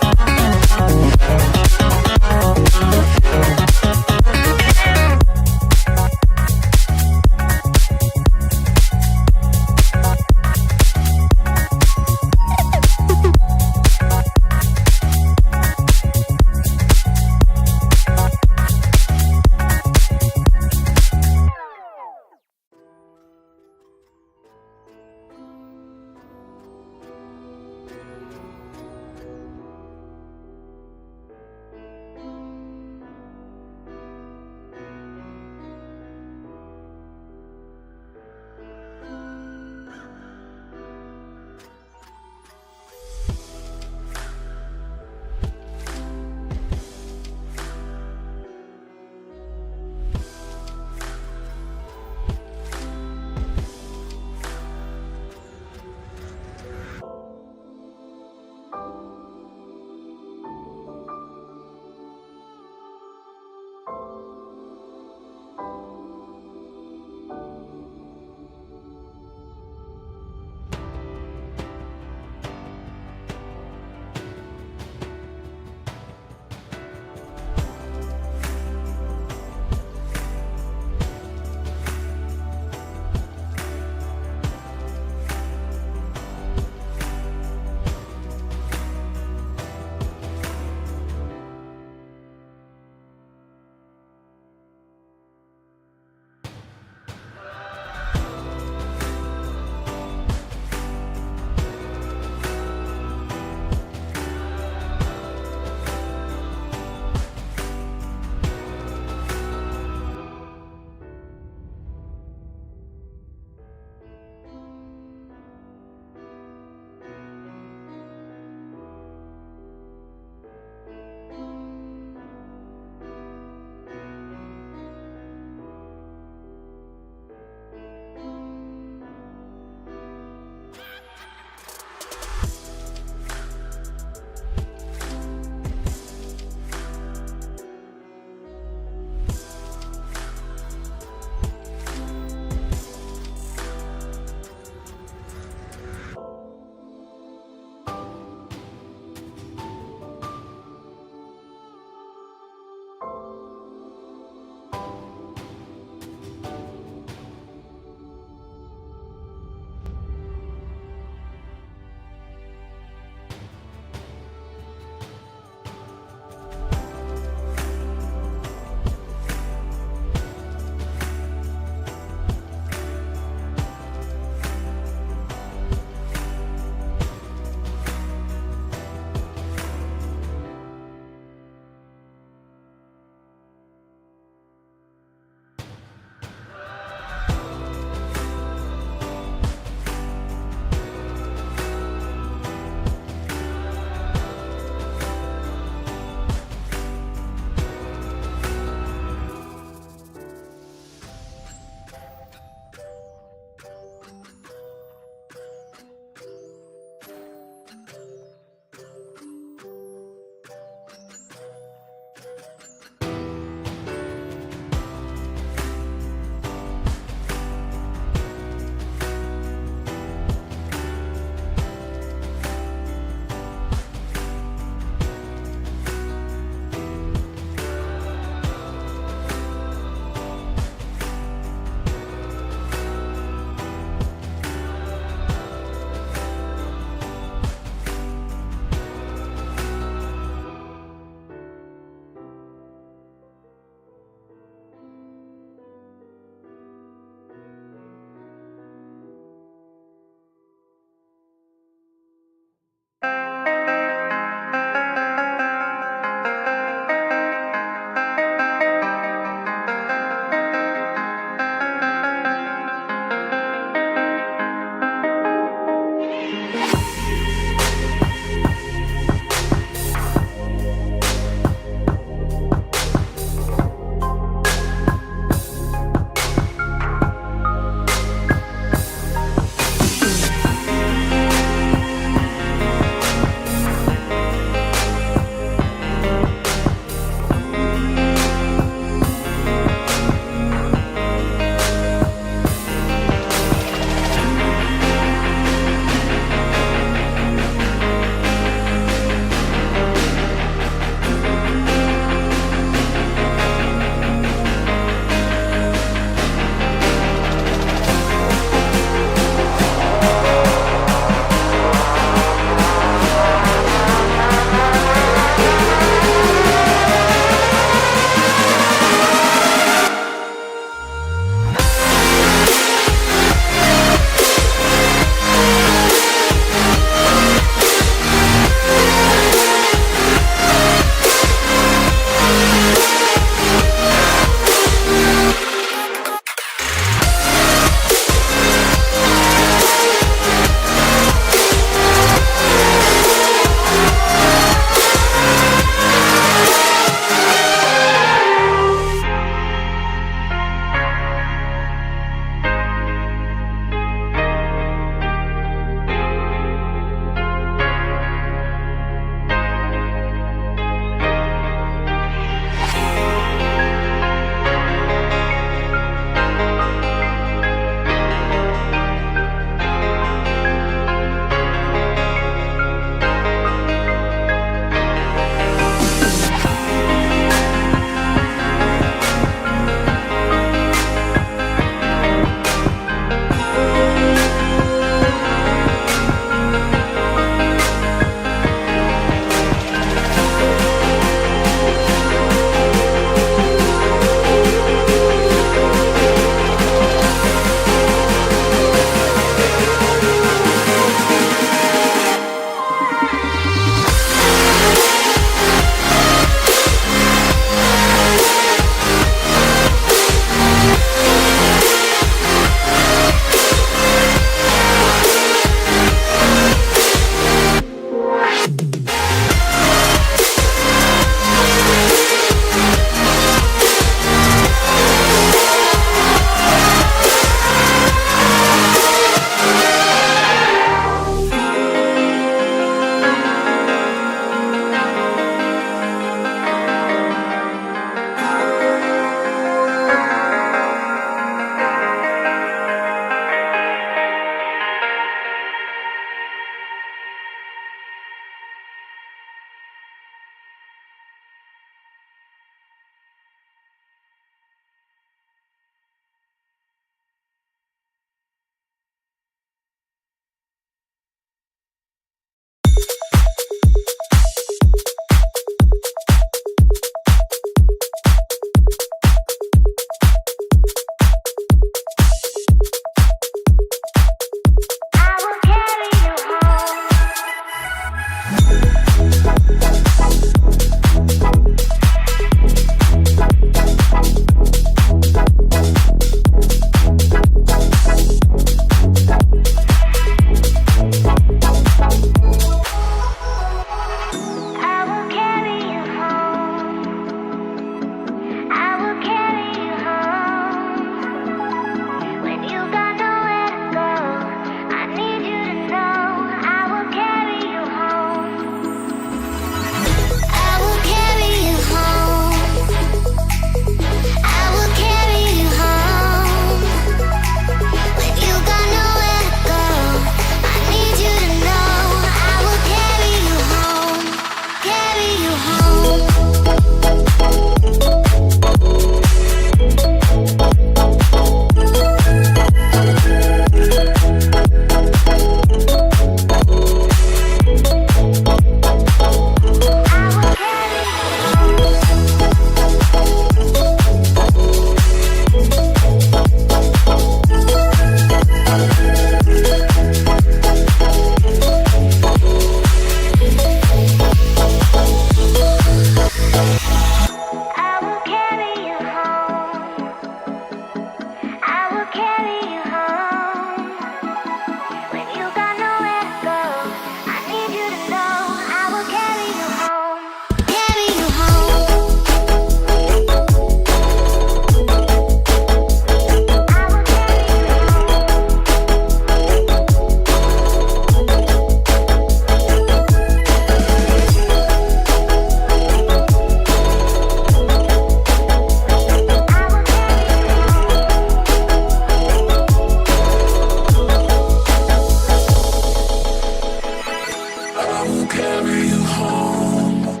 will carry you home.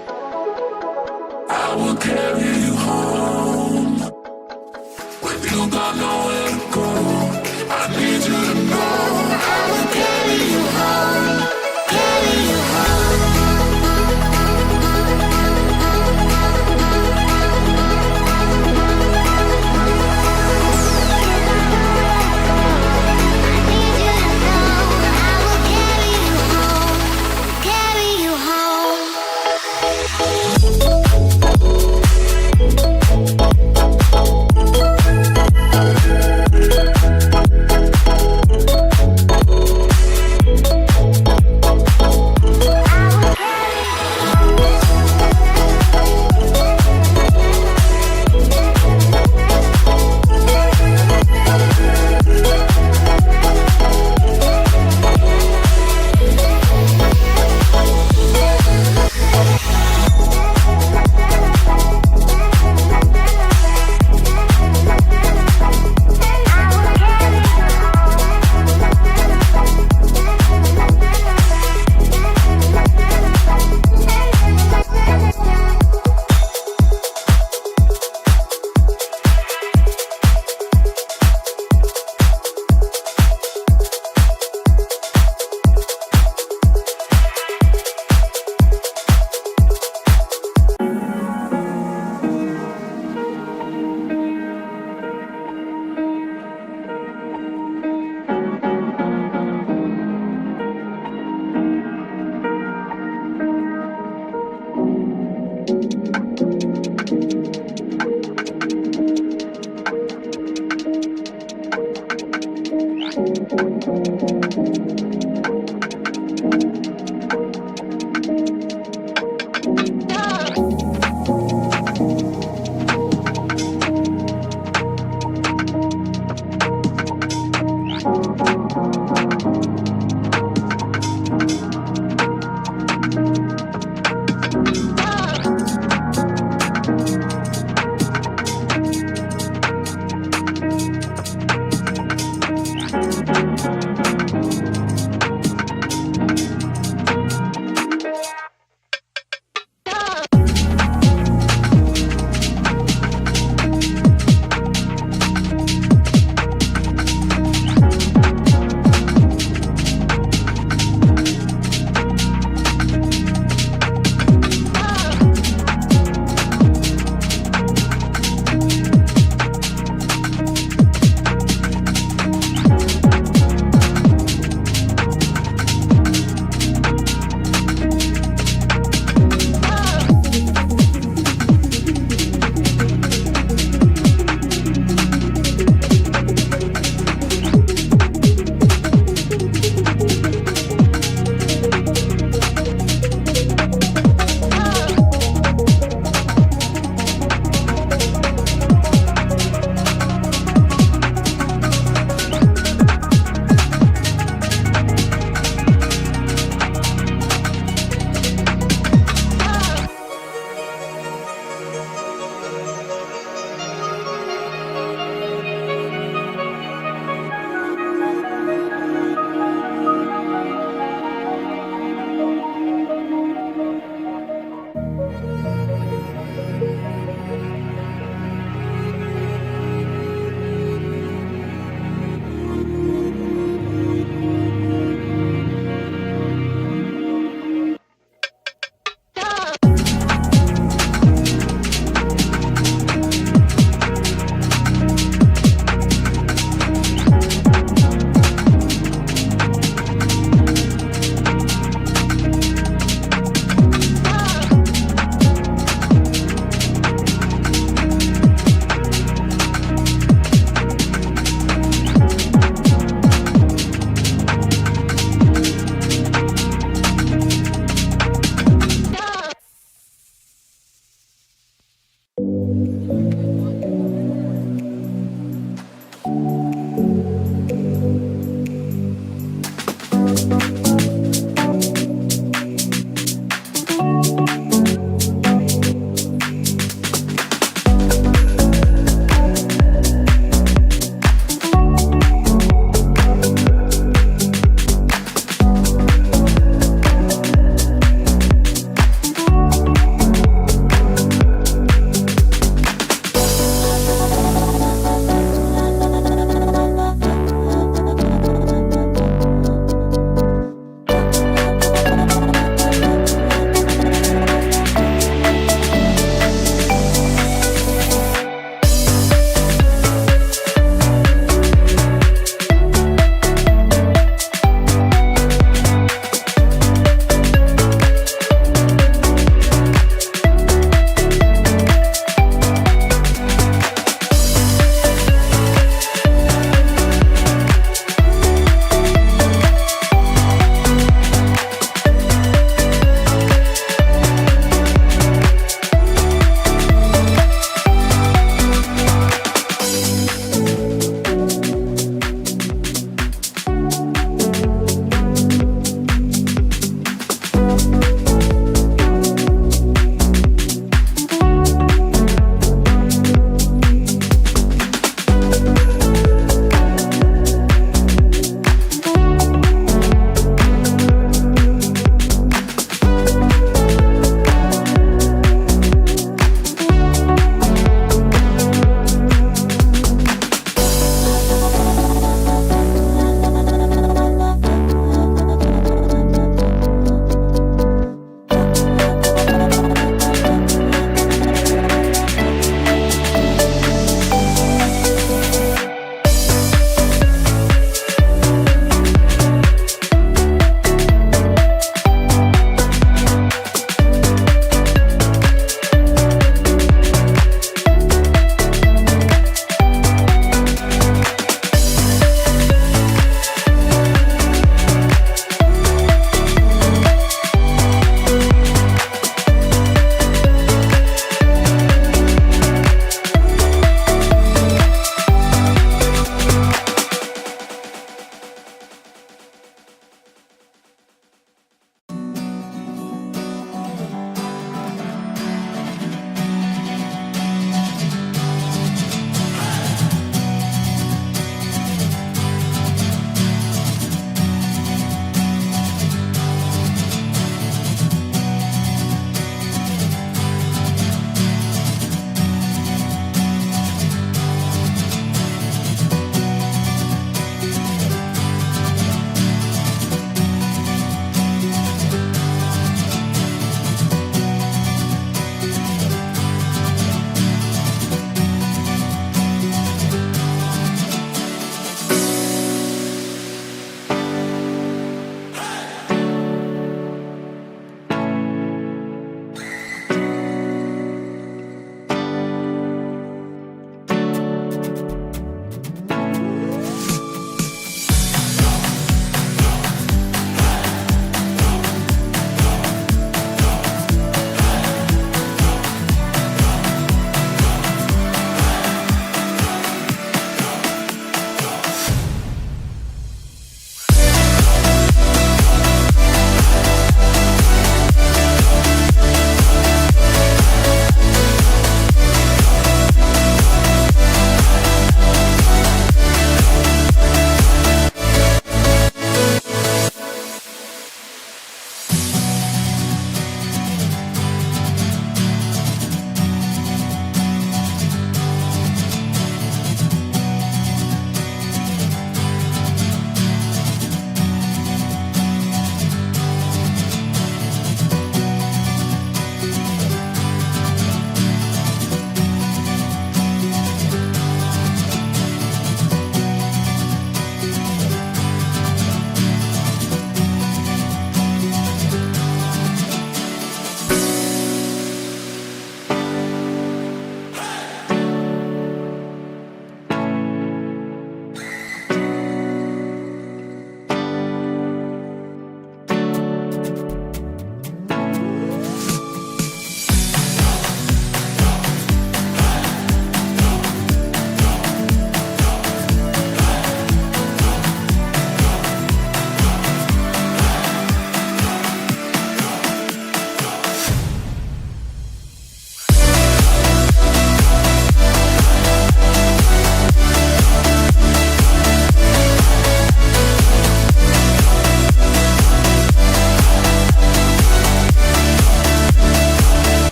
I will carry you home. When you got nowhere to go, I need you to know I will carry you home. Carry you home. Carry you home.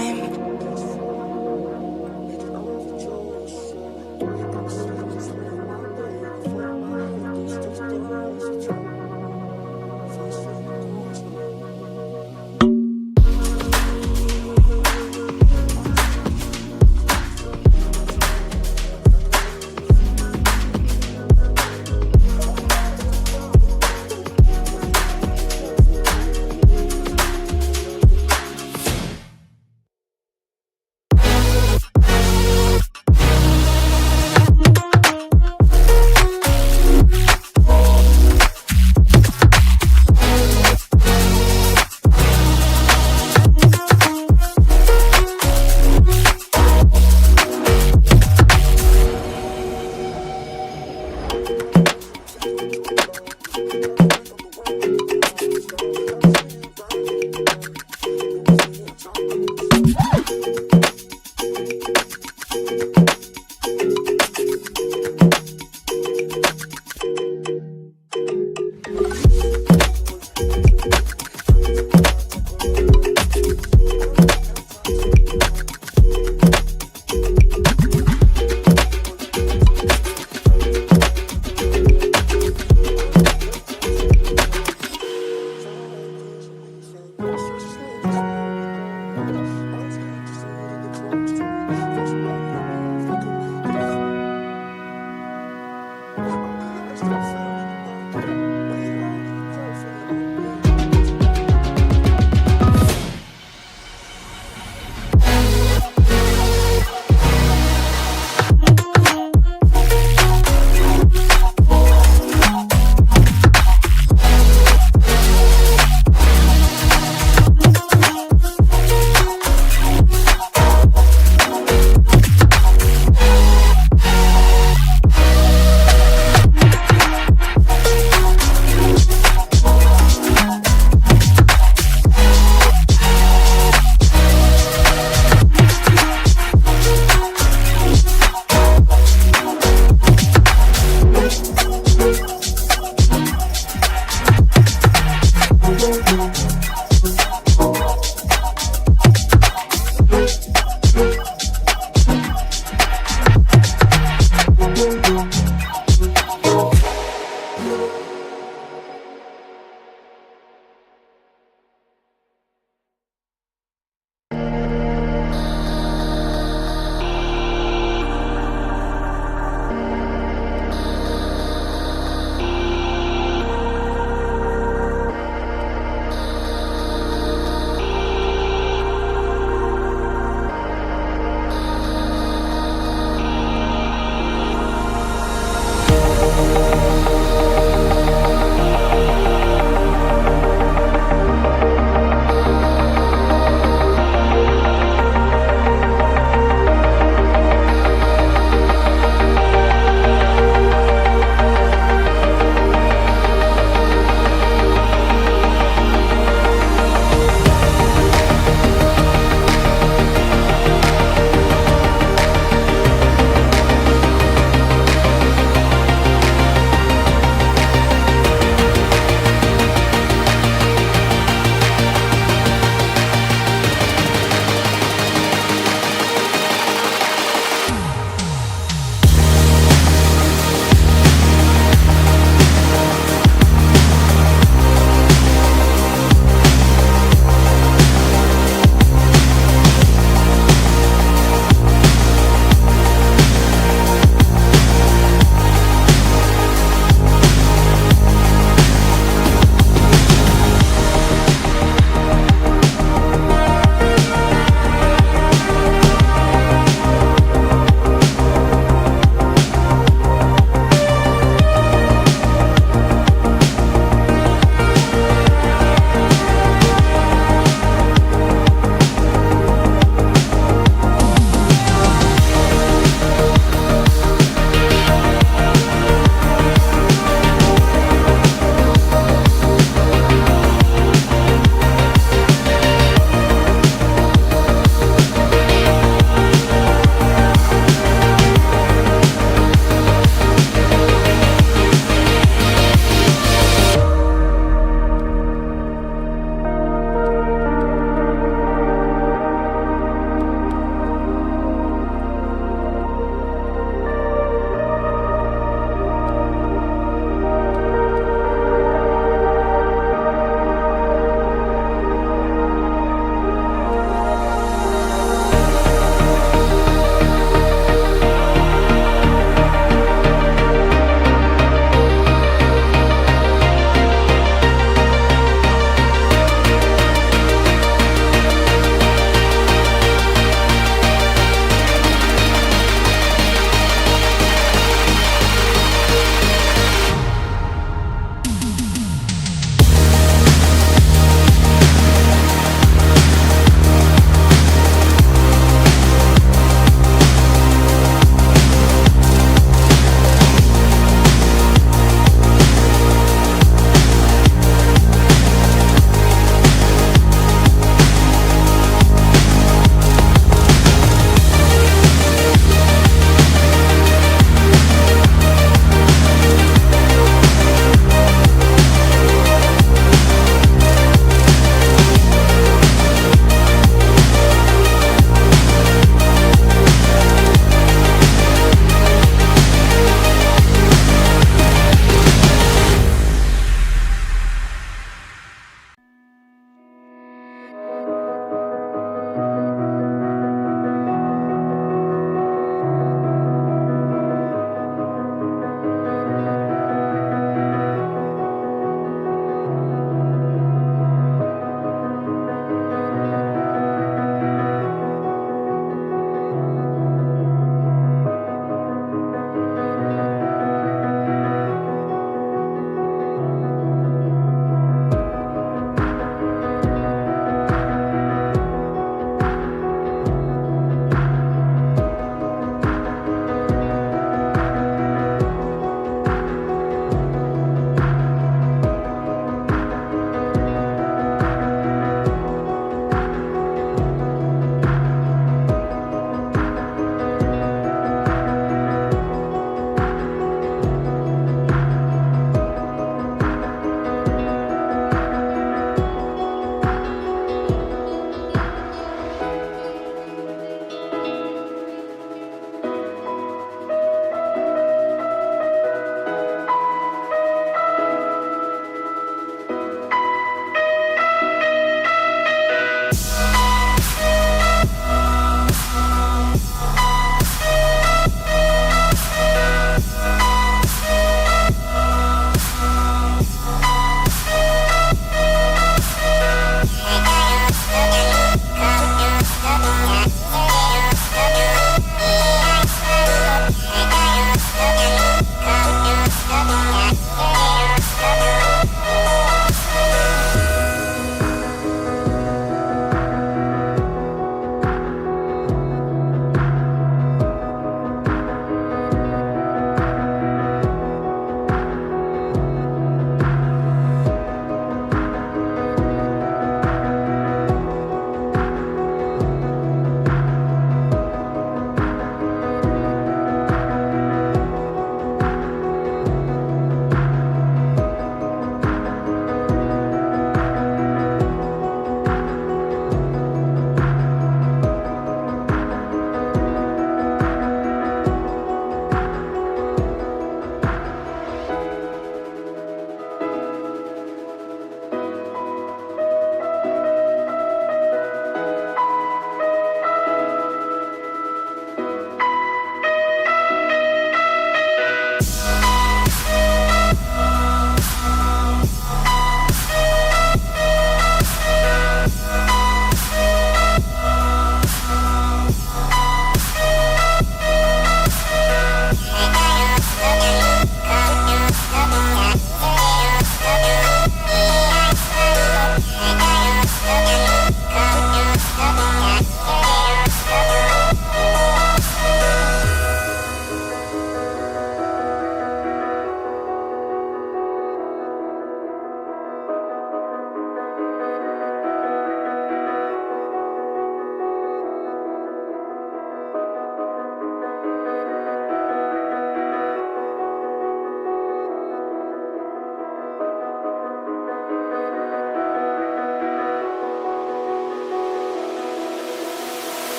time.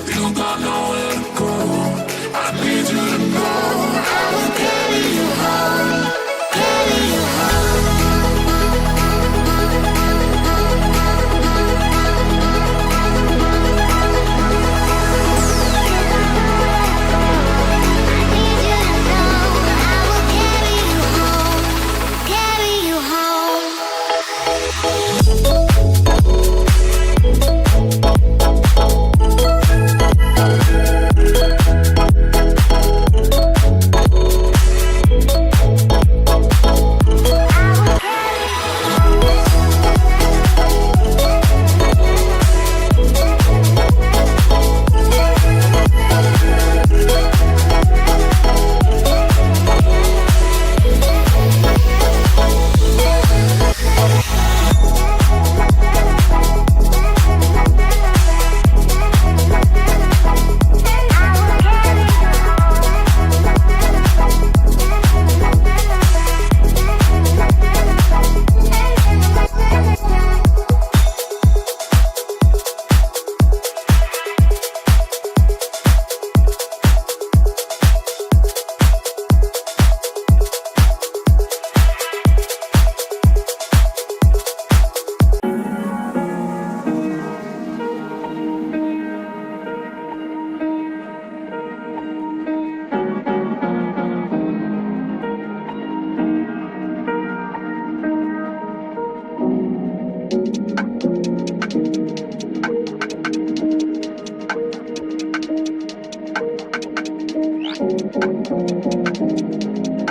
You don't got no